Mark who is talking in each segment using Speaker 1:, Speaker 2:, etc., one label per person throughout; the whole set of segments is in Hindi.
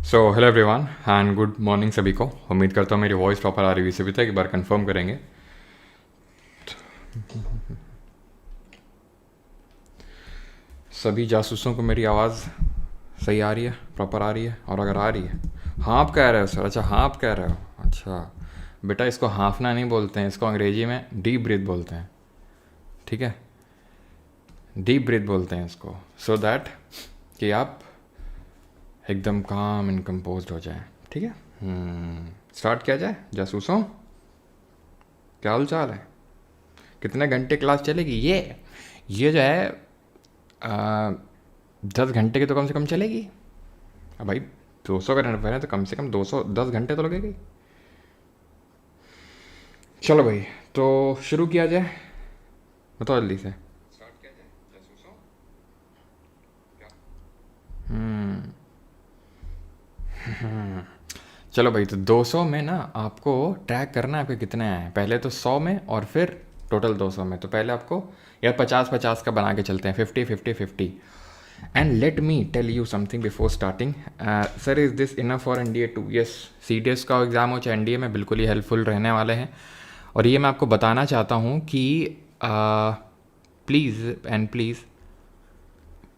Speaker 1: So hello everyone and good morning सभी को। उम्मीद करता हूँ मेरी वॉइस प्रॉपर आ रही है। सभी तक एक बार कंफर्म करेंगे। सभी जासूसों को मेरी आवाज़ सही आ रही है, प्रॉपर आ रही है? और अगर आ रही है, हाँ आप कह रहे हो सर? अच्छा हाँ आप कह रहे हो। अच्छा बेटा, इसको हाँफना नहीं बोलते हैं, इसको अंग्रेजी में डीप ब्रीथ बोलते हैं। ठीक है, डीप ब्रीथ बोलते हैं इसको, सो दैट कि आप एकदम काम एंड कंपोज्ड हो जाए। ठीक है, स्टार्ट किया जाए। जासूसों, क्या हाल चाल है? कितने घंटे क्लास चलेगी ये जो है 10 घंटे की तो कम से कम चलेगी। अब भाई 200 का रन है तो कम से कम 210 घंटे तो लगेगी। चलो भाई, तो शुरू किया जाए। बताओ जल्दी से। स्टार्ट किया जाए जासूसों, क्या? चलो भाई, तो 200 में ना आपको ट्रैक करना है आपके कितने आए हैं। पहले तो 100 में और फिर टोटल 200 में। तो पहले आपको यार 50-50 का बना के चलते हैं, 50-50-50। And let me tell you something before starting. Sir, is this enough for NDA 2? Yes, CDS का एग्ज़ाम हो चाहे एनडीए में, बिल्कुल ही हेल्पफुल रहने वाले हैं। और ये मैं आपको बताना चाहता हूँ कि please and please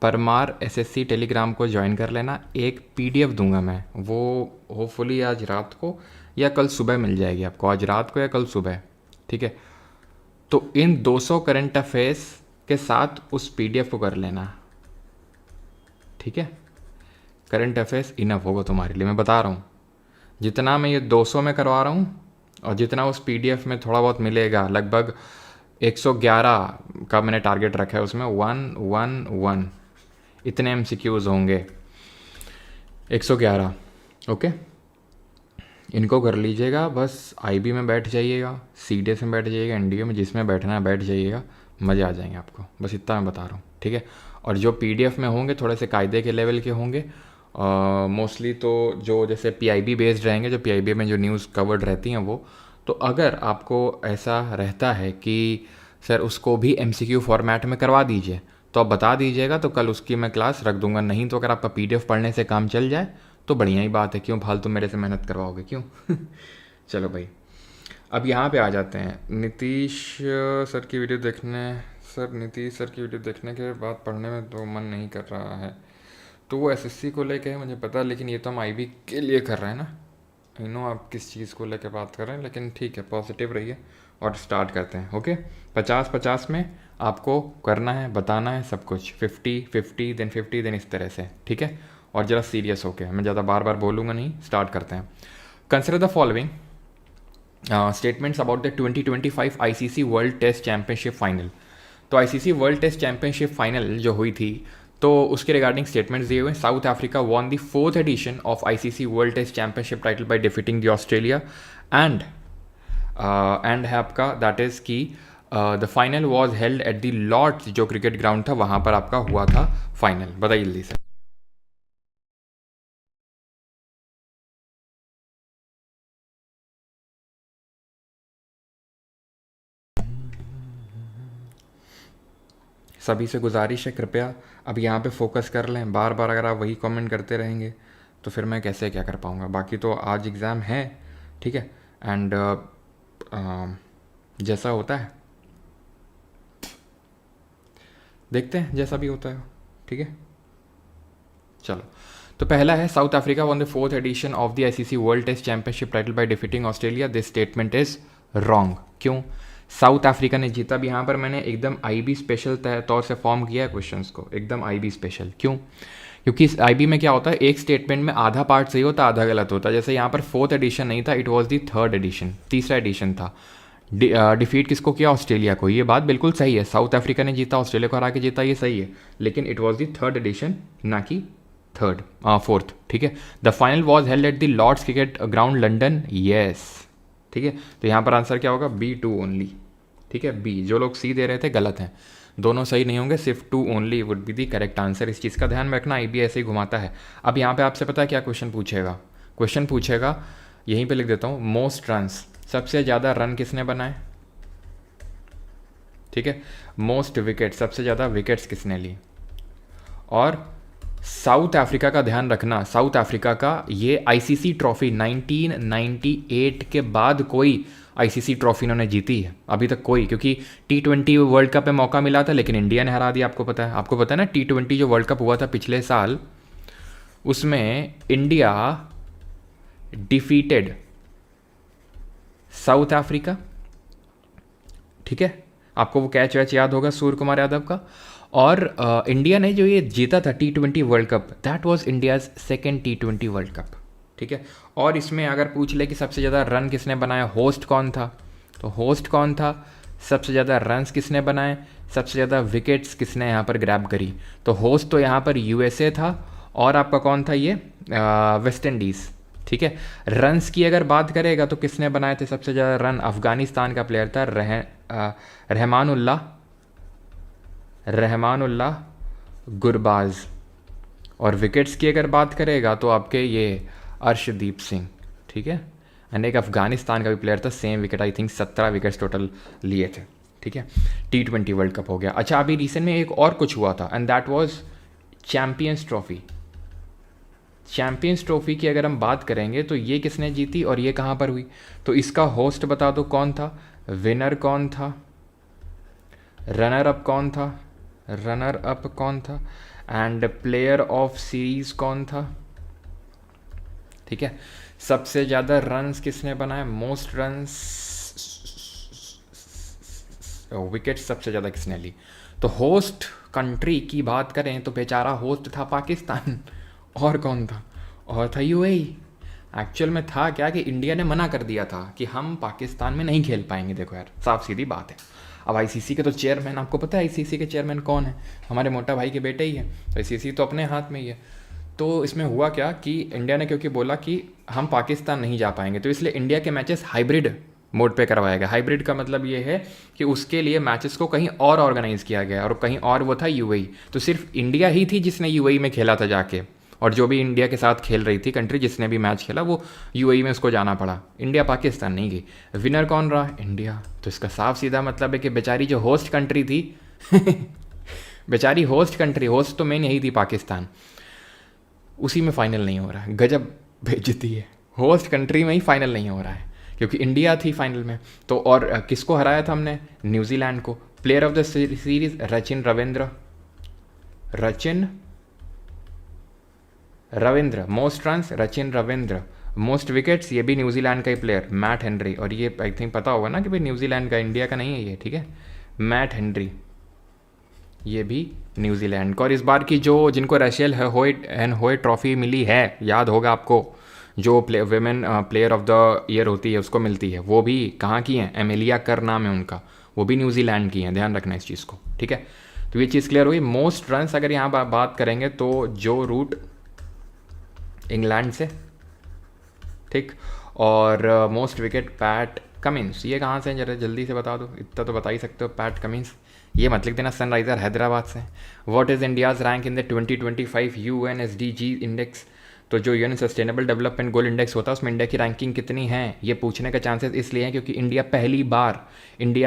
Speaker 1: Parmar SSC Telegram को ज्वाइन कर लेना। एक पीडीएफ दूंगा मैं, वो होपफुली आज रात को या कल सुबह मिल जाएगी आपको, आज रात को या कल सुबह। ठीक है, तो इन 200 करंट अफेयर्स के साथ उस पीडीएफ को कर लेना। ठीक है, करंट अफेयर्स इनफ होगा तुम्हारे लिए, मैं बता रहा हूँ। जितना मैं ये 200 में करवा रहा हूँ और जितना उस पीडीएफ में थोड़ा बहुत मिलेगा, लगभग 111 का मैंने टारगेट रखा है उसमें। 111 इतने एमसीक्यूज होंगे, 111। ओके, इनको कर लीजिएगा। बस आईबी में बैठ जाइएगा, सीडीएस में बैठ जाइएगा, एनडीए में जिसमें बैठना है बैठ जाइएगा, मज़े आ जाएंगे आपको। बस इतना मैं बता रहा हूँ। ठीक है, और जो पीडीएफ में होंगे थोड़े से कायदे के लेवल के होंगे मोस्टली। तो जो जैसे पीआईबी बेस्ड रहेंगे, जो पीआईबी में जो न्यूज़ कवर्ड रहती हैं वो, तो अगर आपको ऐसा रहता है कि सर उसको भी एमसीक्यू फॉर्मेट में करवा दीजिए, तो आप बता दीजिएगा, तो कल उसकी मैं क्लास रख दूंगा। नहीं तो अगर आपका पीडीएफ पढ़ने से काम चल जाए तो बढ़िया ही बात है, क्यों फालतू मेरे से मेहनत करवाओगे, क्यों? चलो भाई, अब यहाँ पे आ जाते हैं। नीतीश सर की वीडियो देखने, सर नीतीश सर की वीडियो देखने के बाद पढ़ने में तो मन नहीं कर रहा है। तो वो एसएससी को लेके है, मुझे पता है, लेकिन ये तो हम आईबी के लिए कर रहे हैं ना। आई नो आप किस चीज़ को लेकर बात कर रहे हैं, लेकिन ठीक है, पॉजिटिव रहिए और स्टार्ट करते हैं। ओके, 50-50 में आपको करना है, बताना है सब कुछ। 50-50 देन 50 देन, इस तरह से। ठीक है, और ज़रा सीरियस होके, मैं ज़्यादा बार बार बोलूँगा नहीं। स्टार्ट करते हैं। Consider the following statements about the 2025 ICC world test championship final. तो ICC world test championship final जो हुई थी, तो उसके रिगार्डिंग स्टेटमेंट्स दिए हुए हैं। South Africa won the 4th edition of ICC world test Championship title by defeating the Australia. And है आपका दैट इज़ कि the final was held at the Lord's, जो क्रिकेट ग्राउंड था वहाँ पर आपका हुआ था फाइनल। बताइए जल्दी से। सभी से गुजारिश है, कृपया अब यहाँ पे फोकस कर लें। बार बार अगर आप वही कमेंट करते रहेंगे तो फिर मैं कैसे क्या कर पाऊँगा। बाकी तो आज एग्ज़ाम है, ठीक है, एंड जैसा होता है देखते हैं, जैसा भी होता है। ठीक है, चलो। तो पहला है, South Africa won the 4th edition of the ICC world test Championship title by defeating Australia. This statement is wrong. क्यों? साउथ अफ्रीका ने जीता। भी यहाँ पर मैंने एकदम आईबी स्पेशल तौर से फॉर्म किया है क्वेश्चंस को, एकदम आईबी स्पेशल। क्यों? क्योंकि इस आईबी में क्या होता है, एक स्टेटमेंट में आधा पार्ट सही होता, आधा गलत होता। जैसे यहाँ पर 4th एडिशन नहीं था, it was the 3rd edition, तीसरा एडिशन था। डिफीट किसको किया? ऑस्ट्रेलिया को। ये बात बिल्कुल सही है, साउथ अफ्रीका ने जीता, ऑस्ट्रेलिया को हरा के जीता, ये सही है। लेकिन it was the 3rd addition, ना कि 4th। ठीक है, the final was held at the Lord's cricket ground London. Yes, ठीक है, तो यहाँ पर आंसर क्या होगा? B2 only. ठीक है, बी। जो लोग सी दे रहे थे गलत हैं, दोनों सही नहीं होंगे, सिर्फ 2 only would be the correct answer. इस चीज़ का ध्यान में रखना, आईबी ऐसे ही घुमाता है। अब यहाँ पे आपसे पता है क्या क्वेश्चन पूछेगा? क्वेश्चन पूछेगा, यहीं पे लिख देता हूँ, मोस्ट रन्स, सबसे ज़्यादा रन किसने बनाए? ठीक है, मोस्ट विकेट, सबसे ज़्यादा विकेट्स किसने ली? और साउथ अफ्रीका का ध्यान रखना, साउथ अफ्रीका का ये आईसीसी ट्रॉफी 1998 के बाद कोई आईसीसी ट्रॉफी इन्होंने जीती है अभी तक कोई, क्योंकि T20 वर्ल्ड कप में मौका मिला था लेकिन इंडिया ने हरा दिया। आपको पता है ना, T20 जो वर्ल्ड कप हुआ था पिछले साल, उसमें इंडिया डिफीटेड साउथ अफ्रीका। ठीक है, आपको वो कैच वैच याद होगा सूर्य कुमार यादव का। और इंडिया ने जो ये जीता था T20 world cup, that was India's second T20 world cup. ठीक है, और इसमें अगर पूछ ले कि सबसे ज़्यादा रन किसने बनाया, होस्ट कौन था, तो होस्ट कौन था, सबसे ज़्यादा रन्स किसने बनाए, सबसे ज़्यादा विकेट्स किसने यहाँ पर ग्रैब करी, तो होस्ट तो यहाँ पर यूएसए था, और आपका कौन था ये, वेस्ट इंडीज़। ठीक है, रन्स की अगर बात करेगा तो किसने बनाए थे सबसे ज़्यादा रन, अफ़गानिस्तान का प्लेयर था रहमानुल्लाह गुरबाज। और विकेट्स की अगर बात करेगा तो आपके ये अर्शदीप सिंह। ठीक है, एंड एक अफ़गानिस्तान का भी प्लेयर था, same wicket, I think 17 wickets total लिए थे। ठीक है, T20 वर्ल्ड कप हो गया। अच्छा, अभी रिसेंट में एक और कुछ हुआ था, and that was champions trophy. Champions trophy की अगर हम बात करेंगे तो ये किसने जीती और ये कहाँ पर हुई, तो इसका होस्ट बता दो कौन था, विनर कौन था, रनर अप कौन था, एंड प्लेयर ऑफ सीरीज कौन था। ठीक है, सबसे ज़्यादा रन्स किसने बनाए, मोस्ट रन्स, विकेट सबसे ज़्यादा किसने ली। तो होस्ट कंट्री की बात करें तो बेचारा होस्ट था पाकिस्तान, और कौन था, और था यूएई। एक्चुअल में था क्या कि इंडिया ने मना कर दिया था कि हम पाकिस्तान में नहीं खेल पाएंगे। देखो यार, साफ सीधी बात है। अब आईसीसी के तो चेयरमैन, आपको पता है आईसीसी के चेयरमैन कौन है, हमारे मोटा भाई के बेटे ही है, तो आईसीसी तो अपने हाथ में ही है। तो इसमें हुआ क्या कि इंडिया ने क्योंकि बोला कि हम पाकिस्तान नहीं जा पाएंगे, तो इसलिए इंडिया के मैचेस हाइब्रिड मोड पे करवाया गया। हाइब्रिड का मतलब ये है कि उसके लिए मैचेस को कहीं और ऑर्गेनाइज़ किया गया, और कहीं और वो था यूएई। तो सिर्फ इंडिया ही थी जिसने यूएई में खेला था जाके, और जो भी इंडिया के साथ खेल रही थी कंट्री, जिसने भी मैच खेला वो यूएई में उसको जाना पड़ा। इंडिया पाकिस्तान नहीं गई। विनर कौन रहा, इंडिया। तो इसका साफ सीधा मतलब है कि बेचारी जो होस्ट कंट्री थी बेचारी होस्ट कंट्री, होस्ट तो मेन यही थी पाकिस्तान, उसी में फाइनल नहीं हो रहा है। गजब बेइज्जती है, होस्ट कंट्री में ही फाइनल नहीं हो रहा है, क्योंकि इंडिया थी फाइनल में। तो और किसको हराया था हमने, न्यूजीलैंड को। Player of the series Rachin Ravindra, most runs Rachin Ravindra, most wickets ये भी न्यूजीलैंड का ही प्लेयर मैट हेनरी। और ये आई थिंक पता होगा ना कि भाई न्यूजीलैंड का, इंडिया का नहीं है ये। ठीक है, मैट हेनरी ये भी न्यूजीलैंड का। और इस बार की जो जिनको रशियल होय ट्रॉफी मिली है, याद होगा आपको, जो women player of the year होती है उसको मिलती है, वो भी कहाँ की हैं, एमेलिया कर नाम है उनका, वो भी न्यूजीलैंड की हैं। ध्यान रखना इस चीज़ को। ठीक है, तो ये चीज़ क्लियर हुई। मोस्ट रन्स अगर यहाँ बात करेंगे तो जो रूट इंग्लैंड से, ठीक, और मोस्ट विकेट पैट कमिंस। ये कहाँ से हैं जरा जल्दी से बता दो, इतना तो बता ही सकते हो, पैट कमिंस। ये मत लिख देना सनराइजर हैदराबाद से। What is India's rank in the 2025 UNSDG index. तो जो UN sustainable development goal index होता है उसमें इंडिया की रैंकिंग कितनी है, ये पूछने का चांसेस इसलिए हैं क्योंकि इंडिया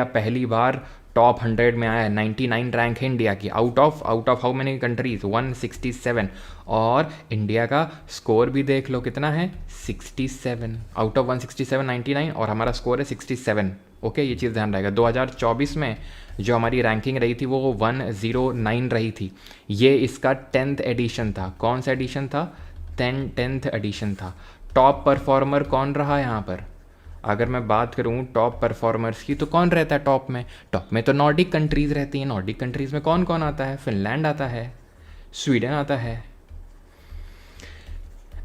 Speaker 1: पहली बार टॉप 100 में आया है। 99 रैंक है इंडिया की, out of how many countries, 167। और इंडिया का स्कोर भी देख लो कितना है, 67 आउट ऑफ 167, 99, और हमारा स्कोर है 67। ओके, ये चीज़ ध्यान रहेगा। 2024 में जो हमारी रैंकिंग रही थी वो 109 रही थी। ये इसका 10th एडिशन था। कौन सा एडिशन था, 10th एडिशन था। टॉप परफॉर्मर कौन रहा यहाँ पर, अगर मैं बात करूँ टॉप परफॉर्मर्स की, तो कौन रहता है टॉप में, टॉप में तो नॉर्डिक कंट्रीज़ रहती हैं। नॉर्डिक कंट्रीज़ में कौन कौन आता है, फिनलैंड आता है, स्वीडन आता है,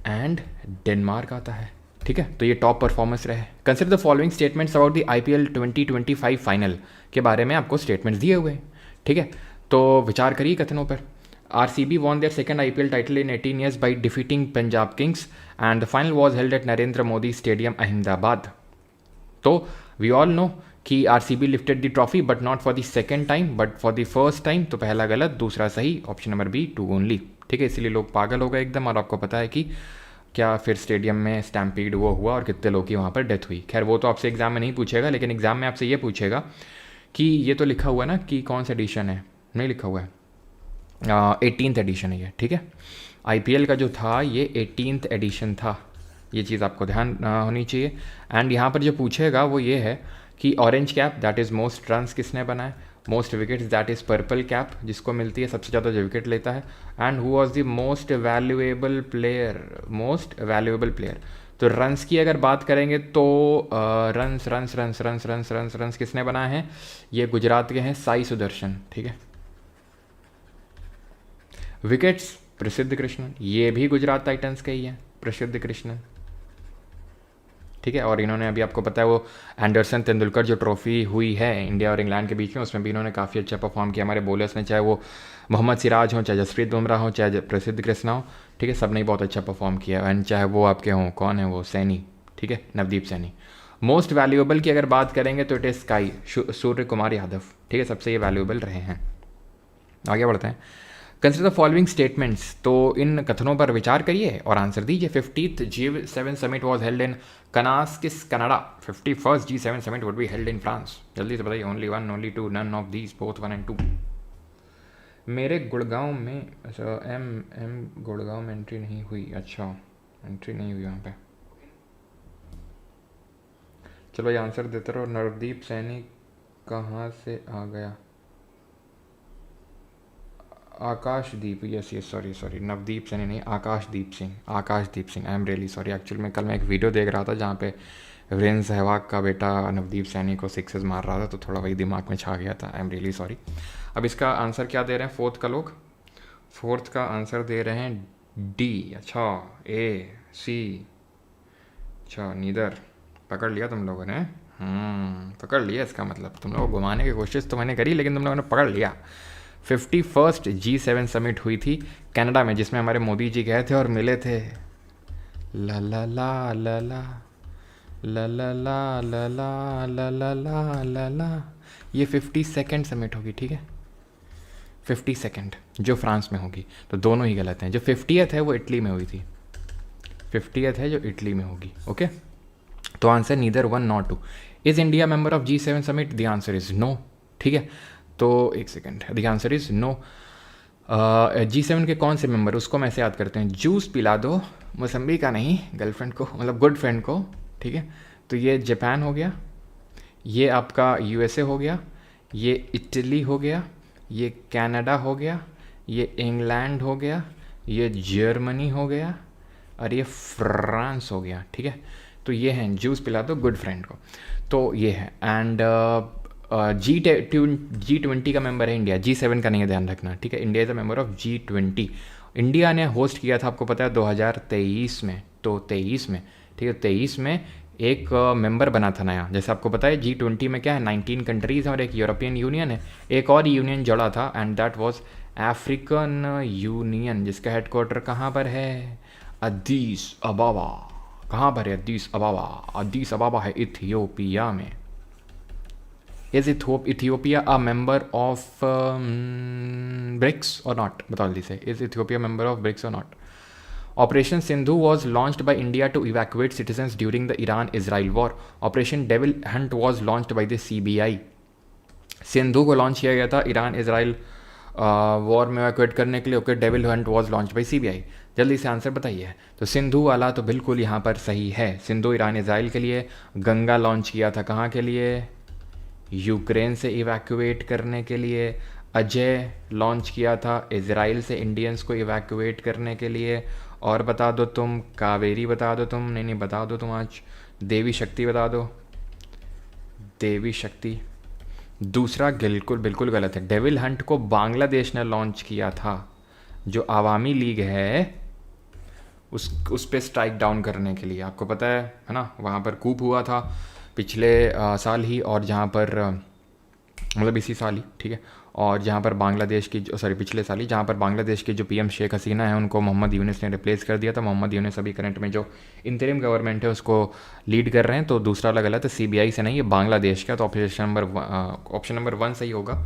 Speaker 1: एंड डेनमार्क आता है। ठीक है, तो ये टॉप परफॉर्मेंस रहे। Consider the following statements about the IPL 2025 final के बारे में आपको स्टेटमेंट्स दिए हुए हैं। ठीक है, तो विचार करिए कथनों पर। RCB won their second IPL title in 18 years by defeating Punjab Kings, and the final was held at Narendra Modi Stadium, Ahmedabad. तो वी ऑल नो कि RCB lifted the trophy but not for the second time but for the first time. तो पहला गलत, दूसरा सही, ऑप्शन नंबर बी 2 ओनली। ठीक है, इसीलिए लोग पागल हो गए एकदम। और आपको पता है कि क्या फिर स्टेडियम में स्टैम्पीड वो हुआ और कितने लोगों की वहाँ पर डेथ हुई। खैर वो तो आपसे एग्जाम में नहीं पूछेगा, लेकिन एग्जाम में आपसे ये पूछेगा कि ये तो लिखा हुआ है ना कि कौन सा एडिशन है, नहीं लिखा हुआ है, 18th एडिशन है ये, ठीक है। IPL का जो था ये 18th एडिशन था, ये चीज़ आपको ध्यान होनी चाहिए। एंड यहाँ पर जो पूछेगा वो ये है कि orange cap that is most runs किसने बनाए, most wickets that is purple cap जिसको मिलती है सबसे ज़्यादा जो विकेट लेता है, and who was the most valuable player, most valuable player. तो रन्स की अगर बात करेंगे तो runs runs runs runs runs runs runs किसने बनाए हैं, ये गुजरात के हैं साई सुदर्शन, ठीक है। विकेट्स प्रसिद्ध कृष्णन, ये भी गुजरात टाइटंस के ही हैं, प्रसिद्ध कृष्णन, ठीक है। और इन्होंने अभी आपको पता है वो एंडरसन तेंदुलकर जो ट्रॉफी हुई है इंडिया और इंग्लैंड के बीच में, उसमें भी इन्होंने काफ़ी अच्छा परफॉर्म किया हमारे बॉलर्स ने, चाहे वो मोहम्मद सिराज हो, चाहे जसप्रीत बुमराह हो, चाहे प्रसिद्ध कृष्णा हो, ठीक है, सब ने बहुत अच्छा परफॉर्म किया। एंड चाहे वो आपके हों, कौन है वो, सैनी, ठीक है, नवदीप सैनी। मोस्ट वैल्यूएबल की अगर बात करेंगे तो it is sky, Surya Kumar Yadav, ठीक है, सबसे ये वैल्यूएबल रहे हैं। आगे बढ़ते हैं। कंसिडर द फॉलोइंग स्टेटमेंट्स, तो इन कथनों पर विचार करिए और आंसर दीजिए। 50th G7 summit was held in Kananaskis, Canada. 51st G7 summit would be held in France. जल्दी से बताइए, only one, only two, none of these, both 1 and 2। मेरे गुड़गांव में, अच्छा एम गुड़गांव में एंट्री नहीं हुई, अच्छा एंट्री नहीं हुई वहाँ पे। चलो ये आंसर देते रहो। नवदीप सैनी कहाँ से आ गया, Akashdeep, yes yes, sorry Navdeep Saini नहीं, Akashdeep Singh, Akashdeep Singh, I am really sorry. Actually में कल मैं एक वीडियो देख रहा था जहाँ पे वीरेंद्र सहवाग का बेटा नवदीप सैनी को सिक्सेस मार रहा था, तो थोड़ा वही दिमाग में छा गया था, आई एम रियली सॉरी। अब इसका आंसर क्या दे रहे हैं फोर्थ का लोग, फोर्थ का आंसर दे रहे हैं डी, अच्छा AC, अच्छा नीदर, पकड़ लिया तुम लोगों ने, पकड़ लिया, इसका मतलब तुम लोगों को घुमाने की कोशिश तो मैंने करी लेकिन तुम लोगों ने पकड़ लिया। 51st G7 समिट हुई थी कनाडा में, जिसमें हमारे मोदी जी गए थे और मिले थे। ला ला ला ला ला ला ला ला ला ला ला ला ला ला ला, ये 52nd समिट होगी, ठीक है, 52nd जो फ्रांस में होगी, तो दोनों ही गलत हैं। जो 50th है वो इटली में हुई थी, 50th है जो इटली में होगी, ओके। तो answer neither 1 not 2। Is India member of G7 summit, the answer is no, ठीक है। तो एक second, the answer is no. G7 के कौन से मेंबर, उसको हम ऐसे याद करते हैं, जूस पिला दो मौसम्बी का नहीं, गर्लफ्रेंड को, मतलब गुड फ्रेंड को, ठीक है। तो ये जापान हो गया, ये आपका USA हो गया, ये इटली हो गया, ये कनाडा हो गया, ये इंग्लैंड हो गया, ये जर्मनी हो गया, और ये फ्रांस हो गया, ठीक है। तो ये हैं जूस पिला दो गुड फ्रेंड को, तो ये है। एंड G20 का मेंबर है इंडिया, G7 का नहीं है, ध्यान रखना, ठीक है। India is a member of G20। India ने होस्ट किया था, आपको पता है 2023 में, तो 23 में, ठीक है, 23 में एक मेंबर बना था नया। जैसे आपको पता है G20 में क्या है, 19 कंट्रीज़ हैं और एक यूरोपियन यूनियन है, एक और यूनियन जुड़ा था, and that was African union, जिसका हेडक्वार्टर कहाँ पर है, अदीस अबाबा। कहाँ पर है अदीस अबाबा, अदीस अबाबा है इथियोपिया में। Is Ethiopia a member of BRICS or not, बताओ जल्दी से, is Ethiopia member of BRICS or not. Operation Sindhu was launched by India to evacuate citizens during the Iran Israel war. Operation devil hunt was launched by the CBI। Sindhu को लॉन्च किया गया था ईरान इजराइल वॉर में इवैक्यूएट करने के लिए, okay. Devil hunt was launch by CBI। जल्दी से आंसर बताइए। तो सिंधु वाला तो बिल्कुल यहाँ पर सही है, सिंधु ईरान इजराइल के लिए। गंगा लॉन्च किया था कहाँ के लिए, यूक्रेन से इवैक्यूएट करने के लिए। अजय लॉन्च किया था इजराइल से इंडियंस को इवैक्यूएट करने के लिए। और बता दो तुम, कावेरी बता दो तुम, नहीं बता दो तुम आज, देवी शक्ति बता दो, देवी शक्ति। दूसरा बिल्कुल गलत है, डेविल हंट को बांग्लादेश ने लॉन्च किया था, जो आवामी लीग है उस पे स्ट्राइक डाउन करने के लिए। आपको पता है ना, वहाँ पर कूप हुआ था पिछले साल ही, और जहाँ पर मतलब इसी साल ही, ठीक है। और जहाँ पर बांग्लादेश की पिछले साल ही, जहाँ पर बांग्लादेश की जो PM शेख हसीना है उनको मोहम्मद यूनिस ने रिप्लेस कर दिया था। मोहम्मद यूनिस अभी करंट में जो इंतरिम गवर्नमेंट है उसको लीड कर रहे हैं। तो दूसरा वाला गलत है, CBI से नहीं, ये बांग्लादेश का। तो ऑप्शन नंबर 1 सही होगा,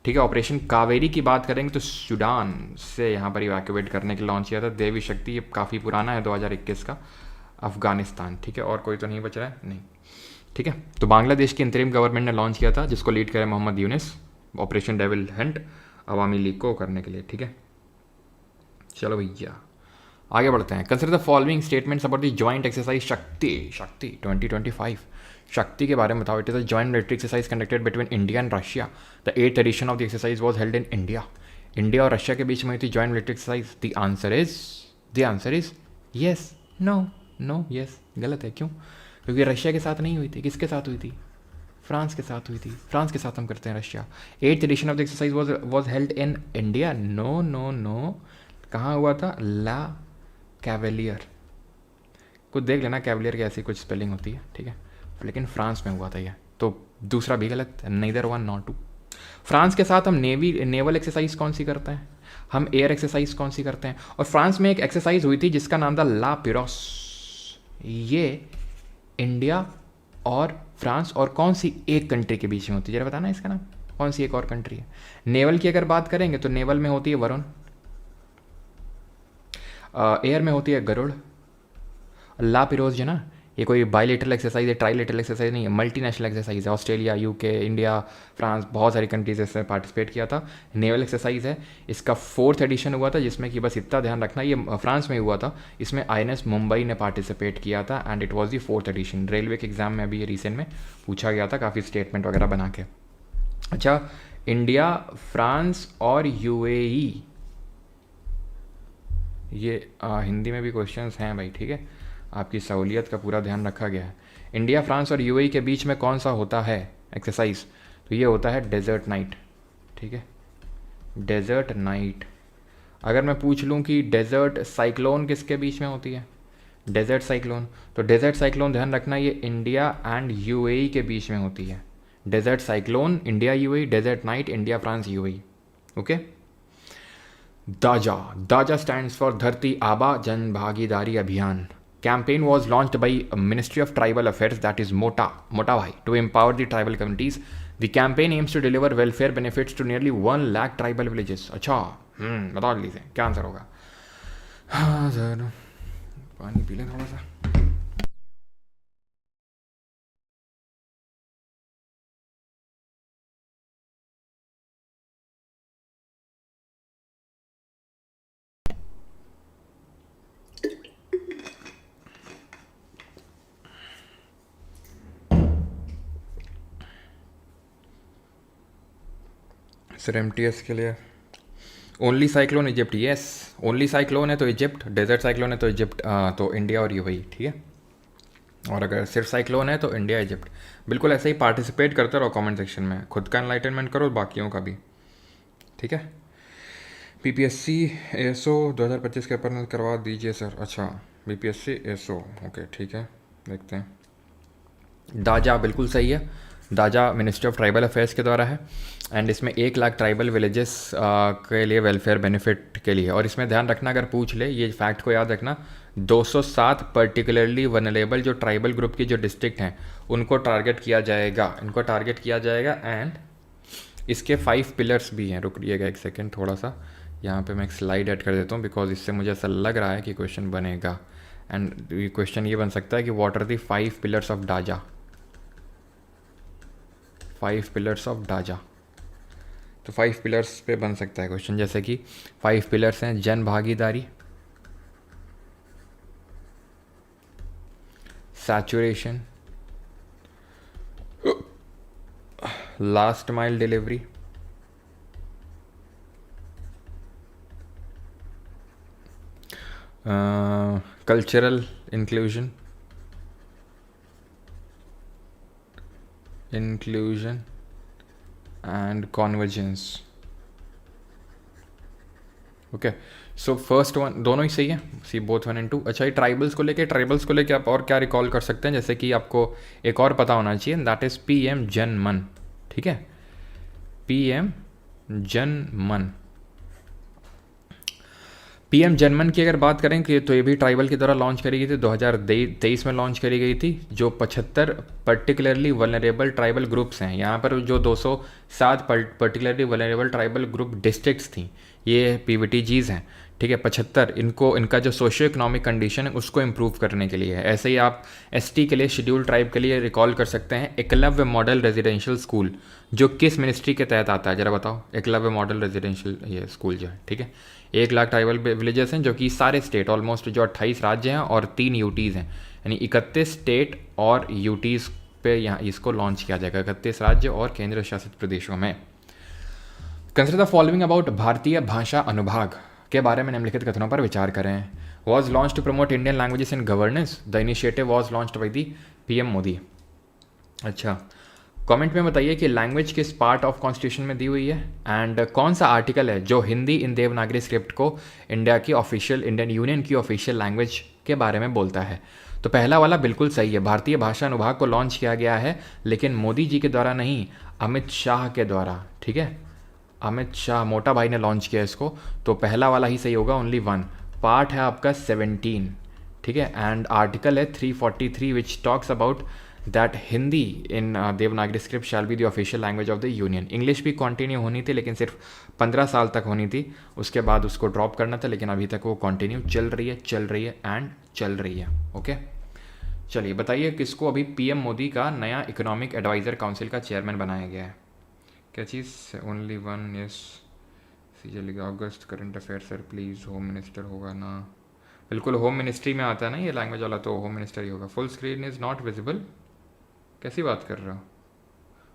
Speaker 1: ठीक है। ऑपरेशन कावेरी की बात करेंगे तो सूडान से यहाँ पर इवैक्यूएट करने के लिए लॉन्च किया था। देवी शक्ति ये काफ़ी पुराना है, 2021 का, अफगानिस्तान, ठीक है। और कोई तो नहीं बच रहा है, नहीं, ठीक है। तो बांग्लादेश की इंतरिम गवर्नमेंट ने लॉन्च किया था, जिसको लीड करे Mohammad Yunus, operation devil hunt. Awami League को करने के लिए, ठीक है। चलो भैया आगे बढ़ते हैं। Consider the following statements about the joint exercise Shakti 2025। Shakti के बारे में बताओ। It is a joint military exercise conducted between India and Russia. The 8th edition of the exercise was held in India. India और रशिया के बीच में हुई थी joint military exercise. The answer is yes, no yes, गलत है। क्यों? क्योंकि रशिया के साथ नहीं हुई थी। किसके साथ हुई थी? फ्रांस के साथ हुई थी। फ्रांस के साथ हम करते हैं Russia. 8th edition of the exercise was held in India. No, कहाँ हुआ था? La Cavalerie. कुछ देख लेना, कैवेलियर की ऐसी कुछ स्पेलिंग होती है, ठीक है। लेकिन फ्रांस में हुआ था यह, तो दूसरा भी गलत, नीदर 1 नॉट 2। फ्रांस के साथ हम नेवल एक्सरसाइज कौन सी करते हैं? हम एयर एक्सरसाइज कौन सी करते हैं? और फ्रांस में एक एक्सरसाइज हुई थी जिसका नाम था ला पिरोस। ये इंडिया और फ्रांस और कौन सी एक कंट्री के बीच में होती है, जरा बताना इसका नाम। कौन सी एक और कंट्री है? नेवल की अगर बात करेंगे तो नेवल में होती है वरुण, एयर में होती है गरुड़। ला पिरोज जो ना, ये कोई बाईलेटरल एक्सरसाइज है, ट्राईलेटरल एक्सरसाइज नहीं है, मल्टीनेशनल एक्सरसाइज है। ऑस्ट्रेलिया, यूके, इंडिया, फ्रांस, बहुत सारी कंट्रीज इसमें पार्टिसिपेट किया था। नेवल एक्सरसाइज है। इसका 4th एडिशन हुआ था, जिसमें कि बस इतना ध्यान रखना, ये फ्रांस में हुआ था। इसमें INS मुंबई ने पार्टिसिपेट किया था and it was the 4th edition. Railway के एग्जाम में अभी ये रिसेंट में पूछा गया था, काफ़ी स्टेटमेंट वगैरह बना के। अच्छा, इंडिया, फ्रांस और UAE, ये हिंदी में भी क्वेश्चंस हैं भाई, ठीक है। आपकी सहूलियत का पूरा ध्यान रखा गया है। इंडिया, फ्रांस और UAE के बीच में कौन सा होता है एक्सरसाइज? तो ये होता है डेजर्ट नाइट, ठीक है, डेजर्ट नाइट। अगर मैं पूछ लूँ कि डेजर्ट साइक्लोन किसके बीच में होती है? डेजर्ट साइक्लोन, तो डेजर्ट साइक्लोन ध्यान रखना, ये इंडिया एंड UAE के बीच में होती है। Desert Cyclone India UAE, Desert Knight India France UAE, okay. दाजा stands for धरती आबा जन भागीदारी अभियान. Campaign was launched by Ministry of Tribal Affairs, that is Mota to empower the tribal communities. The campaign aims to deliver welfare benefits to nearly 1 lakh tribal villages. अच्छा, बताओ जल्दी से क्या आंसर होगा? हाँ सर, पानी पी लें थोड़ा सा। सर MTS के लिए only cyclone Egypt, yes only cyclone है तो इजिप्ट, डेजर्ट साइक्लोन है तो इजिप्ट, तो इंडिया और UAE, ठीक है। और अगर सिर्फ साइक्लोन है तो इंडिया इजिप्ट। बिल्कुल ऐसे ही पार्टिसिपेट करते रहो कमेंट सेक्शन में, खुद का एनलाइटनमेंट करो, बाकियों का भी, ठीक है। PPSC ASO 2025 के पेपर करवा दीजिए सर। अच्छा, BPSC ASO, ओके ठीक है, देखते हैं। दाजा बिल्कुल सही है, दाजा मिनिस्ट्री ऑफ ट्राइबल अफेयर्स के द्वारा है एंड इसमें 1 लाख ट्राइबल विलेजेस के लिए वेलफेयर बेनिफिट के लिए। और इसमें ध्यान रखना, अगर पूछ ले ये फैक्ट को याद रखना, 207 पर्टिकुलरली वनरेबल जो ट्राइबल ग्रुप की जो डिस्ट्रिक्ट हैं उनको टारगेट किया जाएगा, इनको टारगेट किया जाएगा। एंड इसके 5 पिलर्स भी हैं। रुकिएगा एक सेकेंड, थोड़ा सा यहाँ पे मैं एक स्लाइड ऐड कर देता हूँ बिकॉज इससे मुझे ऐसा लग रहा है कि क्वेश्चन बनेगा। एंड क्वेश्चन ये बन सकता है कि what are the 5 pillars of डाजा, 5 पिलर्स ऑफ डाजा। तो 5 पिलर्स पे बन सकता है क्वेश्चन, जैसे कि 5 पिलर्स हैं जन भागीदारी, saturation, last mile delivery, cultural inclusion and convergence. Okay, so first one दोनों ही सही है, सी बोथ 1 and 2। अच्छा, ये ट्राइबल्स को लेके आप और क्या रिकॉल कर सकते हैं, जैसे कि आपको एक और पता होना चाहिए, दैट इज़ PM जन मन, ठीक है, PM जन मन। PM जनमन की अगर बात करें कि तो ये भी ट्राइबल के द्वारा लॉन्च करी गई थी, 2023 में लॉन्च करी गई थी। जो 75 पर्टिकुलरली वनरेबल ट्राइबल ग्रुप्स हैं, यहाँ पर जो 207 particularly vulnerable tribal group districts थी, ये PVTGs हैं, ठीक है, 75 इनको, इनका जो सोशियो इकोनॉमिक कंडीशन है उसको इम्प्रूव करने के लिए है। ऐसे ही आप एसटी के लिए, शेड्यूल ट्राइब के लिए रिकॉल कर सकते हैं एकलव्य मॉडल रेजिडेंशियल स्कूल, जो किस मिनिस्ट्री के तहत आता है जरा बताओ? एकलव्य मॉडल रेजिडेंशियल ये स्कूल जो है, ठीक है। 1 लाख ट्राइबल विलेजेस हैं जो कि सारे स्टेट ऑलमोस्ट जो 28 राज्य हैं और 3 यूटीज़ हैं, यानी 31 स्टेट और यूटीज़ पे यहाँ इसको लॉन्च किया जाएगा, 31 राज्य और केंद्र शासित प्रदेशों में। कंसिडर द फॉलोइंग अबाउट भारतीय भाषा अनुभाग के बारे में निम्नलिखित कथनों पर विचार करें। Was launch to promote Indian languages in governance, the initiative was launched by the PM Modi. अच्छा, कमेंट में बताइए कि लैंग्वेज किस पार्ट ऑफ कॉन्स्टिट्यूशन में दी हुई है एंड कौन सा आर्टिकल है जो हिंदी इन देवनागरी स्क्रिप्ट को इंडिया की ऑफिशियल, इंडियन यूनियन की ऑफिशियल लैंग्वेज के बारे में बोलता है। तो पहला वाला बिल्कुल सही है, भारतीय भाषा अनुभाग को लॉन्च किया गया है, लेकिन मोदी जी के द्वारा नहीं, अमित शाह के द्वारा, ठीक है। अमित शाह मोटा भाई ने लॉन्च किया इसको, तो पहला वाला ही सही होगा, ओनली 1। पार्ट है आपका 17, ठीक है, एंड आर्टिकल है 343 which talks about that Hindi in Devanagari script shall be the official language of the union. English भी कंटिन्यू होनी थी, लेकिन सिर्फ 15 साल तक होनी थी, उसके बाद उसको ड्रॉप करना था, लेकिन अभी तक वो कंटिन्यू चल रही है एंड चल रही है। ओके, चलिए बताइए किसको अभी पीएम मोदी का नया इकोनॉमिक एडवाइजर काउंसिल का चेयरमैन बनाया गया है? क्या चीज़? Only 1, yes. सीजल अगस्त current affair sir please, home minister होगा ना? बिल्कुल होम मिनिस्ट्री में आता है ना ये लैंग्वेज वाला, तो होम मिनिस्टर ही होगा। Full screen is not visible, कैसी बात कर रहा हो?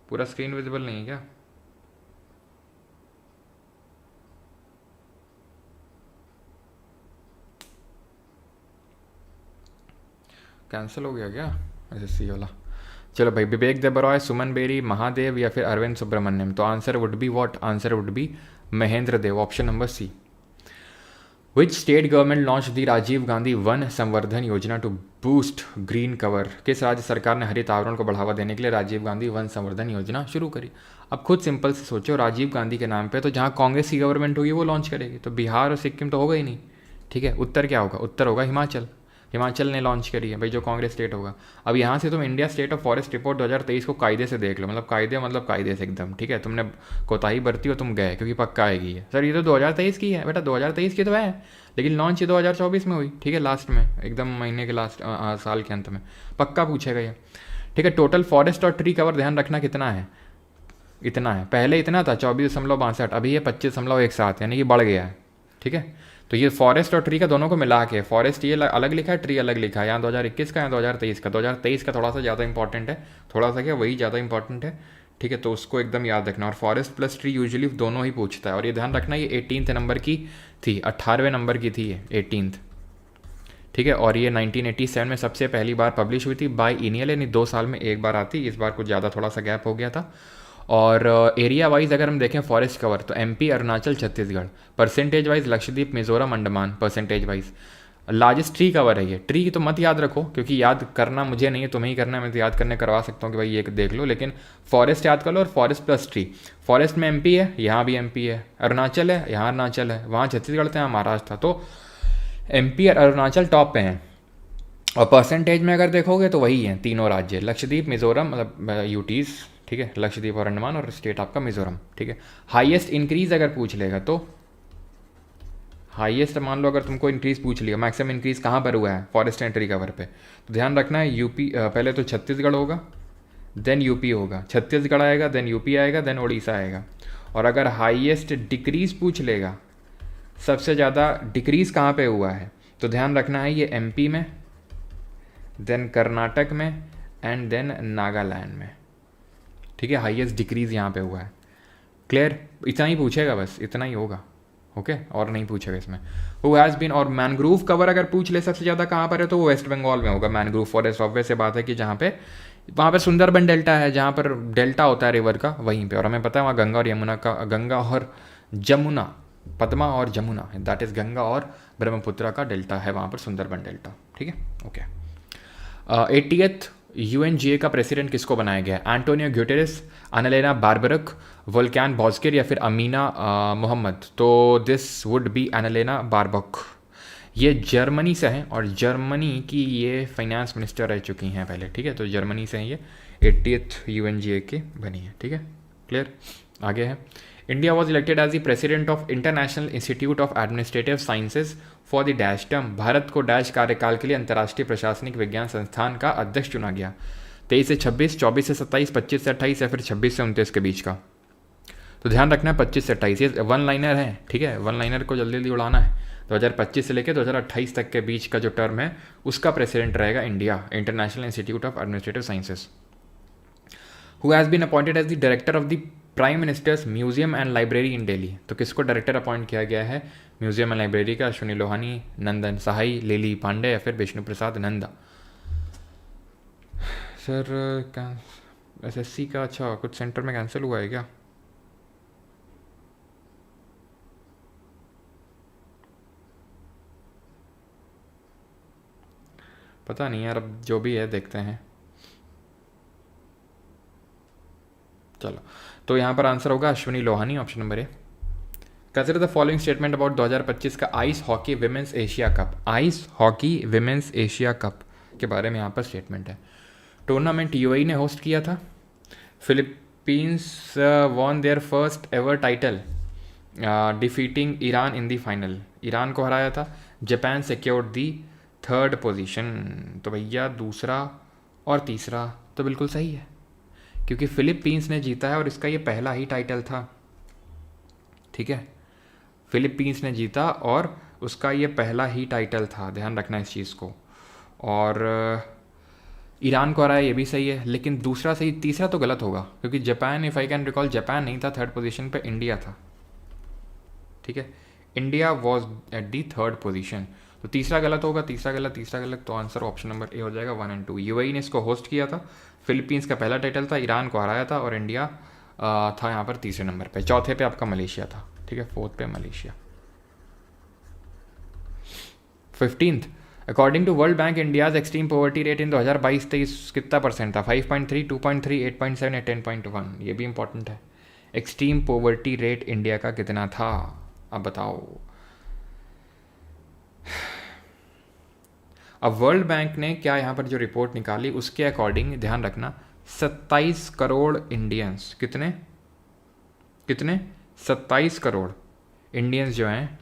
Speaker 1: पूरा स्क्रीन विजिबल नहीं है क्या? कैंसिल हो गया क्या एसएससी वाला? चलो भाई, विवेक देबरॉय, सुमन बेरी, महादेव या फिर अरविंद सुब्रमण्यम। तो answer would be what? Answer would be Mahendra Dev, option number C. Which state government launch the Rajiv Gandhi Van Samvardhan Yojana to boost green cover? किस राज्य सरकार ने हरित आवरण को बढ़ावा देने के लिए राजीव गांधी वन संवर्धन योजना शुरू करी? अब खुद सिंपल से सोचो, राजीव गांधी के नाम पे तो जहाँ कांग्रेस की गवर्नमेंट होगी वो लॉन्च करेगी, तो बिहार और सिक्किम तो होगा ही नहीं, ठीक है। उत्तर क्या होगा? उत्तर होगा हिमाचल। हिमाचल ने लॉन्च करी है भाई, जो कांग्रेस स्टेट होगा। अब यहाँ से तुम India state of forest report 2023 को कायदे से देख लो, मतलब कायदे से एकदम, ठीक है। तुमने कोताही बरती हो, तुम गए, क्योंकि पक्का आएगी है सर, ये तो 2023 की है बेटा, 2023 की तो है, लेकिन लॉन्च ये 2024 में हुई, ठीक है, लास्ट में एकदम महीने के लास्ट साल के अंत में पक्का पूछेगा ये, ठीक है। टोटल फॉरेस्ट और ट्री कवर ध्यान रखना कितना है? इतना है, पहले इतना था 24.62, अभी ये 25.17, यानी कि बढ़ गया है, ठीक है। तो ये फॉरेस्ट और ट्री का दोनों को मिला के, फॉरेस्ट ये अलग लिखा है, ट्री अलग लिखा है, यहाँ 2021 का, यहाँ 2023 का। 2023 का थोड़ा सा ज़्यादा इंपॉर्टेंट है, थोड़ा सा क्या, वही ज़्यादा इंपॉर्टेंट है, ठीक है। तो उसको एकदम याद रखना, और फॉरेस्ट प्लस ट्री यूजुअली दोनों ही पूछता है। और ये ध्यान रखना, ये 18th नंबर की थी, 18वें नंबर की थी ये 18th, ठीक है। और ये 1987 में सबसे पहली बार पब्लिश हुई थी बाय इनियल, यानी 2 साल में एक बार आती, इस बार कुछ ज़्यादा थोड़ा सा गैप हो गया था। और एरिया वाइज अगर हम देखें फॉरेस्ट कवर, तो MP, Arunachal, Chhattisgarh, percentage wise Lakshadweep, Mizoram, Andaman, percentage wise largest tree cover है ये। ट्री तो मत याद रखो, क्योंकि याद करना मुझे नहीं है, तुम्हें ही करना है, मैं तो याद करने करवा सकता हूँ कि भाई ये देख लो, लेकिन फॉरेस्ट याद कर लो, और फॉरेस्ट प्लस ट्री। फॉरेस्ट में एमपी है, यहाँ भी एमपी है, अरुणाचल है, यहाँ अरुणाचल है, वहाँ छत्तीसगढ़ था, यहाँ महाराष्ट्र था, तो एमपी और अरुणाचल टॉप पे हैं। और परसेंटेज में अगर देखोगे तो वही हैं तीनों राज्य, लक्षद्वीप, मिजोरम, मतलब यूटीज़, ठीक है, लक्षद्वीप और अंडमान, और स्टेट आपका मिजोरम, ठीक है। हाईएस्ट इंक्रीज अगर पूछ लेगा तो हाईएस्ट मान लो अगर तुमको इंक्रीज पूछ लिया, मैक्सिमम इंक्रीज कहाँ पर हुआ है फॉरेस्ट एंड ट्री कवर पे, तो ध्यान रखना है यूपी, पहले तो छत्तीसगढ़ होगा, देन यूपी होगा, छत्तीसगढ़ आएगा, देन यूपी आएगा, देन उड़ीसा आएगा। और अगर हाईएस्ट डिक्रीज पूछ लेगा, सबसे ज़्यादा डिक्रीज कहाँ पे हुआ है, तो ध्यान रखना है ये एमपी में, देन कर्नाटक में, एंड देन नागालैंड में, ठीक है। हाईएस्ट डिक्रीज यहाँ पे हुआ है। क्लियर? इतना ही पूछेगा, बस इतना ही होगा, ओके, और नहीं पूछेगा इसमें। हु हैज़ बीन, और मैनग्रोव कवर अगर पूछ ले सबसे ज़्यादा कहाँ पर है, तो वो वेस्ट बंगाल में होगा। मैनग्रोव फॉरेस्ट ऑब्वियस से बात है कि जहाँ पे, वहाँ पे सुंदरबन डेल्टा है, जहाँ पर डेल्टा होता है रिवर का, वहीं पे। और हमें पता है वहाँ गंगा और यमुना का, गंगा और जमुना, पद्मा और जमुना, दैट इज़ गंगा और ब्रह्मपुत्र का डेल्टा है वहाँ पर, सुंदरबन डेल्टा, ठीक है, ओके। 80th यूएनजीए का प्रेसिडेंट किसको बनाया गया? एंटोनियो ग्यूटेरेस, अनालेना बार्बरक, वोल्कैन बॉस्किर या फिर अमीना मोहम्मद। तो दिस वुड बी अनालेना बार्बक। ये जर्मनी से हैं, और जर्मनी की ये फाइनेंस मिनिस्टर रह चुकी हैं पहले, ठीक है। तो जर्मनी से हैं ये, 80th यूएनजीए की बनी है, ठीक है, क्लियर? आगे है India was elected as the president of International Institute of Administrative Sciences for the dash term. Bharat को डैश कार्यकाल के लिए अंतर्राष्ट्रीय प्रशासनिक विज्ञान संस्थान का अध्यक्ष चुना गया। 23 से 26, 24 से 27, 25 से 28 या फिर 26 से 29 के बीच का। तो ध्यान रखना है 25 से 28, ये वन लाइनर है, ठीक है, वन लाइनर को जल्दी जल्दी उड़ाना है। 2025 से लेकर 2028 तक के बीच का जो टर्म है उसका प्रेसिडेंट रहेगा India, International Institute of Administrative Sciences. Who has been appointed as the director of the Prime Minister's Museum and Library in Delhi. तो किसको डायरेक्टर अपॉइंट किया गया है म्यूजियम एंड लाइब्रेरी का? अश्विनी लोहानी, नंदन सहाई, लिली पांडे या फिर विष्णु प्रसाद नंदा। सर SSC का अच्छा कुछ सेंटर में कैंसिल हुआ है क्या? पता नहीं यार, अब जो भी है देखते हैं। चलो, तो यहाँ पर आंसर होगा Ashwini Lohani, option number A. Consider the following statement about 2025 का ice hockey women's Asia cup. Ice hockey women's Asia cup के बारे में यहाँ पर स्टेटमेंट है। टूर्नामेंट यूएई ने होस्ट किया था। Philippines won their first ever title defeating Iran in the final. Iran को हराया था। Japan secured the third position. तो भैया दूसरा और तीसरा तो बिल्कुल सही है, क्योंकि फिलीपींस ने जीता है और इसका ये पहला ही टाइटल था, ठीक है। फिलीपींस ने जीता और उसका ये पहला ही टाइटल था, ध्यान रखना इस चीज़ को। और ईरान को हराया, ये भी सही है, लेकिन दूसरा सही, तीसरा तो गलत होगा, क्योंकि Japan, if I can recall, Japan नहीं था थर्ड पोजीशन पे, इंडिया था, ठीक है। India was at the third position, तो तीसरा गलत होगा, तीसरा गलत, तो आंसर ऑप्शन नंबर ए हो जाएगा 1 और 2। यूएई ने इसको होस्ट किया था, फिलीपींस का पहला टाइटल था, ईरान को हराया था और इंडिया था यहाँ पर तीसरे नंबर पे। चौथे पे आपका मलेशिया था, ठीक है, फोर्थ पे Malaysia. 15th, according to World Bank India's extreme poverty rate in 2022-23 कितना परसेंट था? 5.3, 2.3, 8.7 या 10.1? ये भी इंपॉर्टेंट है। एक्सट्रीम पॉवर्टी रेट इंडिया का कितना था, अब बताओ। अब वर्ल्ड बैंक ने क्या यहाँ पर जो रिपोर्ट निकाली उसके अकॉर्डिंग ध्यान रखना, 27 करोड़ इंडियंस, कितने 27 करोड़ इंडियंस जो हैं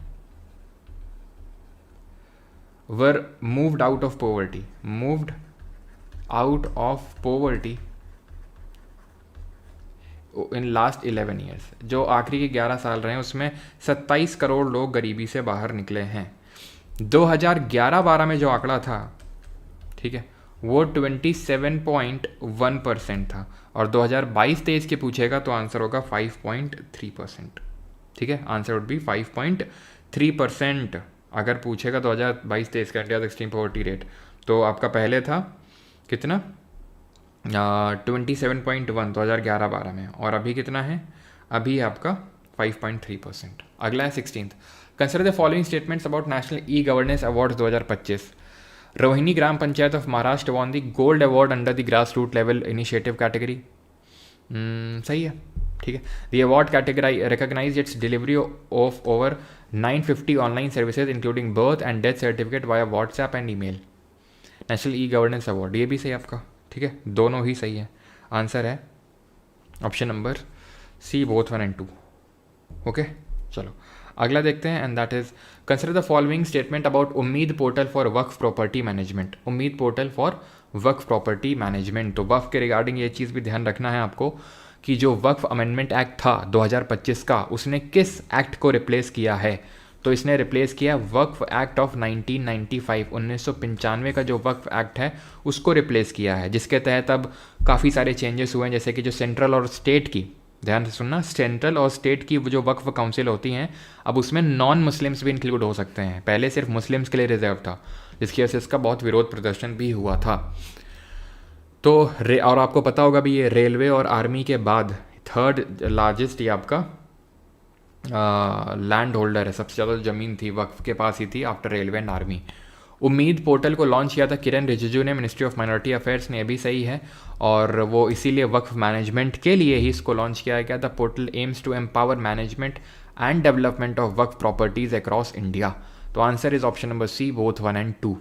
Speaker 1: were moved out of poverty in last 11 years. जो आखिरी के 11 साल रहे हैं उसमें 27 करोड़ लोग गरीबी से बाहर निकले हैं। 2011-12 में जो आंकड़ा था, ठीक है, वो 27.1% था, और 2022-23 के पूछेगा तो आंसर होगा 5.3%, ठीक है। Answer would B 5.3%। अगर पूछेगा 2022-23 का इंडिया एक्सट्रीम पॉवर्टी रेट, तो आपका पहले था कितना, 27.1 2011-12 में, और अभी कितना है, अभी आपका 5.3%। अगला है 16th, consider the following statements about national e governance awards 2025। Rohini ग्राम panchayat of Maharashtra won the gold award under the grass root level initiative category. सही है, ठीक है। The award category recognise its delivery of over 950 online services including birth and death certificate via WhatsApp and email. National e governance award, ये भी सही आपका, ठीक है, दोनों ही सही है। आंसर है ऑप्शन नंबर सी, बोथ 1 और 2। ओके, चलो अगला देखते हैं, and that is consider the following statement about Umeed portal for Waqf property management. Umeed portal for Waqf property management, तो वक्फ के रिगार्डिंग ये चीज़ भी ध्यान रखना है आपको कि जो वक्फ अमेंडमेंट एक्ट था 2025 का, उसने किस एक्ट को रिप्लेस किया है? तो इसने रिप्लेस किया वक्फ एक्ट ऑफ 1995, 1995 का जो वक्फ एक्ट है उसको रिप्लेस किया है, जिसके तहत अब काफ़ी सारे चेंजेस हुए हैं, जैसे कि जो सेंट्रल और स्टेट की, ध्यान से सुनना, सेंट्रल और स्टेट की जो वक्फ काउंसिल होती हैं, अब उसमें नॉन मुस्लिम्स भी इंक्लूड हो सकते हैं। पहले सिर्फ मुस्लिम्स के लिए रिजर्व था, जिसकी वजह से इसका बहुत विरोध प्रदर्शन भी हुआ था। तो और आपको पता होगा भी, ये रेलवे और आर्मी के बाद थर्ड लार्जेस्ट ये आपका लैंड होल्डर है, सबसे ज़्यादा ज़मीन थी वक्फ के पास ही थी आफ्टर रेलवे एंड आर्मी। उम्मीद पोर्टल को लॉन्च किया था किरण रिजिजू ने, मिनिस्ट्री ऑफ माइनॉरिटी अफेयर्स ने, ये भी सही है, और वो इसीलिए वक्फ मैनेजमेंट के लिए ही इसको लॉन्च किया गया। The portal aims to empower management and development of Waqf properties across India. तो answer is option number C, both 1 और 2।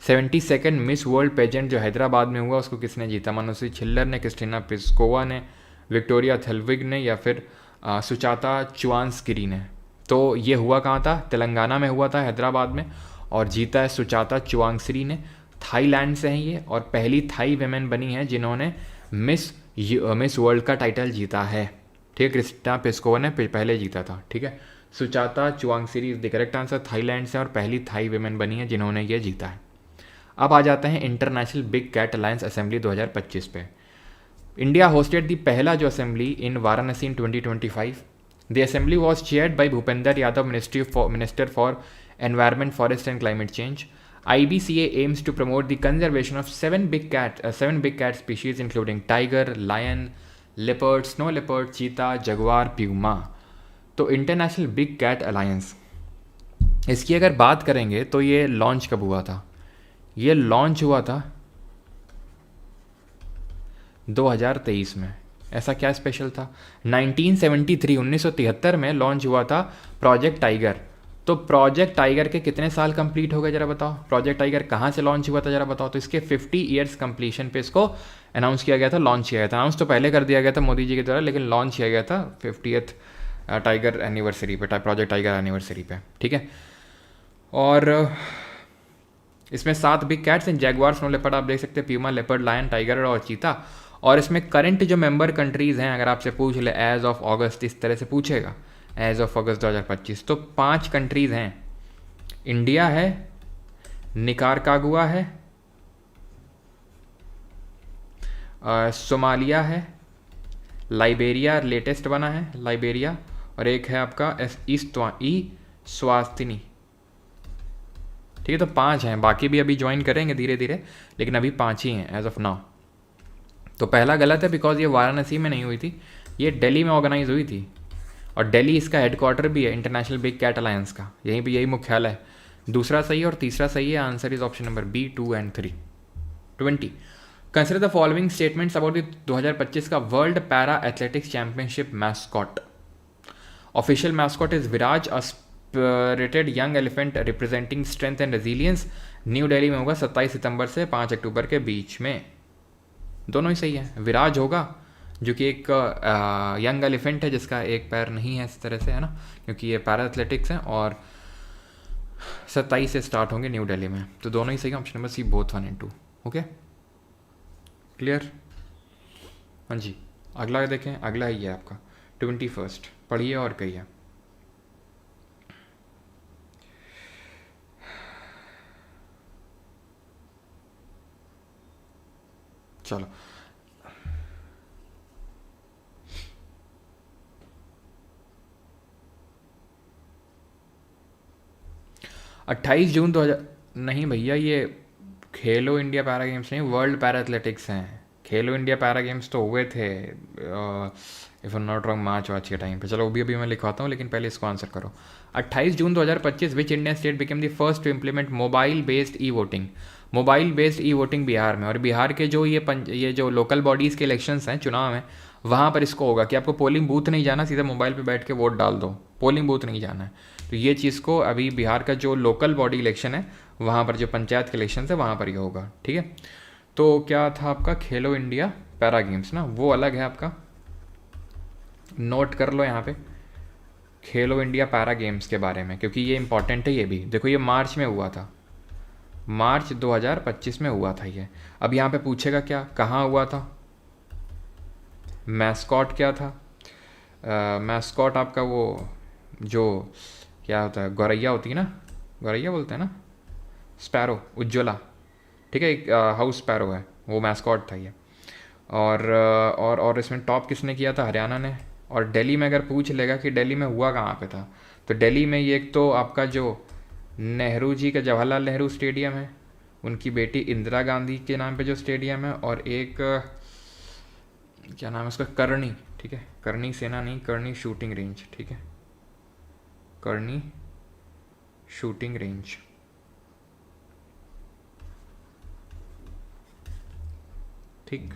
Speaker 1: 72nd मिस वर्ल्ड पेजेंट जो हैदराबाद में हुआ उसको किसने जीता? मनोसी छिल्लर ने, क्रिस्टीना प्लिस्कोवा ने, विक्टोरिया थेल्विग ने, या फिर सुचाता चुआंसगिरी ने। तो ये हुआ कहाँ था? तेलंगाना में हुआ था, हैदराबाद में, और जीता है सुचाता चुआंसगिरी ने। थाईलैंड से हैं ये, और पहली थाई वेमेन बनी है जिन्होंने मिस वर्ल्ड का टाइटल जीता है। ठीक है, क्रिस्टा पेस्कोवा ने पहले जीता था। ठीक है, Suchata Chuangsri is the correct answer. Thailand से और पहली थाई वेमेन बनी है जिन्होंने ये जीता है। अब आ जाते हैं International Big Cat Alliance Assembly 2025 पे। इंडिया होस्टेड द पहला जो assembly in Varanasi in 2025। The assembly was chaired by Bhupender Yadav, minister for environment, forest and climate change. IBCA aims to promote the conservation of seven big cat species including tiger, lion, leopard, snow leopard, cheetah, jaguar, puma। तो इंटरनेशनल बिग कैट अलायंस, इसकी अगर बात करेंगे तो ये लॉन्च कब हुआ था? ये लॉन्च हुआ था 2023 में। ऐसा क्या स्पेशल था? 1973 में लॉन्च हुआ था प्रोजेक्ट टाइगर। तो प्रोजेक्ट टाइगर के कितने साल कंप्लीट हो गए जरा बताओ? प्रोजेक्ट टाइगर कहाँ से लॉन्च हुआ था जरा बताओ? तो इसके 50 ईयर्स कंप्लीशन पे इसको अनाउंस किया गया था, लॉन्च किया गया था। अनाउंस तो पहले कर दिया गया था मोदी जी के द्वारा, लेकिन लॉन्च किया गया था 50th टाइगर एनिवर्सरी पे, प्रोजेक्ट टाइगर एनिवर्सरी पे। ठीक है, और इसमें 7 बिग कैट्स हैं, जैगुआर, स्नो लेपर्ड आप देख सकते हैं, प्यूमा, लेपर्ड, लायन, टाइगर और चीता। और इसमें करंट जो मेंबर कंट्रीज़ हैं, अगर आपसे पूछ ले एज ऑफ अगस्त, इस तरह से पूछेगा एज ऑफ अगस्त 2025, तो 5 कंट्रीज़ हैं। इंडिया है, निकारागुआ है, सोमालिया है, लाइबेरिया लेटेस्ट बना है, लाइबेरिया, और एक है आपका स्वातिनी। ठीक है, तो 5 हैं, बाकी भी अभी ज्वाइन करेंगे धीरे धीरे, लेकिन अभी 5 ही हैं एज ऑफ नाउ। तो पहला गलत है, बिकॉज ये वाराणसी में नहीं हुई थी, ये दिल्ली में ऑर्गेनाइज हुई थी, और दिल्ली इसका हेडक्वार्टर भी है इंटरनेशनल बिग कैट अलायंस का, यहीं भी यही मुख्यालय है। दूसरा सही है और तीसरा सही है, answer is option number B, 2 and 3। 20 consider the following statements about the 2025 का World Para Athletics Championship mascot. Official mascot is Viraj, a spirited young elephant representing strength and resilience. New Delhi में होगा 27 सितंबर से 5 अक्टूबर के बीच में। दोनों ही सही है। विराज होगा जो कि एक यंग एलिफेंट है जिसका एक पैर नहीं है, इस तरह से है ना, क्योंकि ये पैरा एथलेटिक्स है, और 27 से स्टार्ट होंगे न्यू दिल्ली में। तो दोनों ही सही, option number C, both 1 and 2। Okay, clear? हाँ जी, अगला देखें, अगला ही है आपका 21। पढ़िए और कहिए। चलो, 28 जून 2000, नहीं भैया, ये खेलो इंडिया पैरा गेम्स नहीं, वर्ल्ड पैरा एथलेटिक्स हैं। खेलो इंडिया पैरा गेम्स तो हुए थे if not wrong March watch के टाइम पे। चलो वो भी अभी मैं लिखवाता हूँ, लेकिन पहले इसको आंसर करो। 28 June 2025 which Indian state became the first to implement mobile based e voting. Mobile based e voting Bihar में, और बिहार के जो ये जो लोकल बॉडीज़ के इलेक्शंस हैं, चुनाव हैं, वहाँ पर इसको होगा कि आपको पोलिंग बूथ नहीं जाना, सीधा मोबाइल पे बैठ के वोट डाल दो, पोलिंग बूथ नहीं जाना है। तो ये चीज़ को अभी बिहार का जो लोकल बॉडी इलेक्शन है, वहाँ पर जो पंचायत के इलेक्शन है, वहाँ पर ही होगा। ठीक है, तो क्या था आपका खेलो इंडिया पैरा गेम्स ना, वो अलग है आपका, नोट कर लो यहाँ पे खेलो इंडिया पैरा गेम्स के बारे में, क्योंकि ये इंपॉर्टेंट है। ये भी देखो, ये मार्च में हुआ था, मार्च 2025 में हुआ था ये। अब यहाँ पे पूछेगा क्या, कहाँ हुआ था, मैस्कॉट क्या था? मैस्कॉट आपका वो जो क्या होता है, गौरैया होती है ना, गौरैया बोलते हैं ना, स्पैरो, उज्ज्वला। ठीक है, एक हाउस स्पैरो है, वो मैस्कॉट था ये। और इसमें टॉप किसने किया था? हरियाणा ने। और दिल्ली में अगर पूछ लेगा कि दिल्ली में हुआ कहाँ पे था, तो दिल्ली में ये एक तो आपका जो नेहरू जी का जवाहरलाल नेहरू स्टेडियम है, उनकी बेटी इंदिरा गांधी के नाम पे जो स्टेडियम है, और एक क्या नाम है उसका, करनी। ठीक है, करनी सेना नहीं, करनी शूटिंग रेंज। ठीक है, करनी शूटिंग रेंज। ठीक,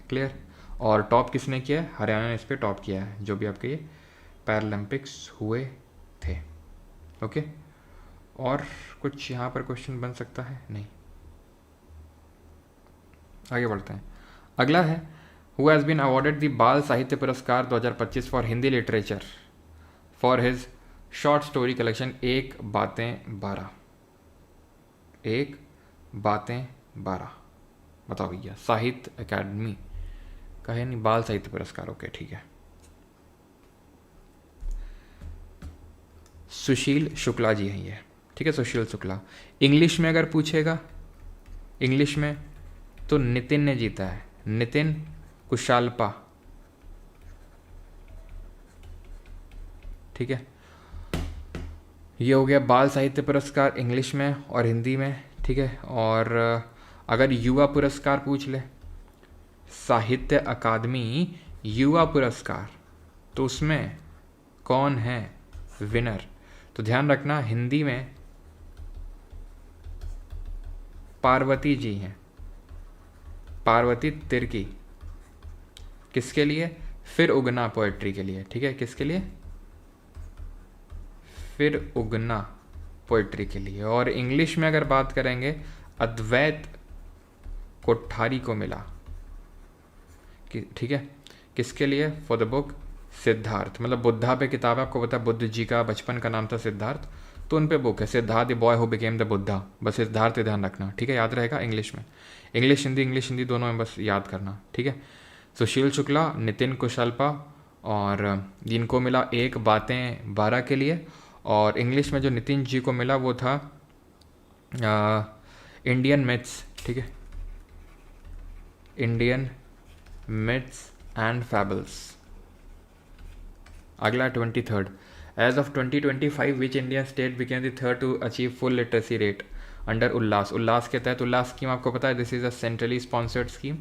Speaker 1: क्लियर? और टॉप किसने किया है? हरियाणा ने इस पर टॉप किया है, जो भी आपके ये पैरालंपिक्स हुए थे। ओके, और कुछ यहाँ पर क्वेश्चन बन सकता है? नहीं, आगे बढ़ते हैं। अगला है who has been awarded the Bal Sahitya Puraskar 2025 for Hindi literature for his short story collection एक बातें 12। एक बातें 12 बताओ भैया। साहित्य अकादमी का है नहीं, बाल साहित्य पुरस्कार। ओके ठीक है। सुशील शुक्ला जी हैं ये, ठीक है, सुशील शुक्ला। इंग्लिश में अगर पूछेगा, इंग्लिश में तो नितिन ने जीता है, नितिन कुशालपा, ठीक है। ये हो गया बाल साहित्य पुरस्कार इंग्लिश में और हिंदी में, ठीक है। और अगर युवा पुरस्कार पूछ ले, साहित्य अकादमी युवा पुरस्कार, तो उसमें कौन है विनर? तो ध्यान रखना हिंदी में पार्वती जी हैं, पार्वती तिर्की। किसके लिए? फिर उगना पोएट्री के लिए, ठीक है। किसके लिए? फिर उगना पोएट्री के लिए। और इंग्लिश में अगर बात करेंगे, अद्वैत कोठारी को मिला, ठीक है। किसके लिए? फॉर द बुक सिद्धार्थ, मतलब बुद्धा पे किताब है, आपको पता है बुद्ध जी का बचपन का नाम था सिद्धार्थ, तो उन पे बुक है Siddharth the boy who became the Buddha. बस सिद्धार्थ ध्यान रखना, ठीक है, याद रहेगा इंग्लिश में। इंग्लिश हिंदी दोनों में बस याद करना, ठीक है। सुशील शुक्ला, नितिन कुशलपा, और जिनको मिला एक बातें 12 के लिए। और इंग्लिश में जो नितिन जी को मिला वो था इंडियन मिथ्स, ठीक है, इंडियन मिथ्स एंड फैबल्स। अगला 23rd, as of 2025 which Indian state became the third to achieve full literacy rate under Ullas. Ullas के तहत, उल्लास स्कीम आपको पता है, this is a centrally sponsored scheme.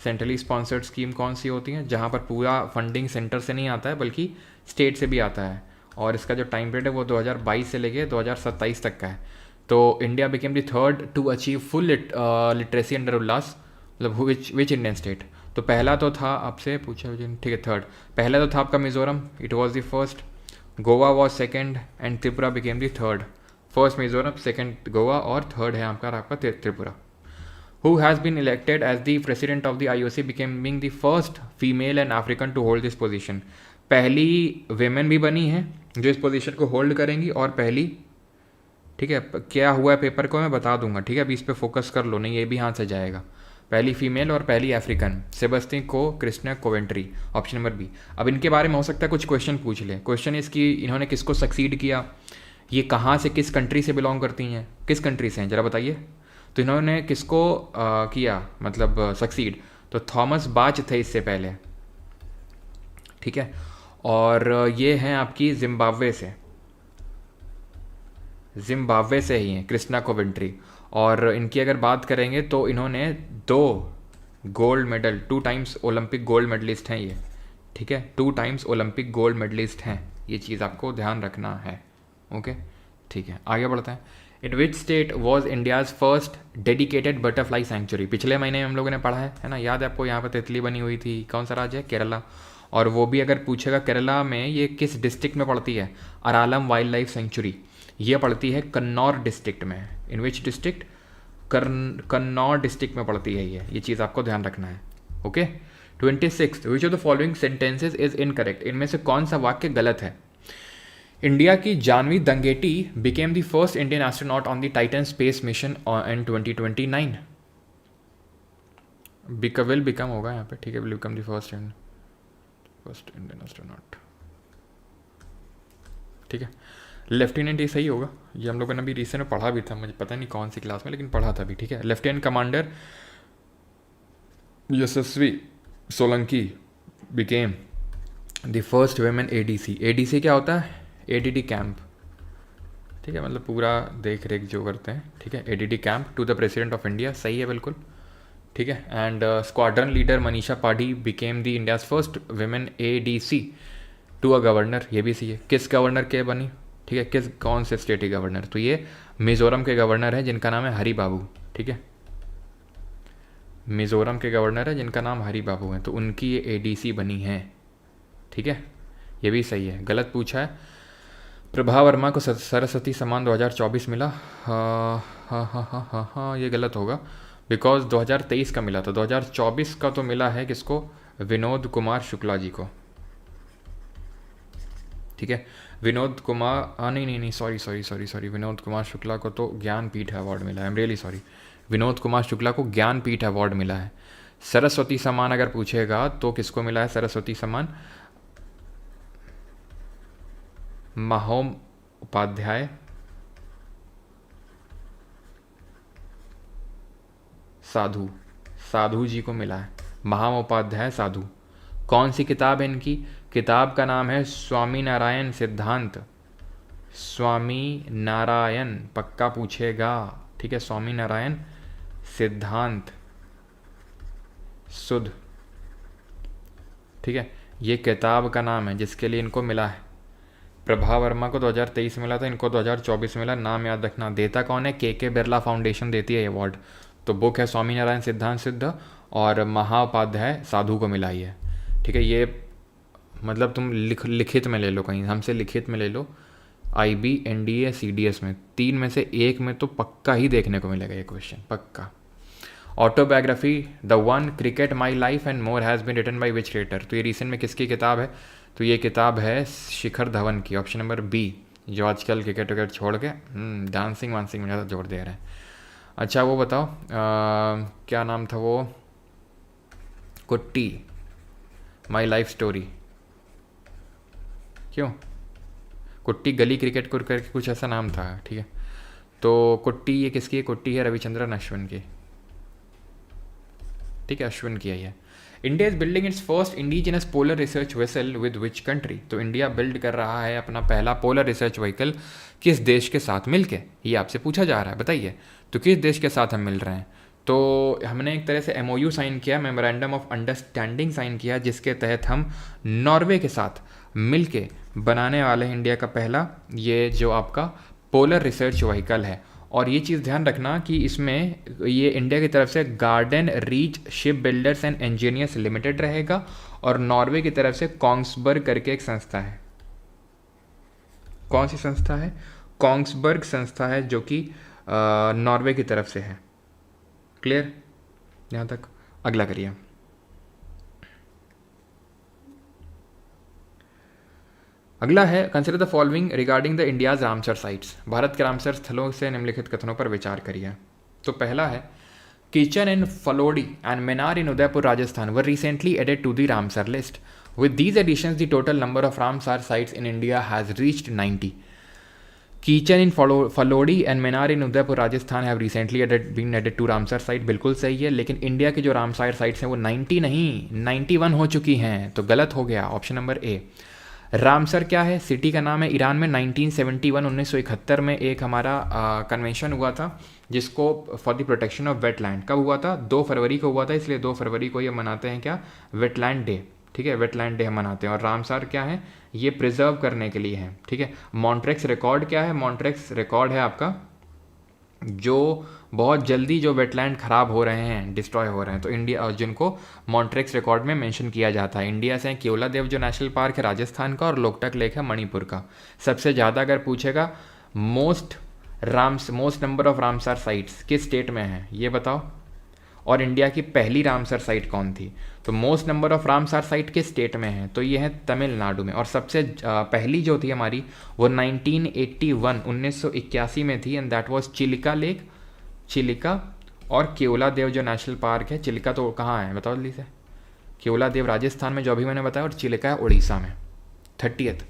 Speaker 1: Centrally sponsored scheme कौन सी होती है? जहाँ पर पूरा फंडिंग सेंटर से नहीं आता है बल्कि स्टेट से भी आता है। और इसका जो टाइम पीरियड है वो 2022 से लेके 2027 तक का है। तो India became the third to achieve full literacy under Ullas, मतलब विच इंडियन स्टेट? तो पहला तो था, आपसे पूछा, ठीक है, थर्ड। पहला तो था आपका Mizoram, it was the first. Goa was second and Tripura became the third. First Mizoram, second Goa और थर्ड है आपका Tripura. Who has been elected as the president of the IOC becoming the first female and African to hold this position। पहली वेमेन भी बनी है जो इस पोजीशन को होल्ड करेंगी, और पहली, ठीक है, क्या हुआ है पेपर को मैं बता दूंगा, ठीक है, अभी इस पे फोकस कर लो, नहीं ये भी हाथ से जाएगा। पहली फीमेल और पहली African, Sebastian Coe Christina Coventry, option number B. अब इनके बारे में हो सकता है कुछ क्वेश्चन पूछ ले। क्वेश्चन इसकी, इन्होंने किसको सक्सीड किया, ये कहाँ से, किस कंट्री से बिलोंग करती हैं, किस कंट्री से हैं जरा बताइए। तो इन्होंने किसको किया, मतलब सक्सीड, तो थॉमस बाच थे इससे पहले, ठीक है। और ये हैं आपकी जिम्बाब्वे से, जिम्बाब्वे से ही हैं क्रिस्टिना कोवेंट्री। और इनकी अगर बात करेंगे तो इन्होंने 2 gold medal, 2 times Olympic gold medallist हैं ये, ठीक है, 2 टाइम्स ओलंपिक गोल्ड मेडलिस्ट हैं, ये चीज़ आपको ध्यान रखना है। ओके ठीक है, आगे बढ़ते हैं। In which state was India's first dedicated butterfly century? पिछले महीने हम लोगों ने पढ़ा है ना, याद है आपको, यहाँ पर तितली बनी हुई थी। कौन सा राज्य है? केरला। और वो भी अगर पूछेगा केरला में ये किस डिस्ट्रिक्ट में पड़ती है, अरालम वाइल्ड लाइफ सेंचुरी, ये पड़ती है कन्नौर डिस्ट्रिक्ट में। इन विच डिस्ट्रिक्ट? कन्नौर डिस्ट्रिक्ट में पड़ती है ये चीज़ आपको ध्यान रखना है। Okay 26, which of the following sentences is incorrect? इनमें से कौन सा वाक्य गलत है? इंडिया की Jahnavi Dangeti became the first Indian astronaut on the Titan space mission in 2029। Will become होगा यहाँ पे, ठीक है, will become the first Indian astronaut, ठीक है। लेफ्टिनेंट ये सही होगा, ये हम लोगों ने अभी रिसेंट में पढ़ा भी था, मुझे पता नहीं कौन सी क्लास में, लेकिन पढ़ा था भी, ठीक है। Lieutenant commander Yashasvi Solanki became the first women ADC. ADC क्या होता है? एडीडी कैंप, ठीक है, मतलब पूरा देख रेख जो करते हैं, ठीक है, aide de camp to the president of India, सही है बिल्कुल, ठीक है। And squadron leader Manisha Padhi became the India's first women ADC to a governor, ये भी सही है। किस गवर्नर के बनी, ठीक है, किस कौन से स्टेट के गवर्नर? तो ये मिज़ोरम के गवर्नर है जिनका नाम है हरी बाबू, ठीक है, मिज़ोरम के गवर्नर है जिनका नाम हरी बाबू है, तो उनकी ये एडीसी बनी है, ठीक है, ये भी सही है। गलत पूछा है। प्रभा वर्मा को सरस्वती सम्मान 2024 मिला, हाँ, ये गलत होगा, बिकॉज 2023 का मिला, तो 2024 का तो मिला है किसको, विनोद कुमार शुक्ला जी को, ठीक है। विनोद कुमार, नहीं, सॉरी, विनोद कुमार शुक्ला को तो ज्ञानपीठ अवार्ड मिला है, आई am really sorry, Vinod Kumar Shukla को ज्ञानपीठ अवार्ड मिला है। सरस्वती सम्मान अगर पूछेगा तो किसको मिला है सरस्वती सम्मान, महोम उपाध्याय साधु जी को मिला है, महामोपाध्याय साधु। कौन सी किताब है इनकी, किताब का नाम है स्वामी नारायण सिद्धांत, स्वामी नारायण पक्का पूछेगा, ठीक है, स्वामी नारायण सिद्धांत सुध, ठीक है, ये किताब का नाम है जिसके लिए इनको मिला है। प्रभा वर्मा को 2023 मिला था, इनको 2024 मिला। नाम याद रखना, देता कौन है, के बिरला फाउंडेशन देती है ये अवार्ड। तो बुक है स्वामी नारायण सिद्धांत सिद्ध, और महाउपाध्याय साधु को मिला है, ठीक है। ये मतलब तुम लिखित में ले लो, कहीं हमसे लिखित में ले लो, IB NDA CDS में, 3 में से 1 में तो पक्का ही देखने को मिलेगा ये क्वेश्चन, पक्का। Autobiography the one cricket my life and more has been written by which writer, तो ये रिसेंट में किसकी किताब है, तो ये किताब है शिखर धवन की, ऑप्शन नंबर B, जो आजकल क्रिकेट विकेट छोड़ के डांसिंग वांसिंग में ज़्यादा जोर दे रहे हैं। अच्छा वो बताओ क्या नाम था वो, कुट्टी माई लाइफ स्टोरी, क्यों कुट्टी गली क्रिकेट को करके कुछ ऐसा नाम था, ठीक है। तो कुट्टी ये किसकी है, कुट्टी है रविचंद्रन अश्विन की, ठीक है, अश्विन की है ये। India is building it's first indigenous polar research vessel with which country, तो इंडिया बिल्ड कर रहा है अपना पहला पोलर रिसर्च व्हीकल किस देश के साथ मिलके, ये आपसे पूछा जा रहा है, बताइए तो किस देश के साथ हम मिल रहे हैं। तो हमने एक तरह से MOU साइन किया, मेमोरेंडम ऑफ अंडरस्टैंडिंग साइन किया, जिसके तहत हम नॉर्वे के साथ मिलके बनाने वाले हैं इंडिया का पहला ये जो आपका पोलर रिसर्च व्हीकल है। और ये चीज़ ध्यान रखना कि इसमें ये इंडिया की तरफ से garden reach ship builders and engineers limited रहेगा, और नॉर्वे की तरफ से कॉन्ग्सबर्ग करके एक संस्था है। कौन सी संस्था है, कॉन्ग्सबर्ग संस्था है, जो कि नॉर्वे की तरफ से है। क्लियर यहाँ तक, अगला करिए। अगला है consider the following regarding the India's Ramsar sites, Bharat के रामसर स्थलों से निम्नलिखित कथनों पर विचार करिए। तो पहला है Khichan in Phalodi and Menar in Udaipur Rajasthan were recently added to the Ramsar list, with these additions the total number of Ramsar sites in India has reached 90। Khichan in Phalodi and Menar in Udaipur Rajasthan have recently been added to Ramsar site, बिल्कुल सही है, लेकिन इंडिया की जो रामसर साइट्स हैं वो 90 नहीं 91 हो चुकी हैं, तो गलत हो गया, ऑप्शन नंबर A। रामसर क्या है, सिटी का नाम है। ईरान में 1971 1971 में एक हमारा कन्वेंशन हुआ था जिसको for the protection of wetland, कब हुआ था, 2 फरवरी को हुआ था, इसलिए 2 फरवरी को ये मनाते हैं क्या, वेटलैंड डे, ठीक है, वेटलैंड डे हम मनाते हैं। और रामसर क्या है, ये प्रिजर्व करने के लिए है, ठीक है। मॉन्ट्रेक्स रिकॉर्ड क्या है, मॉन्ट्रेक्स रिकॉर्ड है आपका जो बहुत जल्दी जो वेटलैंड खराब हो रहे हैं, डिस्ट्रॉय हो रहे हैं, तो इंडिया जिनको मॉन्ट्रेक्स रिकॉर्ड में मेंशन किया जाता है। इंडिया से केवलादेव जो नेशनल पार्क है राजस्थान का, और लोकटक लेक है मणिपुर का। सबसे ज़्यादा अगर पूछेगा most number of Ramsar sites किस स्टेट में है ये बताओ, और इंडिया की पहली रामसर साइट कौन थी, तो most number of Ramsar site किस स्टेट में है, तो ये है तमिलनाडु में। और सबसे पहली जो थी हमारी वो 1981 में थी, and that was Chilika lake, Chilika, और केवलादेव जो नेशनल पार्क है, चिलिका तो कहाँ है बताओ जल्दी से, केवलादेव राजस्थान में जो अभी मैंने बताया, और चिलिका है उड़ीसा में। 30th,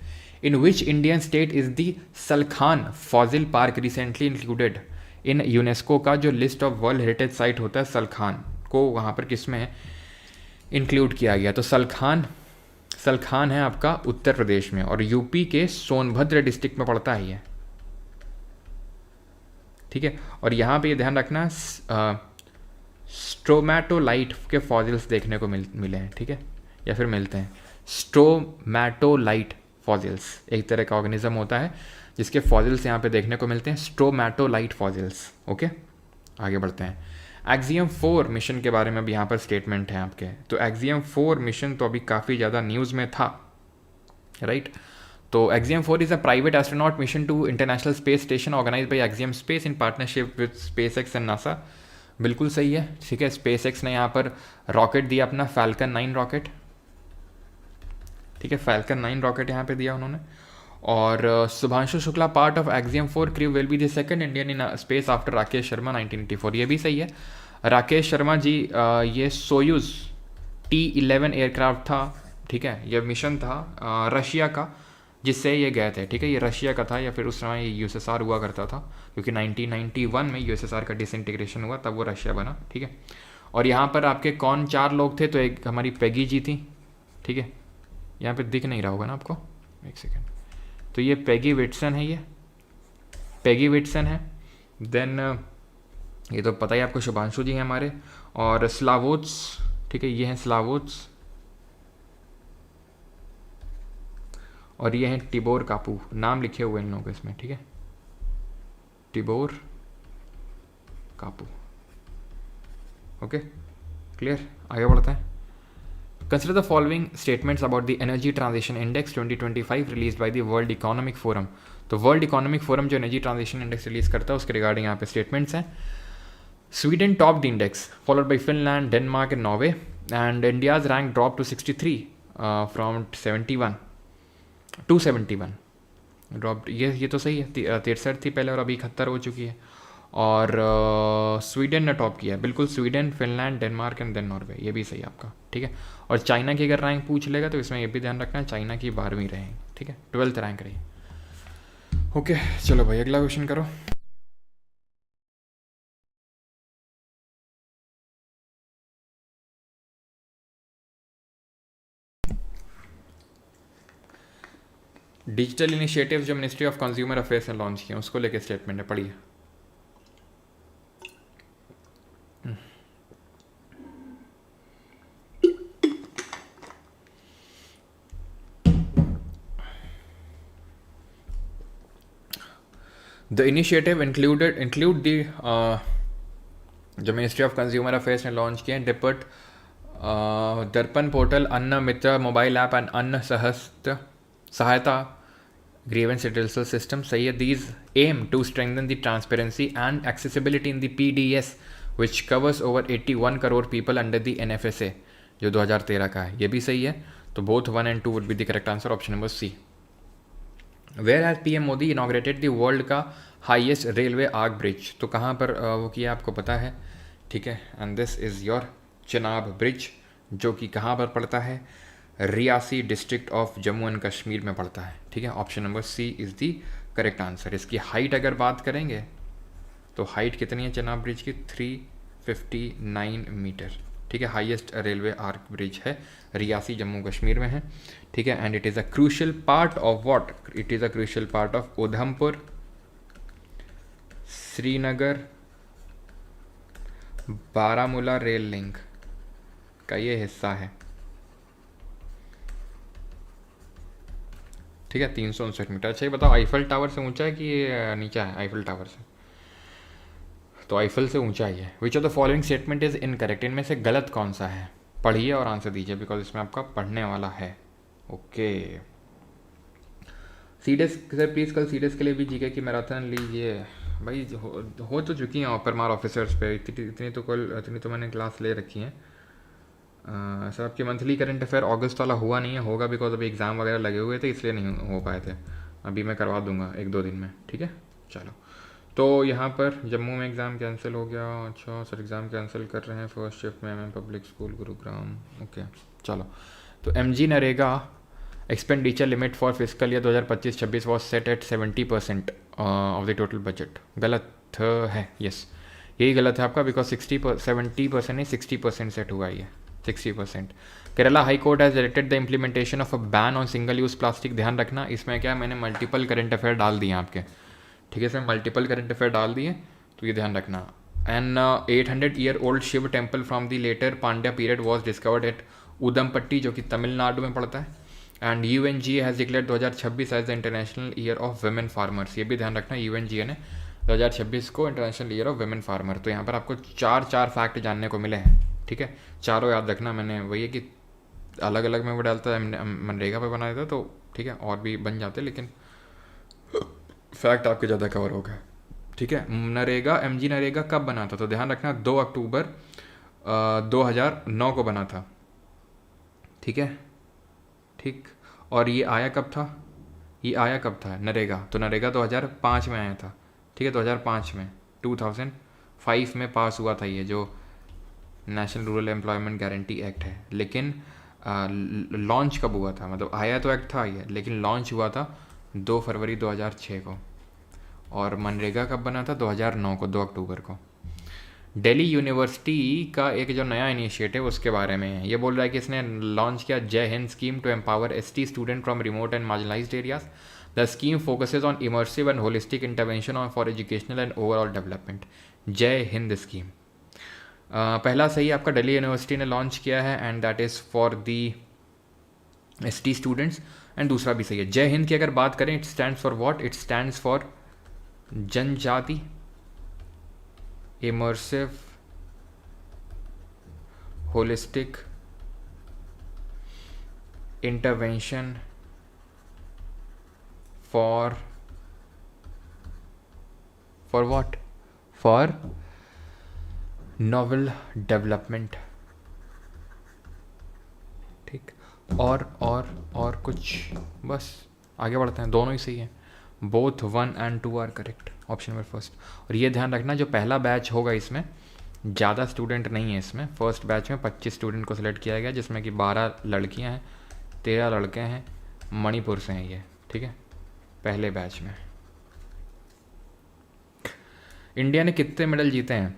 Speaker 1: in which Indian state is the Salkhan fossil park recently included in UNESCO का जो list of world heritage site होता है, सलखान को वहाँ पर किस में इंक्लूड किया गया, तो सलखान है आपका उत्तर प्रदेश में, और यूपी के सोनभद्र डिस्ट्रिक्ट में पड़ता है ये, ठीक है। और यहाँ पे ये ध्यान रखना स्ट्रोमैटोलाइट के फॉजिल्स देखने को मिले हैं, ठीक है, या फिर मिलते हैं। स्ट्रोमैटोलाइट फॉजिल्स एक तरह का ऑर्गेनिज्म होता है जिसके फॉजिल्स यहाँ पे देखने को मिलते हैं, स्ट्रोमैटोलाइट फॉजिल्स। ओके, आगे बढ़ते हैं। एक्सियम 4 मिशन के बारे में अब यहाँ पर स्टेटमेंट है आपके, तो एक्सियम 4 मिशन तो अभी काफ़ी ज़्यादा न्यूज़ में था, राइट। तो Axiom 4 is a private astronaut mission to international space station organise by Axiom Space in partnership with SpaceX and NASA, बिल्कुल सही है, ठीक है। स्पेस एक्स ने यहाँ पर रॉकेट दिया अपना फैल्कन 9 रॉकेट, ठीक है, फैल्कन 9 रॉकेट यहाँ पे दिया उन्होंने। और Shubhanshu Shukla part of axiom 4 crew will be the second Indian in space after Rakesh Sharma 1984, ये भी सही है। राकेश शर्मा जी, ये सोयूज T11 एयरक्राफ्ट था, ठीक है, ये मिशन था रशिया का जिससे ये गए थे, ठीक है, ये रशिया का था या फिर उस समय ये यूएसएसआर हुआ करता था, क्योंकि 1991 में यूएसएसआर का डिसइंटीग्रेशन हुआ तब वो रशिया बना, ठीक है। और यहाँ पर आपके कौन 4 लोग थे, तो एक हमारी पेगी जी थी, ठीक है, यहाँ पे दिख नहीं रहा होगा ना आपको, एक सेकेंड, तो ये पेगी विटसन है, ये पेगी विटसन है। देन ये तो पता ही आपको, शुभांशु जी हैं हमारे, और स्लावोट्स, ठीक है, ये हैं स्लावोट्स, और ये हैं टिबोर कापू, नाम लिखे हुए इन लोगों को इसमें, ठीक है, टिबोर कापू। ओके, क्लियर, आगे बढ़ते हैं। Consider the following statements about the Energy Transition Index 2025 released by the World Economic Forum. तो वर्ल्ड इकोनॉमिक फोरम जो एनर्जी ट्रांजिशन इंडेक्स रिलीज करता है उसके रिगार्डिंग यहाँ पे स्टेटमेंट्स हैं। Sweden top the index followed by Finland, Denmark and Norway, and India's rank drop to 63 from 71 to 71 drop, ये तो सही है, 63 थी पहले और अभी 71 हो चुकी है। और स्वीडन ने टॉप किया है, बिल्कुल, Sweden, Finland, Denmark and then Norway, ये भी सही है आपका, ठीक है। और चाइना की अगर रैंक पूछ लेगा तो इसमें ये भी ध्यान रखना है, चाइना की 12वीं रहेगी, ठीक है, 12th रैंक रही। ओके, चलो भाई अगला क्वेश्चन करो। डिजिटल इनिशिएटिव जो मिनिस्ट्री ऑफ कंज्यूमर अफेयर्स ने लॉन्च किया उसको लेके स्टेटमेंट है, पढ़िए। द इनिशिएटिव इंक्लूड द जो मिनिस्ट्री ऑफ कंज्यूमर अफेयर्स ने लॉन्च किया है, डिपट दर्पण पोर्टल, अन्न मित्र मोबाइल ऐप एंड अन्न सहस्त्र सहायता ग्रीवेंस रिड्यूसल सिस्टम, सही है। These aim to strengthen the transparency and accessibility in the PDS which covers over 81 crore people under the NFSA जो 2013 का है, ये भी सही है। तो both 1 and 2 would be the correct answer, option number C. Where has PM Modi inaugurated the world का हाईएस्ट रेलवे आर्क ब्रिज, तो कहाँ पर वो किया आपको पता है, ठीक है, and this is your Chenab bridge, जो कि कहाँ पर पड़ता है, Reasi district of Jammu and Kashmir में पड़ता है, ठीक है, option number C is the correct answer. इसकी हाइट अगर बात करेंगे तो हाइट कितनी है चिनाब ब्रिज की, 359 मीटर, ठीक है, हाईएस्ट रेलवे आर्क ब्रिज है, रियासी जम्मू कश्मीर में है, ठीक है। And it is a crucial part of what, it is a crucial part of Udhampur Srinagar Baramulla rail link का ये हिस्सा है, ठीक है, 359 मीटर। अच्छा ये बताओ आईफल टावर से ऊंचा है कि ये नीचा है आईफल टावर से, तो आईफल से ऊंचा ही है। विच of the following statement is incorrect, इनमें से गलत कौन सा है, पढ़िए और आंसर दीजिए बिकॉज इसमें आपका पढ़ने वाला है। ओके, सीडीएस सर प्लीज़ कल सीडीएस के लिए भी जीके की मैराथन लीजिए। भाई हो तो चुकी हैं ऑपर मार ऑफिसर्स पे, इतनी तो मैंने क्लास ले रखी हैं। सर आपके मंथली करंट अफेयर अगस्त वाला हुआ नहीं है, होगा बिकॉज अभी एग्ज़ाम वगैरह लगे हुए थे इसलिए नहीं हो पाए थे, अभी मैं करवा दूंगा 1-2 दिन में, ठीक है। चलो, तो यहाँ पर जम्मू में एग्ज़ाम कैंसिल हो गया, अच्छा सर एग्ज़ाम कैंसिल कर रहे हैं फर्स्ट शिफ्ट में MM public school Gurugram, okay. चलो, तो MG NREGA expenditure limit for physical year 2025-26 was set at 70% of the total budget, गलत है, यस यही गलत है आपका, बिकॉज 70% नहीं 60% सेट हुआ है, 60%। Kerala high court has directed the implementation of a ban on single use plastic, ध्यान रखना इसमें क्या है, मैंने मल्टीपल करंट अफेयर डाल दिए आपके, ठीक है, इसमें मल्टीपल करंट अफेयर डाल दिए, तो ये ध्यान रखना। An 800-year-old Shiva temple from the later Pandya period was discovered at Udampatti जो कि तमिलनाडु में पड़ता है। And UNGA has declare 2026 as the international year of women farmers, ये भी ध्यान रखना, UNGA ने 2026 को international year of women farmer. तो यहाँ पर आपको चार फैक्ट जानने को मिले हैं, ठीक है, चारों याद रखना। मैंने वही है कि अलग अलग में वो डालता है, मनरेगा पे बना देता, तो ठीक है और भी बन जाते, लेकिन फैक्ट आपके ज़्यादा कवर हो गए, ठीक है। नरेगा, एमजी नरेगा कब बना था, तो ध्यान रखना 2 अक्टूबर 2009 को बना था। ठीक है, ठीक। और ये आया कब था, ये आया कब था नरेगा, तो नरेगा 2005 में आया था। ठीक है, 2005 में, 2005 में पास हुआ था ये जो national rural employment guarantee act है। लेकिन लॉन्च कब हुआ था, मतलब आया तो एक्ट था ये, लेकिन लॉन्च हुआ था 2 फरवरी 2006 को। और मनरेगा कब बना था, 2009 को, 2 अक्टूबर को। दिल्ली यूनिवर्सिटी का एक जो नया इनिशिएटिव उसके बारे में है, ये बोल रहा है कि इसने लॉन्च किया Jai Hind scheme to empower ST student from remote and marginalised areas. The scheme focuses on immersive and holistic intervention on for educational and overall development. Jai Hind scheme पहला सही आपका दिल्ली यूनिवर्सिटी ने लॉन्च किया है, and that is for the ST students. And दूसरा भी सही है। जय हिंद की अगर बात करें, it stands for what, it stands for जनजाति immersive holistic intervention for what, for novel development. ठीक। और कुछ, बस आगे बढ़ते हैं। दोनों ही सही है, both 1 and 2 are correct, option number first. और ये ध्यान रखना, जो पहला बैच होगा इसमें ज़्यादा स्टूडेंट नहीं है। इसमें फर्स्ट बैच में 25 स्टूडेंट को सिलेक्ट किया गया, जिसमें कि 12 लड़कियां हैं, 13 लड़के हैं, मणिपुर से हैं ये। ठीक है, पहले बैच में। इंडिया ने कितने मेडल जीते हैं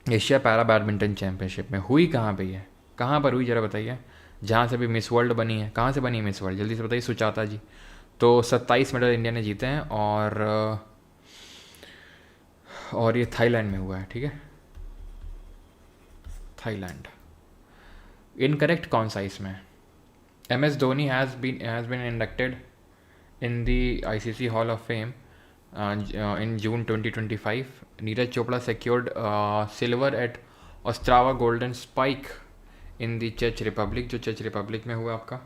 Speaker 1: एशिया पैरा बैडमिंटन चैंपियनशिप में? हुई कहाँ पे है, कहाँ पर हुई ज़रा बताइए। जहाँ से भी मिस वर्ल्ड बनी है, कहाँ से बनी मिस वर्ल्ड, जल्दी से बताइए। सुचाता जी। तो 27 मेडल इंडिया ने जीते हैं, और ये थाईलैंड में हुआ है। ठीक है, थाईलैंड। इनकरेक्ट कौन सा इसमें? MS Dhoni has been inducted in the ICC hall of fame in June 2025. Neeraj Chopra secured silver at Ostrava Golden Spike in the चेक रिपब्लिक, जो चेक रिपब्लिक में हुआ आपका।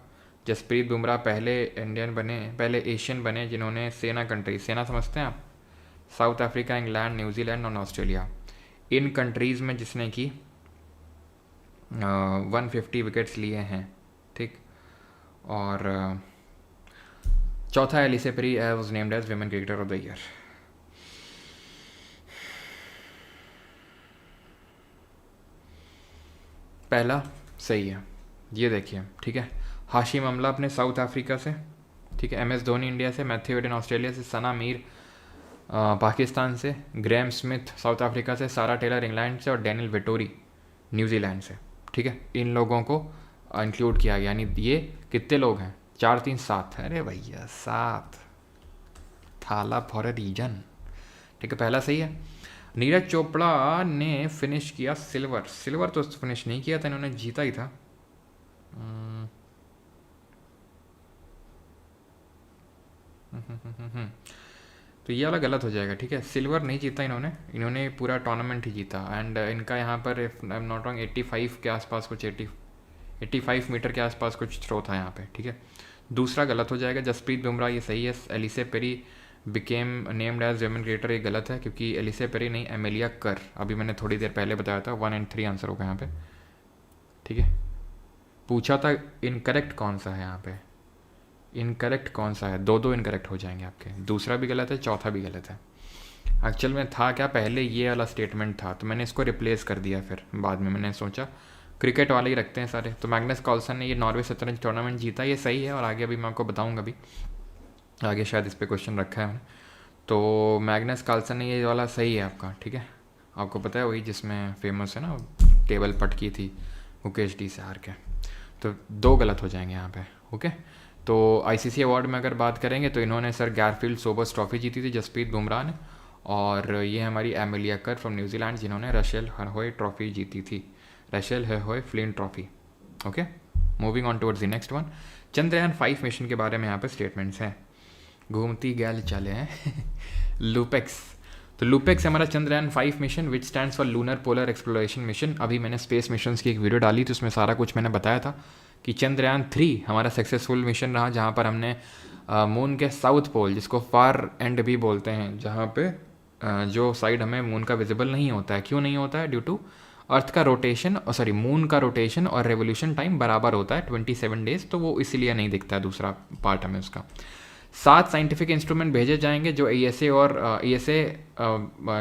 Speaker 1: जसप्रीत बुमराह पहले इंडियन बने, पहले एशियन बने जिन्होंने सेना कंट्री, सेना समझते हैं आप, साउथ अफ्रीका, इंग्लैंड, न्यूजीलैंड और ऑस्ट्रेलिया, इन कंट्रीज़ में जिसने कि 150 विकेट्स लिए हैं। ठीक। और चौथा Ellyse Perry was named as women cricketer of the year. पहला सही है, ये देखिए। ठीक है, हाशिम अमला अपने साउथ अफ्रीका से। ठीक है, MS धोनी इंडिया से, मैथ्यू वेडन ऑस्ट्रेलिया से, सना मीर पाकिस्तान से, ग्रैम स्मिथ साउथ अफ्रीका से, सारा टेलर इंग्लैंड से और डैनियल वेटोरी न्यूजीलैंड से। ठीक है, इन लोगों को इंक्लूड किया गया। यानी ये कितने लोग हैं, 4 3 7, अरे भैया 7, थाला फॉर ए रीजन। ठीक है, पहला सही है। नीरज चोपड़ा ने फिनिश किया सिल्वर, सिल्वर तो फिनिश नहीं किया था इन्होंने, जीता ही था। तो ये वाला गलत हो जाएगा। ठीक है, सिल्वर नहीं जीता इन्होंने, इन्होंने पूरा टूर्नामेंट ही जीता। एंड इनका यहाँ पर if I am not wrong 85 के आसपास कुछ 85 मीटर के आसपास कुछ थ्रो था यहाँ पे। ठीक है, दूसरा गलत हो जाएगा। जसप्रीत बुमराह ये सही है। Ellyse Perry became named as women cricketer, ये गलत है क्योंकि एलिसे पेरी नहीं, एमेलिया कर, अभी मैंने थोड़ी देर पहले बताया था। 1 and 3 आंसर होगा यहाँ पे। ठीक है, पूछा था इनकरेक्ट कौन सा है, यहाँ पे इनकरेक्ट कौन सा है, दो इनकरेक्ट हो जाएंगे आपके, दूसरा भी गलत है, चौथा भी गलत है। एक्चुअल में था क्या, पहले ये वाला स्टेटमेंट था तो मैंने इसको रिप्लेस कर दिया, फिर बाद में मैंने सोचा क्रिकेट वाले ही रखते हैं सारे। तो मैग्नस कार्लसन ने ये नॉर्वे शतरंज टूर्नामेंट जीता, ये सही है। और आगे अभी मैं आपको बताऊंगा, अभी आगे शायद इस पर क्वेश्चन रखा है मैंने। तो मैग्नस कार्लसन ने ये वाला सही है आपका। ठीक है, आपको पता है वही जिसमें फेमस है ना, टेबल पटकी थी मुकेश डी से हार के। तो 2 गलत हो जाएंगे यहाँ पे। ओके, तो ICC अवार्ड में अगर बात करेंगे तो इन्होंने सर गैरफील्ड सोबर्स ट्रॉफी जीती थी जसप्रीत बुमराह ने, और ये हमारी एमिलिया कर फ्रॉम न्यूजीलैंड जिन्होंने रशेल हरहोय ट्रॉफी जीती थी, Rachael Heyhoe Flint trophy. Okay, moving on towards the next one. Chandrayaan 5 mission के बारे में यहाँ पे स्टेटमेंट्स हैं। घूमती गैल चले हैं लूपेक्स। तो लूपेक्स हमारा Chandrayaan 5 mission which stands for lunar polar exploration mission. अभी मैंने स्पेस मिशंस की एक वीडियो डाली थी, उसमें सारा कुछ मैंने बताया था कि चंद्रयान 3 हमारा सक्सेसफुल मिशन रहा, जहाँ पर हमने मून के साउथ पोल, जिसको फार एंड भी बोलते हैं, जहाँ पे जो साइड हमें मून का विजिबल नहीं होता है। क्यों नहीं होता है? ड्यू टू अर्थ का रोटेशन सॉरी मून का रोटेशन और रेवोल्यूशन टाइम बराबर होता है 27 डेज, तो वो इसीलिए नहीं दिखता है दूसरा पार्ट हमें उसका। 7 साइंटिफिक इंस्ट्रूमेंट भेजे जाएंगे जो ESA और ESA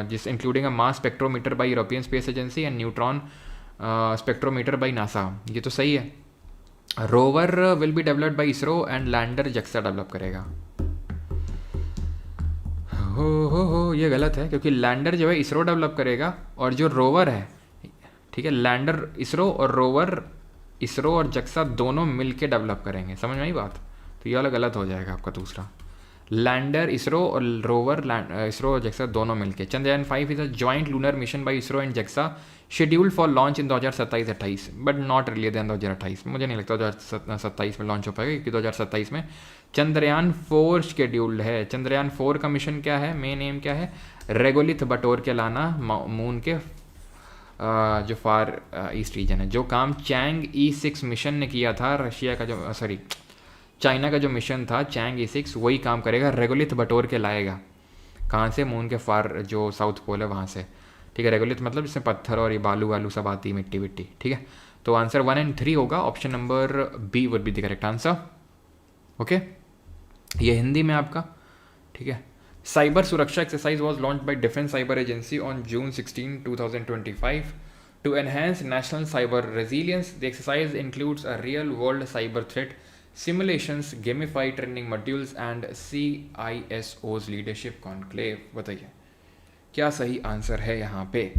Speaker 1: जिस including a mass spectrometer by European space agency and neutron spectrometer by NASA. ये तो सही है। Rover will be developed by ISRO and lander JAXA develop करेगा। हो ये गलत है, क्योंकि लैंडर जो है इसरो डेवलप करेगा और जो रोवर है, ठीक है, लैंडर इसरो और रोवर इसरो और जक्सा दोनों मिलके डेवलप करेंगे। समझ में आई बात? तो ये वाला गलत हो जाएगा आपका दूसरा। लैंडर इसरो और रोवर इसरो और जक्सा दोनों मिलके। Chandrayaan 5 is a joint lunar mission by ISRO and JAXA scheduled for launch in 2027-28 but not earlier than 2028। मुझे नहीं लगता 2027 में लॉन्च हो पाएगा, क्योंकि 2027 में चंद्रयान 4 शेड्यूल्ड है। चंद्रयान 4 का मिशन क्या है, मेन एम क्या है? रेगोलिथ बटोर के लाना मून के जो फार ईस्ट रीजन है। जो काम चैंग E6 मिशन ने किया था, रशिया का जो सॉरी चाइना का जो मिशन था चैंग E6, वही काम करेगा। रेगोलिथ बटोर के लाएगा कहाँ से? मून के फार जो साउथ पोल है वहाँ से, ठीक है। रेगोलिथ मतलब जिसमें पत्थर और ये बालू वालू सब आती है, मिट्टी विट्टी, ठीक है। तो आंसर 1 और 3 होगा। Option number B would be the correct answer. Okay, ये हिंदी में आपका, ठीक है। Cyber Suraksha exercise was launch by defence cyber agency on June 16, 2025 to enhance national cyber resilience. The exercise includes a real-world cyber threat simulations, gamified training modules and CISO's leadership conclave। बताइए क्या सही आंसर है यहाँ पे?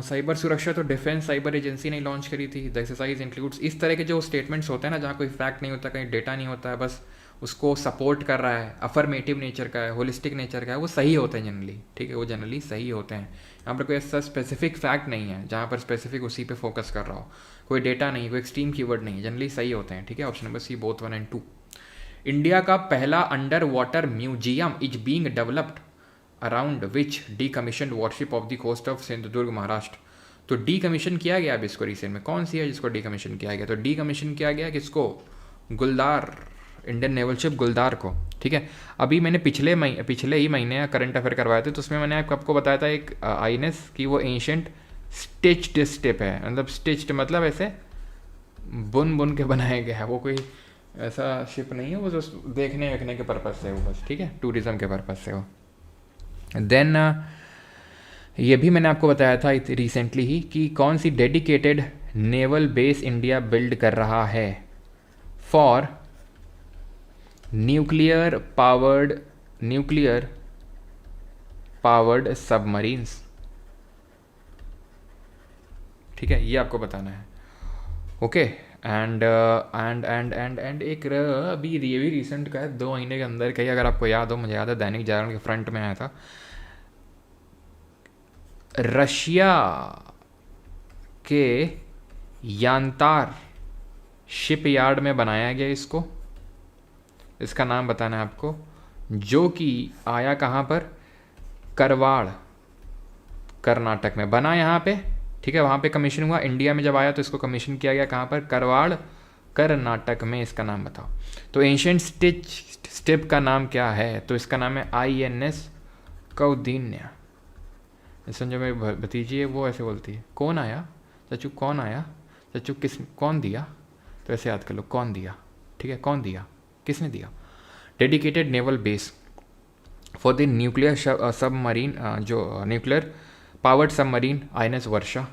Speaker 1: साइबर सुरक्षा तो डिफेंस साइबर एजेंसी ने लॉन्च करी थी। द एक्सरसाइज इंक्लूड्स, इस तरह के जो स्टेटमेंट्स होते हैं ना, जहाँ कोई फैक्ट नहीं होता, कहीं डेटा नहीं होता है, बस उसको सपोर्ट कर रहा है, अफर्मेटिव नेचर का है, होलिस्टिक नेचर का है, वो सही होते हैं जनरली, ठीक है, वो जनरली सही होते हैं। यहाँ पर कोई ऐसा स्पेसिफिक फैक्ट नहीं है जहाँ पर स्पेसिफिक उसी पे फोकस कर रहा हो, कोई डेटा नहीं, कोई एक्सट्रीम कीवर्ड नहीं, जनरली सही होते हैं, ठीक है। ऑप्शन नंबर सी बोथ 1 और 2। इंडिया का पहला underwater museum is being developed around which decommissioned warship off the coast of Sindhudurg Maharashtra. तो डीकमीशन किया गया अब इसको रिसेंट में, कौन सी है जिसको डीकमीशन किया गया? तो डीकमीशन किया गया किसको? गुलदार, इंडियन नेवल शिप गुलदार को, ठीक है। अभी मैंने पिछले ही महीने करंट अफेयर करवाए थे, तो उसमें मैंने आपको बताया था एक INS की वो एंशेंट स्टिच्ड स्टिप है। मतलब स्टिच्ड मतलब ऐसे बुन के बनाया गया है, वो कोई ऐसा शिप नहीं है, वो जो देखने वेखने के पर्पज़ से वो बस, ठीक है, टूरिज़्म के पर्पज़ से वो। देन ये भी मैंने आपको बताया था रिसेंटली ही कि कौन सी dedicated naval base India build कर रहा है फॉर न्यूक्लियर पावर्ड सबमरीन्स, ठीक है, ये आपको बताना है। ओके, एंड एक अभी ये भी रिसेंट का है, 2 महीने के अंदर का ही, अगर आपको याद हो, मुझे याद है दैनिक जागरण के फ्रंट में आया था। रशिया के यांतार शिपयार्ड में बनाया गया इसको, इसका नाम बताना है आपको, जो कि आया कहाँ पर? करवाड़, कर्नाटक में बना यहाँ पे, ठीक है, वहाँ पे कमीशन हुआ। इंडिया में जब आया तो इसको कमीशन किया गया कहाँ पर? करवाड़, कर्नाटक में। इसका नाम बताओ। तो एंशिएंट स्टिप का नाम क्या है? तो इसका नाम है INS कौंडिन्य। संजय मेरी भतीजी है, वो ऐसे बोलती है, कौन आया चाचू, कौन आया चाचू, कौन दिया? तो ऐसे याद कर लो, कौन दिया, ठीक है, कौन दिया, किसने दिया? Dedicated naval base for the nuclear submarine, जो nuclear powered submarine INS Varsha.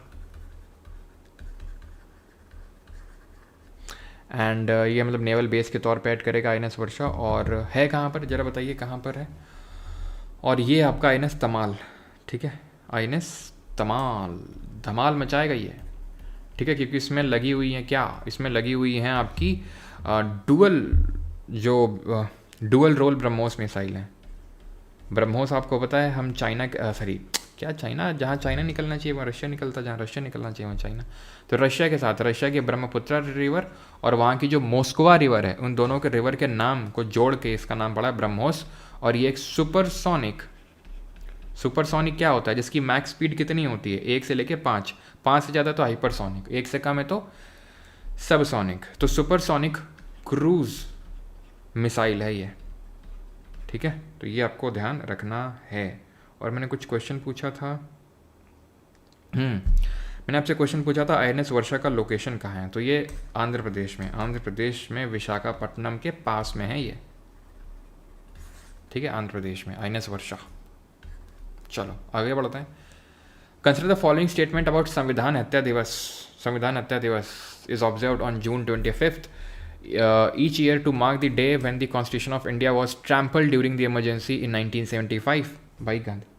Speaker 1: And ये मतलब नेवल बेस के तौर पे ऐड करेगा INS वर्षा। और है कहाँ पर, ज़रा बताइए कहाँ पर है? और ये आपका INS तमाल, ठीक है, INS तमाल, धमाल मचाएगा ये, ठीक है, क्योंकि इसमें लगी हुई है क्या? इसमें लगी हुई हैं आपकी डुअल रोल ब्रह्मोस मिसाइल हैं। ब्रह्मोस आपको पता है, हम चाइना चाइना, जहाँ चाइना निकलना चाहिए वहाँ रशिया निकलता, जहाँ रशिया निकलना चाहिए वहाँ चाइना। तो रशिया के साथ रशिया के ब्रह्मपुत्र रिवर और वहाँ की जो मोस्कवा रिवर है, उन दोनों के रिवर के नाम को जोड़ के इसका नाम पड़ा ब्रह्मोस। और ये एक सुपरसोनिक क्या होता है? जिसकी मैक्स स्पीड कितनी होती है? 1 से लेके 5 से ज़्यादा तो हाइपरसोनिक, 1 से कम है तो सबसोनिक। तो सुपरसोनिक क्रूज मिसाइल है ये, ठीक है, तो ये आपको ध्यान रखना है। और मैंने कुछ क्वेश्चन पूछा था, मैंने आपसे क्वेश्चन पूछा था INS वर्षा का लोकेशन कहाँ है, तो ये आंध्र प्रदेश में विशाखापट्टनम के पास में है ये, ठीक है, आंध्र प्रदेश में INS वर्षा। चलो आगे बढ़ते हैं। Consider the following statement about संविधान हत्या दिवस is observed on June 25th each year to mark the day when the Constitution of India was trampled during the emergency in 1975 by Gandhi।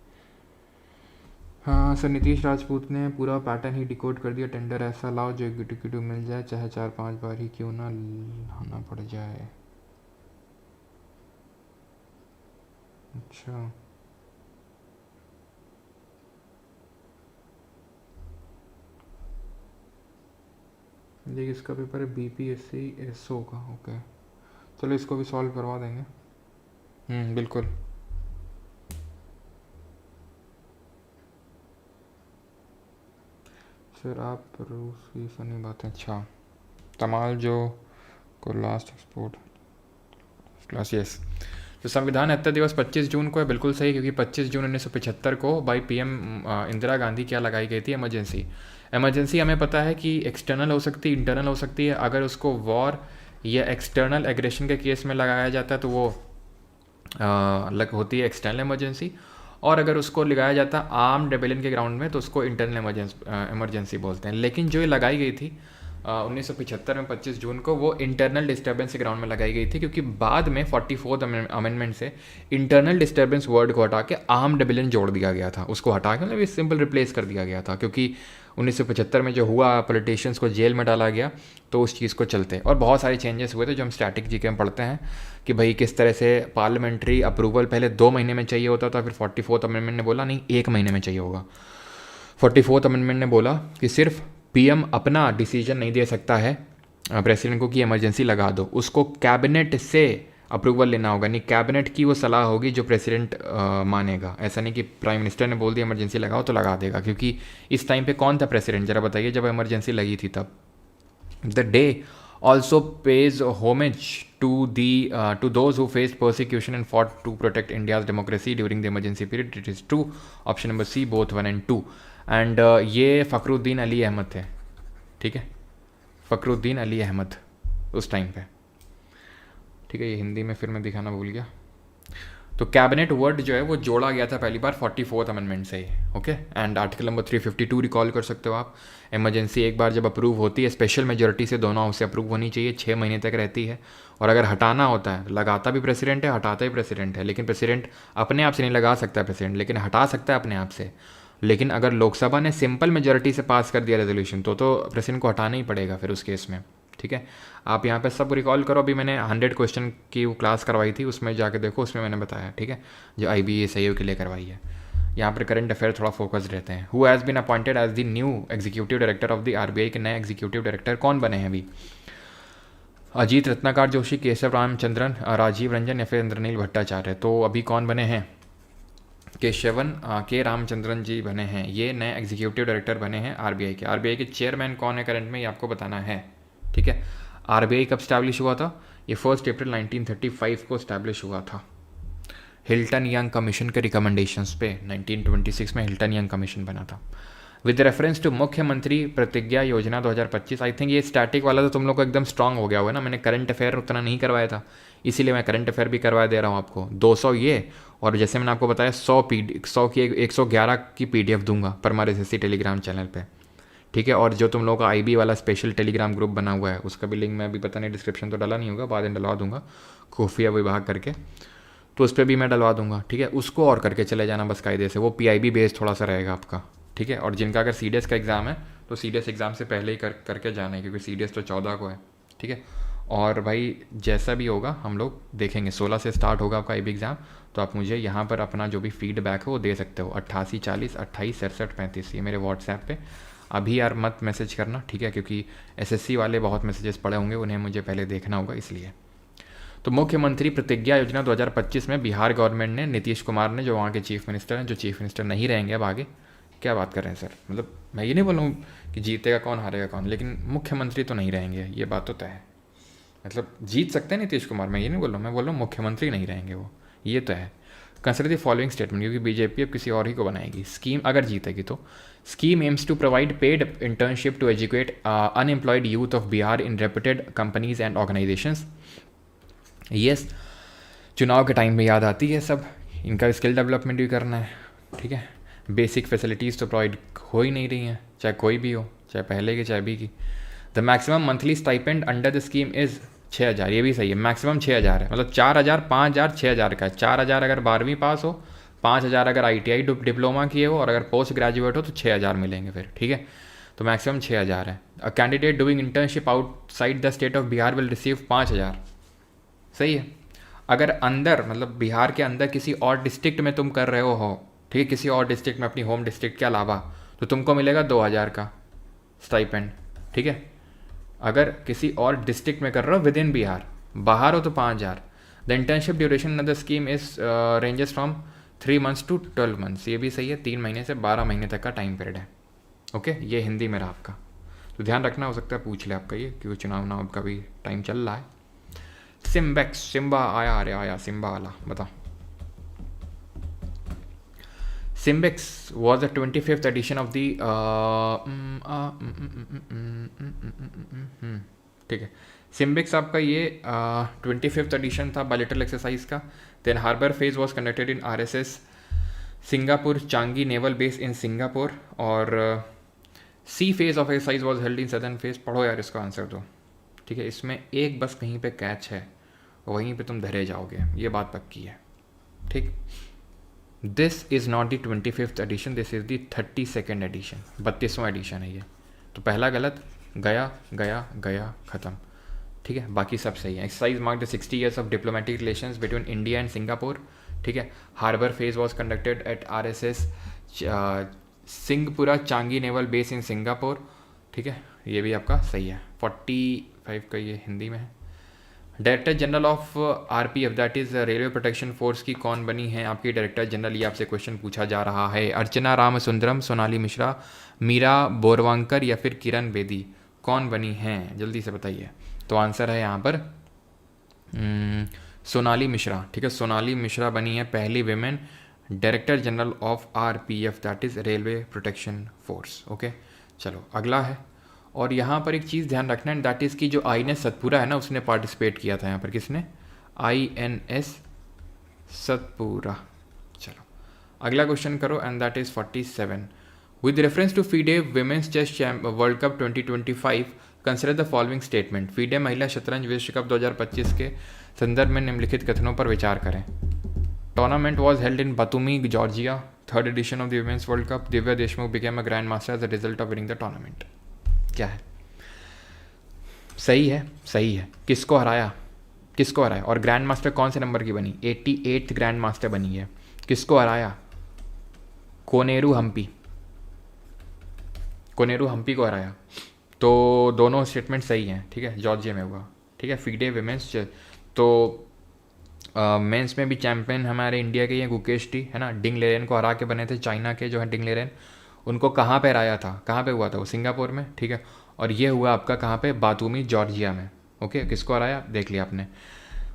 Speaker 1: हाँ सर, नीतीश राजपूत ने पूरा पैटर्न ही डिकोड कर दिया। टेंडर ऐसा लाओ जो एग्जीक्यूटिव मिल जाए, चाहे 4-5 बार ही क्यों ना लाना पड़ जाए। अच्छा, देखिए इसका पेपर है BPSC SO का। ओके, चलो इसको भी सॉल्व करवा देंगे। बिल्कुल। सर आप रूस की फनी बातें, अच्छा तमाल जो को लास्ट एक्सपोर्ट क्लास, यस। तो संविधान हत्या दिवस 25 जून को है, बिल्कुल सही, क्योंकि 25 जून 1975 को बाई PM इंदिरा गांधी क्या लगाई गई थी, इमरजेंसी हमें पता है कि एक्सटर्नल हो सकती है, इंटरनल हो सकती है। अगर उसको वॉर या एक्सटर्नल एग्रेशन के केस में लगाया जाता है तो वो अलग होती है एक्सटर्नल इमरजेंसी, और अगर उसको लगाया जाता है आर्म्ड रेबेलियन के ग्राउंड में तो उसको इंटरनल इमरजेंसी बोलते हैं। लेकिन जो ये लगाई गई थी 1975 में 25 जून को, वो इंटरनल डिस्टर्बेंस के ग्राउंड में लगाई गई थी, क्योंकि बाद में 44th अमेंडमेंट से इंटरनल डिस्टर्बेंस वर्ड को हटा के आर्म्ड रेबेलियन जोड़ दिया गया था। उसको हटा के मतलब सिंपल रिप्लेस कर दिया गया था, क्योंकि 1975 में जो हुआ, पॉलिटिशियंस को जेल में डाला गया, तो उस चीज़ को चलते। और बहुत सारे चेंजेस हुए थे जो हम स्टैटिक जी के में पढ़ते हैं कि भाई किस तरह से पार्लियामेंट्री अप्रूवल पहले 2 महीने में चाहिए होता था, फिर 44th अमेंडमेंट ने बोला नहीं 1 महीने में चाहिए होगा। 44th अमेंडमेंट ने बोला कि सिर्फ PM अपना डिसीजन नहीं दे सकता है प्रेसिडेंट को कि इमरजेंसी लगा दो, उसको कैबिनेट से अप्रूवल लेना होगा, नहीं कैबिनेट की वो सलाह होगी जो प्रेसिडेंट मानेगा। ऐसा नहीं कि प्राइम मिनिस्टर ने बोल दिया इमरजेंसी लगाओ तो लगा देगा, क्योंकि इस टाइम पे कौन था प्रेसिडेंट, जरा बताइए, जब इमरजेंसी लगी थी तब। The day also page homage to those who faced persecution and fought to protect India's democracy during the emergency period. It is true. Option number C, both 1 and 2. And ये फ़खरुद्दीन अली अहमद थे, ठीक है, फ़खरुद्दीन अली अहमद उस टाइम पे, ठीक है। ये हिंदी में फिर मैं दिखाना भूल गया। तो कैबिनेट वर्ड जो है वो जोड़ा गया था पहली बार 44th अमेंडमेंट से ही, okay. And article number 352 recall कर सकते हो आप। इमरजेंसी एक बार जब अप्रूव होती है, स्पेशल मेजोरिटी से दोनों हाउस से अप्रूव होनी चाहिए, 6 महीने तक रहती है। और अगर हटाना होता है, लगाता भी प्रेसिडेंट है, हटाता भी प्रेसिडेंट है, लेकिन प्रेसिडेंट अपने आप से नहीं लगा सकता प्रेसिडेंट, लेकिन हटा सकता है अपने आप से। लेकिन अगर लोकसभा ने सिंपल मेजोरिटी से पास कर दिया रेजोल्यूशन तो प्रेसिडेंट को हटाना ही पड़ेगा फिर उस केस में, ठीक है। आप यहाँ पे सब रिकॉल करो, अभी मैंने 100 क्वेश्चन की वो क्लास करवाई थी, उसमें जाके देखो, उसमें मैंने बताया, ठीक है, जो IBA के लिए करवाई है। यहाँ पर करंट अफेयर थोड़ा फोकस रहते हैं। Who has been appointed as the new executive director of the RBI के नए एग्जीक्यूटिव डायरेक्टर कौन बने हैं अभी? अजीत रत्नाकर जोशी, केशव रामचंद्रन, राजीव रंजन या फिर इंद्रनील भट्टाचार्य। तो अभी कौन बने हैं? केशवन के रामचंद्रन जी बने हैं, ये नए एग्जीक्यूटिव डायरेक्टर बने हैं RBI के। RBI के चेयरमैन कौन है करंट में, ये आपको बताना है, ठीक है। RBI कब स्टैब्लिश हुआ था? ये 1 अप्रैल 1935 को स्टैब्लिश हुआ था, हिल्टन यंग कमीशन के रिकमेंडेशंस पे। 1926 में हिल्टन यंग कमीशन बना था। विद रेफरेंस टू मुख्यमंत्री प्रतिज्ञा योजना 2025, आई थिंक ये स्टैटिक वाला तो तुम लोग को एकदम स्ट्रांग हो गया होगा ना, मैंने करंट अफेयर उतना नहीं करवाया था, इसीलिए मैं करंट अफेयर भी करवा दे रहा हूँ आपको। 200 ये, और जैसे मैंने आपको बताया 100 की 111 की PDF दूंगा परमार SSC टेलीग्राम चैनल पे, ठीक है। और जो तुम लोगों का IB वाला स्पेशल टेलीग्राम ग्रुप बना हुआ है, उसका भी लिंक मैं अभी पता नहीं डिस्क्रिप्शन तो डाला नहीं होगा, बाद में डलवा दूंगा, खुफिया विभाग करके, तो उस पर भी मैं डलवा दूंगा, ठीक है। उसको और करके चले जाना बस कायदे से, वो PIB बेस्ड थोड़ा सा रहेगा आपका, ठीक है। और जिनका अगर CDS का एग्ज़ाम है तो CDS एग्ज़ाम से पहले ही करके जाना है, क्योंकि CDS तो 14 को है, ठीक है। और भाई जैसा भी होगा हम लोग देखेंगे, 16 से स्टार्ट होगा आपका IB एग्ज़ाम, तो आप मुझे यहाँ पर अपना जो भी फीडबैक है वो दे सकते हो। 88 40 28 67 35, ये मेरे WhatsApp पे अभी यार मत मैसेज करना, ठीक है, क्योंकि SSC वाले बहुत मैसेजेस पड़े होंगे, उन्हें मुझे पहले देखना होगा इसलिए। तो मुख्यमंत्री प्रतिज्ञा योजना 2025 में बिहार गवर्नमेंट ने, नीतीश कुमार ने, जो वहाँ के चीफ मिनिस्टर हैं, जो चीफ मिनिस्टर नहीं रहेंगे अब आगे, क्या बात कर रहे हैं सर, मतलब मैं ये नहीं बोल रहा हूँ कि जीतेगा कौन हारेगा कौन, लेकिन मुख्यमंत्री तो नहीं रहेंगे, ये बात तो तय है। मतलब जीत सकते हैं नीतीश कुमार, मैं ये नहीं बोल रहा हूँ, मैं बोल रहा हूँ मुख्यमंत्री नहीं रहेंगे वो, ये तो है। कंसिडर द फॉलोइंग स्टेटमेंट, क्योंकि बीजेपी अब किसी और ही को बनाएगी। स्कीम अगर जीतेगी तो scheme aims to provide paid internship to educate unemployed youth of Bihar in reputed companies and organisations. Yes, चुनाव के टाइम में याद आती है सब, इनका स्किल डेवलपमेंट भी करना है, ठीक है। बेसिक फैसिलिटीज़ तो प्रोवाइड हो ही नहीं रही हैं, चाहे कोई भी हो, चाहे पहले की चाहे भी की। The maximum monthly stipend under the scheme is 6,000, ये भी सही है, मैक्सिमम 6,000 है, मतलब 4,000, 5,000, 6,000 का है। 4,000 अगर 12वीं पास हो, 5,000 अगर ITI डिप्लोमा किए हो, और अगर पोस्ट ग्रेजुएट हो तो 6,000 मिलेंगे फिर, ठीक है। तो मैक्सिमम 6,000 है। A candidate doing internship outside the state of Bihar will receive 5,000, सही है। अगर अंदर, मतलब बिहार के अंदर किसी और डिस्ट्रिक्ट में तुम कर रहे हो, ठीक है, किसी और डिस्ट्रिक्ट में अपनी होम डिस्ट्रिक्ट के अलावा, तो तुमको मिलेगा 2,000 का स्टाइपेंड, ठीक है। अगर किसी और डिस्ट्रिक्ट में कर रहे हो विद इन बिहार, बाहर हो तो 5,000। The internship duration of the scheme is ranges from 3 months to 12 months, ये भी सही है, 3 महीने से 12 महीने तक का टाइम पीरियड है, ओके। ये हिंदी में रहा आपका, तो ध्यान रखना, हो सकता है पूछ ले आपका ये, क्योंकि चुनाव का भी टाइम चल रहा है। सिम्बेक्स, सिम्बा आया, अरे आया सिम्बा वाला, बता। Simbex was the 25th edition of the ठीक है। Simbex आपका ये 25th एडिशन था बायोलिटरल एक्सरसाइज का। Then harbour phase was conducted in RSS Singapore Changi naval base in Singapore, और sea phase of exercise was held in southern phase. पढ़ो यार इसका आंसर दो, ठीक है। इसमें एक बस कहीं पे कैच है, वहीं पे तुम धरे जाओगे, ये बात पक्की है, ठीक। This is not the 25th edition, this is the 32nd edition, 32वां एडिशन है ये। तो पहला गलत, गया गया गया ख़त्म, ठीक है। बाकी सब सही है। Exercise mark the 60 years of diplomatic relations between India and Singapore, ठीक है। Harbour phase was conducted at RSS Singapura Changi naval base in Singapore, ठीक है। ये भी आपका सही है। 45 का ये हिंदी में है। Director general of RPF that is railway protection force की कौन बनी है आपकी डायरेक्टर जनरल, ये आपसे क्वेश्चन पूछा जा रहा है। अर्चना रामसुंदरम, सोनाली मिश्रा, मीरा बोरवांकर या फिर किरण बेदी, कौन बनी हैं, जल्दी से बताइए। तो आंसर है यहाँ पर सोनाली मिश्रा, ठीक है। सोनाली मिश्रा बनी है पहली women director general of RPF that is railway protection force, okay. चलो अगला है, और यहाँ पर एक चीज़ ध्यान रखना है, दैट इज़ की जो INS सतपुरा है ना, उसने पार्टिसिपेट किया था यहाँ पर। किसने? INS सतपुरा। चलो अगला क्वेश्चन करो, and that is 47। With reference to FIDE women's chess world cup 2025 consider the following statement. FIDE महिला शतरंज विश्व कप 2025 के संदर्भ में निम्नलिखित कथनों पर विचार करें। Tournament was held in Batumi, Georgia, third edition of the women's world cup. Divya Deshmukh became a grandmaster as a result of winning the tournament. क्या है? सही है, सही है। किसको हराया? किसको हराया? और ग्रैंड मास्टर कौन से नंबर की बनी? 88th ग्रैंड मास्टर बनी है। किसको हराया? कोनेरू हम्पी, कोनेरू हम्पी को हराया। तो दोनों स्टेटमेंट सही हैं, ठीक है। जॉर्जिया में हुआ, ठीक है। फीडे विमेंस, तो मेंस में भी चैंपियन हमारे इंडिया के ये गुकेश टी है ना, डिंग लेरेन को हरा के बने थे, चाइना के जो है डिंग लेरेन। उनको कहाँ पे हराया था? कहाँ पे हुआ था वो? सिंगापुर में, ठीक है। और ये हुआ आपका कहाँ पे? बातूमी, जॉर्जिया में, ओके। किसको हराया देख लिया आपने।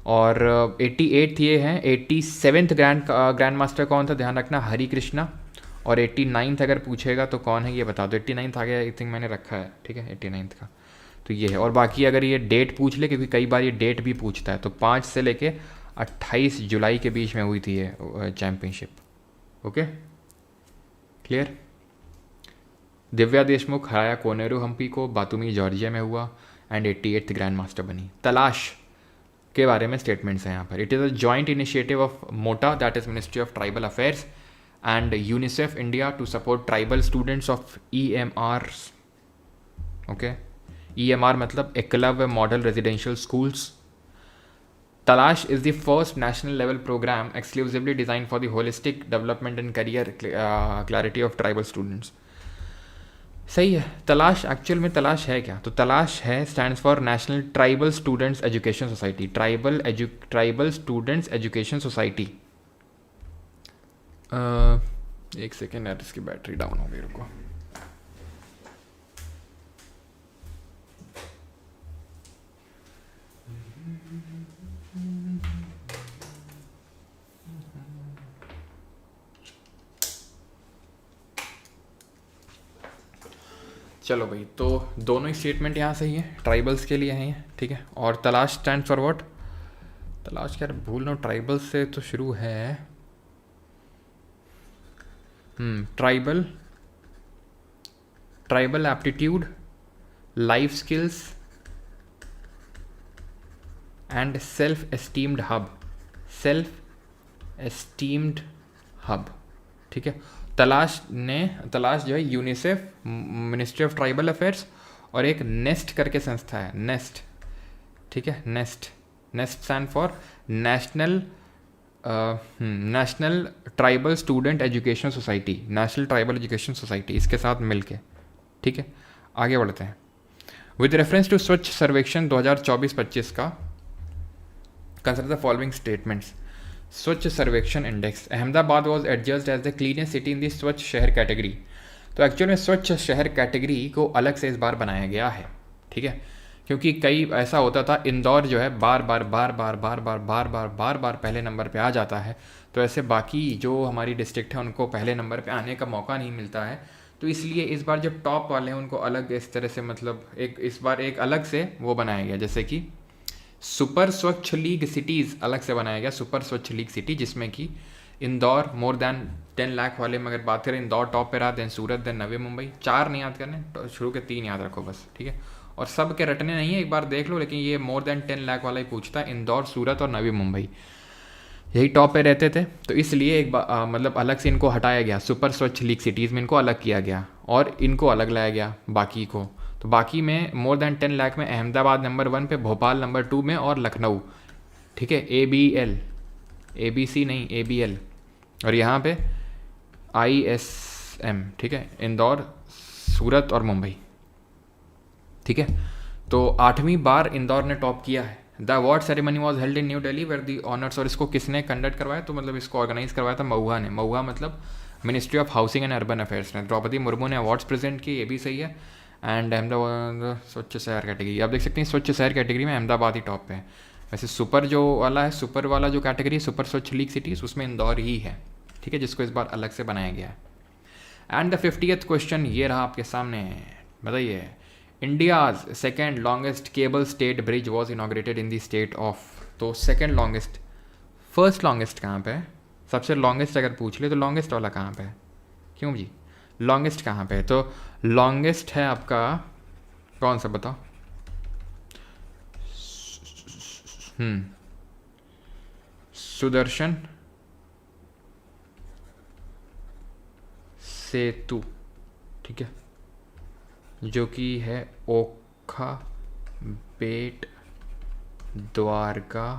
Speaker 1: और 88th ये हैं। 87th ग्रैंड मास्टर कौन था? ध्यान रखना, हरी कृष्णा। और 89th अगर पूछेगा तो कौन है ये बता दो। 89th आ गया, आई थिंक मैंने रखा है, ठीक है, 89th का। तो ये है। और बाकी अगर ये डेट पूछ ले, क्योंकि कई बार ये डेट भी पूछता है, तो 5 से लेके 28 जुलाई के बीच में हुई थी ये championship, okay. Clear? Divya Deshmukh हराया कोनेरू हम्पी को, बातूमी जॉर्जिया में हुआ, एंड 88th ग्रैंड मास्टर बनी। तलाश के बारे में स्टेटमेंट्स हैं यहाँ पर। It is a joint initiative of MoTA, that is ministry of tribal affairs, and UNICEF India to support tribal students of EMRs, okay. EMR मतलब Eklavya model residential schools. Talash is the first national level program exclusively designed for the holistic development and career clarity of tribal students. सही है। तलाश एक्चुअल में तलाश है क्या? तो तलाश है, stands for national tribal students education society. Tribal students education society. एक सेकेंड यार, इसकी बैटरी डाउन हो गई, रुको। चलो भाई, तो दोनों ही स्टेटमेंट यहाँ सही है, ट्राइबल्स के लिए हैं ये, ठीक है। और तलाश स्टैंड फॉर व्हाट? तलाश क्या भूल रहा हूँ, ट्राइबल्स से तो शुरू है। Tribal, tribal aptitude, life skills and self esteemed hub, self esteemed hub, ठीक है। तलाश जो है UNICEF, ministry of tribal affairs, और एक नेस्ट करके संस्था है, नेस्ट, ठीक है। Nest stand for national tribal student education society, national tribal education society, इसके साथ मिलके, ठीक है। आगे बढ़ते हैं। विद रेफरेंस टू स्वच्छ सर्वेक्षण 2024-25 का, consider the following statements. Swachh Survekshan index, Ahmedabad was adjudged as the cleanest city in the Swachh Shahar category. तो एक्चुअल में स्वच्छ शहर कैटेगरी को अलग से इस बार बनाया गया है, ठीक है। क्योंकि कई ऐसा होता था, इंदौर जो है बार बार पहले नंबर पे आ जाता है, तो ऐसे बाकी जो हमारी डिस्ट्रिक्ट है उनको पहले नंबर पे आने का मौका नहीं मिलता है। तो इसलिए इस बार जो टॉप वाले हैं उनको अलग इस तरह से, मतलब एक इस बार एक अलग से वो बनाया गया, जैसे कि सुपर स्वच्छ लीग सिटीज़ अलग से बनाया गया, सुपर स्वच्छ लीग सिटी, जिसमें कि इंदौर मोर देन 10 लाख वाले में अगर बात करें, इंदौर टॉप पे रहा, देन सूरत, देन नवी मुंबई। 4 नहीं याद करने, तो शुरू के 3 याद रखो बस, ठीक है। और सब के रटने नहीं है, एक बार देख लो, लेकिन ये मोर देन 10 लाख वाला ही पूछता है। इंदौर, सूरत और नवी मुंबई यही टॉप पे रहते थे, तो इसलिए एक मतलब अलग से इनको हटाया गया, सुपर स्वच्छ लीग सिटीज़ में इनको अलग किया गया और इनको अलग लाया गया बाकी को। तो बाकी में मोर देन 10 लाख में अहमदाबाद नंबर 1 पे, भोपाल नंबर 2 में और लखनऊ, ठीक है। ABL, ABC नहीं, ABL, और यहाँ पे ISM, ठीक है, इंदौर, सूरत और मुंबई, ठीक है। तो 8वीं बार इंदौर ने टॉप किया है। The award ceremony was held in New Delhi where the honours, और इसको किसने कंडक्ट करवाया? तो मतलब इसको ऑर्गेनाइज करवाया था महुआ ने। महुआ मतलब ministry of housing and urban affairs ने। द्रौपदी मुर्मू ने अवार्ड्स प्रेजेंट किए, ये भी सही है। एंड अहमदाबाद स्वच्छ शहर कैटेगरी, आप देख सकते हैं स्वच्छ शहर कैटेगरी में अहमदाबाद ही टॉप पे है। वैसे सुपर जो वाला है, सुपर वाला जो कैटेगरी, सुपर स्वच्छ लीग सिटीज़, उसमें इंदौर ही है, ठीक है, जिसको इस बार अलग से बनाया गया है। एंड द 50th क्वेश्चन ये रहा आपके सामने, बताइए। India's second longest cable stayed bridge was inaugurated in the state of. तो सेकेंड लॉन्गेस्ट, फर्स्ट लॉन्गेस्ट कहाँ पे है? सबसे लॉन्गेस्ट अगर पूछ ले तो लॉन्गेस्ट वाला कहाँ पे है? क्यों जी, लॉन्गेस्ट कहाँ पे है? तो लॉन्गेस्ट है आपका कौन सा, बताओ। सुदर्शन सेतु, ठीक है, जो कि है Okha Beyt Dwarka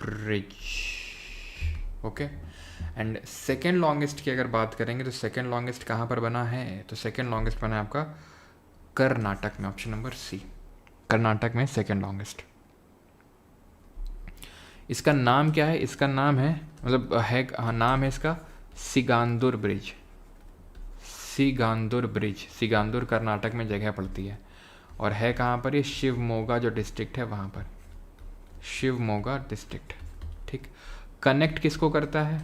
Speaker 1: bridge, okay. And second longest की अगर बात करेंगे तो सेकेंड लॉन्गेस्ट कहाँ पर बना है? तो सेकेंड लॉन्गेस्ट बना है आपका कर्नाटक में, ऑप्शन नंबर सी, कर्नाटक में सेकेंड लॉन्गेस्ट। इसका नाम क्या है? इसका नाम है, मतलब है, नाम है इसका सिगांदुर ब्रिज। सिगांदुर ब्रिज, सिगांदुर कर्नाटक में जगह पड़ती है, और है कहाँ पर? ये शिवमोगा जो डिस्ट्रिक्ट है वहाँ पर, शिवमोगा डिस्ट्रिक्ट, ठीक। कनेक्ट किसको करता है?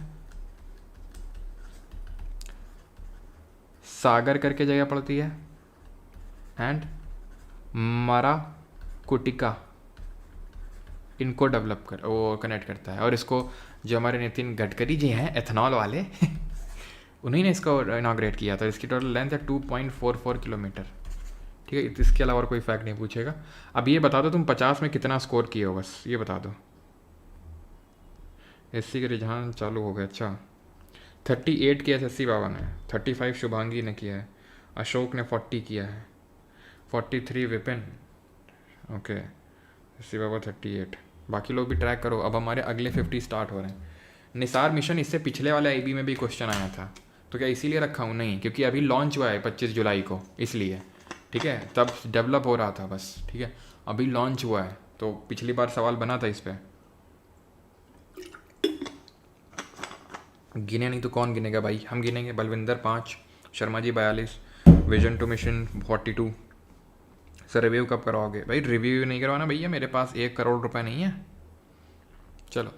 Speaker 1: सागर करके जगह पड़ती है, एंड मराकुटिका, इनको डेवलप कर, वो कनेक्ट करता है। और इसको जो हमारे नितिन गडकरी जी हैं, एथनॉल वाले उन्हीं ने इसको इनाग्रेट किया था। इसकी टोटल लेंथ है 2.44 किलोमीटर, ठीक है। इसके अलावा और कोई फैक्ट नहीं पूछेगा। अब ये बता दो तुम 50 में कितना स्कोर किए हो, बस ये बता दो। एससी के रुझान चालू हो गए, अच्छा। 38 किया SSC बाबा ने, 35 शुभांगी ने किया है, अशोक ने 40 किया है, 43 विपिन, ओके, SSC बाबा 38। बाकी लोग भी ट्रैक करो। अब हमारे अगले 50 स्टार्ट हो रहे हैं। निसार मिशन, इससे पिछले वाले IB में भी क्वेश्चन आया था, तो क्या इसीलिए रखा हूँ? नहीं, क्योंकि अभी लॉन्च हुआ है 25 जुलाई को, इसलिए, ठीक है, तब डेवलप हो रहा था बस, ठीक है। अभी लॉन्च हुआ है, तो पिछली बार सवाल बना था इस पर। गिने नहीं तो कौन गिनेगा भाई, हम गिनेंगे। Balwinder 5, Sharma ji 42, vision to mission 42। Sir review कब करवाओगे? भाई रिव्यू नहीं करवाना भैया, मेरे पास 1 करोड़ रुपए नहीं है। चलो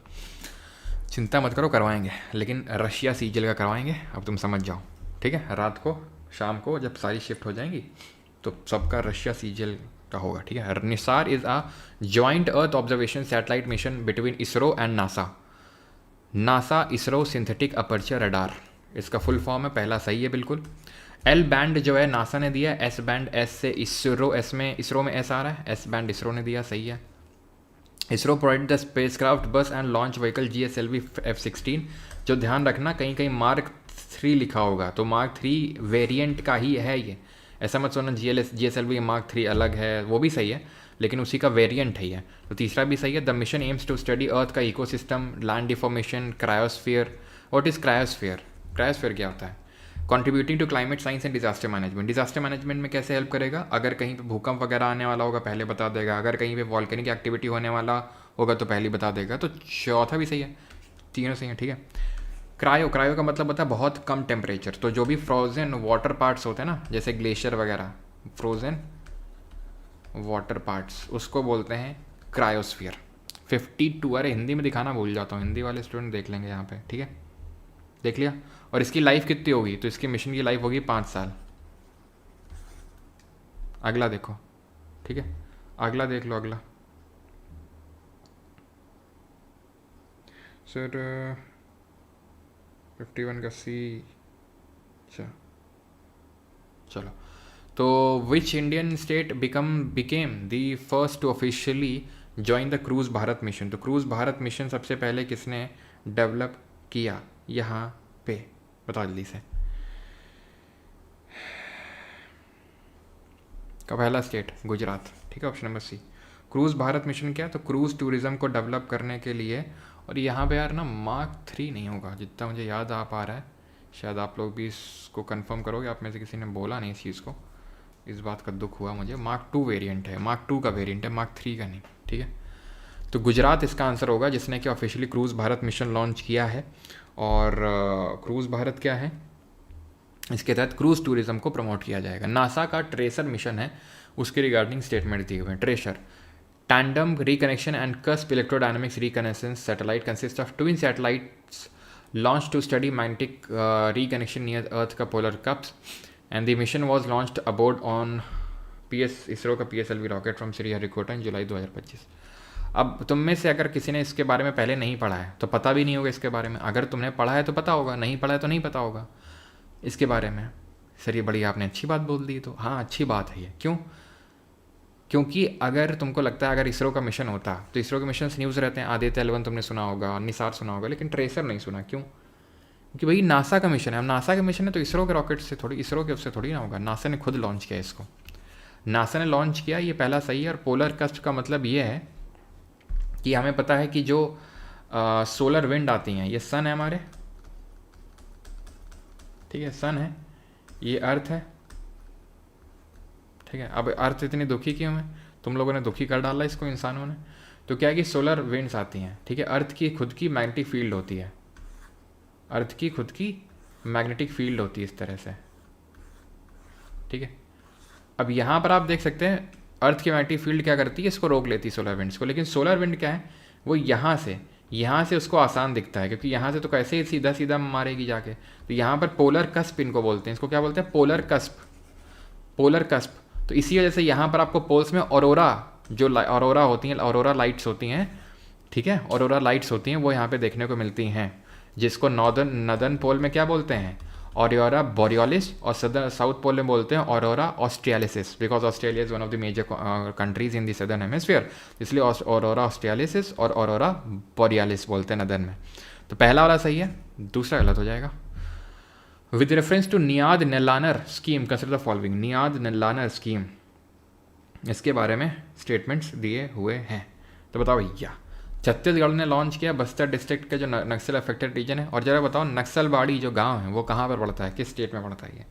Speaker 1: चिंता मत करो, करवाएंगे, लेकिन रशिया सीजल का करवाएंगे, अब तुम समझ जाओ, ठीक है। रात को शाम को जब सारी शिफ्ट हो जाएंगी तो सबका रशिया सीजीएल का होगा, ठीक है। Nisar is a joint earth observation satellite mission between ISRO and NASA. NASA ISRO synthetic aperture radar, इसका फुल फॉर्म है, पहला सही है बिल्कुल। एल बैंड जो है नासा ने दिया, एस बैंड एस से इसरो, एस में इसरो में एस आ रहा है, एस बैंड इसरो ने दिया, सही है। इसरो प्रोवाइड द स्पेसक्राफ्ट बस and launch vehicle GSLV F-16। जो ध्यान रखना कहीं कहीं मार्क 3 लिखा होगा, तो मार्क 3 वेरिएंट का ही है ये, ऐसा मत सोचना GSLV मार्क 3 अलग है, वो भी सही है लेकिन उसी का वेरिएंट है ये। तो तीसरा भी सही है। The mission aims to study earth का ecosystem, land deformation, cryosphere. What is cryosphere? Cryosphere क्या होता है? Contributing to climate science and disaster management. Disaster management में कैसे हेल्प करेगा? अगर कहीं पे भूकंप वगैरह आने वाला होगा पहले बता देगा, अगर कहीं पे वॉल्केनिक एक्टिविटी होने वाला होगा तो पहले बता देगा। तो चौथा भी सही है, तीनों सही है, ठीक है। क्रायो, क्रायो का मतलब होता है बहुत कम टेम्परेचर। तो जो भी फ्रोजन वाटर पार्ट्स होते हैं ना, जैसे ग्लेशियर वगैरह, फ्रोजन वाटर पार्ट्स, उसको बोलते हैं क्रायोस्फीयर। 52, अरे हिंदी में दिखाना भूल जाता हूँ, हिंदी वाले स्टूडेंट देख लेंगे यहाँ पे, ठीक है, देख लिया। और इसकी लाइफ कितनी होगी? तो इसकी मिशन की लाइफ होगी 5 साल। अगला देखो, ठीक है, अगला देख लो, अगला सर 51 का सी। चलो, तो which Indian state became the first to officially join the cruise Bharat mission. तो क्रूज भारत मिशन सबसे पहले किसने डेवलप किया यहाँ पे? बताओ जल्दी से। का पहला स्टेट गुजरात, ठीक है, option number C. Cruise Bharat mission क्या है? तो क्रूज टूरिज्म को डेवलप करने के लिए। और यहाँ पे यार ना मार्क 3 नहीं होगा जितना मुझे याद आ पा रहा है, शायद आप लोग भी इसको कंफर्म करोगे, आप में से किसी ने बोला नहीं इस चीज़ को, इस बात का दुख हुआ मुझे। मार्क 2 वेरिएंट है, मार्क 2 का वेरिएंट है, मार्क 3 का नहीं, ठीक है। तो गुजरात इसका आंसर होगा जिसने कि officially cruise Bharat mission launch किया है। और क्रूज भारत क्या है? इसके तहत क्रूज टूरिज्म को प्रमोट किया जाएगा। नासा का ट्रेसर मिशन है, उसके रिगार्डिंग स्टेटमेंट दिए हुए हैं। Tracer tandem reconnection and cusp electrodynamics reconnaissance satellite consist of twin satellites launch to study magnetic reconnection near earth का polar cusps and the mission was launched aboard on ISRO का PSLV rocket from Sriharikota in July 2025। अब तुम में से अगर किसी ने इसके बारे में पहले नहीं पढ़ा है तो पता भी नहीं होगा इसके बारे में, अगर तुमने पढ़ा है तो पता होगा, नहीं पढ़ा है तो नहीं पता होगा इसके बारे में। सर ये बड़ी आपने अच्छी बात बोल दी। तो हाँ, अच्छी बात है ये। क्यों? क्योंकि अगर तुमको लगता है अगर इसरो का मिशन होता, तो इसरो के मिशन न्यूज़ रहते हैं, आदित्य L1 तुमने सुना होगा, निसार सुना होगा, लेकिन ट्रेसर नहीं सुना। क्यों? क्योंकि भाई नासा का मिशन है। अब नासा का मिशन है तो इसरो के रॉकेट से थोड़ी, इसरो के उससे थोड़ी ना होगा, नासा ने खुद लॉन्च किया इसको, नासा ने लॉन्च किया, ये पहला सही है। और पोलर कस्ट का मतलब ये है कि हमें पता है कि जो सोलर विंड आती हैं, ये सन है हमारे, ठीक है, सन है, ये अर्थ है, ठीक है। अब अर्थ इतनी दुखी क्यों है? तुम लोगों ने दुखी कर डाला इसको, इंसानों ने। तो क्या है कि सोलर विंड्स आती हैं, ठीक है, अर्थ की खुद की मैग्नेटिक फील्ड होती है, अर्थ की खुद की मैग्नेटिक फील्ड होती है इस तरह से, ठीक है। अब यहाँ पर आप देख सकते हैं अर्थ की मैग्नेटिक फील्ड क्या करती है, इसको रोक लेती है सोलर विंड्स को। लेकिन सोलर विंड क्या है, वो यहाँ से उसको आसान दिखता है, क्योंकि यहाँ से तो कैसे ही सीधा सीधा मारेगी जाके। तो यहाँ पर पोलर कस्प इनको बोलते हैं, इसको क्या बोलते हैं? Polar cusp, polar cusp. तो इसी वजह से यहाँ पर आपको पोल्स में ऑरोरा, जो ऑरोरा होती हैं, ऑरोरा लाइट्स होती हैं, ठीक है, ऑरोरा लाइट्स होती हैं, वो यहाँ पे देखने को मिलती हैं, जिसको नॉर्दर्न पोल में क्या बोलते हैं? ऑरोरा बोरियोलिस, और साउथ पोल में बोलते हैं aurora australis, because Australia is one of the major countries in the southern hemisphere, इसलिए ऑरोरा ऑस्ट्रियालिसिस और ऑरोरा बोरियालिस बोलते हैं नदर्न में। तो पहला वाला सही है, दूसरा गलत हो जाएगा। With reference to Niyad Nellanar scheme consider the following. Niyad Nellanar scheme, इसके बारे में स्टेटमेंट्स दिए हुए हैं, तो बताओ भैया। छत्तीसगढ़ ने लॉन्च किया बस्तर डिस्ट्रिक्ट के जो नक्सल अफेक्टेड रीजन है। और जरा बताओ नक्सलबाड़ी जो गांव है वो कहाँ पर पड़ता है, किस स्टेट में पड़ता है ये?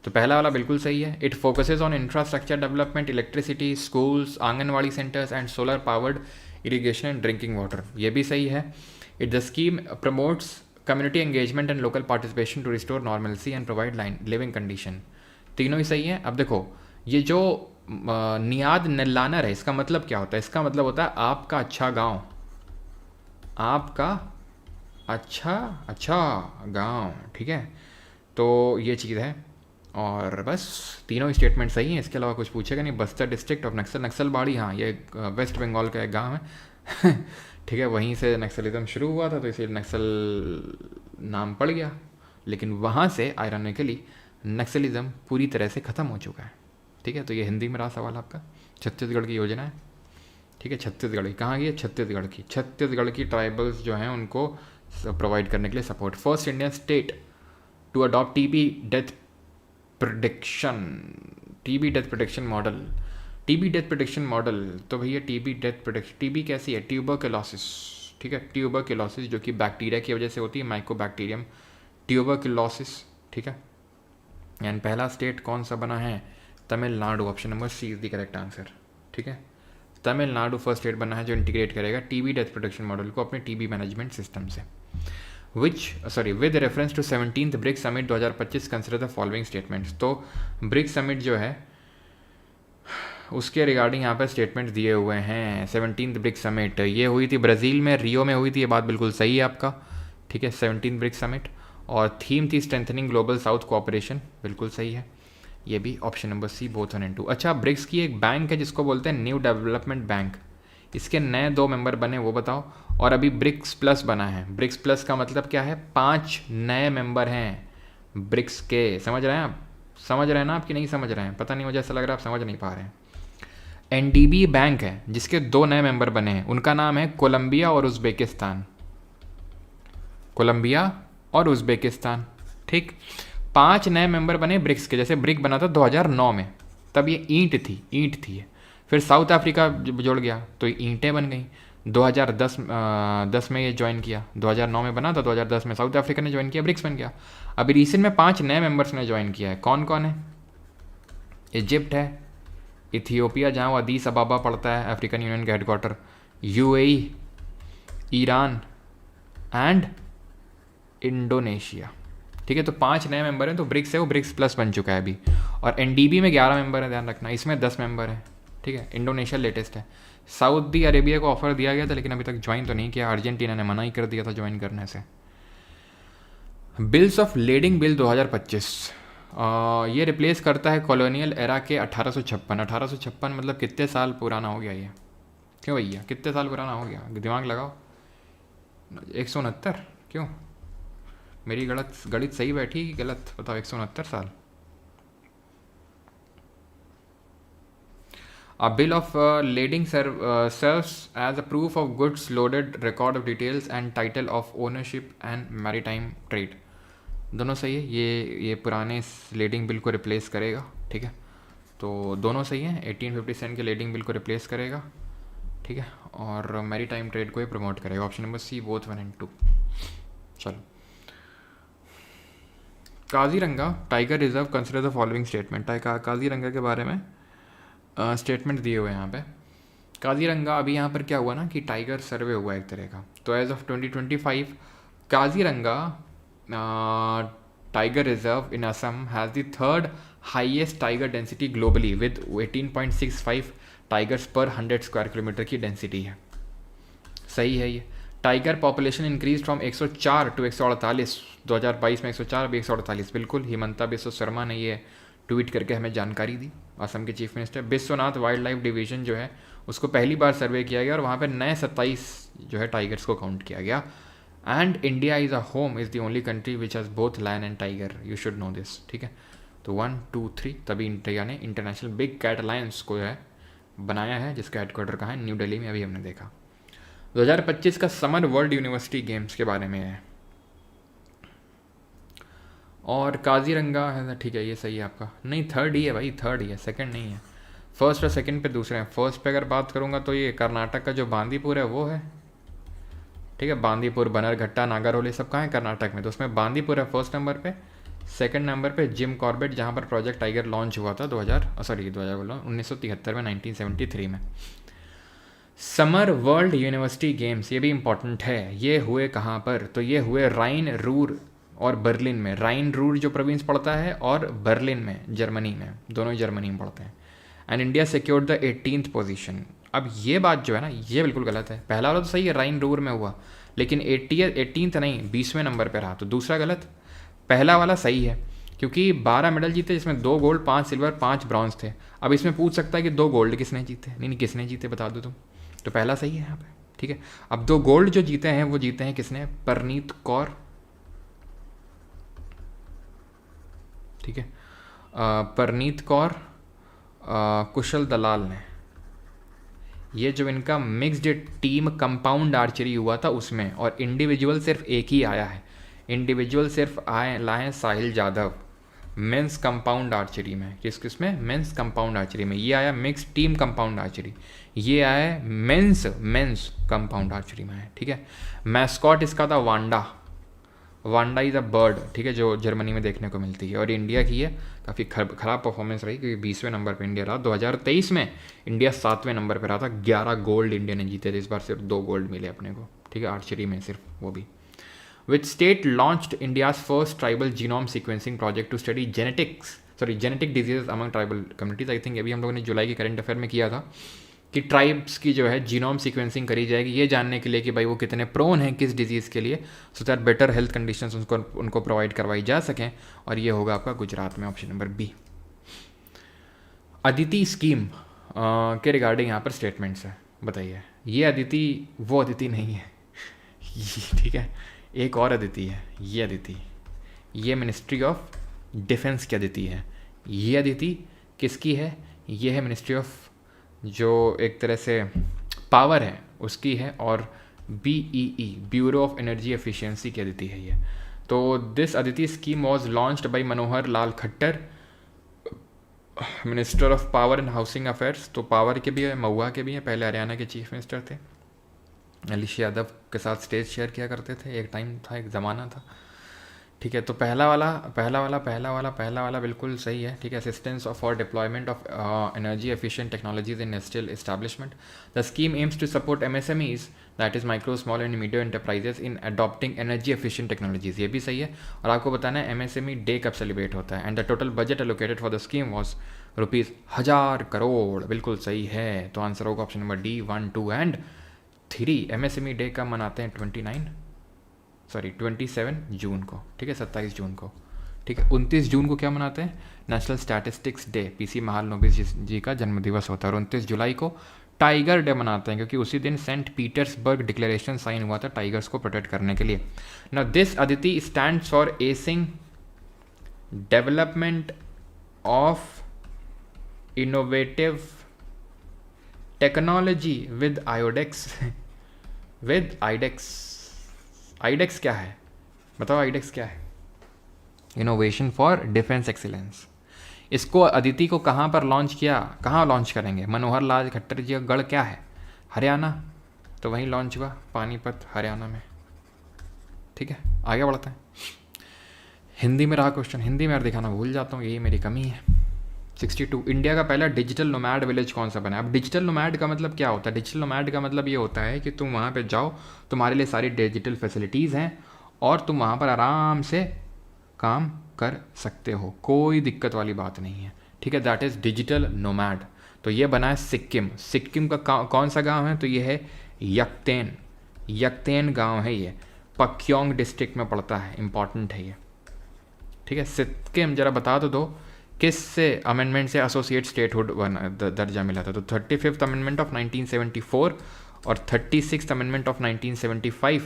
Speaker 1: तो पहला वाला बिल्कुल सही है। It focuses on infrastructure development, electricity, schools, anganwadi centres and solar powered irrigation and drinking water, ये भी सही है। It the scheme promotes community engagement and local participation to restore normalcy and provide living condition, तीनों ही सही है। अब देखो ये जो नियाद नेलानर है, इसका मतलब क्या होता है? इसका मतलब होता है आपका अच्छा गाँव, आपका अच्छा गांव, ठीक है। तो ये चीज़ है। और बस तीनों स्टेटमेंट सही हैं, इसके अलावा कुछ पूछेगा नहीं। बस्तर डिस्ट्रिक्ट ऑफ नक्सल, नक्सलबाड़ी, हाँ ये वेस्ट बंगाल का एक गांव है ठीक है, वहीं से नक्सलिज्म शुरू हुआ था तो इसलिए नक्सल नाम पड़ गया, लेकिन वहाँ से आयरॉनिकली नक्सलिज्म पूरी तरह से ख़त्म हो चुका है। ठीक है, तो ये हिंदी में रहा सवाल आपका। छत्तीसगढ़ की योजना है, ठीक है, छत्तीसगढ़ की कहाँ की है, छत्तीसगढ़ की ट्राइबल्स जो हैं उनको प्रोवाइड करने के लिए support. First Indian state to adopt TB death protection model. तो भैया टीबी डेथ प्रोटेक्शन, टीबी कैसी है, ट्यूबरकुलोसिस, ठीक है, ट्यूबरकुलोसिस जो कि बैक्टीरिया की वजह से होती है, माइकोबैक्टीरियम ट्यूबरकुलोसिस, ठीक है। एंड पहला स्टेट कौन सा बना है, Tamil Nadu, option number C is the correct answer, ठीक है। तमिलनाडु फर्स्ट स्टेट बना है जो इंटीग्रेट करेगा टीबी डेथ प्रोटेक्शन मॉडल को अपने टीबी मैनेजमेंट सिस्टम से। With reference to 17th BRICS summit 2025 consider the following statements. तो ब्रिक्स समिट जो है उसके रिगार्डिंग यहाँ पर स्टेटमेंट दिए हुए हैं। 17th ब्रिक्स समिट ये हुई थी ब्राज़ील में, रियो में हुई थी, ये बात बिल्कुल सही है आपका, ठीक है, 17th ब्रिक्स समिट। और थीम थी स्ट्रेंथनिंग ग्लोबल साउथ कोऑपरेशन, बिल्कुल सही है, ये भी option number C both 1 and 2। अच्छा, ब्रिक्स की एक बैंक है जिसको बोलते हैं न्यू डेवलपमेंट बैंक, इसके नए 2 मेंबर बने वो बताओ। और अभी ब्रिक्स प्लस बना है, ब्रिक्स प्लस का मतलब क्या है, 5 नए मेंबर हैं ब्रिक्स के, समझ रहे हैं आप, समझ रहे हैं ना आप कि नहीं समझ रहे हैं, पता नहीं, मुझे ऐसा लग रहा है आप समझ नहीं पा रहे हैं। एनडीबी बैंक है जिसके 2 नए मेंबर बने हैं, उनका नाम है कोलंबिया और उज़्बेकिस्तान, कोलंबिया और उज़्बेकिस्तान, ठीक। 5 नए मेंबर बने ब्रिक्स के, जैसे ब्रिक बना था 2009 में, तब ये ईंट थी। फिर साउथ अफ्रीका जुड़ गया तो ये ईंटें बन गई। 2010 में ये ज्वाइन किया, 2009 में बना था, 2010 में साउथ अफ्रीका ने ज्वाइन किया, ब्रिक्स बन गया। अभी रिसेंट में 5 नए मेंबर्स ने ज्वाइन किया है, कौन कौन है, इजिप्ट है, इथियोपिया जहाँ वो अदीस अबाबा पड़ता है अफ्रीकन यूनियन का headquarter, UAE, Iran and Indonesia, ठीक है। तो 5 नए मेंबर हैं, तो ब्रिक्स है वो ब्रिक्स प्लस बन चुका है अभी। और एनडीबी में 11 मेंबर है, ध्यान रखना, इसमें 10 मेंबर हैं, ठीक है। इंडोनेशिया लेटेस्ट है। सऊदी अरेबिया को ऑफर दिया गया था लेकिन अभी तक ज्वाइन तो नहीं किया, अर्जेंटीना ने मना ही कर दिया था ज्वाइन करने से। बिल्स ऑफ लेडिंग बिल 2025 ये रिप्लेस करता है कॉलोनियल एरा के 1856 मतलब कितने साल पुराना हो गया ये, क्यों भैया कितने साल पुराना हो गया, दिमाग लगाओ। 169, क्यों, मेरी गणित सही बैठी कि गलत, बताओ, 169 साल। A bill of lading serves as a proof of goods loaded, record of details and title of ownership and maritime trade। दोनों सही है, ये पुराने लेडिंग बिल को रिप्लेस करेगा, ठीक है, तो दोनों सही हैं। 1857 के लेडिंग बिल को रिप्लेस करेगा, ठीक है, और मैरीटाइम ट्रेड को ही प्रमोट करेगा, option number C both 1 and 2। चलो, Kaziranga tiger reserve consider the following statement. Kaziranga के बारे में स्टेटमेंट दिए हुए हैं यहाँ पे। काजीरंगा, अभी यहाँ पर क्या हुआ ना कि टाइगर सर्वे हुआ एक तरह का, तो as of 2025 Kaziranga tiger reserve in Assam has the 3rd highest tiger density globally with 18.65 tigers per 100 square kilometre की डेंसिटी है, सही है ये। Tiger population increase from 104 to 148, 2022 में 104, अभी 148, बिल्कुल। हिमंता बिस्वा शर्मा ने ये ट्वीट करके हमें जानकारी दी, असम के chief minister. Vishwanath wild life division जो है उसको पहली बार सर्वे किया गया और वहाँ पे नए 27 जो है टाइगर्स को काउंट किया गया। And India is a home is the only country which has both lion and tiger, you should know this, ठीक है। तो 1 2 3 तभी इंडिया ने इंटरनेशनल बिग कैट अलायंस को है बनाया है, जिसका हेडक्वार्टर कहाँ है, न्यू दिल्ली में, अभी हमने देखा। 2025 का समर वर्ल्ड यूनिवर्सिटी गेम्स के बारे में है। और काजीरंगा है, ठीक है, ये सही है आपका, नहीं 3rd ही है भाई, 3rd ही है, 2nd नहीं है। फर्स्ट और सेकंड पे दूसरे हैं। फर्स्ट पे अगर बात करूँगा तो ये कर्नाटक का जो बांदीपुर है वो है, ठीक है, बांदीपुर, बनरघट्टा, नागरहोली सब कहाँ है, कर्नाटक में, तो उसमें बांदीपुर है फर्स्ट नंबर पे। सेकंड नंबर पे जिम कॉर्बेट, जहाँ पर प्रोजेक्ट टाइगर लॉन्च हुआ था 1973 में, 1973 में। समर वर्ल्ड यूनिवर्सिटी गेम्स, ये भी इम्पॉर्टेंट है, ये हुए कहाँ पर, तो ये हुए राइन रूर और बर्लिन में। राइन रूर जो प्रोविंस पड़ता है और बर्लिन में, जर्मनी में, दोनों ही जर्मनी में पड़ते हैं। And India secured the 18th position. अब ये बात जो है ना, ये बिल्कुल गलत है। पहला वाला तो सही है, राइन रूर में हुआ, लेकिन 18th नहीं, 20वें नंबर पर रहा, तो दूसरा गलत। पहला वाला सही है, क्योंकि 12 मेडल जीते जिसमें 2 गोल्ड 5 सिल्वर 5 ब्रॉन्ज थे। अब इसमें पूछ सकता है कि 2 गोल्ड किसने जीते, नहीं नहीं किसने जीते बता दो तुम, तो पहला सही है यहाँ पे, ठीक है। अब 2 गोल्ड जो जीते हैं वो जीते हैं किसने, परनीत कौर, ठीक है, परनीत कौर, कुशल दलाल ने। ये जो इनका मिक्स्ड टीम कंपाउंड आर्चरी हुआ था उसमें, और इंडिविजुअल सिर्फ एक ही आया है, इंडिविजुअल सिर्फ लाए साहिल जाधव मेंस कंपाउंड आर्चरी में। किस में, मेंस कंपाउंड आर्चरी में। ये आया मिक्स टीम कंपाउंड आर्चरी, ये आया मेंस कंपाउंड आर्चरी में है, ठीक है। मैस्कॉट इसका था Wanda, Wanda is a bird, ठीक है, जो जर्मनी में देखने को मिलती है, और इंडिया की है। काफ़ी खराब परफॉर्मेंस रही क्योंकि 20वें नंबर पे इंडिया रहा। 2023 में इंडिया 7वें नंबर पे रहा था, 11 गोल्ड इंडिया ने जीते थे, इस बार सिर्फ 2 गोल्ड मिले अपने को, ठीक है, आर्चरी में सिर्फ, वो भी। Which state launched India's first tribal genome sequencing project to study genetic diseases among tribal communities? I think अभी हम लोगों ने जुलाई के करंट अफेयर में किया था कि ट्राइब्स की जो है जीनोम सीक्वेंसिंग करी जाएगी, ये जानने के लिए कि भाई वो कितने प्रोन हैं किस डिजीज़ के लिए, so that better health conditions उनको प्रोवाइड करवाई जा सकें, और ये होगा आपका गुजरात में, option number B. Aditi scheme के रिगार्डिंग यहाँ पर स्टेटमेंट्स है, बताइए। ये अदिति वो अदिति नहीं है, ठीक है, एक और अदिति है, ये अदिति, ये मिनिस्ट्री ऑफ डिफेंस की अदिति है। ये अदिति किसकी है, ये है मिनिस्ट्री ऑफ जो एक तरह से पावर है उसकी है, और BEE bureau of energy efficiency की अदिति है ये। तो this Aditi scheme was launched by Manohar Lal Khattar, minister of power and housing affairs. तो पावर के भी है, महुआ के भी हैं, पहले हरियाणा के चीफ मिनिस्टर थे, अलीश यादव के साथ स्टेज शेयर किया करते थे, एक टाइम था, एक ज़माना था, ठीक है। तो पहला वाला बिल्कुल सही है, ठीक है। Assistance for deployment of energy efficient technologies in industrial establishment. The scheme aims to support MSMEs, that is micro small and medium enterprises, in adopting energy efficient technologies, ये भी सही है। और आपको बताना है MSME डे कब सेलिब्रेट होता है, and the total budget allocated for the scheme was ₹1000 crore, बिल्कुल सही है। तो आंसर होगा option number D 1, 2 and 3। MSME day कब मनाते हैं, 27 जून को, ठीक है, 27 जून को, ठीक है। 29 जून को क्या मनाते हैं, national statistics day, PC Mahalanobis ji का जन्मदिवस होता है। और 29 जुलाई को टाइगर डे मनाते हैं, क्योंकि उसी दिन सेंट पीटर्सबर्ग डिक्लेरेशन साइन हुआ था टाइगर्स को प्रोटेक्ट करने के लिए। Now this Aditi stands for acing development of innovative technology with iDEX क्या है, बताओ आइडेक्स क्या है, इनोवेशन फॉर डिफेंस एक्सीलेंस। इसको अदिति को कहाँ पर लॉन्च किया, कहाँ लॉन्च करेंगे, मनोहर लाल खट्टर जी का गढ़ क्या है, हरियाणा, तो वहीं लॉन्च हुआ, पानीपत हरियाणा में, ठीक है। आगे बढ़ते हैं, हिंदी में रहा क्वेश्चन, हिंदी में यार दिखाना भूल जाता हूँ, यही मेरी कमी है। 62, इंडिया का पहला डिजिटल नोमैड विलेज कौन सा बना है। अब डिजिटल नोमैड का मतलब क्या होता है, डिजिटल नोमैड का मतलब ये होता है कि तुम वहाँ पे जाओ, तुम्हारे लिए सारी डिजिटल फैसिलिटीज़ हैं, और तुम वहाँ पर आराम से काम कर सकते हो, कोई दिक्कत वाली बात नहीं है, ठीक है। That is digital nomad. तो ये बना है सिक्किम का कौन सा गाँव है, तो ये है यक्तेन गाँव है, ये पक्योंग डिस्ट्रिक्ट में पड़ता है, इंपॉर्टेंट है ये, ठीक है। सिक्किम जरा बता तो दो किस से अमेंडमेंट से एसोसिएट स्टेटहुड दर्जा मिला था, तो 35th अमेंडमेंट ऑफ 1974 और 36th अमेंडमेंट ऑफ 1975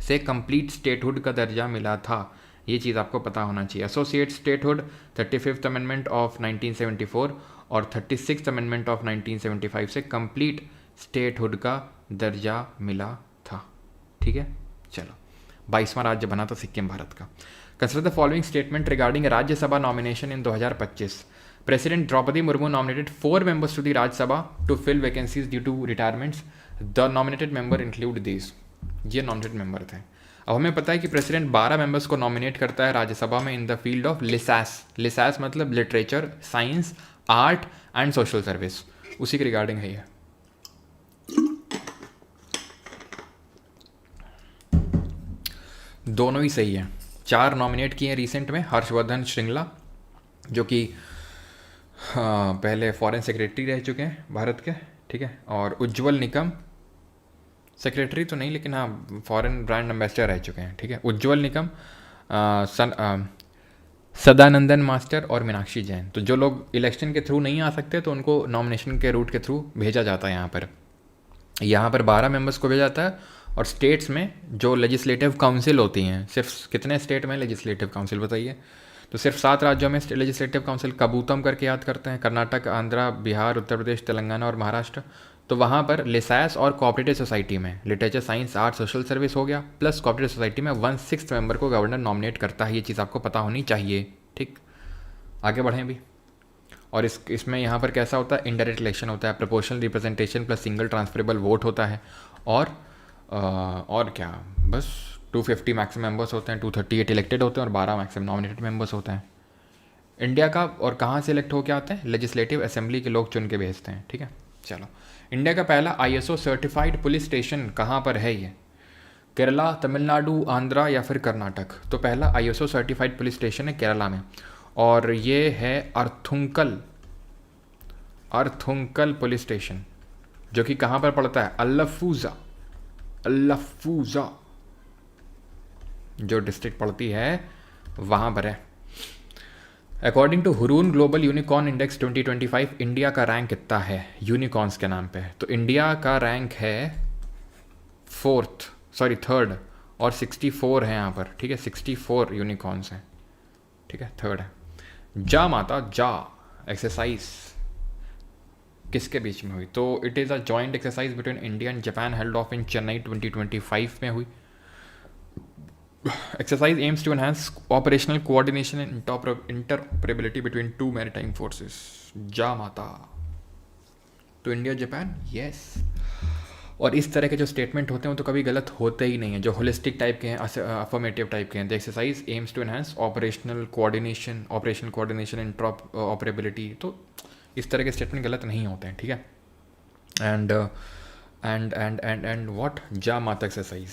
Speaker 1: से कंप्लीट स्टेटहुड का दर्जा मिला था, ये चीज़ आपको पता होना चाहिए। Associate statehood 35th amendment of 1974 और 36th अमेंडमेंट ऑफ 1975 से कंप्लीट स्टेटहुड का दर्जा मिला था, ठीक है। चलो, 22वां राज्य बना था सिक्किम भारत का। Consider the following statement regarding Rajya Sabha nomination in 2025। President Droupadi Murmu nominated 4 members to the Rajya Sabha to fill vacancies due to retirements. The nominated member include these, ये नॉमिनेटेड मेंबर थे। अब हमें पता है कि प्रेसिडेंट 12 members को नॉमिनेट करता है राज्यसभा में इन द फील्ड ऑफ लिसास मतलब literature, science, art and social service, उसी के रिगार्डिंग है ये। दोनों ही सही है। 4 नॉमिनेट किए हैं रिसेंट में, हर्षवर्धन श्रृंगला जो कि पहले फॉरेन सेक्रेटरी रह चुके हैं भारत के, ठीक है, और उज्ज्वल निकम, सेक्रेटरी तो नहीं लेकिन हाँ फॉरेन ब्रांड एम्बेसडर रह चुके हैं, ठीक है। उज्ज्वल निकम सदानंदन मास्टर और मीनाक्षी जैन। तो जो लोग इलेक्शन के थ्रू नहीं आ सकते तो उनको नॉमिनेशन के रूट के थ्रू भेजा जाता है यहाँ पर 12 मेंबर्स को भेजा जाता है। और स्टेट्स में जो लेजिस्लेटिव काउंसिल होती हैं, सिर्फ कितने स्टेट में लेजिस्लेटिव काउंसिल बताइए? तो सिर्फ 7 राज्यों में लेजिस्लेटिव काउंसिल, कबूतम करके याद करते हैं, कर्नाटक, आंध्रा, बिहार, उत्तर प्रदेश, तेलंगाना और महाराष्ट्र। तो वहाँ पर लिसास और कोऑपरेटिव सोसाइटी में literature, science, art, social service हो गया, प्लस कोऑपरेटिव सोसाइटी में 1/6 मेंबर को गवर्नर नॉमिनेट करता है। ये चीज़ आपको पता होनी चाहिए। ठीक, आगे बढ़ें अभी। और इसमें यहाँ पर कैसा होता है? इनडायरेक्ट इलेक्शन होता है, proportional representation plus single transferable vote होता है। और क्या, बस 250 मैक्सिमम मेंबर्स होते हैं, 238 इलेक्टेड होते हैं और 12 मैक्सिमम नॉमिनेटेड मेंबर्स होते हैं इंडिया का। और कहाँ से इलेक्ट होकर आते हैं? लेजिस्लेटिव असेंबली के लोग चुन के भेजते हैं। ठीक है, चलो। इंडिया का पहला ISO सर्टिफाइड पुलिस स्टेशन कहाँ पर है? ये केरला, तमिलनाडु, आंध्रा या फिर कर्नाटक? तो पहला ISO सर्टिफाइड पुलिस स्टेशन है केरला में, और ये है अर्थुंकल पुलिस स्टेशन, जो कि कहाँ पर पड़ता है? अल्लाफूजा जो डिस्ट्रिक्ट पड़ती है वहाँ पर है। According to Hurun global unicorn index 2025, India का रैंक कितना है यूनिकॉर्न्स के नाम पे? तो इंडिया का रैंक है थर्ड, और 64 है यहाँ पर। ठीक है, 64 यूनिकॉर्न्स हैं। ठीक है, थर्ड है। जा माता जा एक्सरसाइज किसके बीच में हुई? तो it is a joint exercise between India and Japan held off in Chennai 2025 में हुई। Exercise aims to enhance operational coordination and interoperability between 2 maritime forces. जा माता। तो इंडिया जापान, यस। और इस तरह के जो स्टेटमेंट होते हैं वो तो कभी गलत होते ही नहीं हैं, जो होलिस्टिक टाइप के हैं, अफर्मेटिव टाइप के हैं। The exercise aims to enhance operational coordination interoperability. तो इस तरह के स्टेटमेंट गलत नहीं होते हैं। ठीक है, एंड व्हाट जा माता एक्सरसाइज,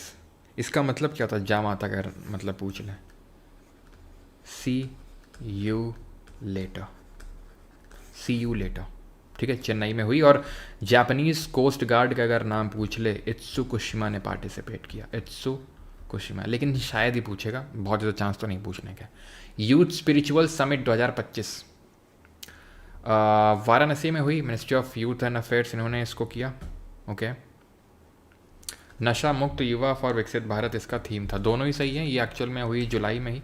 Speaker 1: इसका मतलब क्या होता है? जा माता का मतलब पूछ लें। सी यू लेटर। ठीक है, चेन्नई में हुई। और जापानीज कोस्ट गार्ड का अगर नाम पूछ ले, इत्सुकुशिमा ने पार्टिसिपेट किया। इत्सुकुशिमा, लेकिन शायद ही पूछेगा, बहुत ज़्यादा चांस तो नहीं पूछने का। यूथ स्पिरिचुअल समिट 2025 वाराणसी में हुई। Ministry of youth and affairs इन्होंने इसको किया। ओके, नशा मुक्त युवा फॉर विकसित भारत इसका थीम था। दोनों ही सही है। ये एक्चुअल में हुई जुलाई में ही,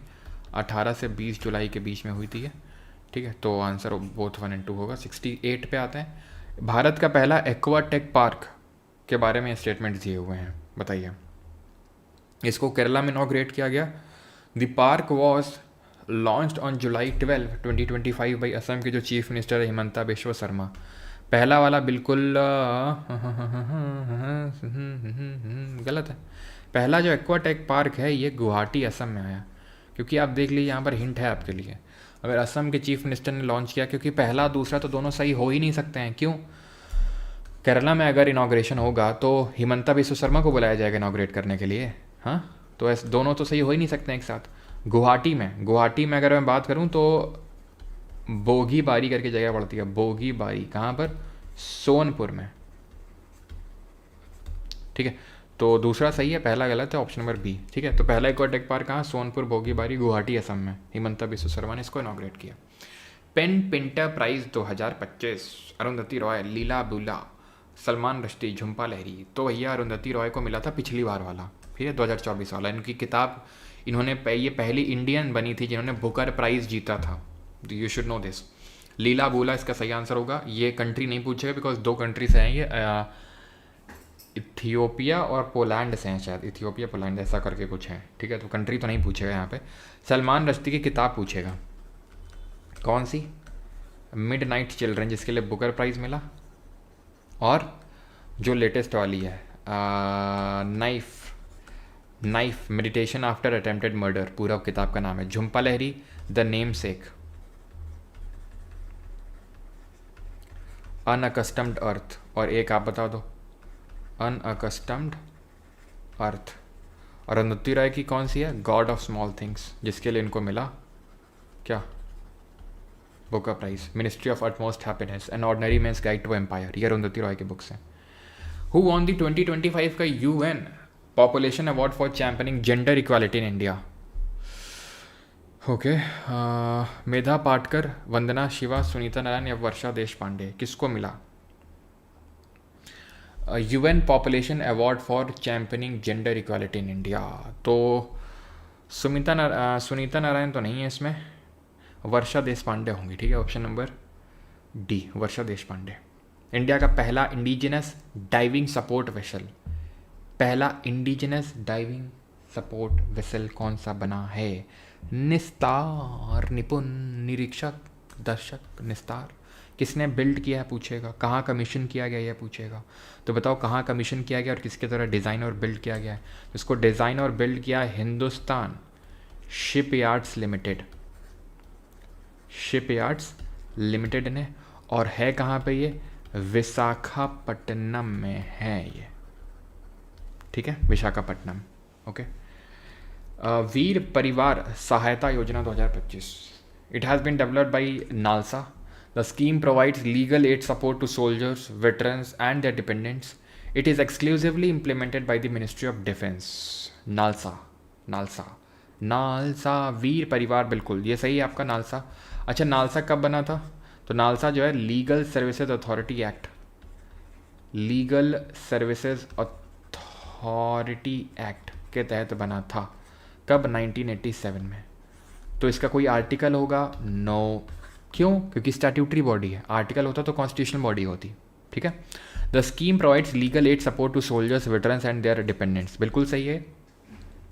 Speaker 1: 18 से 20 जुलाई के बीच में हुई थी ये। ठीक है, तो आंसर बोथ 1 और 2 होगा। 68 पे आते हैं। भारत का पहला एक्वाटेक पार्क के बारे में स्टेटमेंट दिए हुए हैं, बताइए। इसको केरला में इनॉग्रेट किया गया। The park was launched on July 12, 2025 by Assam के जो चीफ मिनिस्टर है हिमंता बिश्व शर्मा। पहला वाला बिल्कुल गलत है। पहला जो एक्वाटेक पार्क है ये गुवाहाटी असम में आया, क्योंकि आप देख लीजिए यहाँ पर हिंट है आपके लिए। अगर असम के चीफ मिनिस्टर ने लॉन्च किया, क्योंकि पहला दूसरा तो दोनों सही हो ही नहीं सकते हैं। क्यों? केरला में अगर इनॉग्रेशन होगा तो हिमंता बिश्व शर्मा को बुलाया जाएगा इनॉग्रेट करने के लिए। हाँ, तो ऐसे दोनों तो सही हो ही नहीं सकते हैं एक साथ। गुवाहाटी में अगर मैं बात करूँ तो बोगी बारी करके जगह पड़ती है। बोगी बारी कहाँ पर? सोनपुर में। ठीक है, तो दूसरा सही है, पहला गलत है, ऑप्शन नंबर बी। ठीक है, तो पहला एक्वाटेक पार्क कहाँ? सोनपुर, बोगी बारी, गुवाहाटी असम में। हिमंता बिश्व शर्मा ने इसको इनॉग्रेट किया। PEN Pinter prize 2025 Arundhati Roy, लीला बुला, सलमान रश्दी, झुम्पा लहरी। तो भैया अरुंधति रॉय को मिला था पिछली बार वाला, ठीक है, 2024 वाला। इनकी किताब इन्होंने ये पहली इंडियन बनी थी जिन्होंने बुकर प्राइज़ जीता था। You should know this. लीला बुला इसका सही आंसर होगा। ये कंट्री नहीं पूछेगा बिकॉज 2 कंट्री से हैं ये, इथियोपिया और पोलैंड से हैं शायद। इथियोपिया पोलैंड ऐसा करके कुछ है। ठीक है, तो कंट्री तो नहीं पूछेगा यहाँ पे। सलमान रश्दी की किताब पूछेगा। कौन सी? मिडनाइट चिल्ड्रन, जिसके लिए बुकर प्राइज़ मिला। और जो लेटेस्ट वाली है knife meditation after attempted murder, पूरा किताब का नाम है। झुम्पा लहरी, द नेम सेक, अनअकस्टम्ड अर्थ, और एक आप बता दो, अनअकस्टम्ड अर्थ। और अरुंधति राय की कौन सी है? गॉड ऑफ स्मॉल थिंग्स, जिसके लिए इनको मिला क्या? Booker prize. Ministry of utmost happiness, an ordinary man's guide to empire, ये अरुंधति रॉय की बुक्स हैं। हु वॉन दी 2025 का UN population award for championing gender equality in India? Okay. Medha Patkar, Vandana Shiva, Sunita Narain या वर्षा देश पांडे, किसको मिला UN population award for championing gender equality in India? तो सुनीता नारायण तो नहीं है इसमें, वर्षा देश पांडे होंगी। ठीक है, ऑप्शन नंबर डी, वर्षा देश पांडे। इंडिया का पहला इंडिजिनस डाइविंग सपोर्ट वेसल, पहला इंडिजिनस डाइविंग सपोर्ट वेसल कौन सा बना है? निस्तार, निपुण, निरीक्षक, दर्शक, निस्तार। किसने बिल्ड किया है पूछेगा, कहाँ कमीशन किया गया यह पूछेगा। तो बताओ कहाँ कमीशन किया गया और किसके द्वारा डिज़ाइन और बिल्ड किया गया है? इसको डिज़ाइन और बिल्ड किया Hindustan shipyards limited, shipyards limited ने। और है कहाँ पे ये? विशाखापट्टनम में है ये। ठीक है, विशाखापट्टनम। ओके। वीर परिवार Sahayata Yojana 2025, it has been developed by NALSA. The scheme provides legal aid support to soldiers, veterans and their dependents. It is exclusively implemented by the ministry of defence. NALSA, NALSA, NALSA. Veer Parivar, बिल्कुल ये सही है आपका, नालसा। अच्छा, नालसा कब बना था? तो नालसा जो है legal services authority act, legal services authority act के तहत बना था। कब? 1987 में। तो इसका कोई आर्टिकल होगा? नो। क्यों? क्योंकि स्टैट्यूटरी बॉडी है, आर्टिकल होता तो कॉन्स्टिट्यूशनल बॉडी होती। ठीक है। The scheme provides legal aid support to soldiers, veterans and their dependents, बिल्कुल सही है।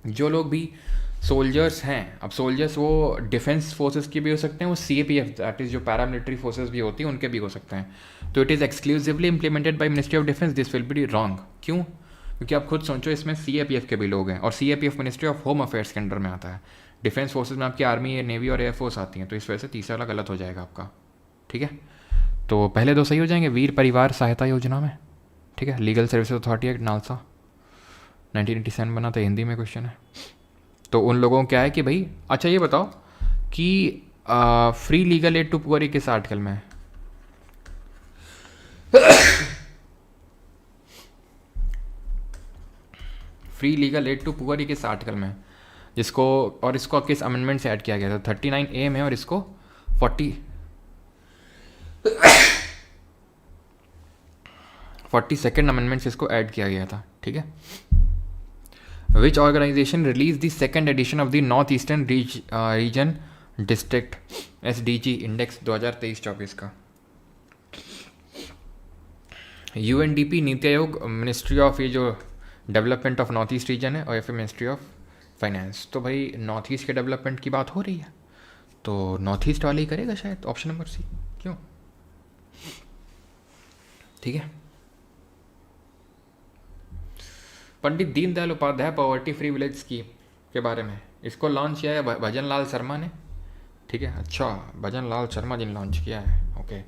Speaker 1: जो लोग भी सोल्जर्स हैं, अब सोल्जर्स वो डिफेंस फोर्सेस की भी हो सकते हैं, वो CAPF दैट इज़ जो पैरामिलिट्री फोर्सेस भी होती हैं उनके भी हो सकते हैं। तो it is exclusively implemented by ministry of defence, this will be wrong. क्यों? क्योंकि आप खुद सोचो, इसमें CAPF के भी लोग हैं और CAPF ministry of home affairs के अंडर में आता है। डिफेंस फोर्सेज में आपकी आर्मी, नेवी और एयरफोर्स आती हैं, तो इस वजह से तीसरा वाला गलत हो जाएगा आपका। ठीक है, तो पहले दो सही हो जाएंगे, वीर परिवार सहायता योजना में। ठीक है, legal services authority act NALSA 1987 बना था, हिंदी में क्वेश्चन है। तो उन लोगों को क्या है कि भाई, अच्छा ये बताओ कि free legal aid to poor किस आर्टिकल में है? Free legal aid to poor किस आर्टिकल में है? जिसको, और इसको किस अमेंडमेंट से ऐड किया गया था? 39A में, और इसको 42nd अमेंडमेंट से इसको ऐड किया गया था। ठीक है। Which organisation release the second edition of the north eastern region district SDG index 2023-24 का? UNDP, NITI Aayog, ministry of ये जो development of north east region है, और या फिर मिनिस्ट्री ऑफ फाइनेंस। तो भाई नॉर्थ ईस्ट के डेवलपमेंट की बात हो रही है तो नॉर्थ ईस्ट वाले ही करेगा शायद, ऑप्शन नंबर सी। क्यों? ठीक है। Pandit Deendayal Upadhyay poverty free village scheme के बारे में, इसको लॉन्च किया है भजन लाल शर्मा ने। ठीक है, अच्छा, भजन लाल शर्मा जी ने लॉन्च किया है। ओके।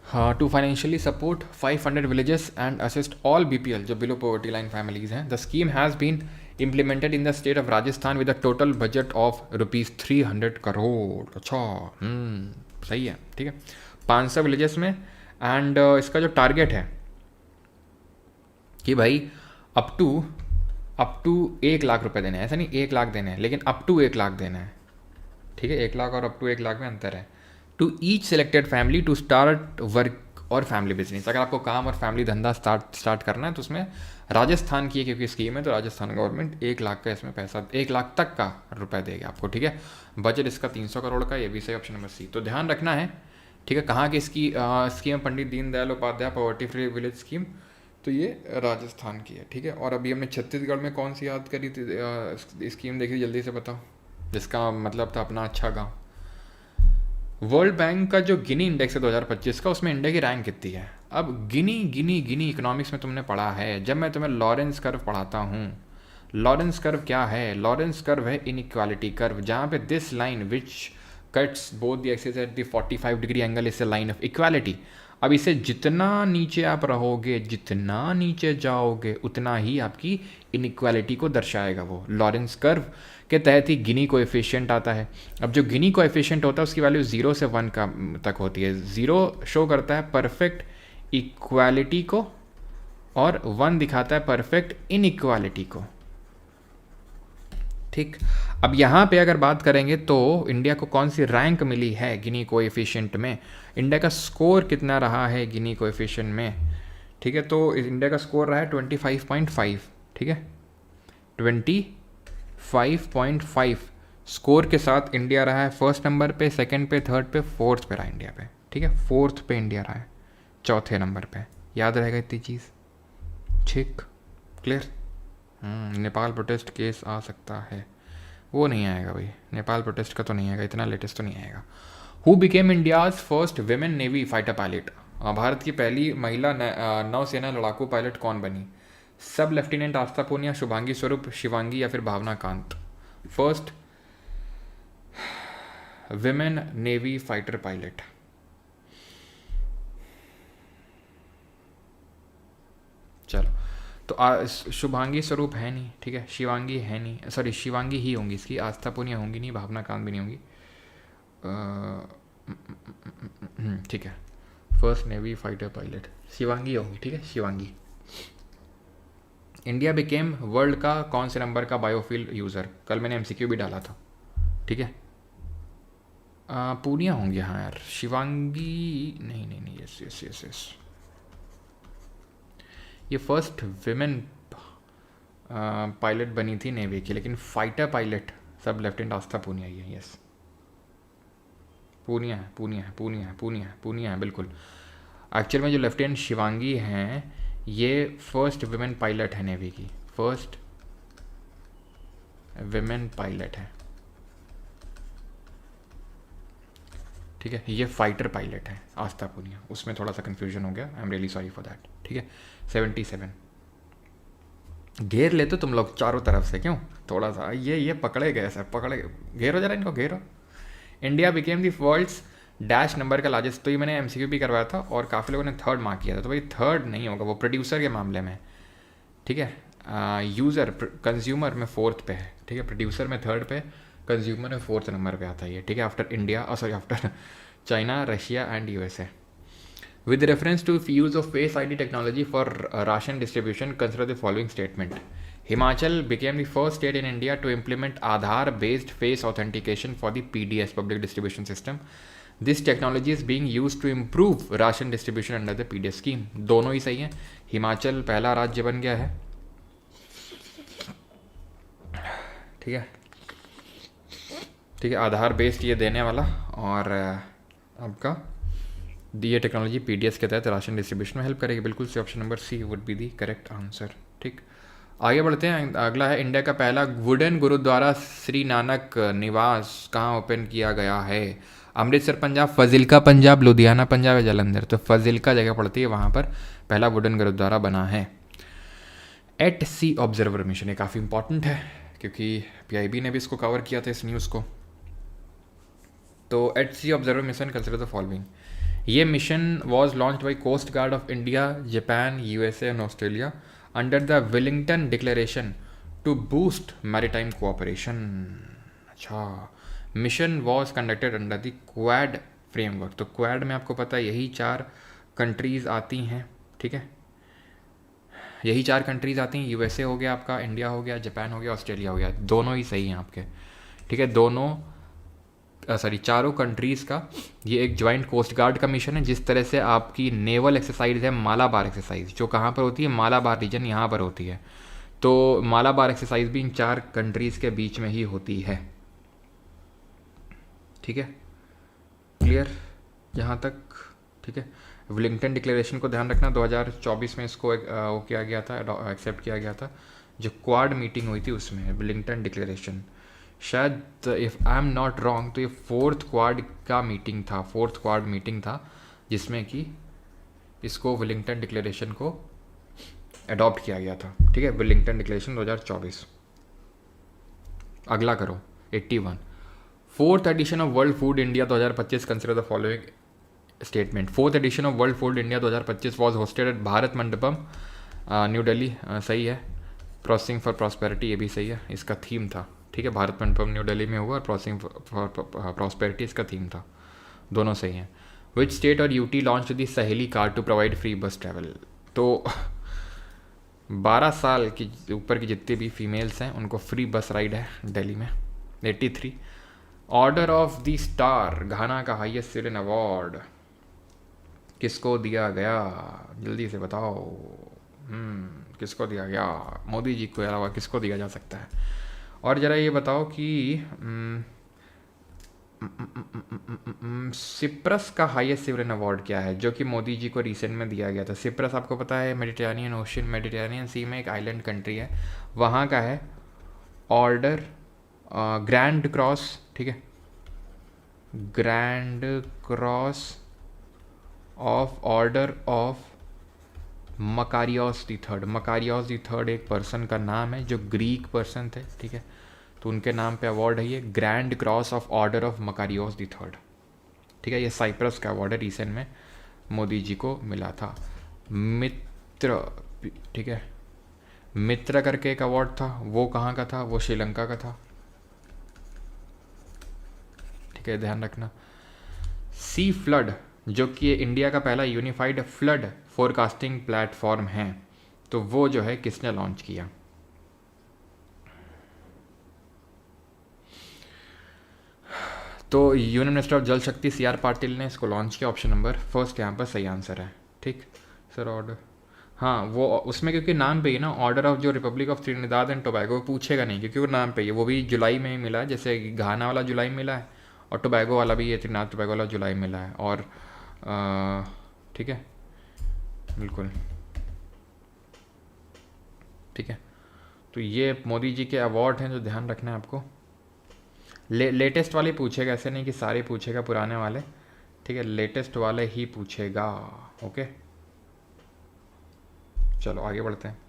Speaker 1: हाँ, to financially support 500 villages and assist all BPL जो बिलो पॉवर्टी लाइन फैमिलीज हैं। The scheme has been implemented in the state of Rajasthan with a total budget of ₹300 crore. अच्छा, सही है। ठीक है, 500 विलेजेस में। एंड इसका जो टारगेट है कि भाई अप टू 1 लाख रुपए देने हैं, ऐसा नहीं 1 लाख देने हैं, लेकिन अप टू 1 लाख देना है। ठीक है, 1 लाख और अप टू 1 लाख में अंतर है। To each selected family to start work और फैमिली बिजनेस, अगर आपको काम और फैमिली धंधा स्टार्ट करना है तो उसमें राजस्थान की क्योंकि स्कीम है तो राजस्थान गवर्नमेंट 1 लाख का इसमें पैसा, 1 लाख तक का रुपए देगा आपको। ठीक है, बजट इसका 300 करोड़ का, ये भी सही, ऑप्शन नंबर सी। तो ध्यान रखना है। ठीक है, कहाँ की इसकी scheme? Pandit Deendayal Upadhyay poverty free village scheme, तो ये राजस्थान की है। ठीक है, और अभी हमने छत्तीसगढ़ में कौन सी याद करी थी स्कीम देखी, जल्दी से बताओ, जिसका मतलब था अपना अच्छा गाँव। वर्ल्ड बैंक का जो गिनी इंडेक्स है 2025 का, उसमें इंडिया की रैंक कितनी है? अब गिनी इकोनॉमिक्स में तुमने पढ़ा है, जब मैं तुम्हें लॉरेंस कर्व पढ़ाता हूँ, लॉरेंस कर्व क्या है? लॉरेंस कर्व है इनइक्वालिटी कर्व, जहाँ पे this line which cuts both the axis at the 45 degree angle is a line of equality. अब इसे जितना नीचे आप रहोगे, जितना नीचे जाओगे, उतना ही आपकी इनइक्वालिटी को दर्शाएगा वो। लॉरेंस कर्व के तहत ही गिनी कोएफिशिएंट आता है। अब जो गिनी कोएफिशिएंट होता है उसकी वैल्यू 0 से 1 का तक होती है। 0 शो करता है परफेक्ट इक्वालिटी को और 1 दिखाता है परफेक्ट इनइक्वालिटी को। ठीक। अब यहाँ पे अगर बात करेंगे तो इंडिया को कौन सी रैंक मिली है गिनी कोएफिशिएंट में, इंडिया का स्कोर कितना रहा है गिनी कोएफिशिएंट में। ठीक है, तो इंडिया का स्कोर रहा है 25.5। ठीक है, 25.5 स्कोर के साथ इंडिया रहा है फर्स्ट नंबर पे, सेकंड पे, थर्ड पे, फोर्थ पे रहा इंडिया पे। ठीक है, फोर्थ पे इंडिया रहा है, चौथे नंबर पे। याद रहेगा इतनी चीज़। ठीक, क्लियर। नेपाल प्रोटेस्ट केस आ सकता है, वो नहीं आएगा भाई, नेपाल प्रोटेस्ट का तो नहीं आएगा, इतना लेटेस्ट तो नहीं आएगा। Who became India's first women navy fighter pilot, Bharat की पहली महिला नौसेना लड़ाकू पायलट कौन बनी। सब लेफ्टिनेंट आस्था पूनिया, शुभांगी स्वरूप, शिवांगी या फिर Bhawana Kanth. First women navy fighter pilot. चलो, तो शुभांगी स्वरूप है नहीं, ठीक है, शिवांगी है नहीं, सॉरी शिवांगी ही होंगी इसकी, आस्था पूनिया होंगी नहीं, भावना कांत भी नहीं होंगी। ठीक है, first navy fighter pilot Shivangi होगी। ठीक है, शिवांगी। इंडिया बिकेम वर्ल्ड का कौन से नंबर का बायोफ्यूल यूज़र, कल मैंने एमसीक्यू भी डाला था। ठीक है, पूनिया होंगी, हाँ यार, शिवांगी नहीं नहीं नहीं, यस यस यस यस, ये फर्स्ट विमेन पायलट बनी थी नेवी की, लेकिन फाइटर पायलट सब लेफ्टिनेंट आस्था पूनिया ही है। यस, पूनिया है, पूनिया है, पूनिया है, पूनिया है, पूनिया है, बिल्कुल। एक्चुअल में जो लेफ्टिनेंट शिवांगी हैं ये फर्स्ट विमेन पायलट है नेवी की, फर्स्ट विमेन पायलट है। ठीक है, ये फाइटर पायलट है आस्था पूनिया, उसमें थोड़ा सा कंफ्यूजन हो गया, आई am really sorry for that. ठीक है, 77। घेर लेते तुम लोग चारों तरफ से, क्यों थोड़ा सा ये पकड़े गए सर, पकड़े, घेरो जरा इनको, घेरो। India became the world's dash number का लार्जेस्ट, तो ये मैंने एमसीक्यू भी करवाया था और काफ़ी लोगों ने थर्ड मार्क किया था, तो भाई थर्ड नहीं होगा, वो प्रोड्यूसर के मामले में। ठीक है, यूज़र कंज्यूमर में फोर्थ पे है। ठीक है, प्रोड्यूसर में थर्ड पे, कंज्यूमर में फोर्थ नंबर पे आता है ये। ठीक है, after India, sorry after China, Russia and USA. With reference to use of Face ID technology for ration distribution, consider the following statement. Himachal became the first state in India to implement Aadhaar-based face authentication for the PDS, Public Distribution System. This technology is being used to improve ration distribution under the PDS scheme. दोनों ही सही हैं। हिमाचल पहला राज्य बन गया है। ठीक है, ठीक है, आधार बेस्ड ये देने वाला, और आपका ये टेक्नोलॉजी पीडीएस के तहत राशन डिस्ट्रीब्यूशन में हेल्प करेगी। बिल्कुल से option number C would be the correct answer. ठीक, आगे बढ़ते हैं। अगला है, इंडिया का पहला वुडन गुरुद्वारा श्री नानक निवास कहाँ ओपन किया गया है। अमृतसर पंजाब, फजिल्का पंजाब, लुधियाना पंजाब या जालंधर। तो फजिल्का जगह पड़ती है, वहाँ पर पहला वुडन गुरुद्वारा बना है। एट सी ऑब्जर्वर मिशन, ये काफ़ी इंपॉर्टेंट है क्योंकि पीआईबी ने भी इसको कवर किया था इस न्यूज़ को। तो at sea observer mission consider the following. ये mission was launch by coast guard of India, Japan, USA and Australia under the Wellington declaration to boost maritime cooperation. अच्छा, mission was conducted under the quad framework. तो क्वाड में आपको पता है यही 4 कंट्रीज़ आती हैं। ठीक है, यही 4 कंट्रीज़ आती हैं, यूएसए हो गया आपका, इंडिया हो गया, जापान हो गया, ऑस्ट्रेलिया हो गया, दोनों ही सही हैं आपके। ठीक है, दोनों सॉरी चारों कंट्रीज़ का ये एक ज्वाइंट कोस्ट गार्ड का मिशन है। जिस तरह से आपकी नेवल एक्सरसाइज है मालाबार एक्सरसाइज, जो कहाँ पर होती है, मालाबार रीजन यहाँ पर होती है, तो मालाबार एक्सरसाइज भी इन 4 कंट्रीज़ के बीच में ही होती है। ठीक है, क्लियर यहाँ तक। ठीक है, विलिंगटन डिक्लेरेशन को ध्यान रखना, 2024 में इसको वो किया गया था, एक्सेप्ट किया गया था, जो क्वाड मीटिंग हुई थी उसमें विलिंगटन डिक्लेरेशन। शायद if I am not wrong तो ये 4th क्वाड का मीटिंग था, 4th क्वाड मीटिंग था जिसमें कि इसको विलिंगटन डिक्लेरेशन को अडॉप्ट किया गया था। ठीक है, विलिंगटन डिक्लेरेशन 2024। अगला करो 81। 4th edition of world food India 2025 consider the following statement. 4th edition of world food India 2025 was hosted at Bharat Mandapam, New Delhi. सही है। प्रोसेसिंग फॉर प्रॉस्पेरिटी, ये भी सही है, इसका थीम था। ठीक है, भारत मंडपम न्यू दिल्ली में हुआ और प्रोसेसिंग फॉर प्रॉस्पेरिटी इसका थीम था, दोनों सही हैं। विच स्टेट और यूटी लॉन्च दी सहेली कार्ड टू प्रोवाइड फ्री बस ट्रैवल। तो 12 साल की ऊपर की जितनी भी फीमेल्स हैं उनको फ्री बस राइड है दिल्ली में। 83। ऑर्डर ऑफ द स्टार, घाना का हाईएस्ट सिविलियन अवार्ड किसको दिया गया? जल्दी से बताओ। किसको दिया गया? मोदी जी को अलावा किसको दिया जा सकता है? और ज़रा ये बताओ कि सिप्रस का हाईएस्ट सिविलियन अवार्ड क्या है जो कि मोदी जी को रिसेंट में दिया गया था? सिप्रस आपको पता है मेडिटेरेनियन ओशन, मेडिटेरेनियन सी में एक आइलैंड कंट्री है, वहाँ का है। ऑर्डर ग्रैंड क्रॉस, ठीक है, grand cross of order of Makarios the third. Makarios the third एक पर्सन का नाम है जो ग्रीक पर्सन थे, ठीक है, तो उनके नाम पे अवार्ड है ये, grand cross of order of Makarios the third, ठीक है। ये साइप्रस का अवार्ड है, रिसेंट में मोदी जी को मिला था। मित्र, ठीक है, मित्र करके एक अवार्ड था, वो कहाँ का था? वो श्रीलंका का था, ठीक है, ध्यान रखना। सी फ्लड, जो कि इंडिया का पहला यूनिफाइड फ्लड फोरकास्टिंग प्लेटफॉर्म है, तो वो जो है किसने लॉन्च किया? तो यूनियन मिनिस्टर ऑफ जल शक्ति सी आर पाटिल ने इसको लॉन्च किया। ऑप्शन नंबर फर्स्ट यहाँ पर सही आंसर है, ठीक सर। ऑर्डर, हाँ वो उसमें क्योंकि नाम पे ही ना, ऑर्डर ऑफ जो Republic of Trinidad and Tobago पूछेगा नहीं क्योंकि वो नाम पे ही है, वो भी जुलाई में ही मिला है, जैसे घाना वाला जुलाई में मिला है और टोबैगो वाला भी, ये त्रिनाद टोबैगो वाला जुलाई में मिला है। और ठीक है, बिल्कुल ठीक है। तो ये मोदी जी के अवार्ड हैं जो ध्यान रखना है आपको। लेटेस्ट वाले पूछेगा, ऐसे नहीं कि सारे पूछेगा पुराने वाले, ठीक है, लेटेस्ट वाले ही पूछेगा। ओके, चलो आगे बढ़ते हैं।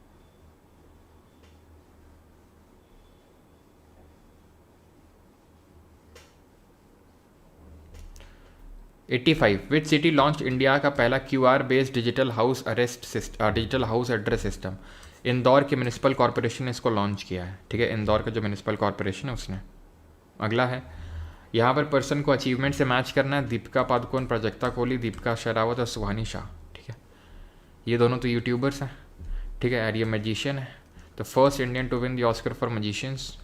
Speaker 1: विच सिटी लॉन्च इंडिया का पहला QR based digital house digital house address system? Indore की म्यूनिसिपल कॉरपोरेशन ने इसको लॉन्च किया है, ठीक है, इंदौर का जो म्यूनिसिपल कॉरपोरेशन है उसने। अगला है, यहाँ पर पर्सन को अचीवमेंट से मैच करना है। दीपिका पादुकोण, प्राजक्ता कोहली, दीपिका शेरावत और सुहानी शाह, ठीक है, ये दोनों तो यूट्यूबर्स हैं, ठीक है, और ये मैजिशियन है। तो first Indian to win the Oscar for magicians,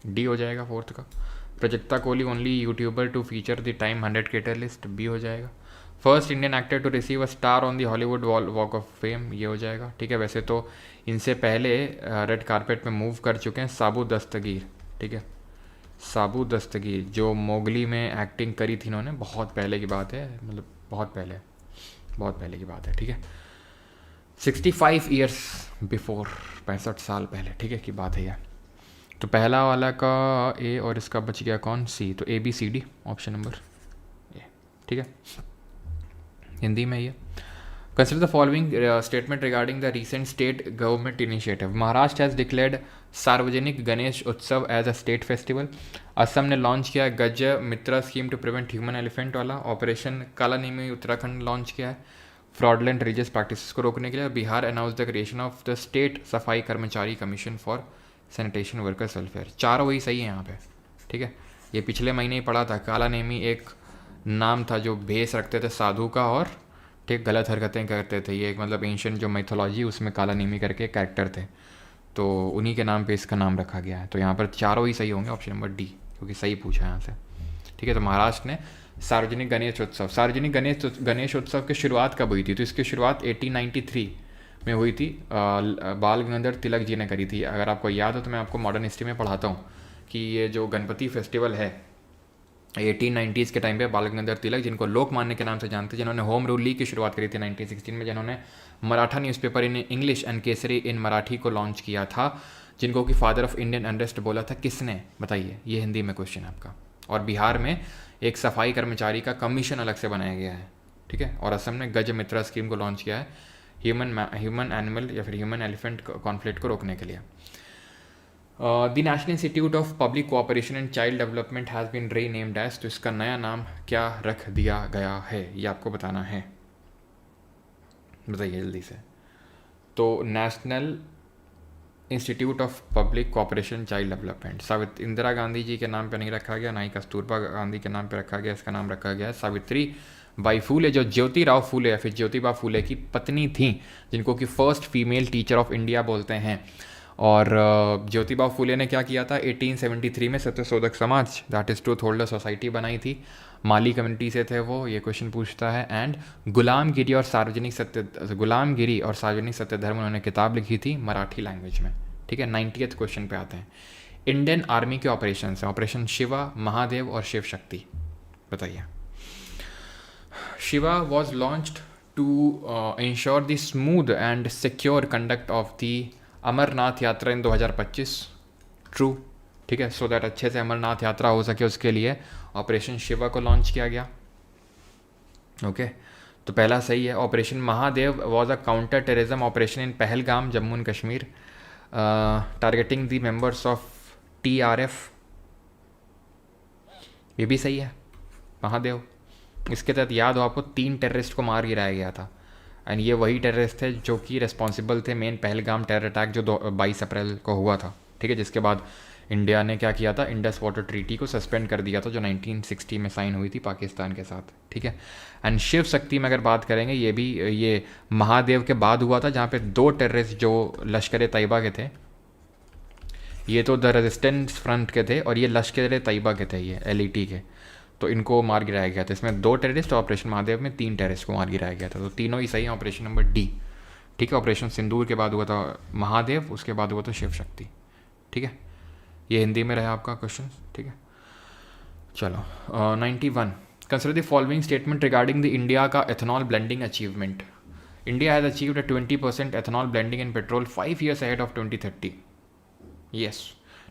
Speaker 1: D हो जाएगा फोर्थ का। Prajakta Koli only YouTuber to feature the Time 100 creator list, B हो जाएगा। First Indian actor to receive a star on the Hollywood walk of fame, ये हो जाएगा, ठीक है। वैसे तो इनसे पहले रेड कारपेट में मूव कर चुके हैं साबू दस्तगीर, ठीक है, साबू दस्तगीर जो मोगली में एक्टिंग करी थी इन्होंने, बहुत पहले की बात है, मतलब बहुत पहले की बात है, ठीक है, 65 ईयर्स बिफोर, 65 साल पहले, ठीक है, की बात है यार। तो पहला वाला का ए और इसका बच गया कौन? सी, तो ABCD ऑप्शन नंबर ए, ठीक है, हिंदी में ये। Consider the following statement regarding the recent state government initiative. Maharashtra has declared Sarvajanik Ganesh Utsav as a state festival. Assam ने लॉन्च किया Gaj Mitra scheme to prevent human elephant वाला। Operation Kalanemi Uttarakhand launch किया है फ्रॉडलेंट रिलीजियस प्रैक्टिसेस को रोकने के लिए। Bihar announce the creation of the state सफाई कर्मचारी commission for sanitation workers welfare. चारों वही सही है यहाँ पे, ठीक है। ये पिछले महीने ही पढ़ा था, काला नेमी एक नाम था जो भेस रखते थे साधु का और ठीक गलत हरकतें करते थे। ये एक मतलब एंशिएंट जो मैथोलॉजी उसमें काला नेमी करके कैरेक्टर थे, तो उन्हीं के नाम पे इसका नाम रखा गया है। तो यहाँ पर चारों ही सही होंगे, ऑप्शन नंबर डी, क्योंकि सही पूछा है यहाँ से, ठीक है। तो महाराष्ट्र ने सार्वजनिक गणेश उत्सव की शुरुआत कब हुई थी? तो इसकी शुरुआत 1893 में हुई थी, बाल गंगाधर तिलक जी ने करी थी। अगर आपको याद हो तो मैं आपको मॉडर्न हिस्ट्री में पढ़ाता हूँ कि ये जो गणपति फेस्टिवल है 1890s के टाइम पे बाल गंगाधर तिलक, जिनको लोकमान्य के नाम से जानते हैं, जिन्होंने होम रूल लीग की शुरुआत करी थी 1916 में, जिन्होंने Mahratta newspaper in English and Kesari in Marathi को लॉन्च किया था, जिनको कि फादर ऑफ इंडियन अनरेस्ट बोला था, किसने? बताइए, ये हिंदी में क्वेश्चन है आपका। और बिहार में एक सफाई कर्मचारी का कमीशन अलग से बनाया गया है, ठीक है। और असम ने गज मित्रा स्कीम को लॉन्च किया है ह्यूमन एनिमल या फिर ह्यूमन एलिफेंट कॉन्फ्लिक्ट को रोकने के लिए। The national institute of public cooperation and child development has been renamed as, तो इसका नया नाम क्या रख दिया गया है, ये आपको बताना है, बताइए जल्दी से। तो national institute of public cooperation child development Indira Gandhi ji के नाम पे नहीं रखा गया, ना ही कस्तूरबा गांधी के नाम पे रखा गया, इसका नाम रखा गया है सावित्री बाई फूले, जो ज्योतिराव फूले या फिर ज्योतिबा फूले की पत्नी थी, जिनको कि first female teacher of India बोलते हैं। और ज्योतिबा फूले ने क्या किया था, 1873 में Satyashodhak Samaj, that is truth holder society बनाई थी। माली कम्युनिटी से थे वो, ये क्वेश्चन पूछता है। एंड गुलामगिरी और सार्वजनिक सत्य धर्म उन्होंने किताब लिखी थी मराठी लैंग्वेज में। ठीक है, 90th क्वेश्चन पे आते हैं। इंडियन आर्मी के ऑपरेशन हैं, ऑपरेशन शिवा, महादेव और शिव शक्ति, बताइए। Shiva was launched to ensure the smooth and secure conduct of the Amarnath Yatra in 2025, true. ठीक है, सो दैट अच्छे से अमरनाथ यात्रा हो सके उसके लिए ऑपरेशन शिवा को लॉन्च किया गया। ओके, तो पहला सही है। Operation Mahadev was a counter terrorism operation in Pahalgam, Jammu and Kashmir, targeting the members of TRF, ये भी सही है। महादेव, इसके तहत याद हो आपको 3 टेररिस्ट को मार गिराया गया था, एंड ये वही टेररिस्ट थे जो कि रिस्पॉन्सिबल थे मेन पहलगाम टेरर अटैक जो 22 अप्रैल को हुआ था। ठीक है, जिसके बाद इंडिया ने क्या किया था, इंडस वाटर ट्रीटी को सस्पेंड कर दिया था जो 1960 में साइन हुई थी पाकिस्तान के साथ। ठीक है, एंड शिव शक्ति में अगर बात करेंगे, ये भी ये महादेव के बाद हुआ था, जहाँ पे 2 टेररिस्ट जो लश्कर तैयबा के थे, ये तो द रेजिस्टेंस फ्रंट के थे और ये लश्कर तैयबा के थे, ये LET के, तो इनको मार गिराया गया था। इसमें 2 टेररिस्ट, ऑपरेशन महादेव में 3 टेररिस्ट को मार गिराया गया था, तो तीनों ही सही है। Operation number D। ठीक है, ऑपरेशन सिंदूर के बाद हुआ था महादेव, उसके बाद हुआ था शिव शक्ति। ठीक है, ये हिंदी में रहा आपका क्वेश्चन। ठीक है, चलो 91, consider the following statement regarding the India का ethanol blending achievement. India has achieved 20% ethanol blending in petrol 5 years ahead of 2030। Yes,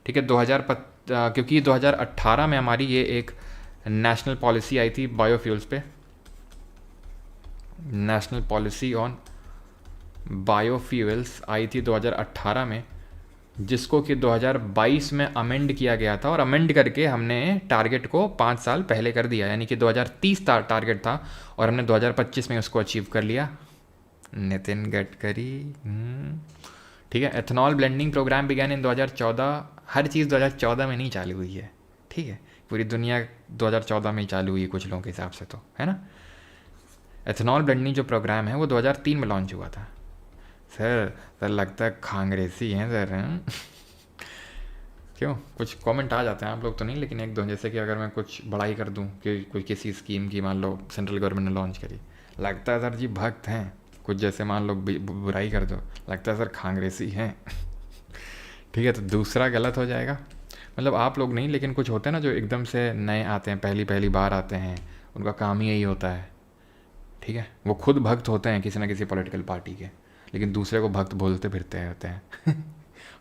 Speaker 1: ठीक है, क्योंकि 2018 में हमारी ये एक नेशनल पॉलिसी आई थी बायोफ्यूल्स पे, नेशनल पॉलिसी ऑन बायोफ्यूल्स आई थी 2018 में, जिसको कि 2022 में अमेंड किया गया था, और अमेंड करके हमने टारगेट को 5 साल पहले कर दिया, यानी कि 2030 टारगेट था और हमने 2025 में उसको अचीव कर लिया। नितिन गडकरी। ठीक है, ethanol blending programme began in 2014। हर चीज़ 2014 में नहीं चालू हुई है। ठीक है, पूरी दुनिया 2014 में ही चालू हुई है कुछ लोगों के हिसाब से, तो है ना। एथनॉल ब्लेंडिंग जो प्रोग्राम है वो 2003 में लॉन्च हुआ था। सर लगता है कांग्रेसी हैं सर, हैं? क्यों, कुछ कमेंट आ जाते हैं, आप लोग तो नहीं, लेकिन एक दो, जैसे कि अगर मैं कुछ बड़ाई कर दूं कि कोई किसी स्कीम की, मान लो सेंट्रल गवर्नमेंट ने लॉन्च करी, लगता है सर जी भक्त हैं। कुछ जैसे मान लो बुराई कर दो, लगता है सर कांग्रेसी हैं। ठीक है, तो दूसरा गलत हो जाएगा। मतलब आप लोग नहीं, लेकिन कुछ होते हैं ना जो एकदम से नए आते हैं, पहली बार आते हैं, उनका काम ही यही होता है। ठीक है, वो खुद भक्त होते हैं किसी ना किसी पॉलिटिकल पार्टी के, लेकिन दूसरे को भक्त बोलते फिरते रहते हैं।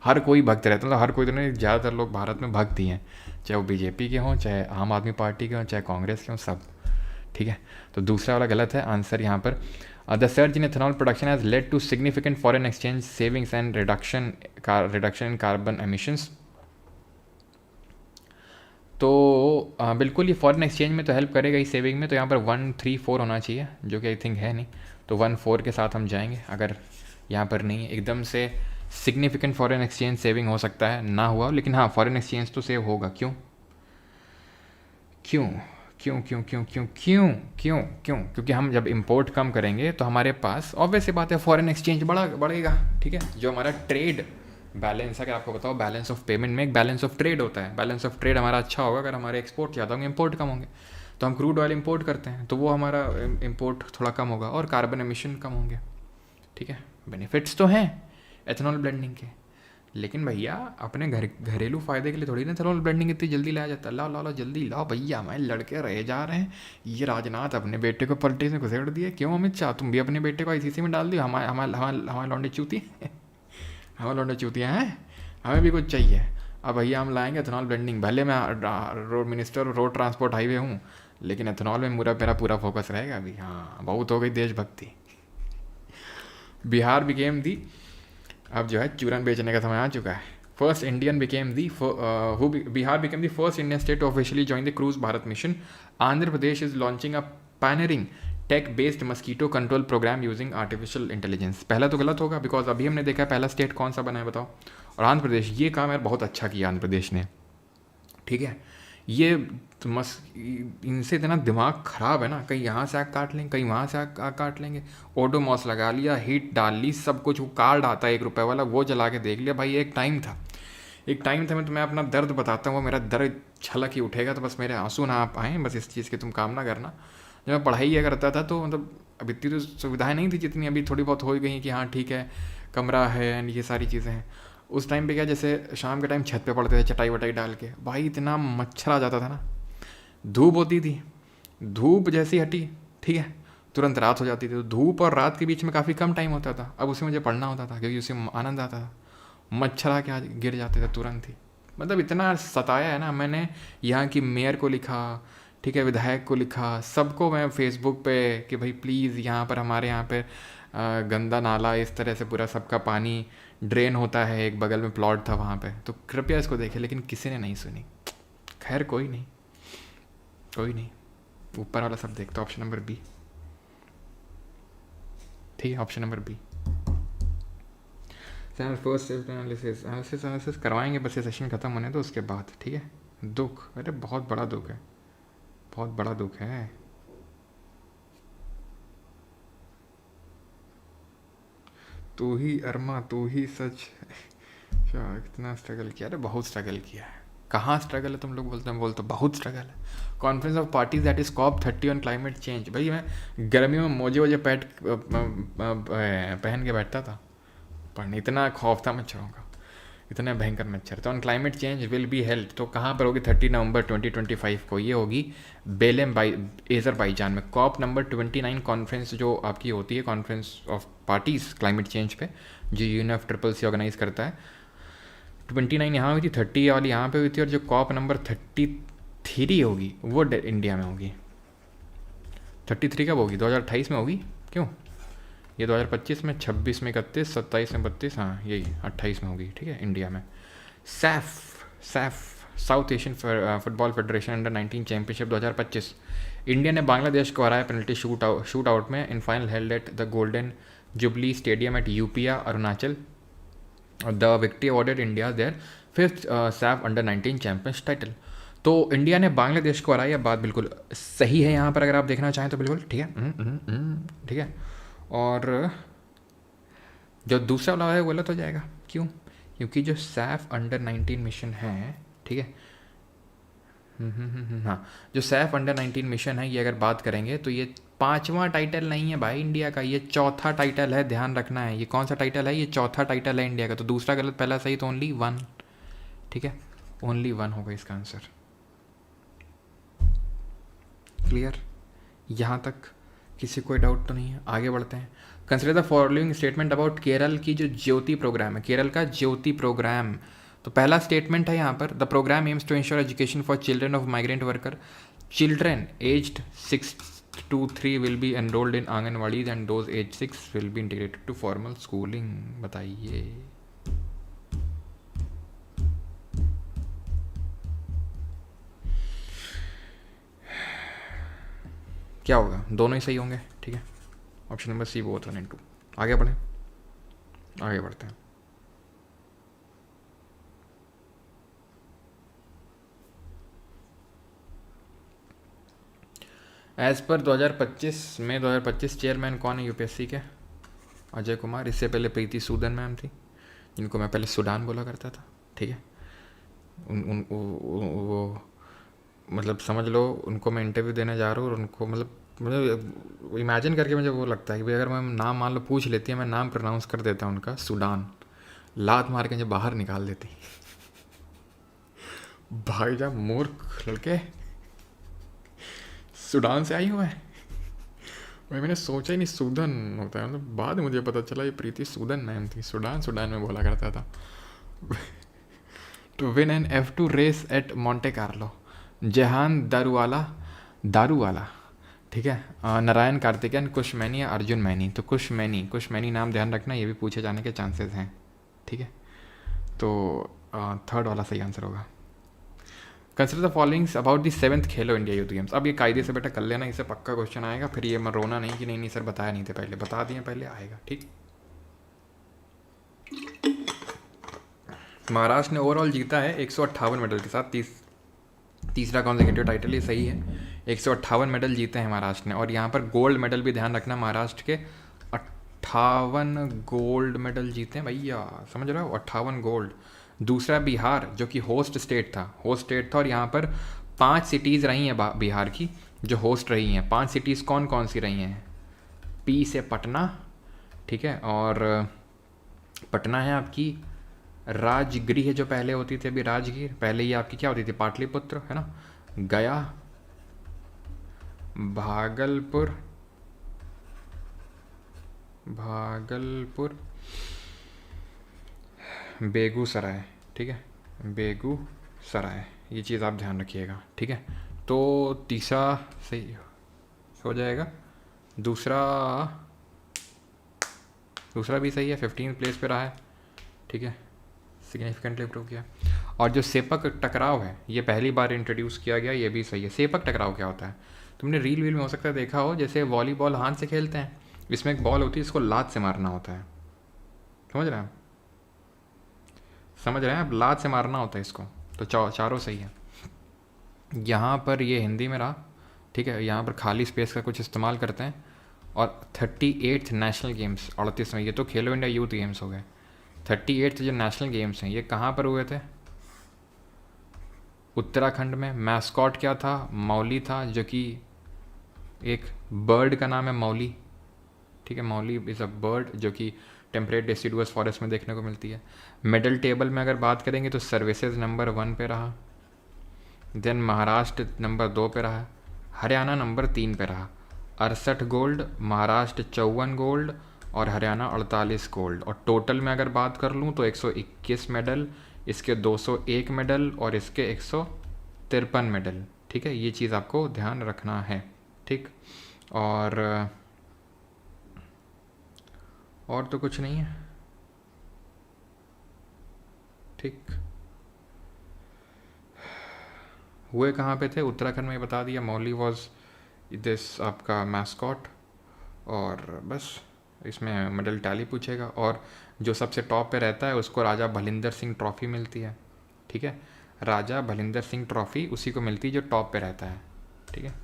Speaker 1: हर कोई भक्त रहता है, मतलब हर कोई तो नहीं, ज़्यादातर लोग भारत में भक्त ही हैं, चाहे वो BJP के हों, चाहे आम आदमी पार्टी के हों, चाहे कांग्रेस के हों, सब। ठीक है, तो दूसरा वाला गलत है आंसर यहाँ पर। The surge in ethanol production has led to significant foreign exchange savings and reduction in carbon emissions. तो बिल्कुल, ये फॉरेन एक्सचेंज में तो हेल्प करेगा ही, सेविंग में तो यहाँ पर 134 होना चाहिए, जो कि आई थिंक है नहीं, तो 14 के साथ हम जाएंगे। अगर यहाँ पर नहीं है एकदम से, सिग्निफिकेंट फॉरेन एक्सचेंज सेविंग हो सकता है ना हुआ, लेकिन हाँ फॉरेन एक्सचेंज तो सेव होगा। क्यों क्यों क्यों क्यों क्यों क्यों क्यों क्यों क्यों क्योंकि हम जब इंपोर्ट कम करेंगे तो हमारे पास ऑब्वियस सी बात है फॉरेन एक्सचेंज बढ़ेगा। ठीक है, जो हमारा ट्रेड बैलेंस है, कि आपको बताओ बैलेंस ऑफ पेमेंट में एक बैलेंस ऑफ ट्रेड होता है। बैलेंस ऑफ ट्रेड हमारा अच्छा होगा अगर हमारे एक्सपोर्ट ज़्यादा होंगे, इंपोर्ट कम होंगे। तो हम क्रूड ऑयल इंपोर्ट करते हैं, तो वो हमारा इंपोर्ट थोड़ा कम होगा और कार्बन एमिशन कम होंगे। ठीक है, बेनिफिट्स तो हैं एथनॉल ब्लेंडिंग के, लेकिन भैया अपने घरेलू फ़ायदे के लिए थोड़ी ना एथनॉल ब्लेंडिंग इतनी जल्दी लाया जाता है। लाओ जल्दी लाओ भैया, हमारे लड़के रहे जा रहे हैं। ये राजनाथ अपने बेटे को पॉलिटिक्स में घुसेड़ दिए, क्यों अमित शाह तुम भी अपने बेटे को ICC में डाल दियो। हमारे लौंडे चूती हमारे लौंडे चूतियाँ हैं, हमें भी कुछ चाहिए। अब भैया हम लाएंगे एथनॉल ब्लेंडिंग, भले मैं road minister, road transport highway हूँ, लेकिन एथनॉल में मेरा पूरा फोकस रहेगा अभी। हाँ, बहुत हो गई देशभक्ति। बिहार बिकेम दी, अब जो है चूरन बेचने का समय आ चुका है। First Indian became the Bihar became the first Indian state to officially join the cruise Bharat mission. Andhra Pradesh is launching a pioneering tech based mosquito control program using artificial intelligence. पहला तो गलत होगा, बिकॉज अभी हमने देखा है पहला स्टेट कौन सा बना है बताओ। और आंध्र प्रदेश, ये काम यार बहुत अच्छा किया आंध्र प्रदेश ने। ठीक है, ये तो इनसे इतना दिमाग ख़राब है ना, कहीं यहाँ से आग काट लेंगे, कहीं वहाँ से आग काट लेंगे। ओडोमॉस लगा लिया, हीट डाल ली, सब कुछ। वो कार्ड आता है 1 रुपये वाला, वो जला के देख लिया। भाई एक टाइम था, एक टाइम था। मैं तुम्हें अपना दर्द बताता हूँ, वो मेरा दर्द छलक ही उठेगा, तो बस मेरे आंसू ना आप आएँ, बस इस चीज़ की तुम काम ना करना। जब मैं पढ़ाई किया करता था तो मतलब अब इतनी तो सुविधाएं नहीं थी जितनी अभी थोड़ी बहुत हो गई कि हाँ ठीक है, कमरा है एंड ये सारी चीज़ें हैं। उस टाइम पे क्या, जैसे शाम के टाइम छत पे पड़ते थे चटाई वटाई डाल के, भाई इतना मच्छर आ जाता था ना। धूप होती थी, धूप जैसी हटी, ठीक है, तुरंत रात हो जाती थी। तो धूप और रात के बीच में काफ़ी कम टाइम होता था, अब उसे मुझे पढ़ना होता था क्योंकि उसे आनंद आता था। मच्छर आके आज गिर जाते थे तुरंत ही। मतलब इतना सताया है ना मैंने। यहाँ की मेयर को लिखा, ठीक है, विधायक को लिखा, सबको मैं फेसबुक पे कि भाई प्लीज़ यहाँ पर, हमारे यहाँ पे गंदा नाला इस तरह से पूरा सबका पानी ड्रेन होता है, एक बगल में प्लॉट था वहाँ पे, तो कृपया इसको देखें। लेकिन किसी ने नहीं सुनी। खैर कोई नहीं, कोई नहीं, ऊपर वाला सब देखता। ऑप्शन नंबर बी, ठीक है, option number B. First analysis analysis करवाएंगे बस ये सेशन ख़त्म होने तो उसके बाद, ठीक है। दुख, अरे बहुत बड़ा दुख है, बहुत बड़ा दुख है। तू ही अरमा, तू ही सच। क्या कितना स्ट्रगल किया, अरे बहुत स्ट्रगल किया है। कहाँ स्ट्रगल है तुम लोग बोलते हैं, बोलते बहुत स्ट्रगल है। Conference of parties that is COP30 on climate change. भाई मैं गर्मियों में मोजे वोजे पहन के बैठता था पढ़ने, इतना खौफ था मच्छरों का, इतने भयंकर मच्छर। तो on climate change will be held, तो कहाँ पर होगी, 30 नवंबर 2025 को ये होगी बेलेम अज़रबैजान में। COP नंबर 29 कॉन्फ्रेंस जो आपकी होती है, conference of parties climate change पे, जो UNFCCC ऑर्गेनाइज करता है। 29 यहाँ हुई थी, 30 वाली यहाँ पे हुई थी, और जो COP नंबर 33 होगी वो इंडिया में होगी। 33 कब होगी, 2028 में होगी। क्यों, ये 2025 में, 26 में 31, 27 में 32, हाँ यही 28 में होगी, ठीक है, इंडिया में। SAFF south Asian football federation under nineteen championship 2025। India ने बांग्लादेश को हराया पेनल्टी शूट आउट में in final held at the golden jubilee stadium at Yupia Arunachal. The victory awarded India their 5th SAFF under nineteen champions title. तो इंडिया ने बांग्लादेश को हराया, बात बिल्कुल सही है यहाँ पर अगर आप देखना चाहें तो, बिल्कुल ठीक है, ठीक है। और जो दूसरा वाला है वो गलत हो जाएगा, क्यों, क्योंकि जो सैफ अंडर-19 मिशन है, ठीक है, हाँ, जो सैफ अंडर-19 मिशन है, ये अगर बात करेंगे तो ये 5वां टाइटल नहीं है भाई इंडिया का, ये 4था टाइटल है, ध्यान रखना है। ये कौन सा टाइटल है, ये 4था टाइटल है इंडिया का। तो दूसरा गलत, पहला सही, तो ओनली 1, ठीक है, ओनली 1 होगा इसका आंसर। क्लियर, यहाँ तक किसी कोई डाउट तो नहीं है, आगे बढ़ते हैं। Consider the following statement about Kerala की जो ज्योति प्रोग्राम है, केरल का ज्योति प्रोग्राम। तो पहला स्टेटमेंट है यहाँ पर, the programme aims to ensure education for children of migrant worker. Children aged 6 to 3 will be enrolled in anganwadis and those aged 6 will be integrated to formal schooling. बताइए क्या होगा, दोनों ही सही होंगे, ठीक है। Option number C, both 1 and 2। आगे बढ़ें, आगे बढ़ते हैं। एज पर 2025 चेयरमैन कौन है यूपीएससी के? अजय कुमार। इससे पहले प्रीति सूदन मैम थी, जिनको मैं पहले सूडान बोला करता था, ठीक है। वो मतलब समझ लो, उनको मैं इंटरव्यू देने जा रहा हूँ और उनको मतलब इमेजिन करके मुझे वो लगता है कि भाई अगर मैं नाम मान लो पूछ लेती है, मैं नाम प्रोनाउंस कर देता हूँ उनका, सूडान, लात मार के मुझे बाहर निकाल देती। भाई जा मूर्ख लड़के, सूडान से आई हूँ मैं। भाई मैंने सोचा ही नहीं सूदन होता है, मतलब बाद में मुझे पता चला ये प्रीति सूदन मैम थी, सूडान में बोला करता था। To win an F2 race at Monte Carlo, Jehan Daruvala, ठीक है, नारायण कार्तिकेयन, कुश मैनी या अर्जुन मैनी। तो कुश मैनी नाम ध्यान रखना, ये भी पूछे जाने के चांसेस हैं, ठीक है। तो 3rd वाला सही आंसर होगा। Consider the followings about the 7th Khelo India youth games. अब ये कायदे से बेटा कर लेना, इससे पक्का क्वेश्चन आएगा, फिर ये मैं रोना नहीं कि नहीं सर बताया नहीं थे पहले, बता दिए पहले, आएगा, ठीक। महाराष्ट्र ने ओवरऑल जीता है 158 मेडल के साथ, तीसरा कॉन्सेक्यूटिव टाइटल, ये सही है। 158 मेडल जीते हैं महाराष्ट्र ने। और यहाँ पर गोल्ड मेडल भी ध्यान रखना, महाराष्ट्र के 58 गोल्ड मेडल जीते हैं भैया, समझ रहे हो, 58 गोल्ड। दूसरा बिहार, जो कि होस्ट स्टेट था, और यहाँ पर 5 सिटीज़ रही हैं बिहार की जो होस्ट रही हैं। 5 सिटीज़ कौन कौन सी रही हैं? पी से पटना, ठीक है, और पटना है आपकी राजगृह जो पहले होती थी, अभी राजगीर, पहले ये आपकी क्या होती थी, पाटलिपुत्र, है ना। गया, भागलपुर, बेगूसराय, ठीक है, बेगूसराय, ये चीज़ आप ध्यान रखिएगा, ठीक है। तो तीसरा सही हो जाएगा, दूसरा भी सही है, 15 प्लेस पे रहा है, ठीक है, सिग्निफिकेंटली इम्प्रूव किया। और जो सेपक टकराव है, ये पहली बार इंट्रोड्यूस किया गया, ये भी सही है। सेपक टकराव क्या होता है? तुमने रील में हो सकता है देखा हो, जैसे वॉलीबॉल हाथ से खेलते हैं, इसमें एक बॉल होती है, इसको लात से मारना होता है, समझ रहे हैं आप, लात से मारना होता है इसको। तो चारों सही है। यहाँ पर ये हिंदी में रहा, ठीक है, यहाँ पर खाली स्पेस का कुछ इस्तेमाल करते हैं। और 38th नेशनल गेम्स, 38वें, ये तो खेलो इंडिया यूथ गेम्स हो गए। 38th जो नेशनल गेम्स हैं, ये कहाँ पर हुए थे? उत्तराखंड में। मैस्कॉट क्या था? मौली था, जो कि एक बर्ड का नाम है मौली, ठीक है, मौली इज़ अ बर्ड जो कि टेम्परेट डेसिडुअस फॉरेस्ट में देखने को मिलती है। मेडल टेबल में अगर बात करेंगे तो सर्विसेज नंबर 1 पे रहा, देन महाराष्ट्र नंबर 2 पे रहा, हरियाणा नंबर 3 पे रहा। 68 गोल्ड, महाराष्ट्र 54 गोल्ड और हरियाणा 48 गोल्ड। और टोटल में अगर बात कर लूँ तो 121 मेडल, इसके 201 मेडल और इसके 153 मेडल, ठीक है, ये चीज़ आपको ध्यान रखना है, ठीक। और तो कुछ नहीं है, ठीक। हुए कहाँ पे थे? उत्तराखंड में बता दिया, मौली वॉज दिस आपका मैस्कॉट। और बस इसमें मेडल टैली पूछेगा, और जो सबसे टॉप पे रहता है उसको राजा भलिंदर सिंह ट्रॉफी मिलती है, ठीक है, राजा भलिंदर सिंह ट्रॉफी उसी को मिलती है जो टॉप पे रहता है, ठीक है।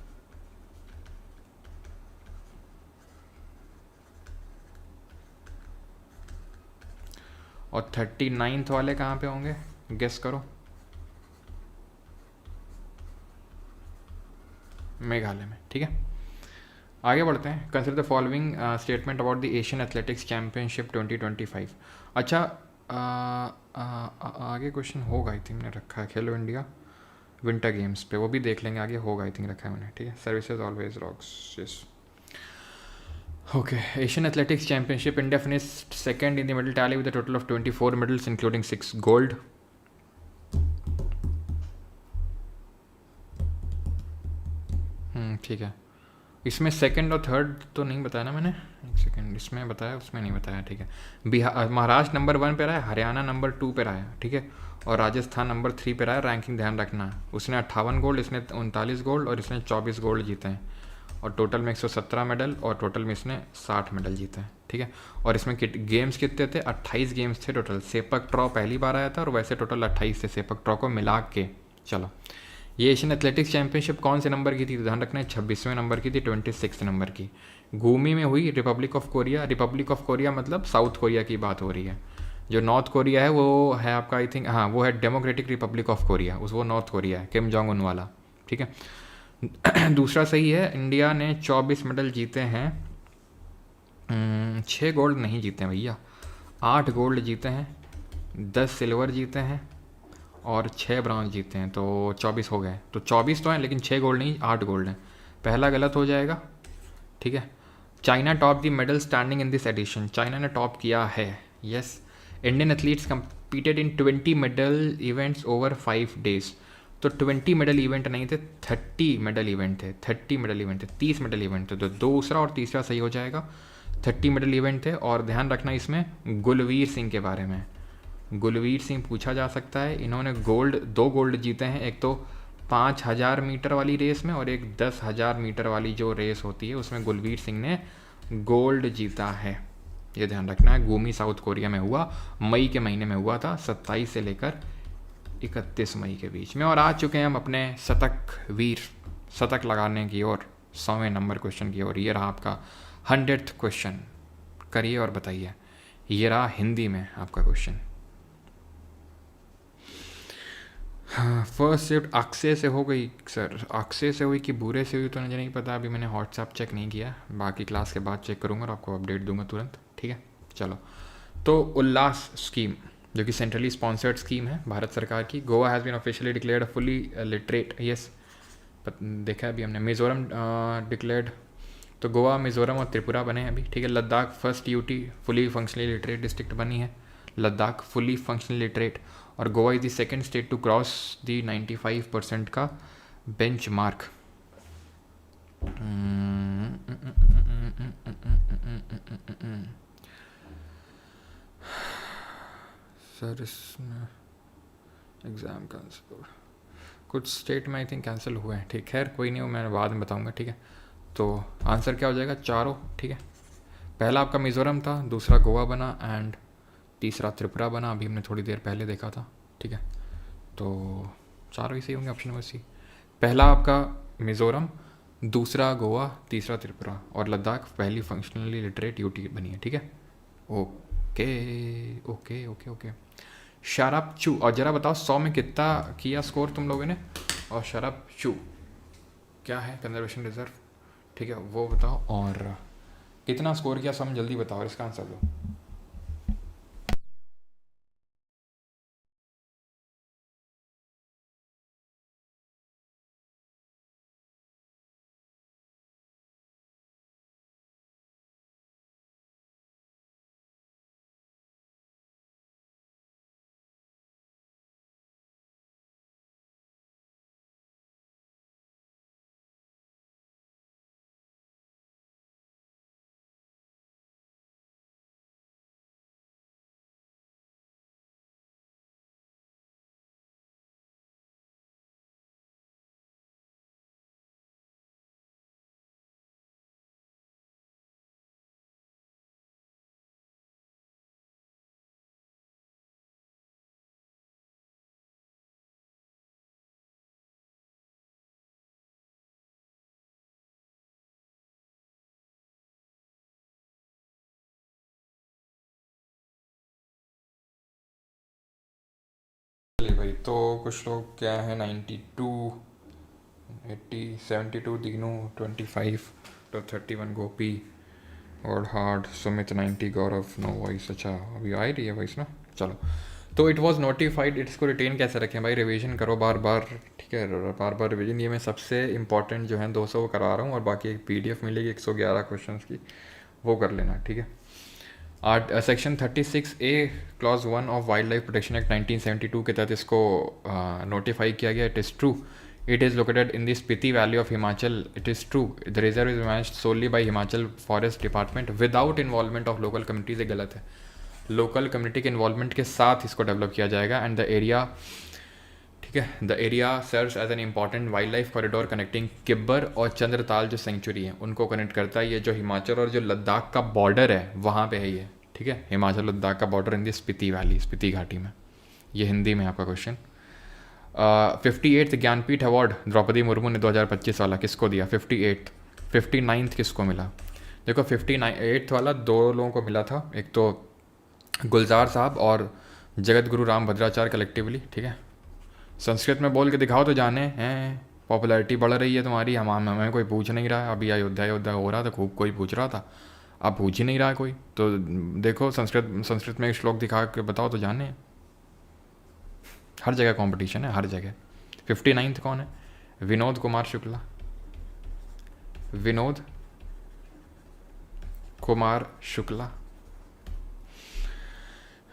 Speaker 1: और 39th वाले कहाँ पे होंगे, गेस करो? मेघालय में, ठीक है। आगे बढ़ते हैं। Consider the following statement about the Asian athletics championship 2025। अच्छा, आगे क्वेश्चन होगा, आई थिंक मैंने रखा है खेलो इंडिया विंटर गेम्स पे, वो भी देख लेंगे, आगे होगा, आई थिंक रखा है मैंने, ठीक है। Services always rocks, yes, okay. Asian athletics championship, India finished second in the medal tally with a total of 24 medals including 6 gold. ठीक है, इसमें सेकंड और थर्ड तो नहीं बताया ना मैंने, एक सेकंड, इसमें बताया उसमें नहीं बताया, ठीक है। बिहार, महाराष्ट्र नंबर 1 पे रहा है, हरियाणा नंबर 2 पे रहा है, ठीक है, और राजस्थान नंबर 3 पे रहा है। रैंकिंग ध्यान रखना, उसने 58 गोल्ड, इसने 39 गोल्ड और इसने 24 गोल्ड जीते हैं, और टोटल में 117 मेडल, और टोटल में इसने 60 मेडल जीते हैं, ठीक है। और इसमें गेम्स कितने थे? 28 गेम्स थे टोटल। सेपक ट्रॉ पहली बार आया था, और वैसे टोटल 28 थे सेपक ट्रॉ को मिला के। चलो, ये एशियन एथलेटिक्स चैंपियनशिप कौन से नंबर की थी? ध्यान रखना है, 26वें नंबर की थी, 26 नंबर की। गुमी में हुई, Republic of Korea. Republic of Korea मतलब साउथ कोरिया की बात हो रही है। जो नॉर्थ कोरिया है वो है आपका, आई थिंक, हाँ, वो है डेमोक्रेटिक रिपब्लिक ऑफ कोरिया, वो नॉर्थ कोरिया है, किम जोंग उन वाला, ठीक है। दूसरा सही है, इंडिया ने 24 मेडल जीते हैं, 6 गोल्ड नहीं जीते हैं भैया, 8 गोल्ड जीते हैं, 10 सिल्वर जीते हैं और 6 ब्रॉन्ज जीते हैं, तो 24 हो गए। तो 24 तो हैं, लेकिन 6 गोल्ड नहीं, 8 गोल्ड हैं। पहला गलत हो जाएगा, ठीक है। China top the medal standing in this edition, China ने टॉप किया है, yes. Indian athletes competed in 20 medal events over 5 days। तो 20 मेडल इवेंट नहीं थे, 30 मेडल इवेंट थे, 30 मेडल इवेंट थे, 30 मेडल इवेंट थे। तो दूसरा और तीसरा सही हो जाएगा, 30 मेडल इवेंट थे। और ध्यान रखना इसमें गुलवीर सिंह के बारे में, गुलवीर सिंह पूछा जा सकता है। इन्होंने दो गोल्ड जीते हैं, एक तो 5000 मीटर वाली रेस में और एक 10,000 मीटर वाली जो रेस होती है उसमें गुलवीर सिंह ने गोल्ड जीता है, ये ध्यान रखना है। गुमी साउथ कोरिया में हुआ, मई के महीने में हुआ था, 27 से लेकर 31 मई के बीच में। और आ चुके हैं हम अपने शतक लगाने की ओर, 100वें नंबर क्वेश्चन की ओर। ये रहा आपका 100th क्वेश्चन। करिए और बताइए। ये रहा हिंदी में आपका क्वेश्चन। हाँ, फर्स्ट शिफ्ट अक्षय से हो गई सर। अक्षय से हुई कि बूरे से हुई तो मुझे नहीं पता, अभी मैंने व्हाट्सएप चेक नहीं किया, बाकी क्लास के बाद चेक करूँगा और आपको अपडेट दूंगा तुरंत, ठीक है। चलो, तो उल्लास स्कीम जो कि सेंट्रली स्पॉन्सर्ड स्कीम है भारत सरकार की। Goa has been officially declared fully literate, yes देखा है अभी हमने। मिज़ोरम डिक्लेयर्ड, तो गोवा, मिज़ोरम और त्रिपुरा बने हैं अभी, ठीक है। Ladakh first UT fully functionally literate district बनी है, लद्दाख फुली फंक्शनली लिटरेट। और Goa is the second state to cross the 95% का बेंच मार्क। सर इसमें एग्ज़ाम कैंसिल, कुछ स्टेट में आई थिंक कैंसिल हुए हैं, ठीक। खैर कोई नहीं, वो मैं बाद में बताऊंगा, ठीक है। तो आंसर क्या हो जाएगा, चारों, ठीक है। पहला आपका मिज़ोरम था, दूसरा गोवा बना एंड तीसरा त्रिपुरा बना, अभी हमने थोड़ी देर पहले देखा था, ठीक है। तो चारों ही सही होंगे, ऑप्शन नंबर सी। पहला आपका मिज़ोरम, दूसरा गोवा, तीसरा त्रिपुरा और लद्दाख पहली फंक्शनली लिटरेट यूटी बनी है, ठीक है। Okay okay okay okay. शराब चू, और ज़रा बताओ 100 में कितना किया स्कोर तुम लोगों ने, और शराब चू क्या है, कंजर्वेशन रिजर्व, ठीक है, वो बताओ। और कितना स्कोर किया सब जल्दी बताओ और इसका आंसर दो। चलिए भाई, तो कुछ लोग क्या है 92, 80, 72 दीनू, 25 तो 31 गोपी और हार्ड, सुमित 90, गौरव नो वॉइस। अच्छा अभी आ ही रही है वॉइस ना, चलो। तो इट वॉज नोटिफाइड, इसको रिटेन कैसे रखें भाई, रिवीजन करो बार बार, ठीक है, बार बार रिवीजन। ये मैं सबसे इंपॉर्टेंट जो है 200 वो करवा रहा हूँ, और बाकी एक PDF मिलेगी 111 क्वेश्चन की, वो कर लेना, ठीक है। Section 36A clause 1 of wildlife protection act 1972 के तहत इसको नोटिफाई किया गया। It is true, it is located in the Spiti valley of Himachal. It is true, the reserve is managed solely by Himachal forest department without involvement of local communities. ये गलत है, लोकल कम्युनिटी के इन्वॉल्वमेंट के साथ इसको डेवलप किया जाएगा। एंड द एरिया, ठीक है, the area serves as an important wildlife corridor connecting Kibber और चंद्रताल जो सेंचुरी है उनको कनेक्ट करता है। ये जो हिमाचल और जो लद्दाख का बॉर्डर है वहाँ पे है ये, ठीक है, हिमाचल लद्दाख का border in the Spiti valley, Spiti घाटी में। ये हिंदी में आपका question. 58th Jnanpith award Droupadi Murmu ने 2025 वाला किसको दिया, 58th। 59th किसको मिला, देखो 58th वाला 2 लोगों को मिला था, एक तो गुलजार साहब और जगत गुरु राम भद्राचार्य कलेक्टिवली, ठीक है। संस्कृत में बोल के दिखाओ तो जाने हैं, पॉपुलैरिटी बढ़ रही है तुम्हारी, हमें कोई पूछ नहीं रहा। अभी अयोध्या हो रहा था, खूब कोई पूछ रहा था, अब पूछ ही नहीं रहा कोई। तो देखो संस्कृत में एक श्लोक दिखा के बताओ तो जाने। हर जगह कंपटीशन है, हर जगह। 59th कौन है, Vinod Kumar Shukla, Vinod Kumar Shukla.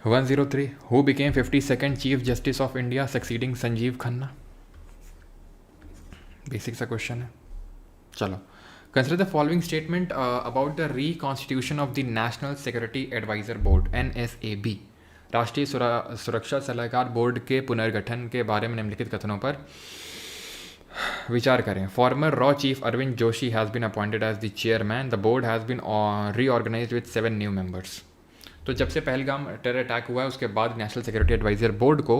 Speaker 1: 103 who became 52nd chief justice of India succeeding Sanjiv Khanna. Basic सा क्वेश्चन है, चलो। Consider the following statement about the reconstitution of the national security adviser board NSAB, राष्ट्रीय सुरक्षा सलाहकार बोर्ड के पुनर्गठन के बारे में निम्नलिखित कथनों पर विचार करें। फॉर्मर रॉ chief Arvind Joshi has been appointed as the chairman, the board has been reorganised with 7 new members. तो जब से पहलगाम टेरर अटैक हुआ है उसके बाद नेशनल सिक्योरिटी एडवाइजर बोर्ड को,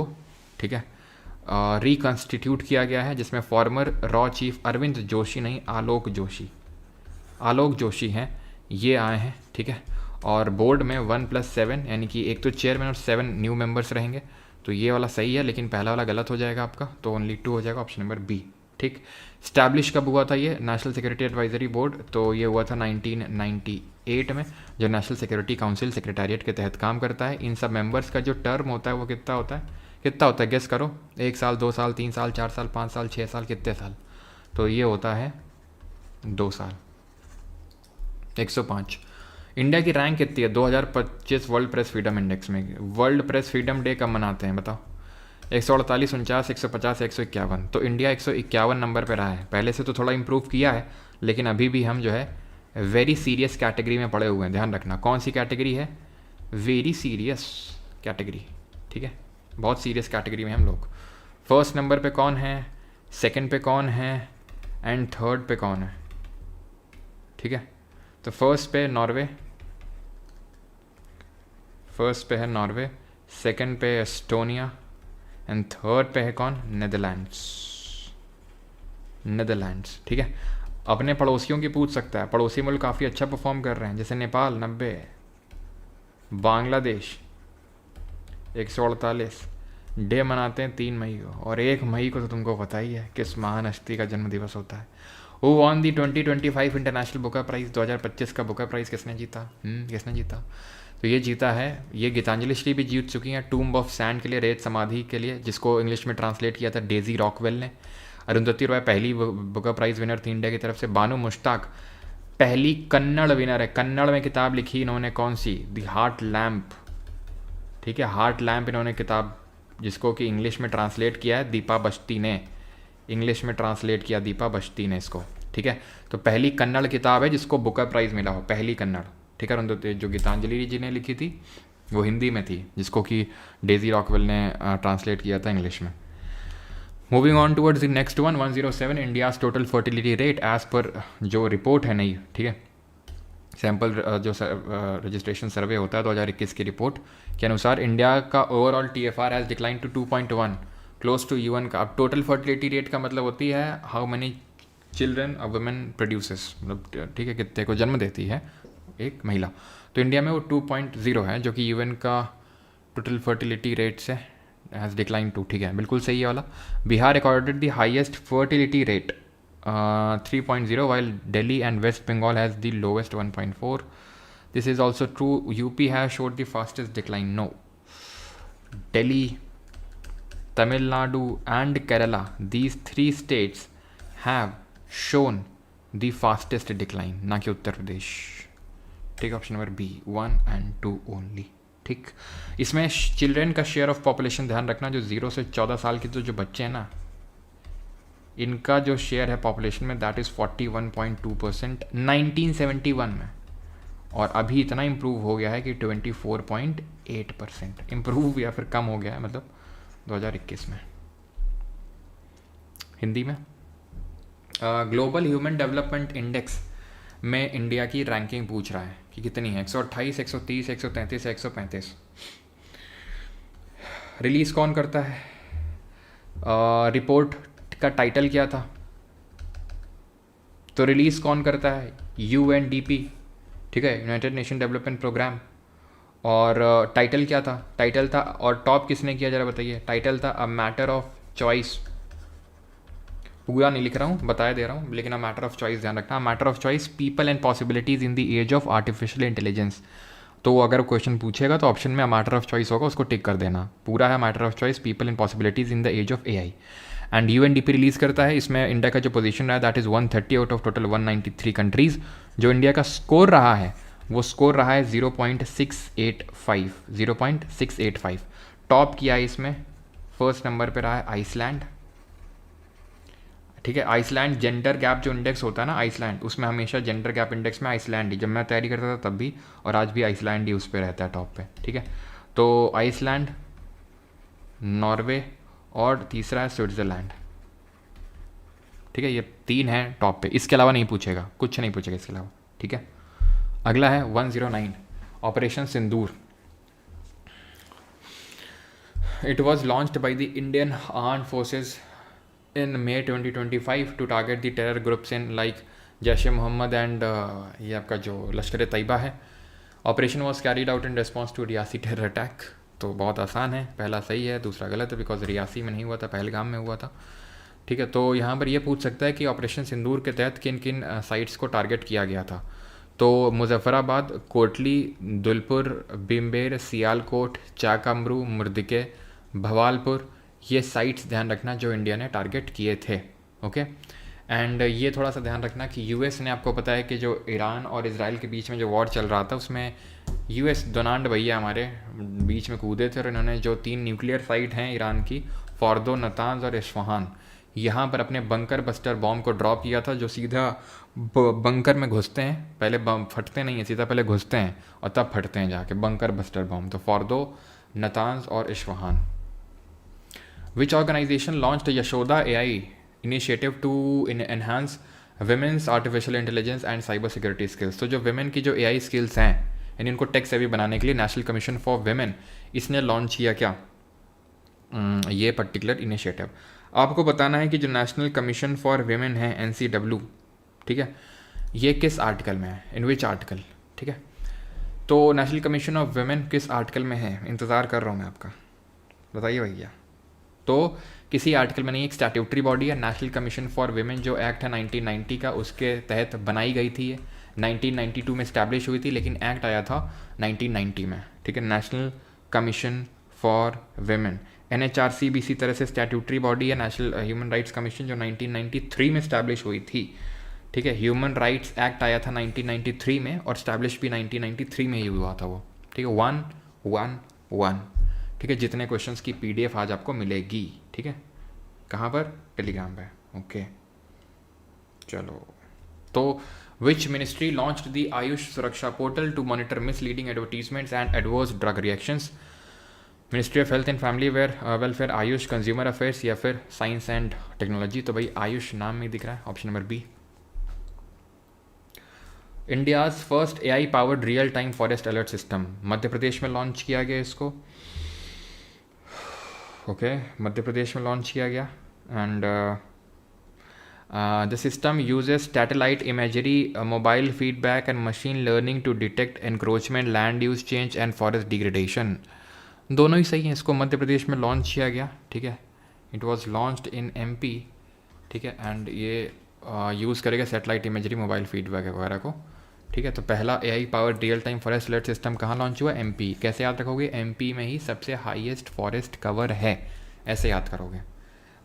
Speaker 1: ठीक है, रिकॉन्स्टिट्यूट किया गया है, जिसमें फॉर्मर रॉ चीफ अरविंद जोशी नहीं आलोक जोशी हैं, ये आए हैं, ठीक है। और बोर्ड में 1+7 यानी कि एक तो चेयरमैन और 7 न्यू मेंबर्स रहेंगे, तो ये वाला सही है, लेकिन पहला वाला गलत हो जाएगा आपका, तो ओनली 2 हो जाएगा, ऑप्शन नंबर बी, ठीक। स्टैब्लिश कब हुआ था ये नेशनल सिक्योरिटी एडवाइजरी बोर्ड, तो ये हुआ था 1998 में, जो नेशनल सिक्योरिटी काउंसिल सेक्रेटेरिएट के तहत काम करता है। इन सब मेंबर्स का जो टर्म होता है वो कितना होता है गेस करो, 1 साल, 2 साल, 3 साल, 4 साल, 5 साल, 6 साल, कितने साल, तो ये होता है 2 साल। 105। इंडिया की रैंक कितनी है 2025 वर्ल्ड प्रेस फ्रीडम इंडेक्स में? वर्ल्ड प्रेस फ्रीडम डे कब मनाते हैं बताओ? 148, 49, 150, 151। तो इंडिया 151 नंबर पे रहा है। पहले से तो थोड़ा इम्प्रूव किया है, लेकिन अभी भी हम जो है वेरी सीरियस कैटेगरी में पड़े हुए हैं। ध्यान रखना कौन सी कैटेगरी है, वेरी सीरियस कैटेगरी, ठीक है, बहुत सीरियस कैटेगरी में हम लोग। फर्स्ट नंबर पे कौन है, सेकंड पे कौन है, एंड थर्ड पे कौन है, ठीक है। तो फर्स्ट पे है नॉर्वे, सेकंड पे एस्टोनिया, एंड थर्ड पे है कौन, नेदरलैंड्स, ठीक है। अपने पड़ोसियों की पूछ सकता है, पड़ोसी मुल्क काफ़ी अच्छा परफॉर्म कर रहे हैं, जैसे नेपाल 90, बांग्लादेश 148। डे मनाते हैं 3 मई को, और 1 मई को तो तुमको पता ही है किस महान हस्ती का जन्म दिवस होता है। Who won the 2025 international Booker prize, 2025 का बुकर प्राइज़ किसने जीता? तो ये जीता है, ये गीतांजलि श्री भी जीत चुकी हैं टूम्ब ऑफ सैंड के लिए, रेत समाधि के लिए, जिसको इंग्लिश में ट्रांसलेट किया था डेजी रॉकवेल ने। अरुंधति रॉय पहली बुकर प्राइज़ विनर थी इंडिया की तरफ से। बानू मुश्ताक पहली कन्नड़ विनर है, कन्नड़ में किताब लिखी इन्होंने, कौन सी, दी हार्ट लैम्प, ठीक है, हार्ट लैम्प इन्होंने किताब, जिसको कि इंग्लिश में ट्रांसलेट किया है दीपा बस्ती ने, इसको, ठीक है। तो पहली कन्नड़ किताब है जिसको बुकर प्राइज़ मिला हो, पहली कन्नड़, ठीक है। अरुंधति जो गीतांजलि जी ने लिखी थी वो हिंदी में थी, जिसको कि डेजी रॉकवेल ने ट्रांसलेट किया था इंग्लिश में। Moving on towards the next one, 107 India's total fertility rate as per जो रिपोर्ट है नई, ठीक है, सैम्पल जो रजिस्ट्रेशन सर्वे होता है 2021 की रिपोर्ट के अनुसार इंडिया का overall TFR has decline to 2.1, close to UN का। अब टोटल फर्टिलिटी रेट का मतलब होती है how many children a women produces, मतलब ठीक है, कितने को जन्म देती है एक महिला। तो इंडिया में वो 2.0 है, जो कि UN का टोटल फर्टिलिटी रेट से हैज़ डिक्लाइन टू, ठीक है, बिल्कुल सही है वाला। Bihar recorded the highest fertility rate 3.0, while Delhi and West Bengal has the lowest 1.4. This is also true. UP has showed the fastest decline. No. Delhi, Tamil Nadu and Kerala, these 3 states have shown the fastest decline, ना कि उत्तर प्रदेश, ठीक, option number B, 1 and 2 only, ठीक। इसमें चिल्ड्रेन का शेयर ऑफ पॉपुलेशन ध्यान रखना, जो 0 से 14 साल के जो बच्चे हैं ना, इनका जो शेयर है पॉपुलेशन में दैट इज़ 41.2% 1971 में, और अभी इतना इम्प्रूव हो गया है कि 24.8% इम्प्रूव या फिर कम हो गया है, मतलब 2021 में। हिंदी में ग्लोबल ह्यूमन डेवलपमेंट इंडेक्स में इंडिया की रैंकिंग पूछ रहा है कि कितनी है, 128, 130, 133, 135। रिलीज़ कौन करता है, रिपोर्ट का टाइटल क्या था, तो रिलीज़ कौन करता है, UNDP, ठीक है, यूनाइटेड नेशन डेवलपमेंट प्रोग्राम। और टाइटल क्या था, टाइटल था, और टॉप किसने किया जरा बताइए, टाइटल था अ मैटर ऑफ चॉइस, पूरा नहीं लिख रहा हूँ, बताया दे रहा हूँ, लेकिन अ मैटर ऑफ चॉइस ध्यान रखना, matter of choice people and possibilities in the age of artificial intelligence. तो अगर क्वेश्चन पूछेगा तो ऑप्शन में मैटर ऑफ चॉइस होगा, उसको टिक कर देना, पूरा है matter of choice people and possibilities in the age of AI। And UNDP release करता है, इसमें इंडिया का जो पोजीशन रहा है that is 130 out of total 193 countries. जो इंडिया का स्कोर रहा है वो स्कोर रहा है 0.685। टॉप किया है इसमें, फर्स्ट नंबर पे रहा है आइसलैंड, ठीक है। आइसलैंड जेंडर गैप जो इंडेक्स होता है ना आइसलैंड, उसमें हमेशा जेंडर गैप इंडेक्स में आइसलैंड ही, जब मैं तैयारी करता था तब भी, और आज भी आइसलैंड ही उस पर रहता है टॉप पे, ठीक है। तो आइसलैंड, नॉर्वे, और तीसरा है स्विट्ज़रलैंड, ठीक है। ये 3 हैं टॉप पे, इसके अलावा नहीं पूछेगा, कुछ नहीं पूछेगा इसके अलावा, ठीक है। अगला है 109 operation Sindoor. It was launched by the Indian Armed Forces in May 2025 to target the terror groups in like Jaish-e-Mohammed and ये आपका जो लश्कर-ए-तैयबा है. Operation was carried out in response to Reasi terror attack. तो बहुत आसान है, पहला सही है, दूसरा गलत है बिकॉज रियासी में नहीं हुआ था, पहलगाम में हुआ था. ठीक है, तो यहाँ पर ये पूछ सकता है कि ऑपरेशन सिंदूर के तहत किन किन साइट्स को टारगेट किया गया था. तो मुजफ्फराबाद, कोटली, दुलपुर, बिम्बेर, सियालकोट, चाकामरू, मुर्दिके, भवालपुर, ये साइट्स ध्यान रखना जो इंडिया ने टारगेट किए थे. ओके, एंड ये थोड़ा सा ध्यान रखना कि यूएस ने, आपको पता है कि जो ईरान और इजराइल के बीच में जो वॉर चल रहा था उसमें यूएस दोनांड भैया हमारे बीच में कूदे थे और इन्होंने जो 3 न्यूक्लियर साइट हैं ईरान की, फॉर्दो, नतांज और इस्फहान, यहाँ पर अपने बंकर बस्टर बॉम्ब को ड्रॉप किया था जो सीधा बंकर में घुसते हैं. पहले बम फटते नहीं हैं, सीधा पहले घुसते हैं और तब फटते हैं जाके, बंकर बस्टर बॉम्ब. तो फॉर्दो, नतांज और Isfahan. Which organisation launched Yashoda AI initiative to enhance women's artificial intelligence and cyber security skills. तो जो विमेन की जो AI स्किल्स हैं यानी उनको टेक सेवी बनाने के लिए नेशनल कमीशन फॉर विमेन इसने लॉन्च किया क्या ये पर्टिकुलर इनिशिएटिव. आपको बताना है कि जो नेशनल कमीशन फॉर विमेन है NCW, ठीक है, ये किस आर्टिकल में है, इन विच आर्टिकल. ठीक है, तो नेशनल कमीशन ऑफ विमेन किस आर्टिकल में है, इंतज़ार कर रहा हूँ मैं आपका, बताइए भैया. तो किसी आर्टिकल में नहीं, एक स्टैट्यूटरी बॉडी है नेशनल कमीशन फॉर विमेन, जो एक्ट है 1990 का, उसके तहत बनाई गई थी. ये 1992 में इस्टेब्लिश हुई थी लेकिन एक्ट आया था 1990 में. ठीक है, national commission for women. NHRC भी इसी तरह से स्टैट्यूटरी बॉडी है, नेशनल ह्यूमन राइट्स कमीशन, जो 1993 में इस्टेब्लिश हुई थी. ठीक है, ह्यूमन राइट्स एक्ट आया था 1993 में और इस्टेब्लिश भी 1993 में ही हुआ था वो. ठीक है, 111. ठीक है, जितने क्वेश्चंस की PDF आज आपको मिलेगी. ठीक है, कहाँ पर, टेलीग्राम पे. ओके, चलो. तो which ministry launched the AYUSH Suraksha portal to monitor misleading advertisements and adverse drug reactions. Ministry of health and family welfare, AYUSH, consumer affairs या फिर साइंस एंड टेक्नोलॉजी. तो भाई आयुष नाम में दिख रहा है, option number B. India's first AI powered real time forest alert system, Madhya Pradesh में लॉन्च किया गया इसको. ओके, मध्य प्रदेश में लॉन्च किया गया. And the system uses satellite imagery, mobile feedback and machine learning to detect encroachment, land use change and forest degradation. दोनों ही सही हैं. इसको मध्य प्रदेश में लॉन्च किया गया. ठीक है, it was launched in MP. ठीक है, एंड ये यूज़ करेगा सैटेलाइट इमेजरी, मोबाइल फीडबैक वगैरह को. ठीक है, तो पहला AI power real time forest alert system कहाँ लॉन्च हुआ, MP. कैसे याद रखोगे, MP में ही सबसे हाईएस्ट फॉरेस्ट कवर है, ऐसे याद करोगे.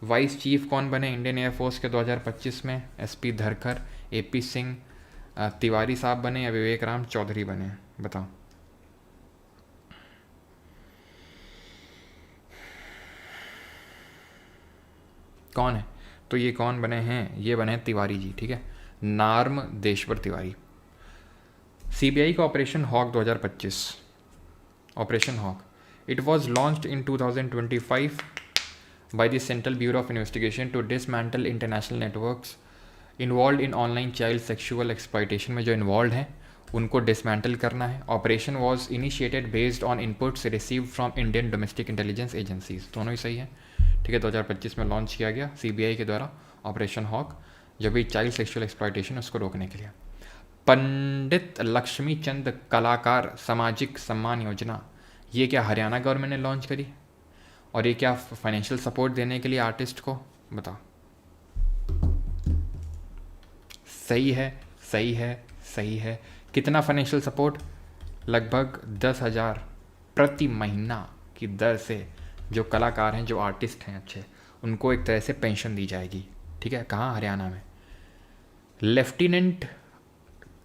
Speaker 1: वाइस चीफ कौन बने इंडियन एयरफोर्स के 2025 में, SP धरकर, AP सिंह, तिवारी साहब बने या विवेक राम चौधरी बने, बताओ. कौन है, तो ये कौन बने हैं, ये बने हैं तिवारी जी. ठीक है, नार्म देशवर तिवारी. CBI का operation hawk 2025, operation hawk, it was launched in 2025 by the central bureau of investigation to dismantle international networks involve in online child sexual exploitation में जो इन्वॉल्व हैं उनको डिसमैंटल करना है. Operation was initiated based on inputs received from Indian domestic intelligence agencies. दोनों ही सही है. ठीक है, 2025 में लॉन्च किया गया CBI के द्वारा ऑपरेशन हॉक, जब भी चाइल्ड सेक्शुअल एक्सप्लॉयटेशन उसको रोकने के लिए. पंडित लक्ष्मी चंद कलाकार सामाजिक सम्मान योजना, ये क्या हरियाणा गवर्नमेंट ने लॉन्च करी और ये क्या फाइनेंशियल सपोर्ट देने के लिए आर्टिस्ट को, बताओ. सही है, सही है, सही है. कितना फाइनेंशियल सपोर्ट, लगभग 10,000 प्रति महीना की दर से जो कलाकार हैं, जो आर्टिस्ट हैं अच्छे, उनको एक तरह से पेंशन दी जाएगी. ठीक है, कहाँ, हरियाणा में. लेफ्टिनेंट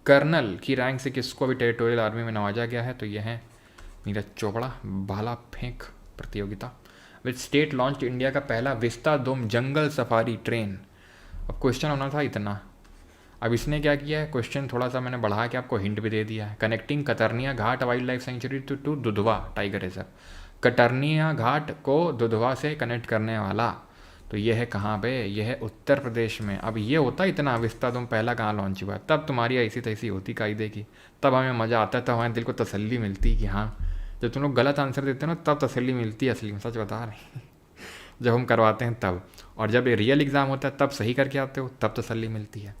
Speaker 1: कर्नल की रैंक से किसको भी टेरिटोरियल आर्मी में नवाजा गया है, तो यह है नीरज चोपड़ा. भाला फेंक प्रतियोगिता. विच स्टेट लॉन्च इंडिया का पहला विस्ताडोम जंगल सफारी ट्रेन. अब क्वेश्चन होना था इतना, अब इसने क्या किया है, क्वेश्चन थोड़ा सा मैंने बढ़ा के आपको हिंट भी दे दिया है. Connecting Katarniaghat wildlife sanctuary to Dudhwa tiger reserve. Katarniaghat को दुधवा से कनेक्ट करने वाला, तो ये है कहाँ पे, ये है उत्तर प्रदेश में. अब ये होता इतना विस्ताडोम पहला कहाँ लॉन्च हुआ, तब तुम्हारी ऐसी तैसी होती कायदे की, तब हमें मज़ा आता था, हमारे दिल को तसल्ली मिलती कि हाँ जब तुम लोग गलत आंसर देते हो ना तब तसल्ली मिलती है, असली में सच बता रहे हैं। जब हम करवाते हैं तब, और जब रियल एग्ज़ाम होता है तब सही करके आते हो तब तसल्ली मिलती है।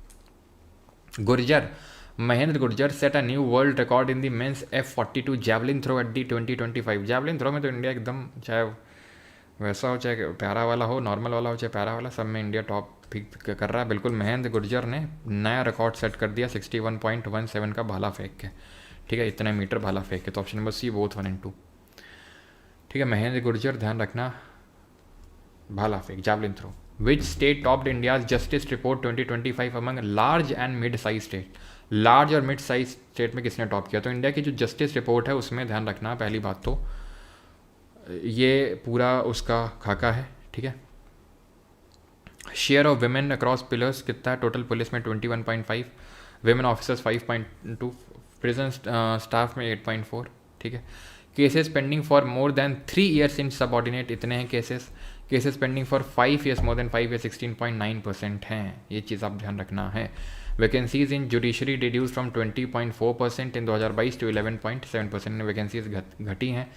Speaker 1: Gurjar, Mahendra Gurjar set a new world record in the men's F42 javelin throw at the 2025। Javelin throw में तो इंडिया एकदम, चाहे वैसा हो चाहे प्यारा वाला हो, नॉर्मल वाला हो चाहे प्यारा वाला, सब में इंडिया टॉप पिक कर रहा है। बिल्कुल महेंद्र गुर्जर ने नया रिकॉर्ड सेट कर दिया 61.17 का भाला फेंक के, ठीक है, इतने मीटर भाला फेंक के। तो option number C both 1 and 2, ठीक है। महेंद्र गुर्जर, ध्यान रखना, भाला फेंक, javelin throw. Which state topped India's justice report 2025 among large and mid size state. Large और मिड साइज स्टेट में किसने टॉप किया? तो इंडिया की जो जस्टिस रिपोर्ट है उसमें ध्यान रखना, पहली बात तो ये पूरा उसका खाका है, ठीक है। Share of women across pillars कितना है टोटल? पुलिस में 21.5, विमेन ऑफिसर्स 5.2, प्रिजन स्टाफ में 8.4, ठीक है। Cases pending for more than 3 years in subordinate, इतने हैं cases. Cases pending for 5 years, more than 5 years 16.9% हैं, ये चीज़ आप ध्यान रखना है। Vacancies in judiciary reduce from 20.4% in 2022 to 11.7% vacancies घटी हैं।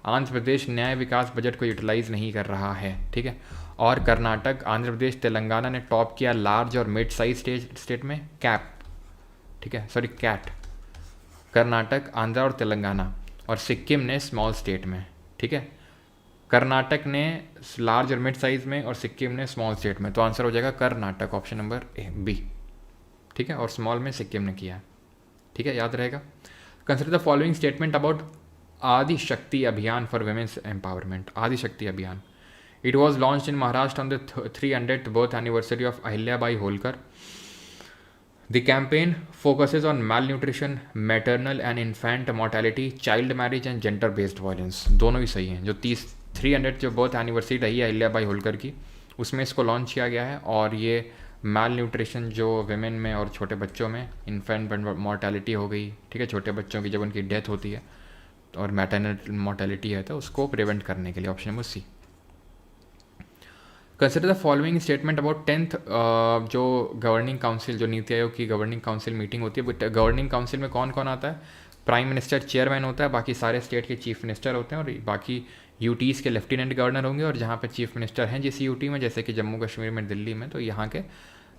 Speaker 1: आंध्र प्रदेश न्याय विकास बजट को यूटिलाइज नहीं कर रहा है, ठीक है। और कर्नाटक, आंध्र प्रदेश, तेलंगाना ने टॉप किया लार्ज और मिड साइज स्टेट में, कैप, ठीक है, सॉरी कैट। कर्नाटक, आंध्र और तेलंगाना, और सिक्किम ने स्मॉल स्टेट में, ठीक है। कर्नाटक ने लार्ज और मिड साइज में और सिक्किम ने स्मॉल स्टेट में, तो आंसर हो जाएगा कर्नाटक, ऑप्शन नंबर बी, ठीक है। और स्मॉल में सिक्किम ने किया, ठीक है, याद रहेगा। Consider the following statement about आदि शक्ति अभियान फॉर वुमेन्स एम्पावरमेंट। आदि शक्ति अभियान, it was launch in Maharashtra on the 300th birth anniversary of Ahilyabai Holkar. The campaign focuses on malnutrition, maternal and infant mortality, child marriage and gender-based violence। दोनों ही सही हैं। जो 300 जो बर्थ एनिवर्सरी रही है अहिल्याबाई होलकर की, उसमें इसको लॉन्च किया गया है। और ये माल न्यूट्रिशन जो विमेन में और छोटे बच्चों में, इन्फेंट मोर्टेलिटी हो गई, ठीक है, छोटे बच्चों की जब उनकी डेथ होती है, और मैटरनल मोर्टेलिटी है, तो उसको प्रिवेंट करने के लिए, option number C. Consider the following statement about 10th जो गवर्निंग काउंसिल, जो नीति आयोग की गवर्निंग काउंसिल मीटिंग होती है, बट गवर्निंग काउंसिल में कौन कौन आता है? प्राइम मिनिस्टर चेयरमैन होता है, बाकी सारे स्टेट के चीफ मिनिस्टर होते हैं, और बाकी यूटीज़ के लेफ्टिनेंट गवर्नर होंगे, और जहाँ पे चीफ मिनिस्टर हैं जिस यूटी में, जैसे कि जम्मू कश्मीर में, दिल्ली में, तो यहाँ के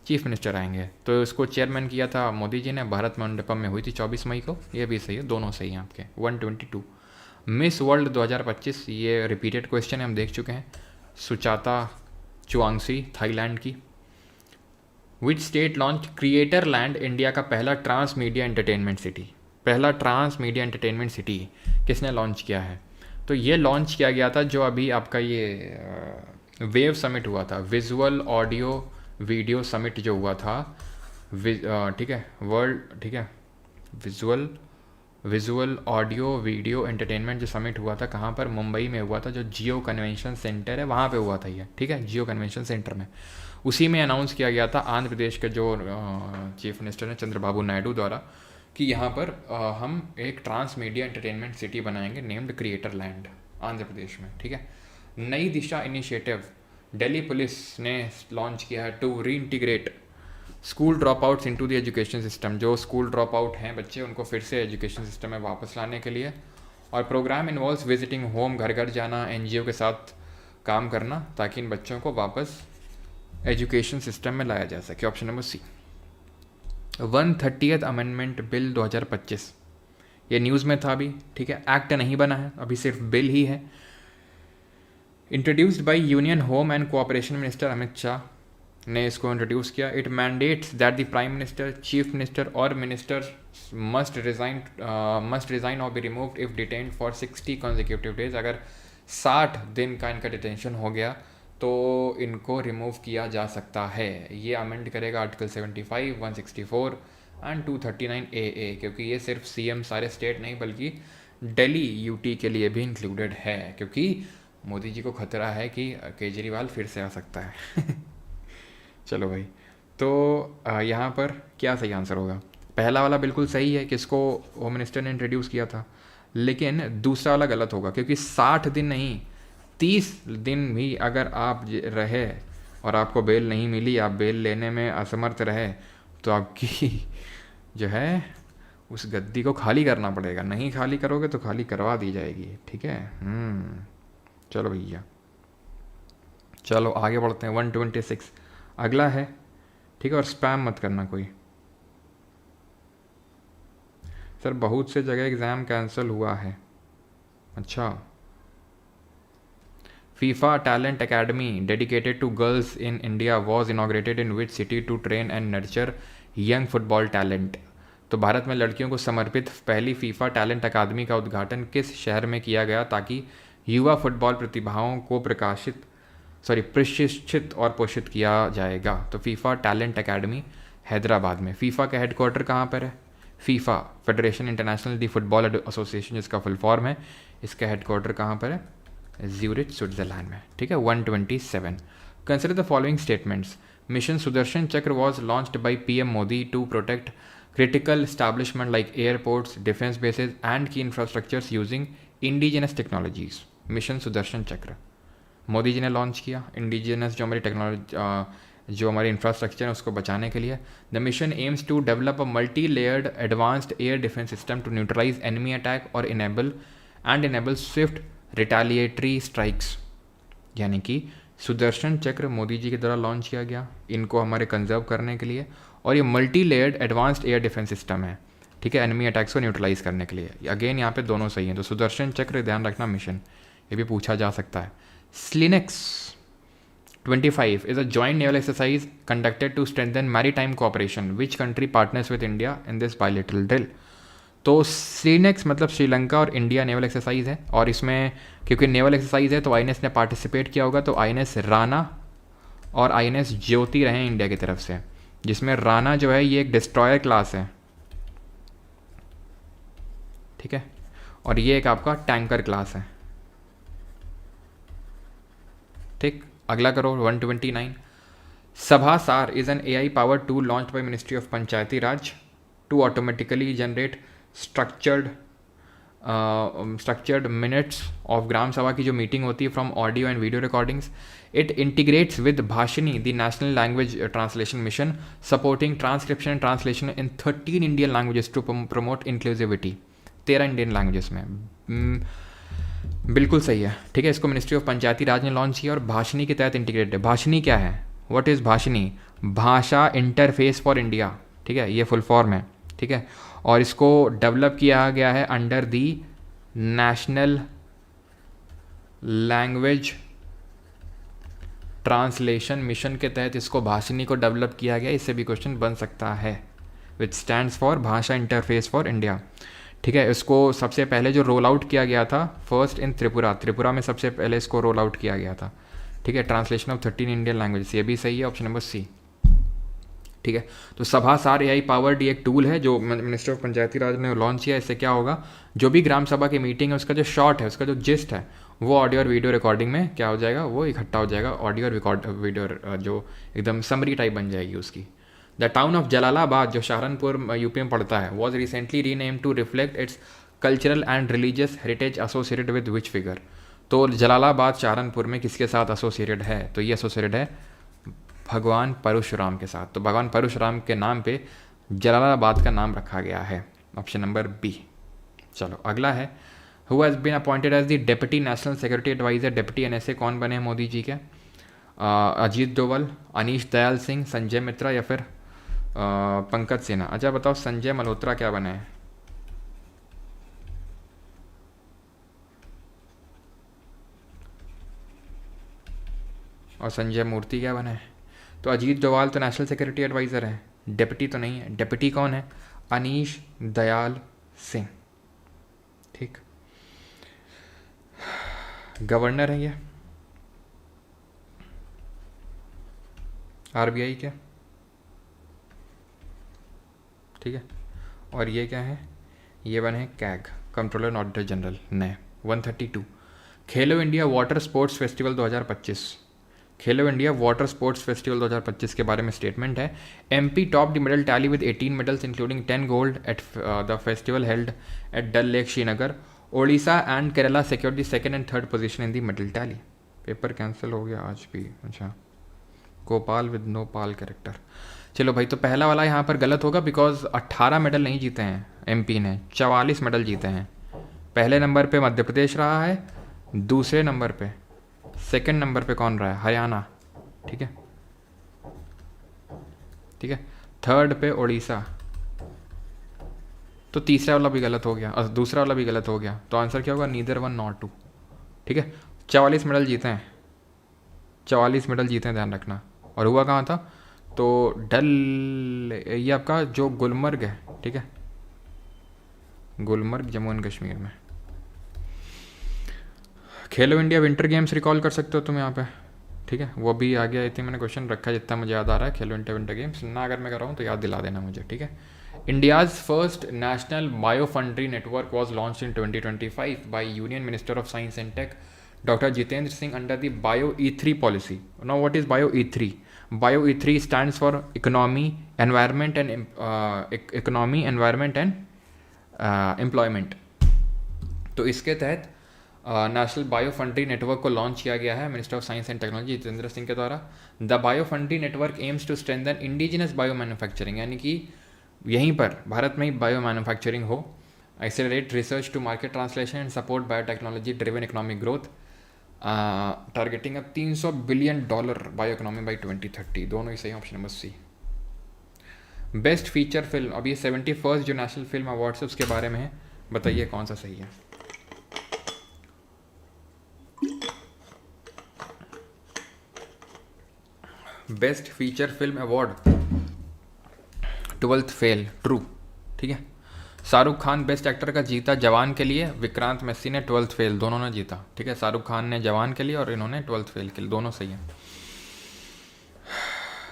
Speaker 1: चीफ मिनिस्टर आएंगे। तो इसको चेयरमैन किया था मोदी जी ने, भारत मंडपम में हुई थी 24 मई को। ये भी सही है, दोनों सही हैं आपके। 122 मिस वर्ल्ड 2025, ये रिपीटेड क्वेश्चन है, हम देख चुके हैं। सुचाता चुआंगसी, थाईलैंड की। Which state launch creator land, India का पहला ट्रांस मीडिया एंटरटेनमेंट सिटी। पहला ट्रांस मीडिया एंटरटेनमेंट सिटी किसने लॉन्च किया है? तो ये लॉन्च किया गया था जो अभी आपका ये वेव समिट हुआ था, विजुअल ऑडियो वीडियो समिट जो हुआ था, ठीक है, वर्ल्ड, ठीक है, विजुअल ऑडियो वीडियो एंटरटेनमेंट जो समिट हुआ था, कहाँ पर? मुंबई में हुआ था, जो जियो कन्वेंशन सेंटर है वहाँ पे हुआ था ये, ठीक है, जियो कन्वेंशन सेंटर में। उसी में अनाउंस किया गया था आंध्र प्रदेश के जो चीफ मिनिस्टर हैं चंद्रबाबू नायडू द्वारा, कि यहाँ पर हम एक ट्रांस मीडिया एंटरटेनमेंट सिटी बनाएंगे named creator land, Andhra Pradesh में, ठीक है। नई दिशा इनिशिएटिव दिल्ली पुलिस ने लॉन्च किया है to reintegrate school dropouts into the education system. जो स्कूल ड्रॉप आउट हैं बच्चे, उनको फिर से एजुकेशन सिस्टम में वापस लाने के लिए। और प्रोग्राम इन्वॉल्व्स विजिटिंग होम, घर घर जाना, एनजीओ के साथ काम करना, ताकि इन बच्चों को वापस एजुकेशन सिस्टम में लाया जा सके, option number C. 130th amendment bill 2025, ये न्यूज़ में था अभी, ठीक है, एक्ट नहीं बना है अभी, सिर्फ बिल ही है। Introduced by union home and cooperation minister Amit Shah ने इसको इंट्रोड्यूस किया। It mandates that the prime minister, chief minister और मिनिस्टर मस्ट रिजाइन और be removed if detained for 60 consecutive days। अगर 60 दिन का इनका डिटेंशन हो गया तो इनको रिमूव किया जा सकता है। ये अमेंड करेगा आर्टिकल 75, 164 एंड 239 AA, क्योंकि ये सिर्फ सीएम, सारे स्टेट नहीं बल्कि दिल्ली यूटी के लिए भी इंक्लूडेड है, क्योंकि मोदी जी को खतरा है कि केजरीवाल फिर से आ सकता है। चलो भाई, तो यहाँ पर क्या सही आंसर होगा? पहला वाला बिल्कुल सही है कि इसको होम मिनिस्टर ने इंट्रोड्यूस किया था, लेकिन दूसरा वाला गलत होगा, क्योंकि 60 दिन नहीं 30 दिन भी अगर आप रहे और आपको बेल नहीं मिली, आप बेल लेने में असमर्थ रहे, तो आपकी जो है उस गद्दी को खाली करना पड़ेगा, नहीं खाली करोगे तो खाली करवा दी जाएगी, ठीक है। चलो भैया, चलो आगे बढ़ते हैं। 126 अगला है, ठीक है। और स्पैम मत करना कोई। सर बहुत से जगह एग्ज़ाम कैंसिल हुआ है। अच्छा। FIFA Talent Academy dedicated to girls in India was inaugurated in which city to train and nurture young football talent? तो भारत में लड़कियों को समर्पित पहली फीफा टैलेंट अकादमी का उद्घाटन किस शहर में किया गया ताकि युवा फुटबॉल प्रतिभाओं को प्रशिक्षित और पोषित किया जाएगा? तो फीफा टैलेंट अकादमी हैदराबाद में। फीफा का हेडक्वार्टर कहाँ पर है? फीफा फेडरेशन इंटरनेशनल दी फुटबॉल एसोसिएशन जिसका फुल फॉर्म है, इसका हेडक्वार्टर कहाँ पर है? ज्यूरिच स्विट्जरलैंड में, ठीक है। 127 consider the following statements. Mission Sudarshan Chakra was launched by PM Modi to protect critical establishment like airports, defense bases and key infrastructures using indigenous technologies. Mission Sudarshan चक्र मोदी जी ने लॉन्च किया। इंडिजिनस जो हमारी टेक्नोलॉजी, जो हमारी इंफ्रास्ट्रक्चर है उसको बचाने के लिए। The mission aims to develop a multi layered advanced air defence system to neutralise enemy attack और इनेबल स्विफ्ट रिटालिएटरी स्ट्राइक्स। यानी कि सुदर्शन चक्र मोदी जी के द्वारा लॉन्च किया गया इनको हमारे कंजर्व करने के लिए, और ये multi layered advanced air defence system है, ठीक है, एनिमी अटैक्स को न्यूट्रलाइज करने के लिए। अगेन यहाँ पे दोनों सही हैं, तो सुदर्शन चक्र ध्यान रखना मिशन, ये भी पूछा जा सकता है। SLINEX 25 is a joint naval exercise conducted to strengthen maritime cooperation. Which country partners with India in this bilateral drill? तो स्लिनेक्स मतलब श्रीलंका और इंडिया नेवल एक्सरसाइज है, और इसमें क्योंकि नेवल एक्सरसाइज है तो INS ने पार्टिसिपेट किया होगा, तो INS राणा और INS ज्योति रहे इंडिया की तरफ से, जिसमें राणा जो है ये एक डिस्ट्रॉयर क्लास है, ठीक है, और ये एक आपका टैंकर क्लास है, ठीक। अगला करो 129 Sabha Saar is an AI powered tool launched by ministry of Panchayati Raj to automatically generate structured minutes of Gram Sabha की जो मीटिंग होती है from audio and video recordings. It integrates with Bhashini the national language translation mission supporting transcription and translation in 13 Indian languages to promote inclusivity. 13 Indian languages में, बिल्कुल सही है, ठीक है। इसको मिनिस्ट्री ऑफ पंचायती राज ने लॉन्च किया और भाषिनी के तहत इंटीग्रेटेड है। भाषिनी क्या है? What is Bhashini? भाषा इंटरफेस फॉर इंडिया, ठीक है, ये फुल फॉर्म है, ठीक है। और इसको डेवलप किया गया है under the national language translation mission के तहत इसको भाषिनी को डेवलप किया गया। इससे भी क्वेश्चन बन सकता है, विच स्टैंड्स फॉर भाषा इंटरफेस फॉर इंडिया, ठीक है। इसको सबसे पहले जो रोल आउट किया गया था फर्स्ट इन त्रिपुरा में सबसे पहले इसको रोल आउट किया गया था, ठीक है। ट्रांसलेशन ऑफ 13 इंडियन लैंग्वेज, ये भी सही है, ऑप्शन नंबर सी, ठीक है। तो सभा सार AI पावर्ड एक टूल है जो मिनिस्टर ऑफ पंचायती राज ने लॉन्च किया। इससे क्या होगा, जो भी ग्राम सभा की मीटिंग है उसका जो शॉर्ट है, उसका जो जिस्ट है, वो ऑडियो और वीडियो रिकॉर्डिंग में क्या हो जाएगा, वो इकट्ठा हो जाएगा। ऑडियो और वीडियो जो एकदम समरी टाइप बन जाएगी उसकी। द टाउन ऑफ जलालाबाद जो सहारनपुर यूपी में पड़ता है was recently renamed to reflect its cultural and religious heritage associated with which figure. तो जलालाबाद सहारनपुर में किसके साथ एसोसिएटेड है? तो ये एसोसिएटेड है भगवान परशुराम के साथ। तो भगवान परशुराम के नाम पे जलालाबाद का नाम रखा गया है, ऑप्शन नंबर बी। चलो अगला है, who has been appointed as the deputy national security adviser. Deputy NSA कौन बने हैं मोदी जी के? अजीत डोवल, अनीश दयाल सिंह, संजय मित्रा या फिर पंकज सिन्हा। अच्छा बताओ संजय मल्होत्रा क्या बने हैं? और संजय मूर्ति क्या बने हैं? तो अजीत डोवाल तो नेशनल सिक्योरिटी एडवाइज़र है, डेप्यूटी तो नहीं है। डेप्यूटी कौन है? अनीश दयाल सिंह, ठीक। गवर्नर है ये RBI के, ठीक है। और ये क्या है? ये बने हैं CAG, controller and auditor general नए। 132 खेलो इंडिया वाटर स्पोर्ट्स फेस्टिवल 2025। खेलो इंडिया वाटर स्पोर्ट्स फेस्टिवल 2025 के बारे में स्टेटमेंट है। MP top the medal tally with 18 medals including 10 gold at the festival held at Dal lake Srinagar. Odisha and Kerala secured the second and third position in the medal tally. Paper cancel हो गया आज भी, अच्छा। Gopal with no pal character. चलो भाई, तो पहला वाला यहाँ पर गलत होगा बिकॉज 18 मेडल नहीं जीते हैं एमपी ने 44 मेडल जीते हैं। पहले नंबर पे मध्य प्रदेश रहा है, दूसरे नंबर पे, सेकंड नंबर पे कौन रहा है? हरियाणा। ठीक है, ठीक है, थर्ड पे उड़ीसा। तो तीसरा वाला भी गलत हो गया और दूसरा वाला भी गलत हो गया, तो आंसर क्या होगा? Neither one not two. ठीक है, 44 मेडल जीते हैं, 44 मेडल जीते हैं, ध्यान रखना। और हुआ कहाँ था? तो ये आपका जो गुलमर्ग है, ठीक है, गुलमर्ग जम्मू एंड कश्मीर में। खेलो इंडिया विंटर गेम्स रिकॉल कर सकते हो तुम यहाँ पे, ठीक है, वो भी आ गया। आई थिंक मैंने क्वेश्चन रखा है जितना मुझे याद आ रहा है। खेलो इंडिया विंटर गेम्स ना अगर मैं कर रहा हूँ तो याद दिला देना मुझे, ठीक है। India's first national biofoundry network was launch in 2025 by union minister of science and tech Dr. Jitendra Singh under the Bio E3 policy. Now, what is Bio E3? Bio E3 stands for economy, environment and employment. तो इसके तहत नेशनल बायो फंड्री नेटवर्क को लॉन्च किया गया है minister of science and technology Jitendra Singh के द्वारा। The bio foundry network aims to strengthen indigenous bio manufacturing, यानी कि यहीं पर भारत में ही बायो मैन्युफैक्चरिंग हो, accelerate research to market translation and support biotechnology driven economic growth, targeting अब $300 बिलियन बायो इकोनॉमी बाई 2030। दोनों ही सही, option number C. Best feature film, अब ये 71st जो नेशनल फिल्म अवार्ड्स है उसके बारे में है, बताइए कौन सा सही है। Best feature film award 12th fail, true, ठीक है। शाहरुख खान बेस्ट एक्टर का जीता जवान के लिए, विक्रांत मैसी ने 12th फेल, दोनों ने जीता, ठीक है। शाहरुख खान ने जवान के लिए और इन्होंने 12th फेल के लिए, दोनों सही है।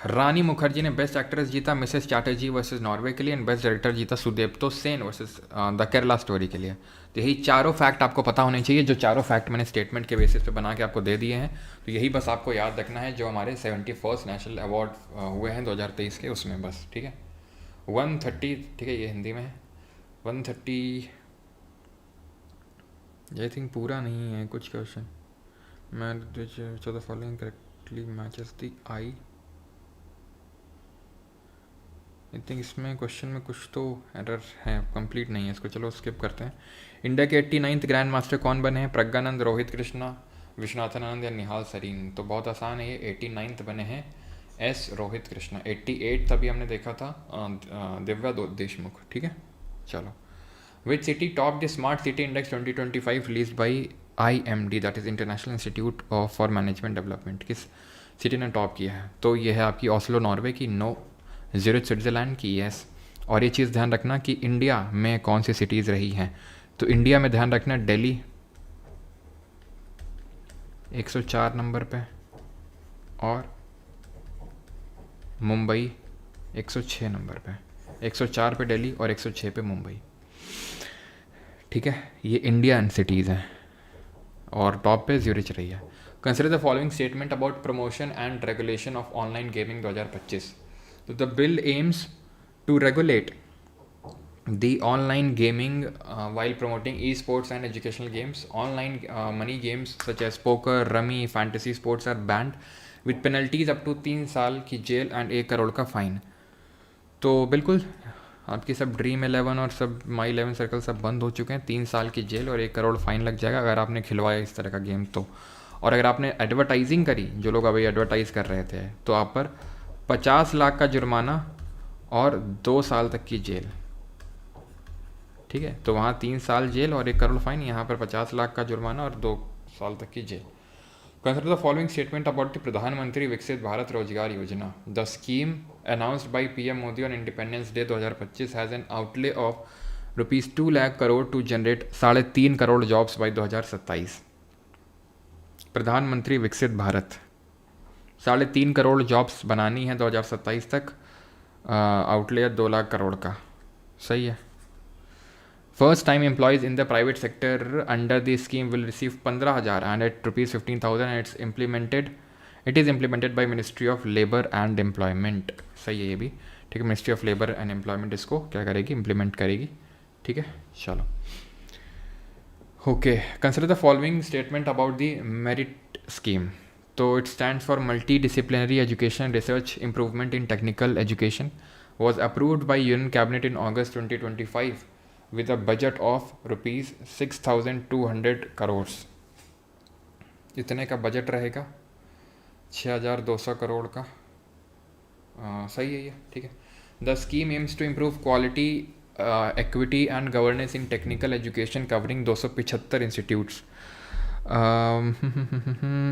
Speaker 1: रानी मुखर्जी ने बेस्ट एक्ट्रेस जीता मिसेस चैटर्जी वर्सेस नॉर्वे के लिए, एंड बेस्ट डायरेक्टर जीता Sudipto Sen versus the Kerala story के लिए। तो यही चारों फैक्ट आपको पता होने चाहिए, जो चारों फैक्ट मैंने स्टेटमेंट के बेसिस पे बना के आपको दे दिए हैं। तो यही बस आपको याद रखना है जो हमारे 71st नेशनल अवार्ड हुए हैं 2023 के, उसमें बस, ठीक है। 130, ठीक है, ये हिंदी में है। 130 आई थिंक पूरा नहीं है कुछ क्वेश्चन। मैं the following correctly matches the I think इसमें क्वेश्चन में कुछ तो एरर है, कंप्लीट नहीं है इसको, चलो स्किप करते हैं। इंडिया के 89th ग्रैंड मास्टर कौन बने हैं? प्रज्ञानंद, रोहित कृष्णा, विश्वनाथन आनंद या निहाल सरीन? तो बहुत आसान है, ये 89th बने हैं एस रोहित कृष्णा। 88 तभी हमने देखा था दिव्या देशमुख, ठीक है। चलो, which city top the smart city index 2025 released by IMD, that is international institute for management development? किस सिटी ने टॉप किया है? तो ये है आपकी ओस्लो नॉर्वे की, नो ज़्यूरिच स्विट्ज़रलैंड की, यस। और ये चीज़ ध्यान रखना कि इंडिया में कौन सी सिटीज़ रही हैं। तो इंडिया में ध्यान रखना दिल्ली 104 नंबर पे, और मुंबई 106 नंबर पे। 104 पे दिल्ली और 106 पे मुंबई, ठीक है। ये इंडियन सिटीज़ हैं और टॉप पे ज़्यूरिच रही है। Consider the following statement about promotion and regulation of online gaming 2025। So the bill aims to regulate the online gaming while promoting esports and educational games. Online money games such as poker, rummy, fantasy sports are banned with penalties up to 3 साल की जेल and 1 करोड़ का फाइन। तो बिल्कुल आपकी सब ड्रीम 11 और सब माई 11 सर्कल सब बंद हो चुके हैं। 3 साल की जेल और 1 करोड़ फाइन लग जाएगा अगर आपने खिलवाया इस तरह का गेम तो। और अगर आपने एडवर्टाइजिंग करी, जो लोग अभी एडवर्टाइज़ कर रहे थे, तो आप पर 50 लाख का जुर्माना और 2 साल तक की जेल, ठीक है। तो वहाँ 3 साल जेल और 1 करोड़ फाइन, यहाँ पर 50 लाख का जुर्माना और 2 साल तक की जेल। Consider the following statement about the Pradhan Mantri Viksit Bharat Rozgar Yojana. The scheme announced by PM Modi on independence day 2025 has an outlay of ₹2 lakh crore to generate 3.5 crore jobs by 2027। Pradhan Mantri Viksit Bharat, 3.5 crore jobs बनानी है 2027 तक, आउटले 2 लाख करोड़ का, सही है। First time employees in the private sector under the scheme will receive 15,000 and at ₹15,000 and it is implemented by ministry of labour and employment, सही है ये भी, ठीक है। Ministry of labour and employment इसको क्या करेगी? इम्प्लीमेंट करेगी, ठीक है। चलो, okay. Consider the following statement about the merit scheme. तो it stands for multi disciplinary education research improvement in technical education, was approved by union cabinet in August 2025 with a budget of ₹6,200 crore. इतने का बजट रहेगा, 6,200 करोड़ का। सही है ये, ठीक है। The scheme aims to improve quality, equity and governance in technical education covering 275 institutes.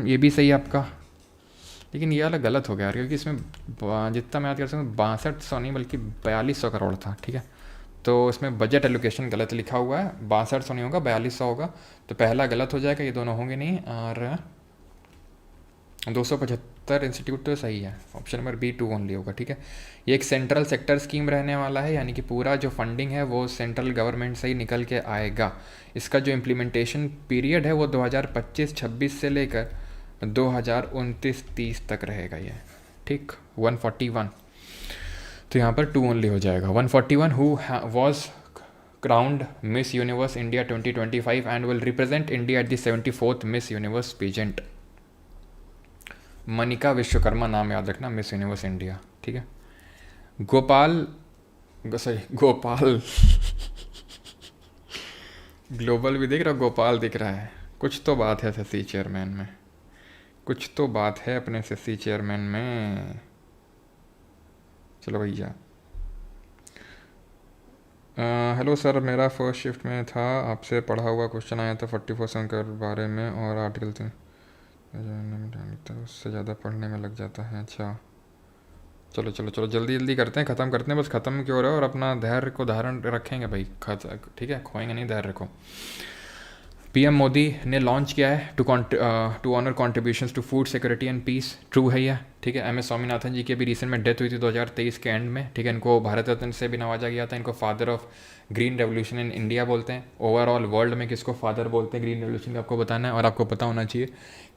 Speaker 1: ये भी सही है आपका, लेकिन ये वाला गलत हो गया यार, क्योंकि इसमें जितना मैं याद कर सकता हूँ 6200 नहीं बल्कि 4200 करोड़ था, ठीक है। तो इसमें बजट एलोकेशन गलत लिखा हुआ है, 6200 नहीं होगा 4200 होगा, तो पहला गलत हो जाएगा, ये दोनों होंगे नहीं। और 275 इंस्टीट्यूट तो सही है, ऑप्शन नंबर बी 2 ओनली होगा, ठीक है। ये एक सेंट्रल सेक्टर स्कीम रहने वाला है, यानी कि पूरा जो फंडिंग है वो सेंट्रल गवर्नमेंट से ही निकल के आएगा। इसका जो इम्प्लीमेंटेशन पीरियड है वो 2025-26 से लेकर 2029-30 तक रहेगा ये, ठीक। 141, तो यहाँ पर 2 ओनली हो जाएगा। 141 who was crowned Miss Universe India 2025 and will represent India at the 74th Miss Universe pageant. Manika Vishwakarma नाम याद रखना, मिस यूनिवर्स इंडिया, ठीक है। गोपाल ग्लोबल भी दिख रहा, गोपाल दिख रहा है, कुछ तो बात है एसएससी चेयरमैन में, कुछ तो बात है अपने एसएससी चेयरमैन में। चलो भैया, हेलो सर, मेरा फर्स्ट शिफ्ट में था, आपसे पढ़ा हुआ क्वेश्चन आया था 44% के बारे में और आर्टिकल थे, उससे ज़्यादा पढ़ने में लग जाता है। अच्छा चलो चलो चलो जल्दी जल्दी करते हैं, ख़त्म करते हैं, बस ख़त्म क्यों हो रहा है, और अपना धैर्य को धारण रखेंगे भाई, ठीक है, खोएंगे नहीं, धैर्य रखो। पीएम मोदी ने लॉन्च किया है to honour contributions to food security and peace. True है यह, ठीक है। एमएस स्वामीनाथन जी की अभी रिसेंट में डेथ हुई थी 2023 के एंड में, ठीक है। इनको भारत रत्न से भी नवाजा गया था, इनको father of green revolution in India बोलते हैं। ओवरऑल वर्ल्ड में किसको फादर बोलते हैं ग्रीन रेवोल्यूशन का, आपको बताना है। और आपको पता होना चाहिए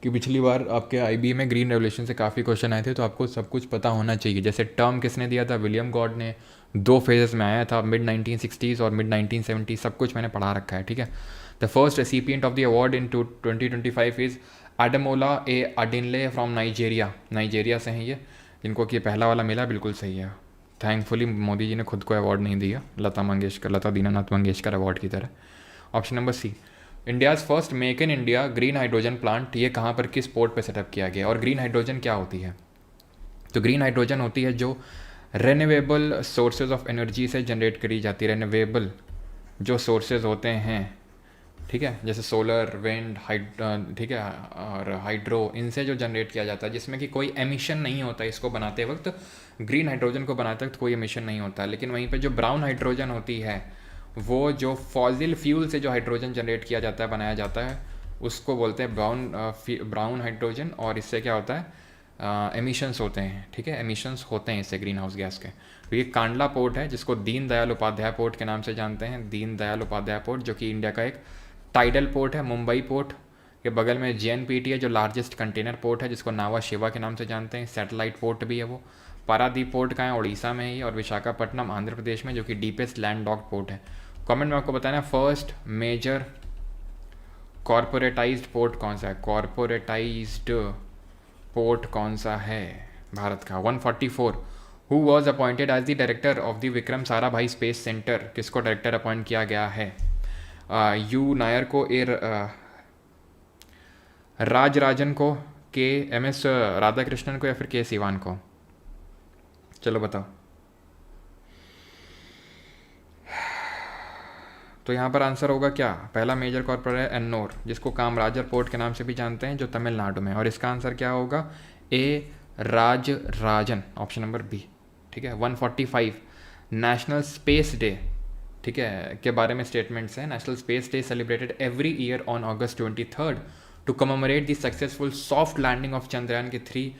Speaker 1: कि पिछली बार आपके आईबी में ग्रीन रेवोल्यूशन से काफ़ी क्वेश्चन आए थे, तो आपको सब कुछ पता होना चाहिए। जैसे टर्म किसने दिया था, विलियम गॉड ने, 2 फेजेस में आया था, मिड 1960s और मिड 1970s, सब कुछ मैंने पढ़ा रखा है, ठीक है। The first recipient of the award in 2025 is Ademola A Adenle from Nigeria. Nigeria से हैं ये, जिनको कि पहला वाला मिला, बिल्कुल सही है। थैंकफुली मोदी जी ने खुद को अवार्ड नहीं दिया, लता दीनानाथ मंगेशकर अवार्ड की तरह। Option number C, India's first make in India green hydrogen plant, ये कहाँ पर किस पोर्ट पे सेटअप किया गया। और ग्रीन हाइड्रोजन क्या होती है, तो ग्रीन हाइड्रोजन होती है जो रेन्यूएबल सोर्सेज ऑफ एनर्जी से जनरेट करी जाती है। रेन्यूएबल जो सोर्सेज होते हैं, ठीक है, जैसे सोलर, विंड, ठीक है, और हाइड्रो, इनसे जो जनरेट किया जाता है, जिसमें कि कोई एमिशन नहीं होता है इसको बनाते वक्त, ग्रीन हाइड्रोजन को बनाते वक्त कोई एमिशन नहीं होता है। लेकिन वहीं पे जो ब्राउन हाइड्रोजन होती है, वो जो फॉसिल फ्यूल से जो हाइड्रोजन जनरेट किया जाता है, बनाया जाता है, उसको बोलते हैं ब्राउन हाइड्रोजन। और इससे क्या होता है, एमिशंस होते हैं, ठीक है, एमिशंस होते हैं इससे ग्रीन हाउस गैस के। तो ये कांडला पोर्ट है, जिसको दीनदयाल उपाध्याय पोर्ट के नाम से जानते हैं, दीनदयाल उपाध्याय पोर्ट, जो कि इंडिया का एक टाइडल पोर्ट है। मुंबई पोर्ट के बगल में जेएनपीटी है, जो लार्जेस्ट कंटेनर पोर्ट है, जिसको नावा शिवा के नाम से जानते हैं। सैटेलाइट पोर्ट भी है वो। पारादीप पोर्ट का है, उड़ीसा में ही। और विशाखापट्टनम आंध्र प्रदेश में, जो कि डीपेस्ट लैंड लॉक्ड पोर्ट है। कमेंट में आपको बताना फर्स्ट मेजर कॉरपोरेटाइज्ड पोर्ट कौन सा है, कॉरपोरेटाइज्ड पोर्ट कौन सा है भारत का। 144 who was appointed as the director of the Vikram Sarabhai space centre, किसको डायरेक्टर अपॉइंट किया गया है। यू नायर को, राजराजन को, के एमएस राधाकृष्णन को, या फिर के सिवान को। चलो बताओ। तो यहाँ पर आंसर होगा क्या, पहला मेजर कॉर्पोरेट है एन्नोर, जिसको कामराजर पोर्ट के नाम से भी जानते हैं, जो तमिलनाडु में। और इसका आंसर क्या होगा, ए राजराजन, ऑप्शन नंबर बी, ठीक है। 145 नेशनल स्पेस डे, ठीक है, के बारे में स्टेटमेंट्स हैं। National space day celebrated every year on August 23 to commemorate the successful soft landing of Chandrayaan के 3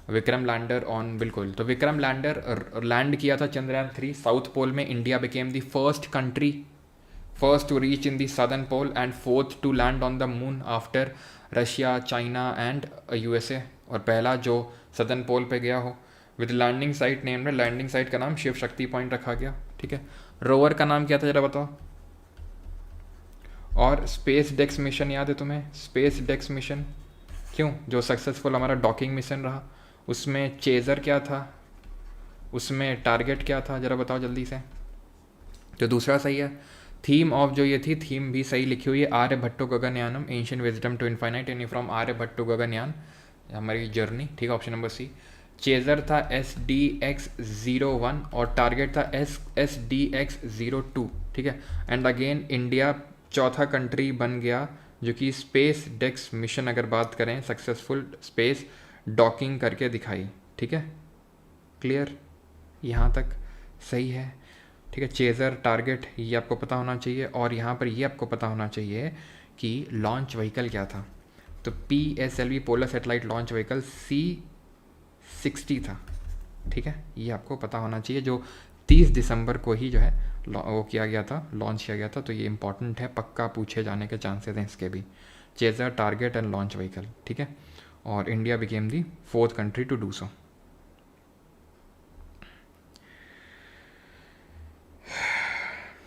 Speaker 1: विक्रम लैंडर ऑन, बिल्कुल। तो विक्रम लैंडर लैंड किया था चंद्रयान 3 साउथ पोल में। India became the first to reach in the southern pole and fourth to land on the moon after Russia, China and USA. और पहला जो सदर्न पोल पे गया हो विद लैंडिंग साइट नेम में, लैंडिंग साइट का नाम शिव शक्ति पॉइंट रखा गया, ठीक है। रोवर का नाम क्या था जरा बताओ। और स्पेस डेक्स मिशन याद है तुम्हें, स्पेस डेक्स मिशन क्यों, जो सक्सेसफुल हमारा डॉकिंग मिशन रहा, उसमें चेजर क्या था, उसमें टारगेट क्या था, जरा बताओ जल्दी से। तो दूसरा सही है। थीम ऑफ जो ये थी, थीम भी सही लिखी हुई है, Aryabhatto Gaganyanam ancient wisdom to infinite and from Aryabhatto Gaganyaan, हमारी जर्नी, ठीक है, ऑप्शन नंबर सी। चेजर था SDX-01 और टारगेट था SDX-02, ठीक है। एंड अगेन इंडिया चौथा कंट्री बन गया जो कि स्पेस डेक्स मिशन, अगर बात करें, सक्सेसफुल स्पेस डॉकिंग करके दिखाई, ठीक है, क्लियर, यहाँ तक सही है, ठीक है। चेजर, टारगेट, ये आपको पता होना चाहिए, और यहाँ पर ये आपको पता होना चाहिए कि लॉन्च व्हीकल क्या था। तो PSLV polar satellite launch vehicle C-60 था, ठीक है, ये आपको पता होना चाहिए, जो 30 दिसंबर को ही जो है वो किया गया था, लॉन्च किया गया था। तो ये इंपॉर्टेंट है, पक्का पूछे जाने के चांसेस हैं इसके भी। Chaser, target and launch vehicle, ठीक है, और India became the 4th country to do so.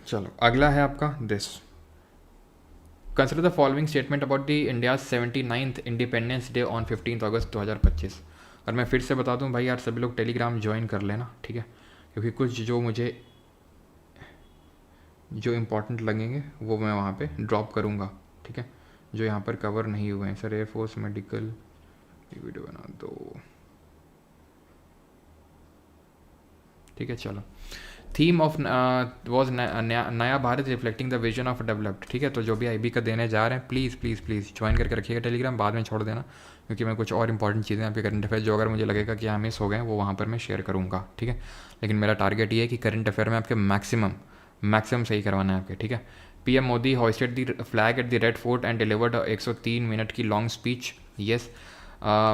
Speaker 1: चलो अगला है आपका this, consider the following statement about the India 79th independence day on 15 August 2025। और मैं फिर से बता दूं भाई यार, सभी लोग टेलीग्राम ज्वाइन कर लेना, ठीक है, क्योंकि कुछ जो मुझे जो इम्पोर्टेंट लगेंगे वो मैं वहाँ पे ड्रॉप करूँगा, ठीक है, जो यहाँ पर कवर नहीं हुए हैं। सर एयरफोर्स मेडिकल वीडियो बना दो, ठीक है। चलो, थीम ऑफ वॉज नया Bharat reflecting the vision of developed, ठीक है। तो जो भी IB का देने जा रहे हैं, प्लीज़ प्लीज़ प्लीज़ ज्वाइन करके रखिएगा टेलीग्राम, बाद में छोड़ देना, क्योंकि मैं कुछ और इंपॉर्टेंट चीज़ें आपके करंट अफेयर जो अगर मुझे लगेगा कि यहाँ मिस हो गए वो वहाँ पर मैं शेयर करूँगा, ठीक है। लेकिन मेरा टारगेट ये है कि करंट अफेयर में आपके मैक्सिमम सही करवाना है आपके, ठीक है। PM Modi hoisted the flag at the red fort and delivered 103 minute की long speech, yes.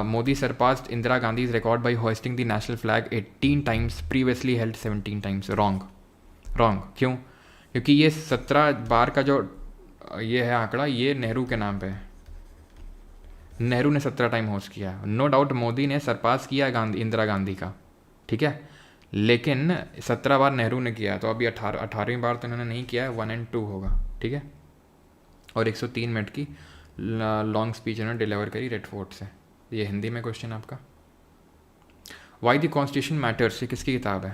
Speaker 1: Modi surpassed Indira Gandhi's record by hoisting the national flag 18 times, previously held 17 times. Wrong क्यों? क्योंकि ये 17 बार का जो ये है आंकड़ा, ये नेहरू के नाम पे है, नेहरू ने 17 टाइम होस्ट किया। नो डाउट मोदी ने सरपास किया इंदिरा गांधी का, ठीक है, लेकिन 17 बार नेहरू ने किया, तो अभी 18वीं बार तो इन्होंने नहीं किया है, 1 और 2 होगा, ठीक है। और 103 मिनट की लॉन्ग स्पीच इन्होंने डिलीवर करी रेड फोर्ट से। ये हिंदी में क्वेश्चन आपका। वाई द कॉन्स्टिट्यूशन मैटर्स, ये किसकी किताब है?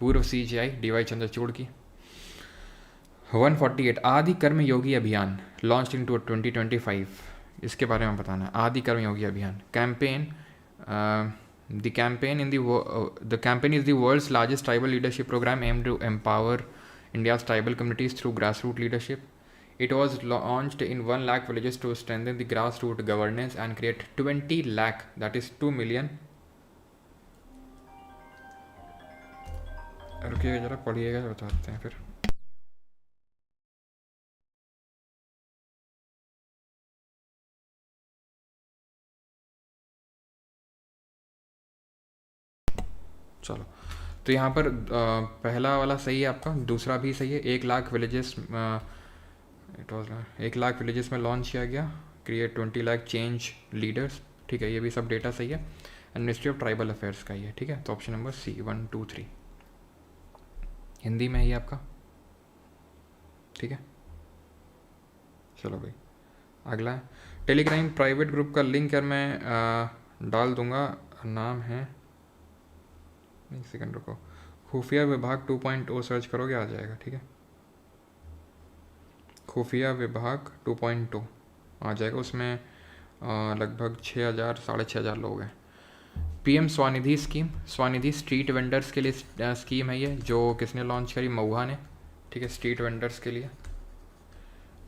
Speaker 1: पूर्व CGI DY चंद्रचूड़ की। 148 आदि कर्म योगी अभियान लॉन्च इन 2025, इसके बारे में बताना है। आदि Karmayogi Abhiyan campaign, the campaign is the world's largest tribal leadership programme aim to empower India's tribal communities through grassroots leadership. It was launched in 1 lakh villages to strengthen the grassroots governance and create 20 lakh, that is 2 million. रुकिएगा जरा, पढ़िएगा, बताते हैं फिर। चलो, तो यहाँ पर पहला वाला सही है आपका, दूसरा भी सही है। 1 lakh villages, it was 1 lakh villages में लॉन्च किया गया, क्रिएट 20 लाख चेंज लीडर्स, ठीक है, ये भी सब डेटा सही है। And ministry of tribal affairs का ही है, ठीक है। तो ऑप्शन नंबर C 1 2 3 हिंदी में ही आपका, ठीक है। चलो भाई अगला है, टेलीग्राम प्राइवेट ग्रुप का लिंक यार मैं डाल दूंगा, नाम है, एक सेकंड रुको, खुफिया विभाग 2.0 सर्च करोगे आ जाएगा, ठीक है। खुफिया विभाग 2.0 आ जाएगा, उसमें लगभग 6,000 6,500 लोग हैं। PM Svanidhi scheme, Svanidhi street vendors के लिए स्कीम है ये, जो किसने लॉन्च करी? मऊहा ने, ठीक है, स्ट्रीट वेंडर्स के लिए।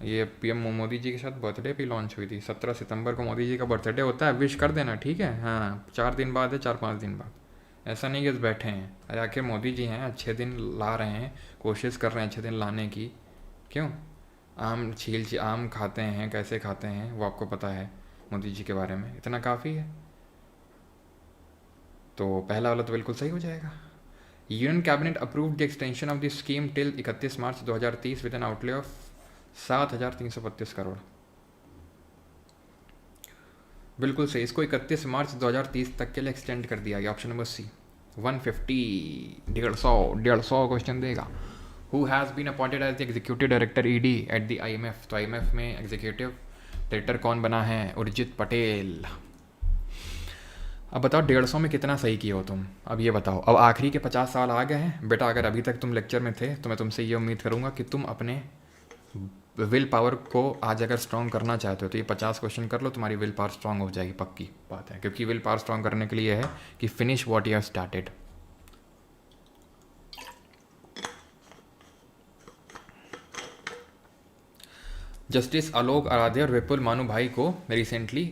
Speaker 1: ये PM मोदी जी के साथ बर्थडे पे लॉन्च हुई थी। 17 सितंबर को मोदी जी का बर्थडे होता है, विश कर देना, ठीक है। हाँ, 4 दिन बाद है, 4-5 दिन बाद, ऐसा नहीं कि बस बैठे हैं। अरे आखिर मोदी जी हैं, अच्छे दिन ला रहे हैं, कोशिश कर रहे हैं अच्छे दिन लाने की। क्यों? आम खाते हैं, कैसे खाते हैं वो आपको पता है मोदी जी के बारे में, इतना काफ़ी है। तो पहला वाला तो बिल्कुल सही हो जाएगा। Union cabinet approved the extension of the scheme till 31 March 2030 with N outlay of 7,332 crore. बिल्कुल सही, इसको 31 मार्च 2030 तक के लिए एक्सटेंड कर दिया गया। ऑप्शन नंबर C 150, 150 क्वेश्चन देगा। Who has been appointed as the executive director ED at the IMF। तो IMF में एग्जीक्यूटिव डायरेक्टर कौन बना है? उर्जित पटेल। अब बताओ 150 में कितना सही किए हो तुम, अब ये बताओ। अब आखिरी के 50 साल आ गए हैं बेटा, अगर अभी तक तुम लेक्चर में थे तो मैं तुमसे ये उम्मीद करूँगा कि तुम अपने विल पावर को आज अगर स्ट्रॉन्ग करना चाहते हो तो ये 50 क्वेश्चन कर लो, तुम्हारी विल पावर स्ट्रॉन्ग हो जाएगी, पक्की बात है। क्योंकि विल पावर स्ट्रॉन्ग करने के लिए है कि finish what you have started. Justice Alok Aradhe और विपुल मानू भाई को रिसेंटली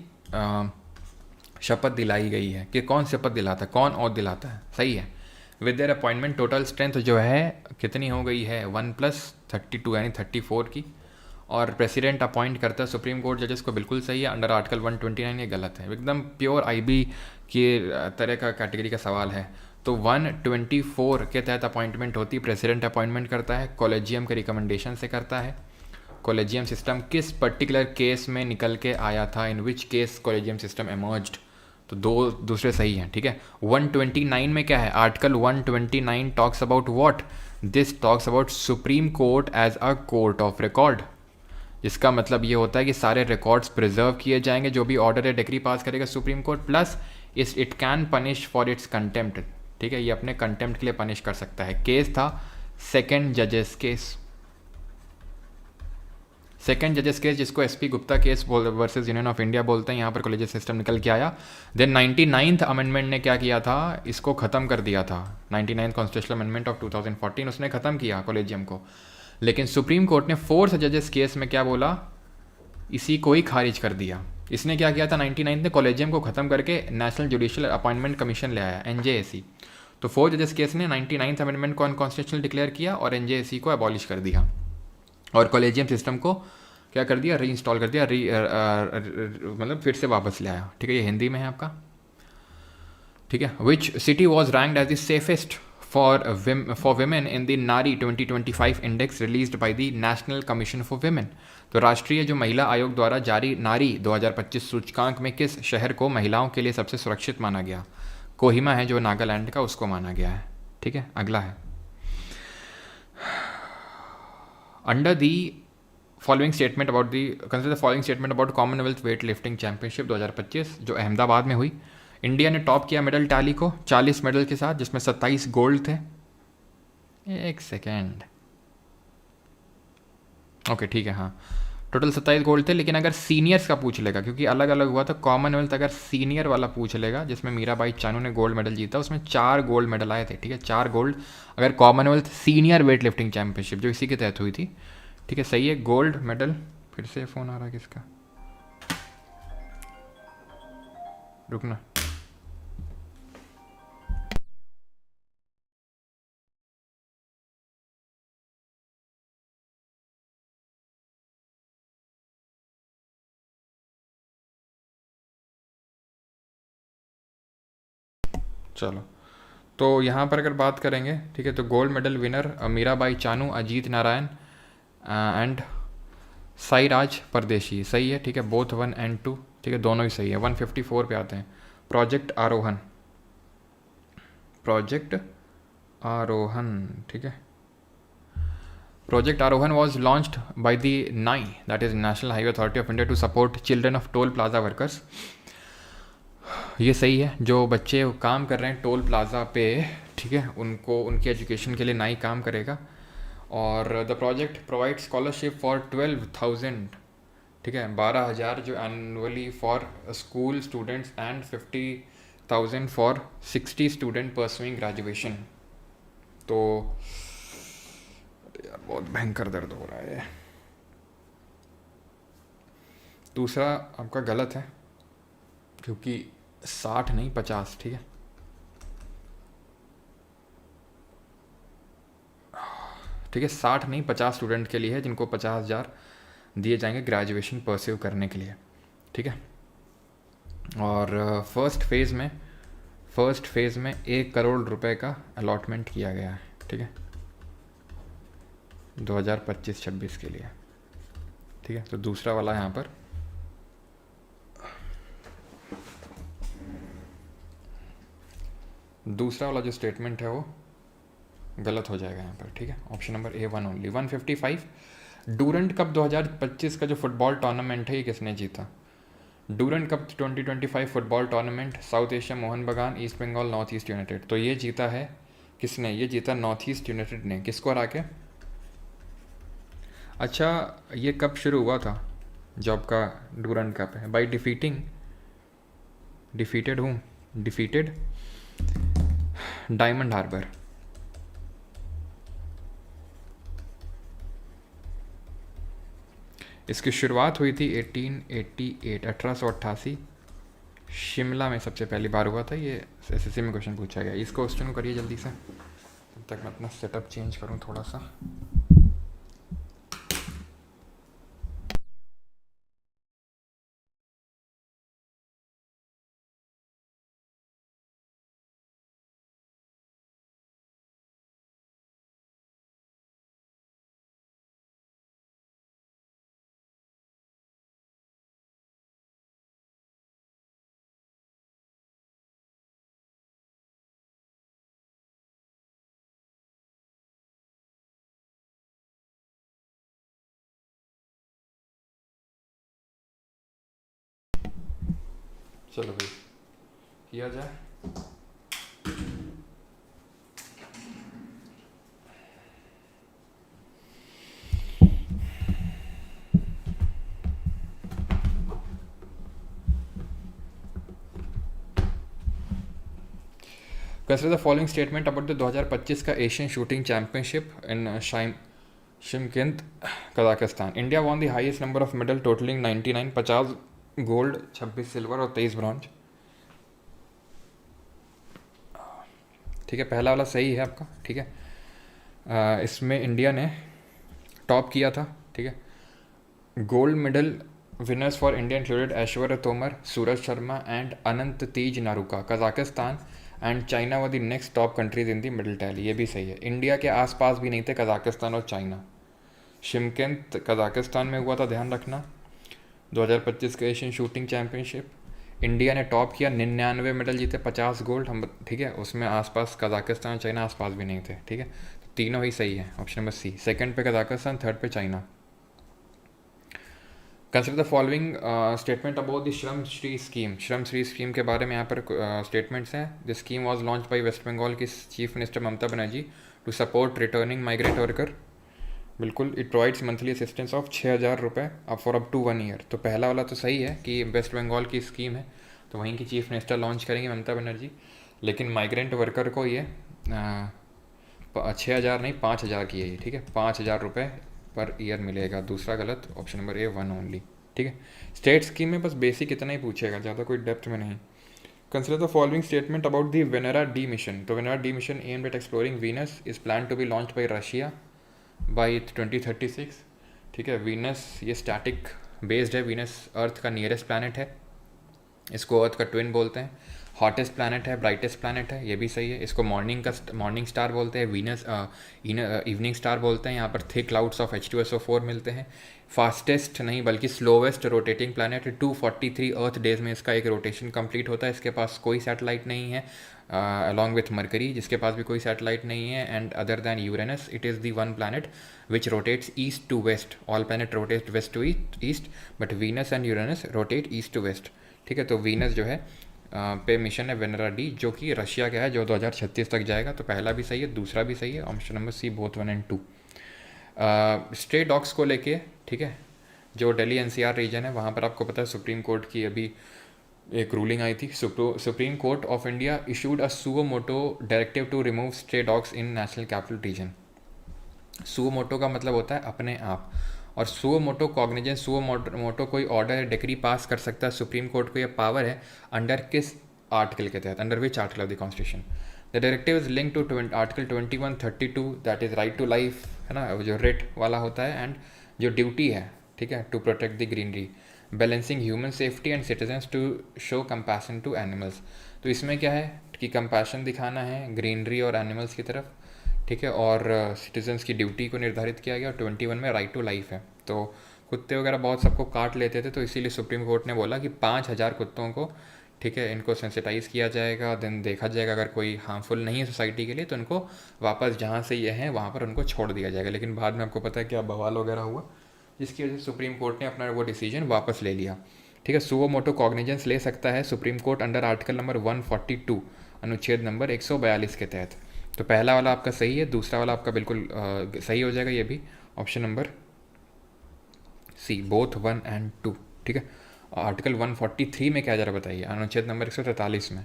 Speaker 1: शपथ दिलाई गई है। कि कौन शपथ दिलाता है, कौन और दिलाता है, सही है। With their appointment total strength जो है कितनी हो गई है, 1+32 यानी 34 की। और प्रेसिडेंट अपॉइंट करता है सुप्रीम कोर्ट जजेस को, बिल्कुल सही है, अंडर आर्टिकल 129। ये गलत है, एकदम प्योर आईबी के तरह का कैटेगरी का सवाल है। तो 124 के तहत अपॉइंटमेंट होती, प्रेसिडेंट अपॉइंटमेंट करता है, कॉलेजियम के रिकमेंडेशन से करता है। कॉलेजियम सिस्टम किस पर्टिकुलर केस में निकल के आया था, इन which case collegium system emerged, तो दो दूसरे सही हैं, ठीक है। 129 में क्या है, article 129 talks about what, this talks about supreme court as a court of record. जिसका मतलब ये होता है कि सारे रिकॉर्ड्स प्रिजर्व किए जाएंगे, जो भी ऑर्डर या डिक्री पास करेगा supreme court, plus it can punish for its contempt, ठीक है, ये अपने कंटेम्प्ट के लिए पनिश कर सकता है। केस था सेकेंड जजेस केस, सेकेंड जजेस केस जिसको SP Gupta case versus union of India बोलते हैं। यहाँ पर कॉलेजियम सिस्टम निकल के आया। देन 99th अमेंडमेंट ने क्या किया था, इसको ख़त्म कर दिया था। 99th कॉन्स्टिट्यूशनल अमेंडमेंट ऑफ 2014 उसने ख़त्म किया कॉलेजियम को। लेकिन सुप्रीम कोर्ट ने फोर्थ जजेस केस में क्या बोला, इसी को ही खारिज कर दिया। इसने क्या किया था, 99th ने कॉलेजियम को ख़त्म करके नेशनल जुडिशियल अपॉइंटमेंट कमीशन ले आया, NJAC। तो फोर्थ जजेस केस ने 99th अमेंडमेंट को अनकॉन्स्टिट्यूशनल डिक्लेयर किया और NJAC को एबॉलिश कर दिया, और कॉलेजियम सिस्टम को क्या कर दिया, री इंस्टॉल कर दिया, मतलब फिर से वापस ले आया, ठीक है। ये हिंदी में है आपका, ठीक है। Which city was ranked as the safest for women in the NARI 2025 index released by the national commission for women. तो राष्ट्रीय जो महिला आयोग द्वारा जारी नारी 2025 सूचकांक में किस शहर को महिलाओं के लिए सबसे सुरक्षित माना गया। कोहिमा है जो नागालैंड का, उसको माना गया है, ठीक है। अगला है, under the following statement about the consider the following statement about Commonwealth weight lifting championship 2025 जो अहमदाबाद में हुई। इंडिया ने टॉप किया मेडल टैली को 40 मेडल के साथ, जिसमें 27 गोल्ड थे। एक सेकेंड, ओके ठीक है, हाँ टोटल 27 गोल्ड थे। लेकिन अगर सीनियर्स का पूछ लेगा, क्योंकि अलग अलग हुआ, तो कॉमनवेल्थ अगर सीनियर वाला पूछ लेगा जिसमें मीराबाई चानू ने गोल्ड मेडल जीता, उसमें 4 गोल्ड मेडल आए थे, ठीक है, 4 गोल्ड। अगर Commonwealth senior weight lifting championship जो इसी के तहत हुई थी, ठीक है, सही है, गोल्ड मेडल। फिर से फ़ोन आ रहा है किसका, रुकना। चलो, तो यहाँ पर अगर बात करेंगे, ठीक है, तो gold medal winner Mirabai Chanu, Ajit Narayan and Sairaj परदेशी, सही है, ठीक है, बोथ 1 and 2, ठीक है, दोनों ही सही है। 154 पे आते हैं, प्रोजेक्ट आरोहन, प्रोजेक्ट आरोहन, ठीक है। Project Arohan was launched by the NHAI, that is national highway authority of India, to support children of toll plaza workers. ये सही है, जो बच्चे काम कर रहे हैं टोल प्लाज़ा पे, ठीक है, उनको उनकी एजुकेशन के लिए नाई काम करेगा। और the project provide scholarship for 12,000, ठीक है, 12,000 जो annually for school students and 50,000 for 60 student pursuing graduation. तो यार बहुत भयंकर दर्द हो रहा है। दूसरा आपका गलत है, क्योंकि 60 नहीं 50, ठीक है, ठीक है, 60 नहीं 50 स्टूडेंट के लिए है, जिनको 50,000 दिए जाएंगे ग्रेजुएशन परस्यू करने के लिए, ठीक है। और फर्स्ट फेज़ में 1 करोड़ रुपए का अलॉटमेंट किया गया है, ठीक है, 2025-26 के लिए, ठीक है। तो दूसरा वाला यहाँ पर दूसरा वाला जो स्टेटमेंट है वो गलत हो जाएगा यहाँ पर, ठीक है। Option number A1 only. 155, Durand cup 2025 का जो फुटबॉल टूर्नामेंट है ये किसने जीता। Durand cup 2025 football tournament, South Asia Mohun Bagan, East Bengal, North East United. तो ये जीता है किसने? ये जीता नॉर्थ ईस्ट यूनाइटेड ने। किसको हरा के? अच्छा, ये कब शुरू हुआ था जब का डूरन कप है? बाई डिफीटिंग, डिफीटेड हूँ, डिफीटेड डायमंड हार्बर। इसकी शुरुआत हुई थी 1888, 1888 शिमला में सबसे पहली बार हुआ था। ये एसएससी में क्वेश्चन पूछा गया। इस क्वेश्चन को करिए जल्दी से, तब तक मैं अपना सेटअप चेंज करूँ थोड़ा सा। चलो भाई किया जाए। Consider the following statement about the 2025 का Asian shooting championship in Shymkent Kazakhstan. India won the highest number of medal totalling 99, 50 gold, 26 silver और 23 ब्रॉन्ज। ठीक है, पहला वाला सही है आपका। ठीक है, इसमें इंडिया ने टॉप किया था। ठीक है, gold medal winners for India included Aishwarya Tomar, Suraj Sharma and Anant Teej Naruka. Kazakhstan and China were the next top countries in the medal tally. ये भी सही है। इंडिया के आसपास भी नहीं थे कजाकिस्तान और चाइना। शिमकिंत कजाकिस्तान में हुआ था, ध्यान रखना। 2025 का एशियन शूटिंग चैंपियनशिप इंडिया ने टॉप किया, 99 मेडल जीते, 50 गोल्ड। हम ठीक है, उसमें आसपास कजाकिस्तान और चाइना आसपास भी नहीं थे। ठीक है, तो तीनों ही सही है। Option number C. सेकंड पे कजाकिस्तान, थर्ड पे China. Consider the following statement about the Shram Shri scheme. श्रम श्री स्कीम के बारे में यहाँ पर स्टेटमेंट्स हैं। The scheme was launch by west Bengal की chief minister Mamata Banerjee to support returning migrant worker. बिल्कुल। It provides monthly assistance of 6,000 रुपये अब फॉर अप टू 1 ईयर। तो पहला वाला तो सही है कि वेस्ट बंगाल की स्कीम है, तो वहीं की चीफ मिनिस्टर लॉन्च करेंगी ममता बनर्जी। लेकिन माइग्रेंट वर्कर को ये 6,000 नहीं 5,000 की है ये। ठीक है, 5,000 रुपये पर ईयर मिलेगा। दूसरा गलत। ऑप्शन नंबर ए 1 ओनली। ठीक है, स्टेट स्कीम में बस बेसिक इतना ही पूछेगा, ज़्यादा कोई डेप्थ में नहीं। Consider the following statement about the Venera D mission. तो Venera D mission aimed at exploring Venus is plan to be launch by Russia by 2036। ठीक है, वीनस ये स्टैटिक बेस्ड है। वीनस अर्थ का नियरेस्ट प्लानट है, इसको अर्थ का ट्विन बोलते हैं। हॉटेस्ट प्लानट है, ब्राइटेस्ट प्लानट है, ये भी सही है। इसको मॉर्निंग स्टार बोलते हैं, वीनस इवनिंग स्टार बोलते हैं। यहाँ पर थिक क्लाउड्स ऑफ H2SO4 मिलते हैं। फास्टेस्ट नहीं बल्कि स्लोवेस्ट रोटेटिंग प्लानट है। 243 अर्थ डेज में इसका एक रोटेशन कंप्लीट होता है। इसके पास कोई सैटेलाइट नहीं है अलॉन्ग विथ मरकरी, जिसके पास भी कोई सैटेलाइट नहीं है। And other than Uranus, it is the one planet which rotates east to west. All planet rotate west to east, but Venus and Uranus rotate east to west. ठीक है, तो वीनस जो है पे मिशन है वेनेरा डी, जो कि रशिया का है, जो 2036 तक जाएगा। तो पहला भी सही है, दूसरा भी सही है। Option number C both 1 and 2। Stray dogs को लेके, ठीक है, जो दिल्ली NCR रीजन है, वहाँ पर आपको पता है सुप्रीम कोर्ट की अभी एक रूलिंग आई थी। Supreme Court of India issued a suo motu directive to remove stray dogs in national capital region. Suo motu का मतलब होता है अपने आप, और suo motu cognizance, suo motu कोई ऑर्डर या डिक्री पास कर सकता है। सुप्रीम कोर्ट को यह पावर है अंडर किस आर्टिकल के तहत? Under which article of the constitution? The directive is link to article 2132, that is right to life, है ना, जो रेट वाला होता है। एंड जो ड्यूटी है, ठीक है, to protect the greenery, balancing human safety and citizens to show compassion to animals. तो इसमें क्या है कि कंपैशन दिखाना है ग्रीनरी और एनिमल्स की तरफ। ठीक है, और सिटीजन्स की ड्यूटी को निर्धारित किया गया। और 21 में राइट टू लाइफ है। तो कुत्ते वगैरह बहुत सबको काट लेते थे, तो इसीलिए सुप्रीम कोर्ट ने बोला कि 5,000 कुत्तों को, ठीक है, इनको सेंसिटाइज़ किया जाएगा। देन देखा जाएगा अगर कोई हार्मफुल नहीं है सोसाइटी के लिए, तो उनको वापस जहाँ से ये हैं वहाँ पर उनको छोड़ दिया जाएगा। लेकिन बाद में आपको पता है क्या बवाल वगैरह हुआ, जिसकी वजह से सुप्रीम कोर्ट ने अपना वो डिसीजन वापस ले लिया। ठीक है, सुओ मोटो कॉग्निजेंस ले सकता है supreme court under article number 142 अनुच्छेद नंबर 142 के तहत। तो पहला वाला आपका सही है, दूसरा वाला आपका बिल्कुल सही हो जाएगा, ये भी option number C, both 1 and 2। ठीक है, आर्टिकल 143 में क्या जरा बताइए, अनुच्छेद नंबर 143 में,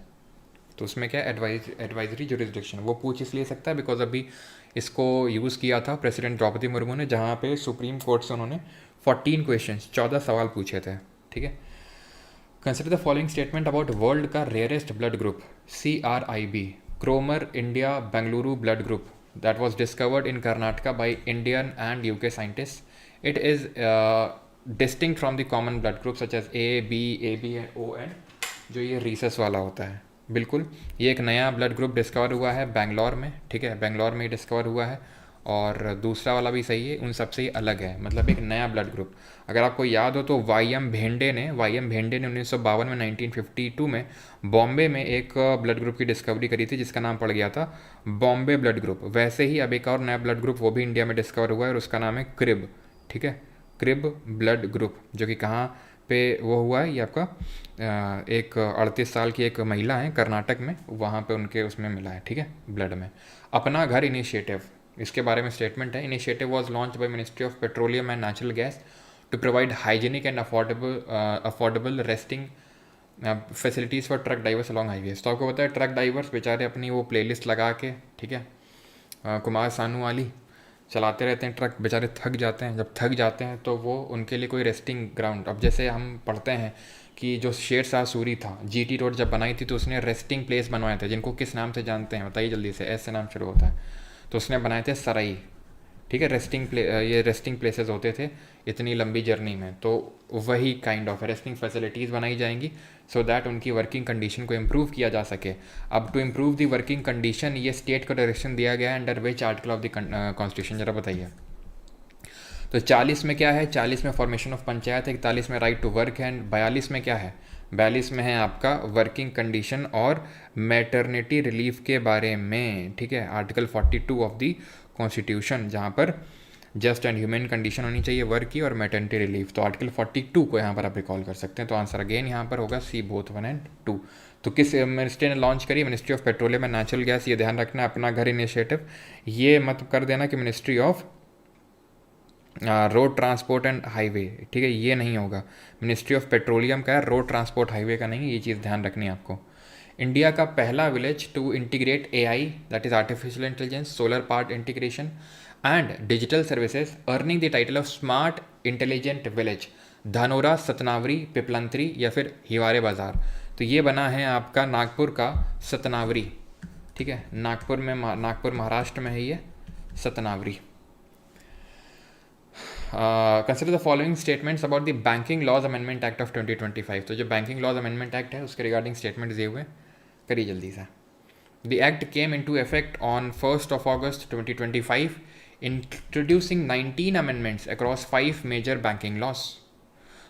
Speaker 1: तो उसमें क्या एडवाइजरी जुरिस्डिक्शन, वो पूछ इसलिए सकता है बिकॉज अभी इसको यूज़ किया था प्रेसिडेंट द्रौपदी मुर्मू ने, जहाँ पे सुप्रीम कोर्ट से उन्होंने 14 क्वेश्चंस 14 सवाल पूछे थे। ठीक है, consider the following statement about world का rarest blood group, CRIB, Cromer India Bengaluru blood group, that was discovered in Karnataka by Indian and UK scientist. It is distinct from the common blood group such as AB, AB एंड ON, जो ये रीसस वाला होता है। बिल्कुल, ये एक नया ब्लड ग्रुप डिस्कवर हुआ है बेंगलोर में। ठीक है, बेंगलोर में ही डिस्कवर हुआ है। और दूसरा वाला भी सही है, उन सबसे ही अलग है, मतलब एक नया ब्लड ग्रुप। अगर आपको याद हो तो वाई एम भेंडे ने 1952 में 1952 में बॉम्बे में एक ब्लड ग्रुप की डिस्कवरी करी थी जिसका नाम पड़ गया था बॉम्बे ब्लड ग्रुप। वैसे ही अब एक और नया ब्लड ग्रुप वो भी इंडिया में डिस्कवर हुआ है और उसका नाम है क्रिब। ठीक है, क्रिब ब्लड ग्रुप, जो कि कहाँ पे वो हुआ है, ये आपका एक 38 साल की एक महिला है कर्नाटक में, वहाँ पे उनके उसमें मिला है। ठीक है, ब्लड में। अपना घर इनिशिएटिव, इसके बारे में स्टेटमेंट है। Initiative was launch by ministry of petroleum and natural gas to provide hygienic and affordable resting facilities for truck drivers along highways. तो आपको पता है ट्रक ड्राइवर्स बेचारे अपनी वो प्लेलिस्ट लगा के, ठीक है, कुमार सानू वाली चलाते रहते हैं, ट्रक बेचारे थक जाते हैं। जब थक जाते हैं तो वो उनके लिए कोई रेस्टिंग ग्राउंड, अब जैसे हम पढ़ते हैं कि जो शेरशाह सूरी था, GT रोड जब बनाई थी तो उसने रेस्टिंग प्लेस बनवाए थे, जिनको किस नाम से जानते हैं बताइए जल्दी से, ऐसे नाम शुरू होता है। तो उसने बनाए थे सराई। ठीक है, ये रेस्टिंग प्लेसेस होते थे इतनी लंबी जर्नी में, तो वही काइंड ऑफ रेस्टिंग फैसिलिटीज़ बनाई जाएंगी सो दैट उनकी वर्किंग कंडीशन को इम्प्रूव किया जा सके। अब to improve the working condition, ये स्टेट को डायरेक्शन दिया गया है under which article of the constitution, जरा बताइए। तो 40 में क्या है, 40 में फॉर्मेशन ऑफ पंचायत है, 41 में राइट टू वर्क है, एंड 42 में क्या है, 42 में है आपका वर्किंग कंडीशन और मैटरनिटी रिलीफ के बारे में। ठीक है, आर्टिकल 42 ऑफ द कॉन्स्टिट्यूशन, जहाँ पर जस्ट एंड ह्यूमन कंडीशन होनी चाहिए वर्क की और मैटरनिटी रिलीफ। तो आर्टिकल 42 को यहाँ पर आप रिकॉल कर सकते हैं। तो आंसर अगेन यहाँ पर होगा सी, बोथ 1 एंड 2। तो किस मिनिस्ट्री ने लॉन्च करी, ministry of petroleum and natural gas. ये ध्यान रखना, अपना घर इनिशिएटिव, ये मत कर देना कि ministry of road transport and highway. ठीक है, ये नहीं होगा, मिनिस्ट्री ऑफ पेट्रोलियम का है, रोड ट्रांसपोर्ट हाईवे का नहीं, ये चीज़ ध्यान रखनी है आपको। इंडिया का पहला village to integrate AI, that is artificial intelligence, solar part integration and digital services, earning the title of smart intelligent village, Dhanora, Satnavari, Piplantri या फिर हिवारे बाजार। तो ये बना है आपका नागपुर का सतनावरी। ठीक है, नागपुर महाराष्ट्र में है ये Satnavari. Consider the following statements about the banking laws amendment act of 2025। तो जो बैंकिंग लॉज अमेंडमेंट एक्ट है उसके रिगार्डिंग स्टेटमेंट दिए हुए, करिए जल्दी से। The act came into effect on 1 August 2025, introducing 19 amendments across 5 major banking laws.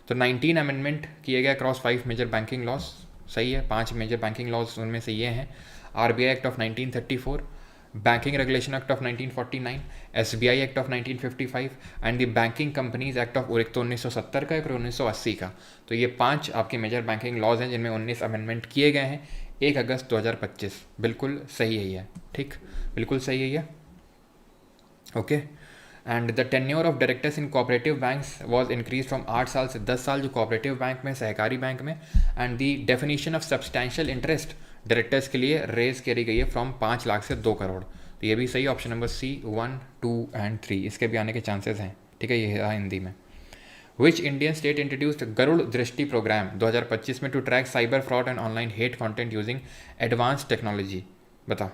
Speaker 1: तो 19 अमेंडमेंट किए गए अक्रॉस 5 मेजर बैंकिंग लॉस, सही है। 5 मेजर बैंकिंग लॉस उनमें से ये हैं, RBI act of 1934, banking regulation act of 1949, SBI act of 1955 and the banking companies act of, एक तो 1970 का, एक 1980 का। तो ये 5 आपके मेजर बैंकिंग लॉज हैं जिनमें 19 अमेंडमेंट किए गए हैं 1 अगस्त 2025। बिल्कुल सही है ये, ठीक, बिल्कुल सही है ये। Okay, and the tenure of directors in cooperative banks was increase from 8 साल से 10 साल, जो कोऑपरेटिव बैंक में, सहकारी बैंक में। And the definition of substantial interest directors के लिए रेज करी गई है फ्रॉम 5 लाख से 2 करोड़। तो ये भी सही, ऑप्शन नंबर C 1, 2 एंड 3 इसके भी आने के चांसेस हैं। ठीक है, ये है हिंदी में। Which Indian state introduced Garud Drishti program 2025 में to track cyber fraud and online hate content using advance technology, बता।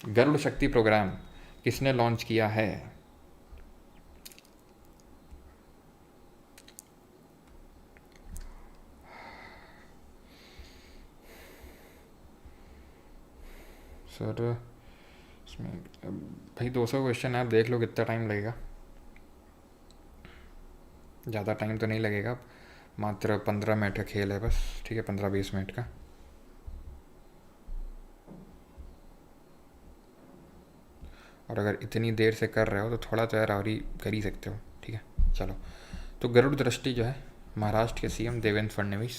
Speaker 1: गरुड़ शक्ति प्रोग्राम किसने लॉन्च किया है? सर इसमें भाई 200 क्वेश्चन है, आप देख लो कितना टाइम लगेगा। ज़्यादा टाइम तो नहीं लगेगा, मात्र 15 मिनट का खेल है बस। ठीक है, 15-20 मिनट का। और अगर इतनी देर से कर रहे हो तो थोड़ा तो यार और ही कर ही सकते हो। ठीक है। चलो, तो गरुड़ दृष्टि जो है महाराष्ट्र के सीएम देवेंद्र फडणवीस।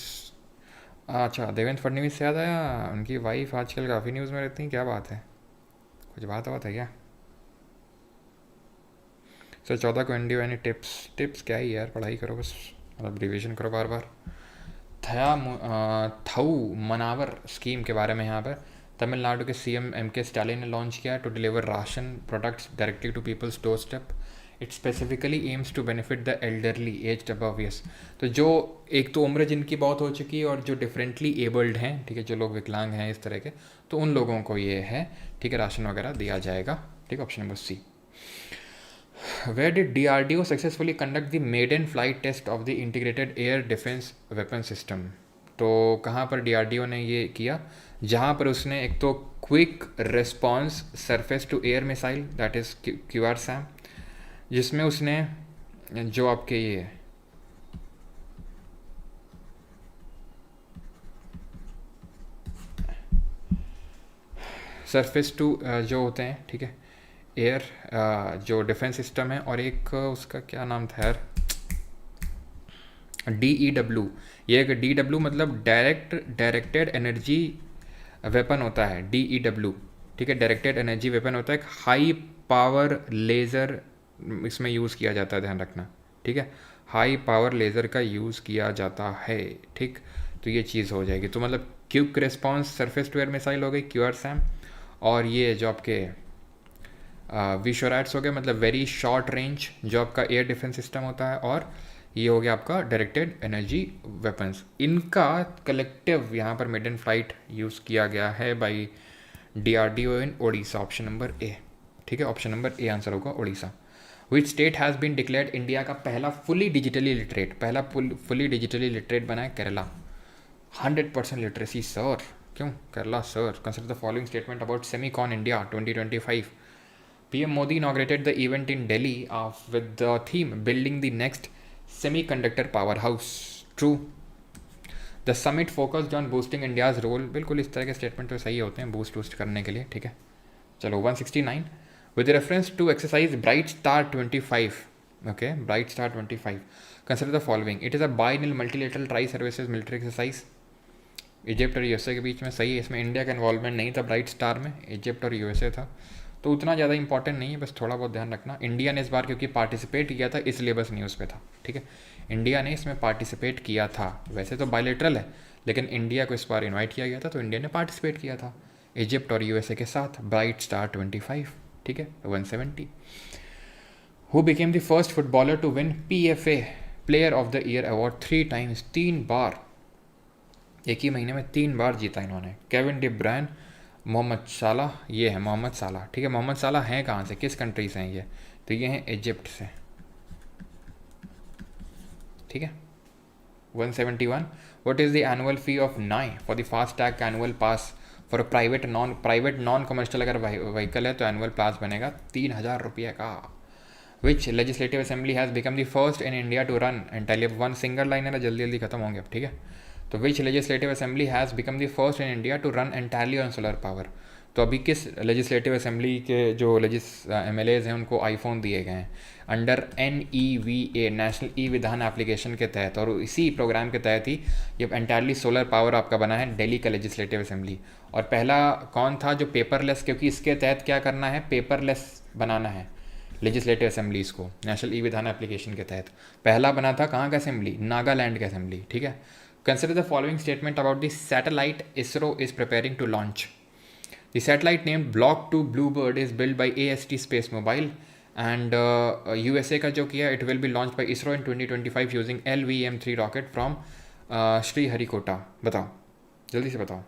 Speaker 1: अच्छा, देवेंद्र फडणवीस से याद आया, उनकी वाइफ आजकल काफ़ी न्यूज़ में रहती हैं, क्या बात है, कुछ बात है क्या? सर 14 को एनडीओ यानी टिप्स, टिप्स क्या ही यार, पढ़ाई करो बस, मतलब रिविजन करो बार बार। थऊ मनावर स्कीम के बारे में यहाँ पर तमिलनाडु के सीएम एम के स्टालिन ने लॉन्च किया to deliver ration products directly to people's door step. It specifically aims to benefit the elderly aged above years. तो जो एक तो उम्र जिनकी बहुत हो चुकी है और जो डिफरेंटली एबल्ड हैं, ठीक है, जो लोग विकलांग हैं इस तरह के, तो उन लोगों को ये है, ठीक है, राशन वगैरह दिया जाएगा। ठीक है, option number C. Where did DRDO successfully conduct the maiden flight test of the integrated air defense weapon system? तो कहाँ पर DRDO ने ये किया, जहाँ पर उसने एक तो quick response surface to air missile that is QRSAM, जिसमें उसने जो आपके ये सरफेस टू जो होते हैं, ठीक है, एयर जो डिफेंस सिस्टम है, और एक उसका क्या नाम था यार, DEW। ये एक DW मतलब डायरेक्टेड एनर्जी वेपन होता है, DEW, ठीक है, डायरेक्टेड एनर्जी वेपन होता है, एक हाई पावर लेज़र इसमें यूज़ किया जाता है, ध्यान रखना, ठीक है, हाई पावर लेज़र का यूज़ किया जाता है। ठीक, तो ये चीज़ हो जाएगी, तो मतलब quick response surface to air missile हो गई QRSAM, और ये जो आपके विशोरैट्स हो गए, मतलब वेरी शॉर्ट रेंज जो आपका एयर डिफेंस सिस्टम होता है, और ये हो गया आपका डायरेक्टेड एनर्जी वेपन्स। इनका कलेक्टिव यहाँ पर मिड इन फ्लाइट यूज़ किया गया है by DRDO in Odisha, option number A. ठीक है, ऑप्शन नंबर ए आंसर होगा Odisha. Which state has been declared India का पहला फुली डिजिटली लिटरेट, पहला फुली डिजिटली लिटरेट बना है केरला। 100% लिटरेसी सर, क्यों Kerala sir? Consider the following statement about Semicon India 2025। PM Modi inaugurated the event in Delhi with the theme Building the Next Semiconductor Powerhouse. True. The summit focused on boosting India's role. बिल्कुल इस तरह के स्टेटमेंट तो सही होते हैं बूस्ट करने के लिए, ठीक है। चलो 169 with reference to exercise Bright Star 25. Okay, Bright Star 25. Consider the following. It is a biennial multilateral tri-services military exercise. Egypt और यूएसए के बीच में, सही है, इसमें इंडिया का इन्वॉल्वमेंट नहीं था ब्राइट स्टार में, इजिप्ट और यूएसए था, तो उतना ज़्यादा इंपॉर्टेंट नहीं है, बस थोड़ा बहुत ध्यान रखना। इंडिया ने इस बार क्योंकि पार्टिसिपेट किया था इसलिए बस न्यूज़ पे था, ठीक है, इंडिया ने इसमें पार्टिसिपेट किया था, वैसे तो बायलेटरल है लेकिन इंडिया को इस बार इन्वाइट किया गया था तो इंडिया ने पार्टिसिपेट किया था इजिप्ट और यूएसए के साथ। ब्राइट स्टार 25, ठीक है। 170 who became the first footballer to win PFA player of the year award 3 times, 3 बार, एक ही महीने में 3 बार जीता इन्होंने। केविन डी ब्रायन, मोहम्मद साला, ये है मोहम्मद साला, ठीक है। मोहम्मद साला हैं कहाँ से, किस कंट्री से हैं ये, तो ये हैं इजिप्ट से, ठीक है। 171 what is the annual fee of NHAI for the fast tag annual pass for private non commercial अगर व्हीकल है तो एनुअल पास बनेगा 3,000 रुपये का। Which legislative assembly has become the first in India to run and one single line है ना, जल्दी जल्दी खत्म होंगे अब, ठीक है। तो which legislative assembly has become the first in India to run entirely on solar power. तो अभी किस लेजिस्लेटिव असेंबली के जो MLAs हैं उनको आईफोन दिए गए हैं अंडर NEVA, नेशनल ई विधान एप्लीकेशन के तहत, और इसी प्रोग्राम के तहत ही ये एंटायरली सोलर पावर आपका बना है दिल्ली का लेजिस्लेटिव असेंबली। और पहला कौन था जो पेपरलेस, क्योंकि इसके तहत क्या करना है, पेपरलेस बनाना है लेजिस्लेटिव असेंबलीज़ को, नेशनल ई विधान एप्लीकेशन के तहत पहला बना था कहाँ का असेंबली, नागालैंड का असेंबली, ठीक है। Consider the following statement about the satellite ISRO is preparing to launch. The satellite named Block 2 Bluebird is built by AST Space Mobile and USA का जो किया, it will be launched by ISRO in 2025 using LVM-3 rocket from Sriharikota. बताओ जल्दी से बताओ।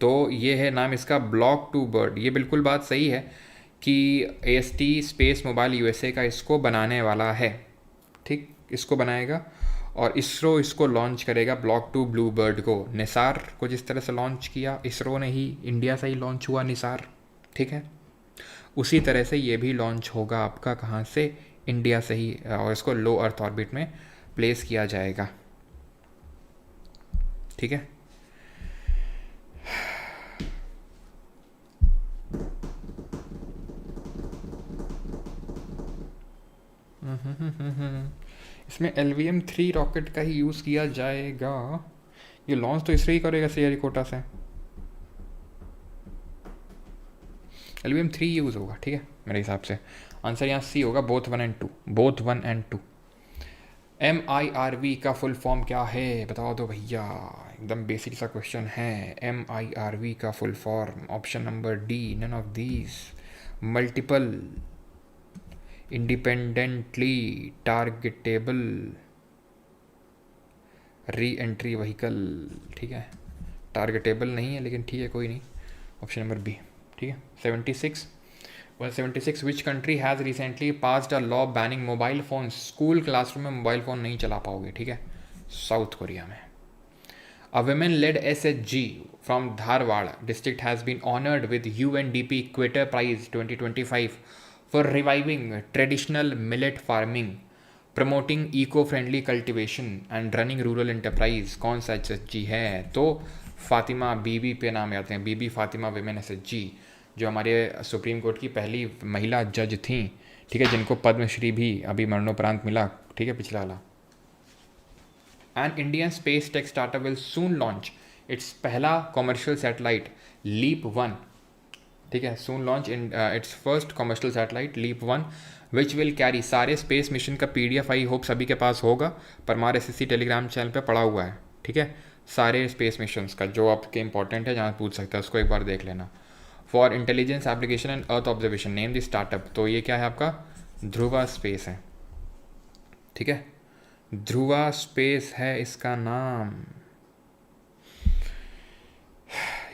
Speaker 1: तो ये है नाम इसका ब्लॉक 2 बर्ड। ये बिल्कुल बात सही है कि AST स्पेस मोबाइल USA का इसको बनाने वाला है, ठीक, इसको बनाएगा और इसरो इसको लॉन्च करेगा ब्लॉक 2 ब्लू बर्ड को। निसार को जिस तरह से लॉन्च किया इसरो ने ही, इंडिया से ही लॉन्च हुआ निसार, ठीक है, उसी तरह से ये भी लॉन्च होगा आपका कहाँ से, इंडिया से ही, और इसको लो अर्थ ऑर्बिट में प्लेस किया जाएगा, ठीक है। इसमें LVM-3 रॉकेट का ही यूज़ किया जाएगा। ये लॉन्च तो इससे ही करेगा श्रीहरिकोटा से। LVM-3 यूज़ होगा, ठीक है मेरे हिसाब से। आंसर यहाँ सी होगा, both 1 and 2, both 1 and 2। MIRV का फुल फॉर्म क्या है, बता दो भैया, एकदम बेसिक सा क्वेश्चन है। MIRV का full form, option number D, none of these. Multiple independently targetable reentry vehicle, ठीक है। टारगेटेबल नहीं है लेकिन ठीक है, कोई नहीं, ऑप्शन नंबर बी, ठीक है। 176 which country has recently passed a law banning mobile phone, school classroom में मोबाइल फ़ोन नहीं चला पाओगे, ठीक है। साउथ कोरिया में। अ women led SHG from Dharwad district has been honored with UNDP Equator Prize 2025 for reviving traditional millet farming, promoting eco-friendly cultivation and running rural enterprise। कौन सा SHG है? तो फातिमा बीबी पे नाम आते हैं, बीबी फातिमा विमेन SHG, जो हमारे सुप्रीम कोर्ट की पहली महिला जज थी, ठीक है, जिनको पद्मश्री भी अभी मरणोपरांत मिला, ठीक है, पिछला वाला। An Indian space tech startup will soon launch its पहला commercial satellite LEAP-1, ठीक है, soon launch in its first commercial satellite LEAP-1 which will carry सारे स्पेस मिशन का PDF आई होप सभी के पास होगा, परमार SSC टेलीग्राम चैनल पे पड़ा हुआ है, ठीक है, सारे स्पेस मिशंस का जो आपके इंपॉर्टेंट है, जहाँ पूछ सकते हैं उसको एक बार देख लेना। For intelligence application and earth observation, name the startup, तो ये क्या है आपका, ध्रुवा स्पेस है, ठीक है, ध्रुवा स्पेस है इसका नाम।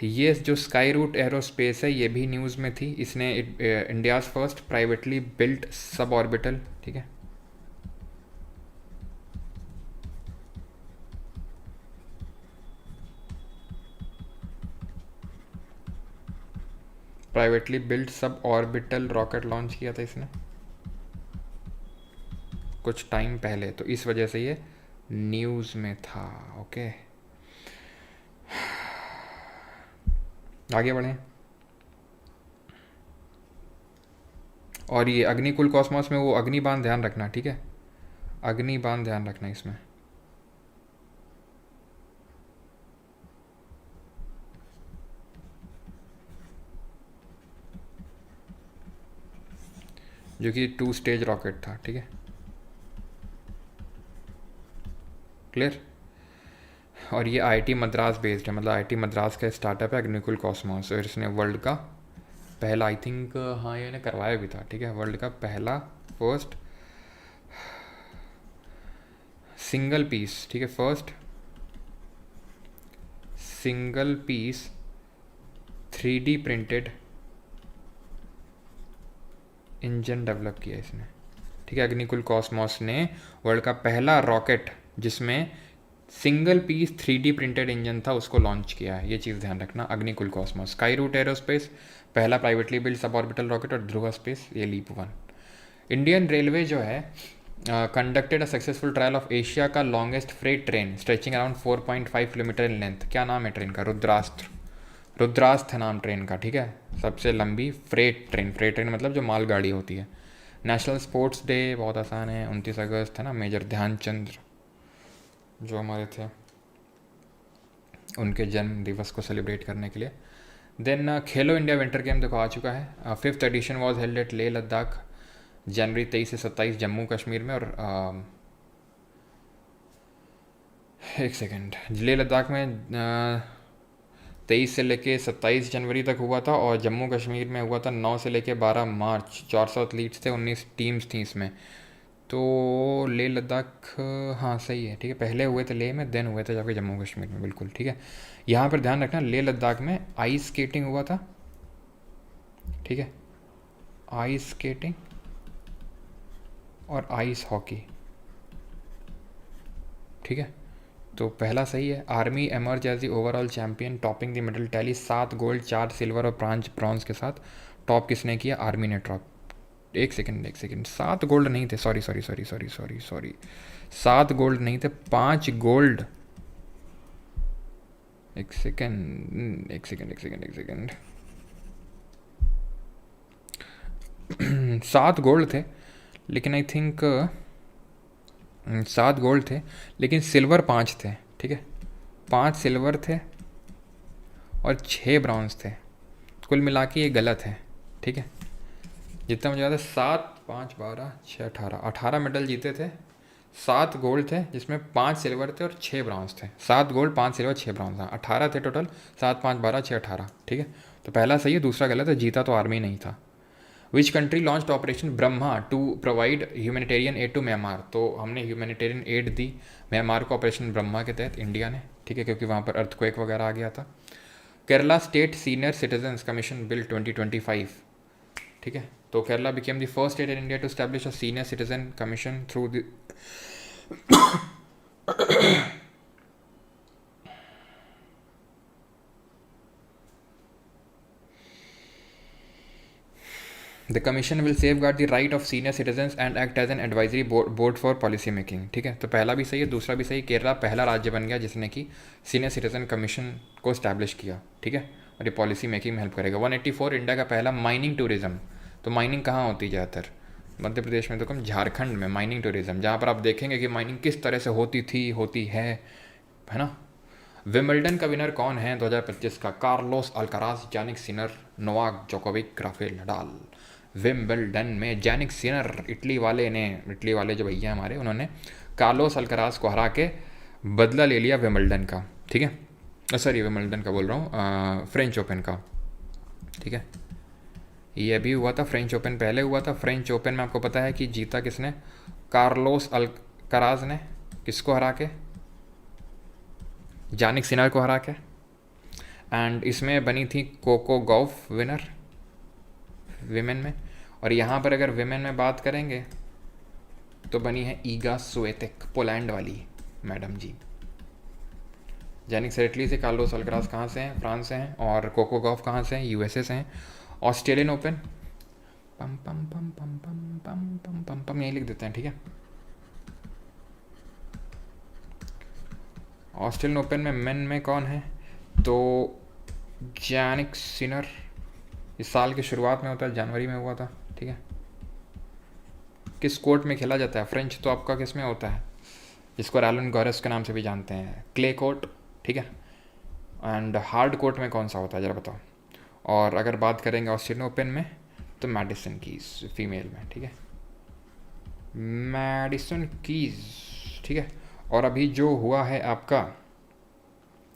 Speaker 1: ये जो स्काई रूट एरोस्पेस है ये भी न्यूज़ में थी, इसने India's first privately built sub orbital, ठीक है, प्राइवेटली बिल्ट सब ऑर्बिटल रॉकेट लॉन्च किया था इसने कुछ टाइम पहले, तो इस वजह से ये न्यूज़ में था। ओके, आगे बढ़ें। और ये अग्निकुल कॉस्मोस में वो अग्निबाण ध्यान रखना, ठीक है, अग्निबाण ध्यान रखना इसमें। जो कि 2 स्टेज रॉकेट था, ठीक है, क्लियर। और ये IIT मद्रास बेस्ड है, मतलब IIT मद्रास का स्टार्टअप है अग्निकुल कॉस्मोस, और इसने वर्ल्ड का पहला, आई थिंक हाँ ये करवाया भी था, ठीक है, वर्ल्ड का पहला फर्स्ट सिंगल पीस, ठीक है, first single piece 3D printed engine develop किया इसने, ठीक है। अग्निकुल कॉस्मोस ने वर्ल्ड का पहला रॉकेट जिसमें single piece 3D printed engine था उसको लॉन्च किया है, ये चीज़ ध्यान रखना। Agnikul Cosmos, Skyroot Aerospace पहला privately build sub orbital rocket, और ध्रुवा स्पेस ये LEAP-1। इंडियन रेलवे जो है conducted a successful trial of Asia का longest freight train stretching around 4.5 kilometre in length. क्या नाम है ट्रेन का? रुद्रास्त्र, रुद्रास्थ है नाम ट्रेन का, ठीक है, सबसे लंबी फ्रेट ट्रेन, फ्रेट ट्रेन मतलब जो मालगाड़ी होती है। नेशनल स्पोर्ट्स डे बहुत आसान है, 29 अगस्त है ना, मेजर ध्यानचंद जो हमारे थे उनके जन्म दिवस को सेलिब्रेट करने के लिए। देन खेलो इंडिया विंटर गेम देखो आ चुका है, 5th edition was held at Leh Ladakh, जनवरी 23 से 27 जम्मू कश्मीर में, और एक सेकेंड, लेह लद्दाख में 23 से लेके 27 जनवरी तक हुआ था, और जम्मू कश्मीर में हुआ था 9 से लेके 12 मार्च। 400 एथलीट्स थे, 19 टीम्स थी इसमें। तो लेह लद्दाख हाँ सही है, ठीक है, पहले हुए थे लेह में, देन हुए थे जाके जम्मू कश्मीर में, बिल्कुल ठीक है। यहाँ पर ध्यान रखना, लेह लद्दाख में आइस स्केटिंग हुआ था, ठीक है, आइस स्केटिंग और आइस हॉकी, ठीक है, तो पहला सही है। Army emerge as the overall champion topping the medal tally, 7 gold 4 silver और 5 ब्रॉन्ज के साथ टॉप किसने किया? आर्मी ने टॉप। एक सेकेंड 7 गोल्ड नहीं थे, सॉरी 7 गोल्ड नहीं थे, 5 गोल्ड, एक सेकेंड 7 गोल्ड थे, लेकिन आई थिंक 7 गोल्ड थे, लेकिन सिल्वर 5 थे, ठीक है, 5 सिल्वर थे और 6 ब्रॉन्ज थे। कुल मिला के ये गलत है, ठीक है। जितना मुझे याद है 7 5 12 6 18 मेडल जीते थे। 7 गोल्ड थे जिसमें 5 सिल्वर थे और 6 ब्रॉन्ज थे। 7 गोल्ड 5 सिल्वर 6 ब्रॉन्ज, हाँ 18 थे टोटल। 7 5 12 6 18, ठीक है। तो पहला सही है, दूसरा गलत है, जीता तो आर्मी नहीं था। Which country launch operation Brahma to provide humanitarian aid to Myanmar. तो हमने ह्यूमैनिटेरियन एड दी म्यांमार को ऑपरेशन ब्रह्मा के तहत, इंडिया ने, ठीक है, क्योंकि वहाँ पर अर्थक्वेक वगैरह आ गया था। Kerala state senior citizens commission bill 2025, ठीक है। तो Kerala became the first state in India to establish a senior citizen commission through the the commission will safeguard the right of senior citizens and act as an advisory board for policy making, ठीक है। तो पहला भी सही है, दूसरा भी सही। केरला पहला राज्य बन गया जिसने कि सीनियर सिटीजन कमीशन को स्टैब्लिश किया, ठीक है, और ये पॉलिसी मेकिंग में हेल्प करेगा। 184 इंडिया का पहला माइनिंग टूरिज्म। तो माइनिंग कहाँ होती है ज़्यादातर? मध्य प्रदेश में तो कम, झारखंड में माइनिंग टूरिज्म, जहाँ पर आप देखेंगे कि माइनिंग किस तरह से होती थी, होती है ना। विम्बल्डन का विनर कौन है 2025 का? Carlos Alcaraz, Jannik Sinner, Novak Djokovic, Rafael Nadal. Wimbledon में जानिक सिनर, इटली वाले जो भैया हमारे, उन्होंने कार्लोस अल्काराज को हरा के बदला ले लिया विम्बल्डन का, ठीक है। सॉरी, विम्बल्डन का बोल रहा हूँ, फ्रेंच ओपन का, ठीक है। ये अभी हुआ था, फ्रेंच ओपन पहले हुआ था। फ्रेंच ओपन में आपको पता है कि जीता किसने? कार्लोस अल्काराज ने। किसको हरा के? जानिक सिनर को हरा के। एंड इसमें बनी थी कोको गॉफ विनर विमेन में। और यहाँ पर अगर विमेन में बात करेंगे तो बनी है ईगा स्वेतेक, पोलैंड वाली मैडम जी। जानिक सिनर इटली से, कार्लोस अल्काराज कहाँ से हैं? फ्रांस से हैं। और कोको गॉफ कहाँ से हैं? यूएसए से हैं। ऑस्ट्रेलियन ओपन, पम पम पम पम पम पम पम पम पम, यही लिख देते हैं, ठीक है। ऑस्ट्रेलियन ओपन में मेन में कौन है? तो जानिक सिनर। इस साल की शुरुआत में होता है, जनवरी में हुआ था, ठीक है। किस कोर्ट में खेला जाता है? फ्रेंच तो आपका किस में होता है, जिसको रैलन गॉरेस के नाम से भी जानते हैं, क्ले कोर्ट, ठीक है। एंड हार्ड कोर्ट में कौन सा होता है ज़रा बताओ। और अगर बात करेंगे ऑस्ट्रेलियन ओपन में तो मैडिसन कीज, फीमेल में, ठीक है, मैडिसन कीज, ठीक है। और अभी जो हुआ है आपका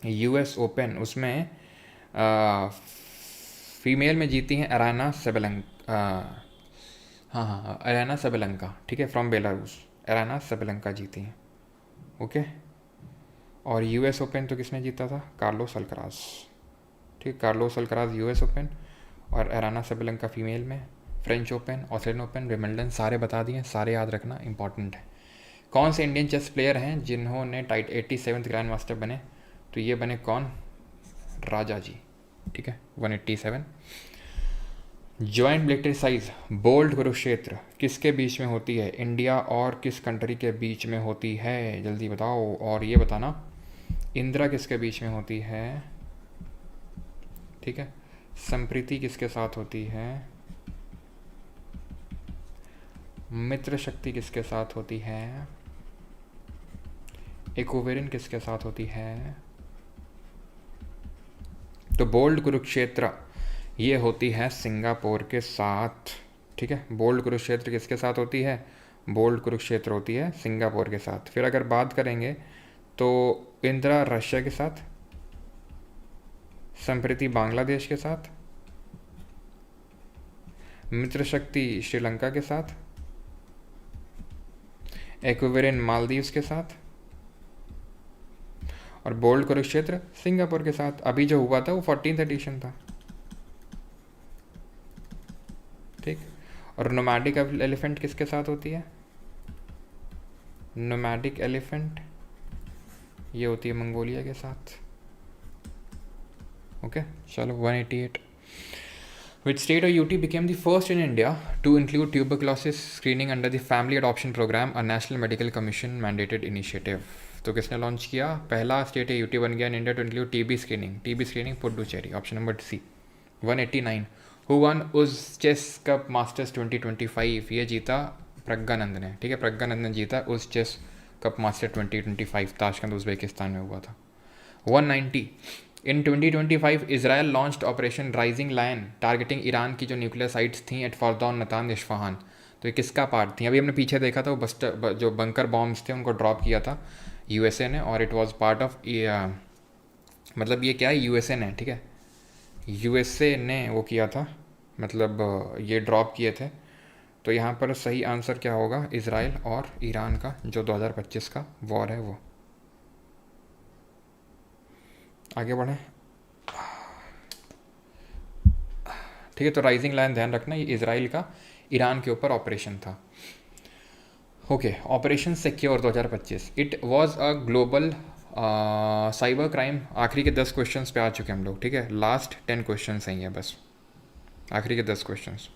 Speaker 1: यूएस ओपन, उसमें फीमेल में जीती हैं अराना सेबेलेंका, हाँ अराना सेबेलेंका, ठीक है, फ्रॉम बेलारूस। अराना सेबेलेंका जीती हैं, ओके। और यूएस ओपन तो किसने जीता था? कार्लोस अल्काराज, ठीक, कार्लोस अल्काराज यूएस ओपन। और अराना सेबेलेंका फीमेल में। French open, Australian open, Wimbledon, सारे बता दिए, सारे याद रखना, इंपॉर्टेंट है। कौन से इंडियन चेस प्लेयर हैं जिन्होंने 87th ग्रैंड मास्टर बने? तो ये बने कौन? राजा जी, ठीक है, 187। ज्वाइंट मिलिट्री साइज बोल्ड कुरुक्षेत्र किसके बीच में होती है? इंडिया और किस कंट्री के बीच में होती है? जल्दी बताओ। और ये बताना इंदिरा किसके बीच में होती है, ठीक है। संप्रीति किसके साथ होती है? मित्र शक्ति किसके साथ होती है? इकोवेरिन किसके साथ होती है? तो बोल्ड कुरुक्षेत्र ये होती है सिंगापुर के साथ, ठीक है। बोल्ड कुरुक्षेत्र किसके साथ होती है? बोल्ड कुरुक्षेत्र होती है सिंगापुर के साथ। फिर अगर बात करेंगे तो इंदिरा रशिया के साथ, संप्रीति बांग्लादेश के साथ, मित्र शक्ति श्रीलंका के साथ, इक्वेरियन मालदीव्स के साथ, और बोल्ड कुरुक्षेत्र सिंगापुर के साथ। अभी जो हुआ था वो 14th एडिशन था, ठीक। और नोमैडिक एलिफेंट किसके साथ होती है? नोमैडिक एलिफेंट ये होती है मंगोलिया के साथ, ओके। चलो 188। Which state or UT became the first in India to include tuberculosis screening under the Family Adoption Program, a National Medical Commission mandated initiative? तो किसने लॉन्च किया? पहला स्टेट या यूटी बन गया in India to include TB screening Puducherry, option number C. 189। Who won Uz chess cup masters 2025? ये जीता प्रज्ञानंद ने, ठीक है, प्रज्ञानंद ने जीता उस chess cup master 2025 Tashkent Uzbekistan में हुआ था। 190 in 2025 Israel launched operation rising lion targeting Iran की जो न्यूक्लियर साइट्स थी एट फॉरदौन, नतान, इस्फहान। तो ये किसका पार्ट थी? अभी हमने पीछे देखा था, वो जो बंकर बॉम्ब्स थे उनको ड्रॉप किया था यूएसए ने, और इट वाज पार्ट ऑफ, मतलब ये क्या है, यूएसए ने, ठीक है, यूएसए ने वो किया था, मतलब ये ड्रॉप किए थे। तो यहाँ पर सही आंसर क्या होगा? इसराइल और ईरान का जो 2025 का वॉर है वो। आगे बढ़ें, ठीक है। तो राइजिंग लायन ध्यान रखना, ये इसराइल का ईरान के ऊपर ऑपरेशन था। Okay, operation secure 2025, it was a global cyber crime. आखिरी के 10 क्वेश्चंस पे आ चुके हैं हम लोग, ठीक है, लास्ट 10 क्वेश्चंस हैं ये बस, आखिरी के 10 questions.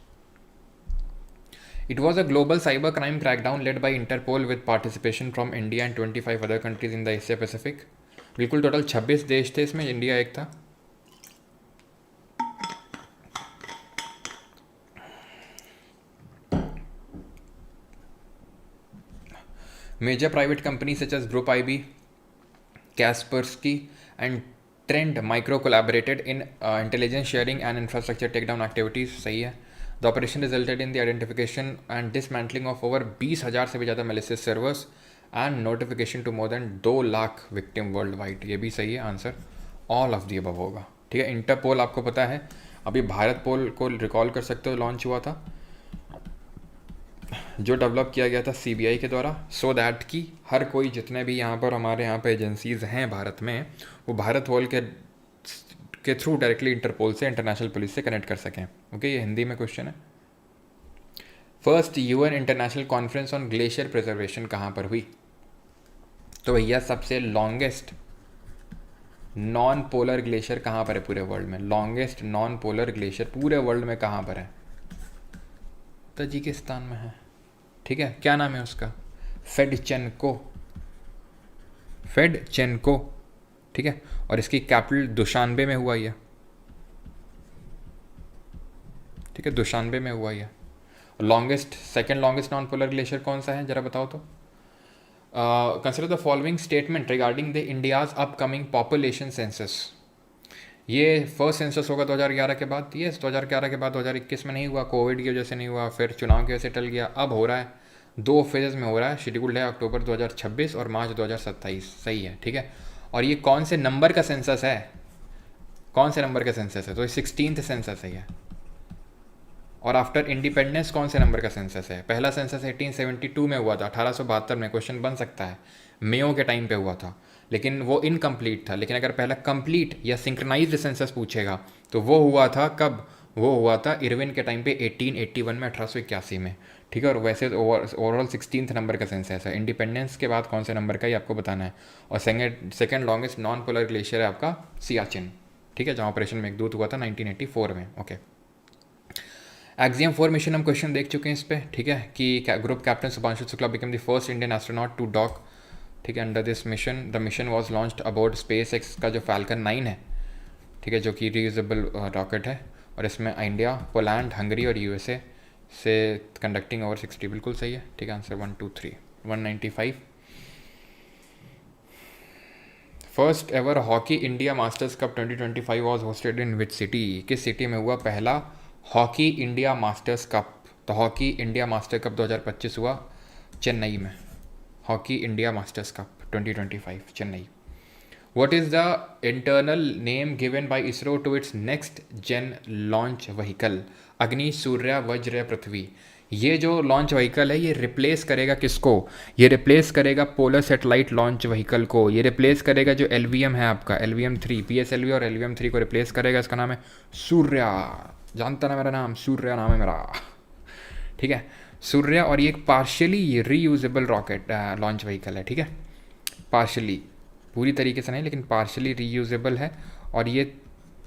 Speaker 1: It was a global cyber crime crackdown led by Interpol with participation from India and 25 other countries in the Asia Pacific. बिल्कुल टोटल 26 देश थे इसमें, इंडिया एक था। Major private companies such as Group IB, Kaspersky and Trend Micro collaborated in intelligence sharing and infrastructure takedown activities. सही है। The operation resulted in the identification and dismantling of over 20,000 से भी ज़्यादा malicious servers and notification to more than 2 lakh victim worldwide। ये भी सही है answer, all of the above होगा, ठीक है। इंटरपोल आपको पता है, अभी भारत पोल को रिकॉल कर सकते हो, लॉन्च हुआ था, जो डेवलप किया गया था सीबीआई के द्वारा, सो दैट कि हर कोई, जितने भी यहाँ पर हमारे यहाँ पे एजेंसीज़ हैं भारत में, वो भारत पोल के थ्रू डायरेक्टली इंटरपोल से, इंटरनेशनल पुलिस से कनेक्ट कर सकें। ओके, ये हिंदी में क्वेश्चन है। First UN international conference on glacier preservation कहाँ पर हुई? तो भैया सबसे लॉन्गेस्ट नॉन पोलर ग्लेशियर कहाँ पर है पूरे वर्ल्ड में? लॉन्गेस्ट नॉन पोलर ग्लेशियर पूरे वर्ल्ड में कहाँ पर है? ताजिकिस्तान में है, ठीक है। क्या नाम है उसका? फेडचेनको, फेडचेनको, ठीक है। और इसकी कैपिटल दुशानबे में हुआ ये, ठीक है, दुशानबे में हुआ ये। Longest, second longest non polar glacier कौन सा है, जरा बताओ तो। Consider the following statement regarding the India's upcoming population census. ये फर्स्ट सेंसस होगा 2011 के बाद, ये 2011 के बाद 2021 में नहीं हुआ, कोविड की वजह से नहीं हुआ, फिर चुनाव की वजह से टल गया, अब हो रहा है, 2 फेजेस में हो रहा है, शेड्यूल्ड है अक्टूबर 2026 और मार्च 2027, सही है, ठीक है। और ये कौन से नंबर का सेंसस है? कौन से नंबर का सेंसस है? तो ये 16th सेंसस है ये। और आफ्टर इंडिपेंडेंस कौन से नंबर का सेंसस है? पहला सेंसस 1872 में हुआ था, 1872 में, क्वेश्चन बन सकता है, मेयो के टाइम पे हुआ था, लेकिन वो इनकम्प्लीट था। लेकिन अगर पहला कंप्लीट या सिंक्रनाइज्ड सेंसस पूछेगा तो वो हुआ था कब? वो हुआ था इरविन के टाइम पे 1881 में, 1881 में, ठीक है। और वैसे ओवरऑल 16th नंबर का सेंसस है। इंडिपेंडेंस के बाद कौन से नंबर का, ये आपको बताना है। और second longest non polar glacier है आपका सियाचिन, ठीक है, जहाँ ऑपरेशन मेघदूत हुआ था 1984 में। ओके, एक्सियम 4 मिशन हम क्वेश्चन देख चुके हैं इस पर, ठीक है, कि group captain Shubhanshu Shukla became the first Indian astronaut to dock, ठीक है, under this mission. The mission was launched about SpaceX का जो फैल्कन 9 है, ठीक है, जो कि रीयूजेबल रॉकेट है, और इसमें इंडिया, पोलैंड, हंगरी और यूएसए से कंडक्टिंग ओवर 60, बिल्कुल सही है, ठीक है, answer 1 2 3 195। First ever hockey India masters cup 2025 was hosted in which city? किस सिटी में हुआ पहला हॉकी इंडिया मास्टर्स कप? तो हॉकी इंडिया मास्टर कप 2025 हुआ चेन्नई में, hockey India masters cup 2025 Chennai. What is the internal name given by ISRO to its next gen launch vehicle? अग्नि, सूर्य, वज्र, पृथ्वी। ये जो लॉन्च व्हीकल है ये रिप्लेस करेगा किसको? ये रिप्लेस करेगा पोलर सेटेलाइट लॉन्च व्हीकल को। ये रिप्लेस करेगा जो LVM है आपका, LVM-3, PSLV और LVM-3 को रिप्लेस करेगा। इसका नाम है सूर्य। जानता ना मेरा नाम, सूर्य नाम है मेरा, ठीक है, सूर्य। और ये एक partially reusable rocket launch vehicle है, ठीक है, पार्शियली, पूरी तरीके से नहीं लेकिन पार्शियली रीयूजेबल है। और ये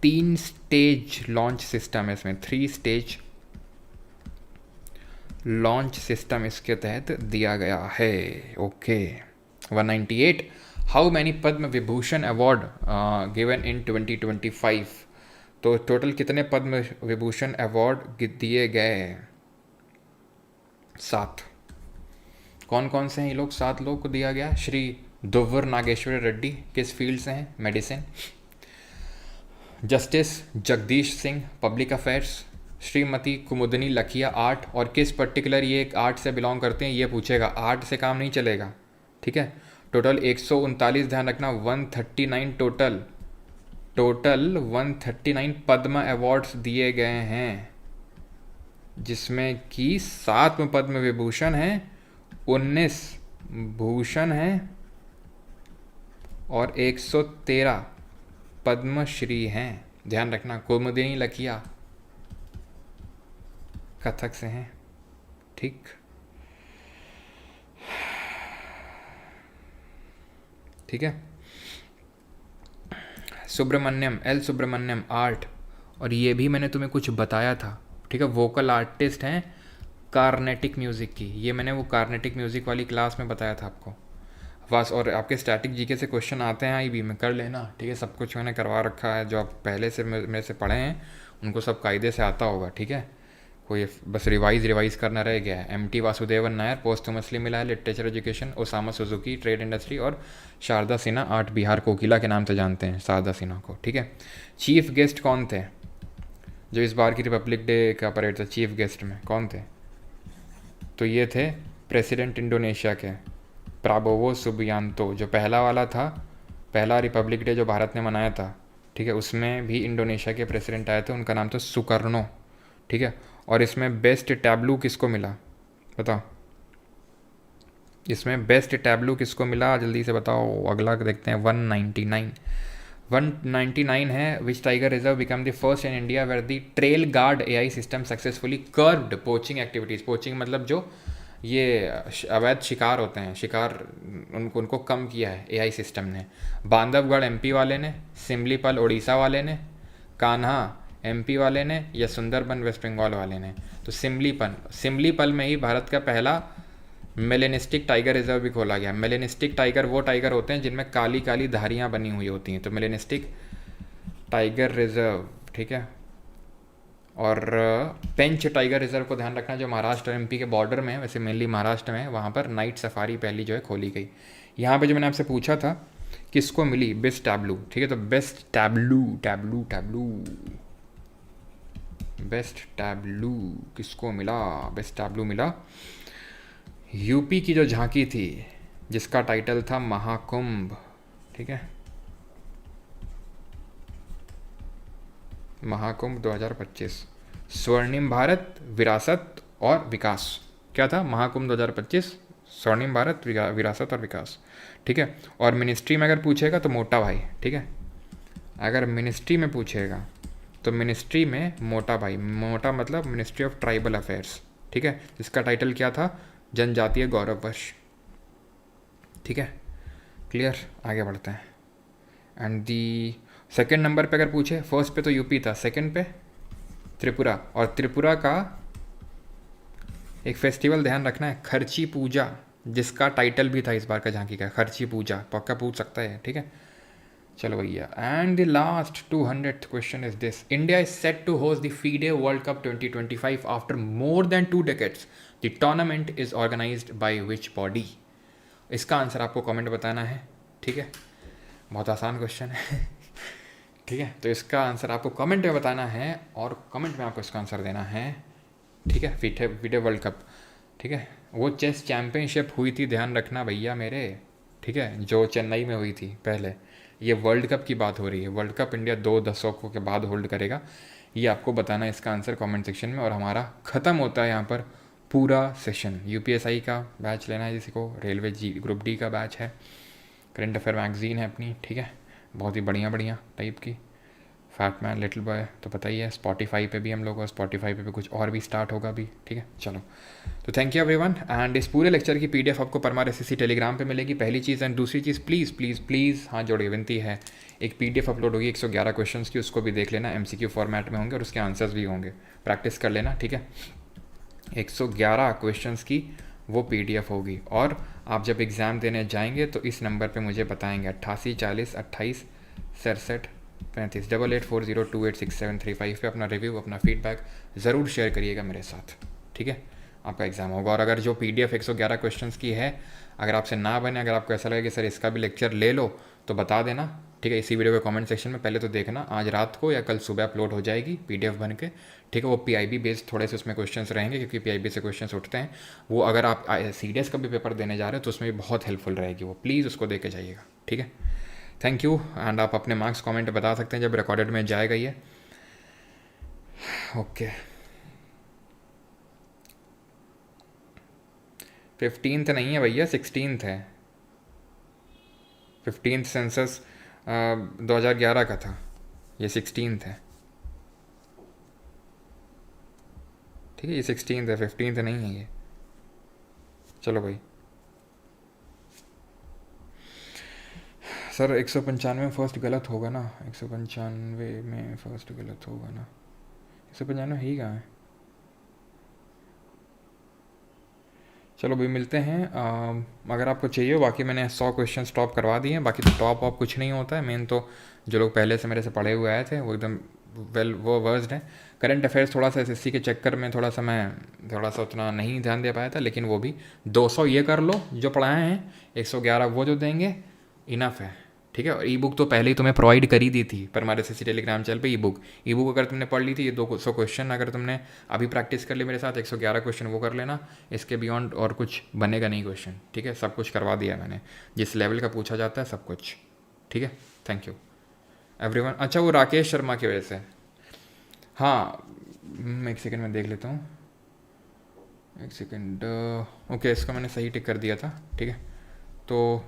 Speaker 1: 3 स्टेज लॉन्च सिस्टम है इसमें, 3 स्टेज लॉन्च सिस्टम इसके तहत दिया गया है। Okay, 198 how many Padma Vibhushan award given in 2025? तो टोटल कितने पद्म विभूषण अवार्ड दिए गए? 7, कौन कौन से हैं ये लोग? 7 लोग को दिया गया। श्री दुव्वर नागेश्वर रेड्डी किस फील्ड से हैं? Medicine. Justice Jagdish Singh public affairs. Shrimati कुमुदनी लखिया आर्ट, और किस पर्टिकुलर ये एक आर्ट से बिलोंग करते हैं ये पूछेगा, आर्ट से काम नहीं चलेगा, ठीक है। टोटल 139, ध्यान रखना 139 टोटल 139 पद्म अवार्ड्स दिए गए हैं, जिसमें कि 7 में पद्म विभूषण हैं, 19 भूषण हैं और 113 पद्मश्री हैं। ध्यान रखना कुमुदिनी लखिया कथक से हैं, ठीक। ठीक है। सुब्रमण्यम, एल सुब्रमण्यम आर्ट, और ये भी मैंने तुम्हें कुछ बताया था, ठीक है। वोकल आर्टिस्ट हैं कार्नेटिक म्यूज़िक की, ये मैंने वो कार्नेटिक म्यूज़िक वाली क्लास में बताया था आपको बस। और आपके स्टैटिक जीके से क्वेश्चन आते हैं आई बी में, कर लेना, ठीक है। सब कुछ मैंने करवा रखा है, जो आप पहले से मेरे से पढ़े हैं उनको सब कायदे से आता होगा, ठीक है। कोई बस रिवाइज करना रह गया है। M T Vasudevan Nair posthumously मिला है literature education, Osamu Suzuki trade industry, और शारदा सिन्हा आर्ट बिहार कोकिला के नाम से जानते हैं शारदा सिन्हा को, ठीक है। चीफ गेस्ट कौन थे जो इस बार की रिपब्लिक डे का परेड था? चीफ गेस्ट में कौन थे? तो ये थे प्रेसिडेंट इंडोनेशिया के प्राबोवो सुबियांतो, जो पहला वाला था, पहला रिपब्लिक डे जो भारत ने मनाया था, ठीक है, उसमें भी इंडोनेशिया के प्रेसिडेंट आए थे, उनका नाम था सुकर्नो, ठीक है। और इसमें बेस्ट टैब्लू किसको मिला बताओ? इसमें बेस्ट टैब्लू किसको मिला जल्दी से बताओ, अगला देखते हैं। 199 है। Which tiger reserve become the first in India where the trail guard AI system successfully curved poaching activities. Poaching मतलब जो ये अवैध शिकार होते हैं, शिकार उनको कम किया है एआई सिस्टम ने। बांधवगढ़ एमपी वाले ने, सिमलीपल उड़ीसा वाले ने, कान्हा एमपी वाले ने, या सुंदरबन वेस्ट बंगाल वाले ने? तो सिमलीपल में ही भारत का पहला मेलेनिस्टिक टाइगर रिजर्व भी खोला गया। मेलेनिस्टिक टाइगर वो टाइगर होते हैं जिनमें काली काली धारियाँ बनी हुई होती हैं, तो मेलेनिस्टिक टाइगर रिजर्व, ठीक है। और पेंच टाइगर रिजर्व को ध्यान रखना, जो महाराष्ट्र एमपी के बॉर्डर में है, वैसे मेनली महाराष्ट्र में है, वहाँ पर नाइट सफारी पहली जो है खोली गई। यहाँ पे जो मैंने आपसे पूछा था किसको मिली बेस्ट टैब्लू, ठीक है, तो बेस्ट टैब्लू किसको मिला? बेस्ट टैब्लू मिला यूपी की जो झांकी थी जिसका टाइटल था महाकुंभ, ठीक है, महाकुंभ 2025, स्वर्णिम भारत विरासत और विकास। क्या था? महाकुंभ 2025 स्वर्णिम भारत विरासत और विकास, ठीक है। और मिनिस्ट्री में अगर पूछेगा तो मोटा भाई, ठीक है। अगर मिनिस्ट्री में पूछेगा तो मिनिस्ट्री में मोटा भाई, मोटा मतलब मिनिस्ट्री ऑफ ट्राइबल अफेयर्स, ठीक है, जिसका टाइटल क्या था? जनजातीय गौरव वर्ष, ठीक है। क्लियर, आगे बढ़ते हैं। एंड दी सेकेंड नंबर पे अगर पूछे, फर्स्ट पे तो यूपी था, सेकेंड पे त्रिपुरा, और त्रिपुरा का एक फेस्टिवल ध्यान रखना है, खर्ची पूजा, जिसका टाइटल भी था इस बार का झांकी का, खर्ची पूजा, पक्का पूछ सकता है, ठीक है। चलो भैया, and the last 200th question is this, India is set to host the FIDE World cup 2025 after more than 2 decades। The tournament is organised by which body? इसका आंसर आपको कमेंट बताना है, ठीक है, बहुत आसान क्वेश्चन है ठीक है। तो इसका आंसर आपको कमेंट में बताना है, और कमेंट में आपको इसका आंसर देना है, ठीक है। फीडे वर्ल्ड कप, ठीक है, वो चेस चैम्पियनशिप हुई थी, ध्यान रखना भैया मेरे, ठीक है, जो चेन्नई में हुई थी पहले। ये वर्ल्ड कप की बात हो रही है, वर्ल्ड कप इंडिया 2 दशकों के बाद होल्ड करेगा, ये आपको बताना है इसका आंसर कमेंट सेक्शन में। और हमारा ख़त्म होता है यहाँ पर पूरा सेशन। यूपीएसआई का बैच लेना है जिसी को, रेलवे ग्रुप डी का बैच है, करंट अफेयर मैगजीन है अपनी, ठीक है, बहुत ही बढ़िया टाइप की, फैट मैन लिटिल बॉय तो पता ही है। स्पॉटिफाई पे भी हम लोग, स्पॉटिफाई पे भी कुछ और भी स्टार्ट होगा भी, ठीक है। चलो, तो थैंक यू एवरीवन, एंड इस पूरे लेक्चर की पीडीएफ आपको परमार एसएससी टेलीग्राम पे मिलेगी, पहली चीज़। एंड दूसरी चीज़, प्लीज़ हाँ जोड़िए, विनती है, एक पीडीएफ अपलोड होगी 111 क्वेश्चंस की, उसको भी देख लेना, एमसीक्यू फॉर्मेट में होंगे और उसके आंसर्स भी होंगे, प्रैक्टिस कर लेना, ठीक है। 111 क्वेश्चंस की वो पीडीएफ होगी, और आप जब एग्ज़ाम देने जाएंगे तो इस नंबर पे मुझे बताएंगे 88 40 28 67 35 8840286735 पे अपना रिव्यू, अपना फीडबैक ज़रूर शेयर करिएगा मेरे साथ, ठीक है। आपका एग्ज़ाम होगा। और अगर जो PDF 111 क्वेश्चंस की है, अगर आपसे ना बने, अगर आपको ऐसा लगे कि सर इसका भी लेक्चर ले लो, तो बता देना, ठीक है। इसी वीडियो के कमेंट सेक्शन में पहले तो देखना, आज रात को या कल सुबह अपलोड हो जाएगी PDF बन के, ठीक है। वो PIB बेस्ड थोड़े से उसमें क्वेश्चंस रहेंगे, क्योंकि PIB से क्वेश्चंस उठते हैं। वो अगर आप CDS का भी पेपर देने जा रहे हो तो उसमें भी बहुत हेल्पफुल रहेगी वो, प्लीज़ उसको दे के जाइएगा, ठीक है। Thank you. एंड आप अपने मार्क्स कमेंट बता सकते हैं जब रिकॉर्डेड में जाएगा ये। ओके, 15th नहीं है भैया, 16th है। 15th सेंसस 2011 का था, ये 16th है, ठीक है। ये 16th है, 15th नहीं है ये। चलो भाई सर 195 में फर्स्ट गलत होगा ना, 195 में फर्स्ट गलत होगा ना, 195 ही कहाँ है। चलो भाई मिलते हैं। अगर आपको चाहिए हो, बाकी मैंने 100 क्वेश्चन टॉप करवा दिए हैं, बाकी तो टॉप वॉप कुछ नहीं होता है। मेन तो जो लोग पहले से मेरे से पढ़े हुए आए थे वो एकदम वो वर्स्ड है। करंट अफेयर्स थोड़ा सा SSC के चक्कर में थोड़ा सा मैं थोड़ा सा उतना नहीं ध्यान दे पाया था, लेकिन वो भी 200 ये कर लो जो पढ़ाए हैं, 111 वो जो देंगे इनफ है, ठीक है। और ई बुक तो पहले ही तुम्हें प्रोवाइड करी दी थी पर हमारे SSC टेलीग्राम चैनल पे। ई बुक अगर तुमने पढ़ ली थी, ये 200 क्वेश्चन अगर तुमने अभी प्रैक्टिस कर ली मेरे साथ, 111 क्वेश्चन वो कर लेना। इसके बियॉन्ड और कुछ बनेगा नहीं क्वेश्चन, ठीक है। सब कुछ करवा दिया है मैंने, जिस लेवल का पूछा जाता है सब कुछ, ठीक है। Thank you everyone. अच्छा वो राकेश शर्मा की वजह से, हाँ एक सेकेंड में देख लेता हूँ, एक सेकेंड। ओके इसका मैंने सही टिक कर दिया था, ठीक है। तो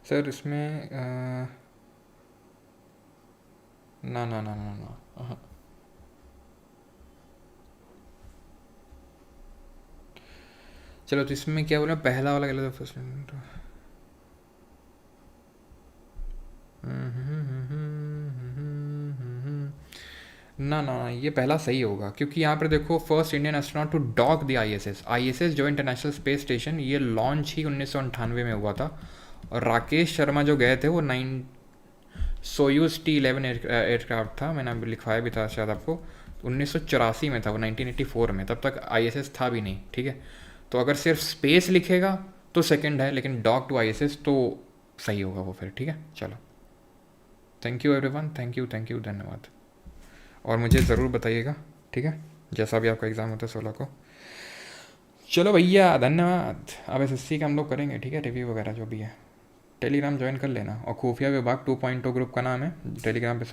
Speaker 1: सर इसमें ना ना ना ना ना हाँ। चलो तो इसमें क्या बोला, पहला वाला गलत है, फर्स्ट ना ना ना, ये पहला सही होगा, क्योंकि यहाँ पर देखो first Indian astronaut to dock the ISS जो इंटरनेशनल स्पेस स्टेशन, ये लॉन्च ही 1998 में हुआ था। और राकेश शर्मा जो गए थे वो सोयूज T11 एयरक्राफ्ट था, मैंने अभी लिखवाया भी था शायद आपको, 1984 में था वो, 1984 में, तब तक ISS था भी नहीं, ठीक है। तो अगर सिर्फ स्पेस लिखेगा तो सेकंड है, लेकिन डॉक टू ISS तो सही होगा वो फिर, ठीक है। चलो thank you everyone, thank you धन्यवाद। और मुझे ज़रूर बताइएगा, ठीक है, जैसा भी आपका एग्ज़ाम होता है 16 को। चलो भैया धन्यवाद। अब SSC का हम लोग करेंगे, ठीक है, रिव्यू वगैरह जो भी है। टेलीग्राम ज्वाइन कर लेना, और खुफिया विभाग 2.0 ग्रुप का नाम है टेलीग्राम पे।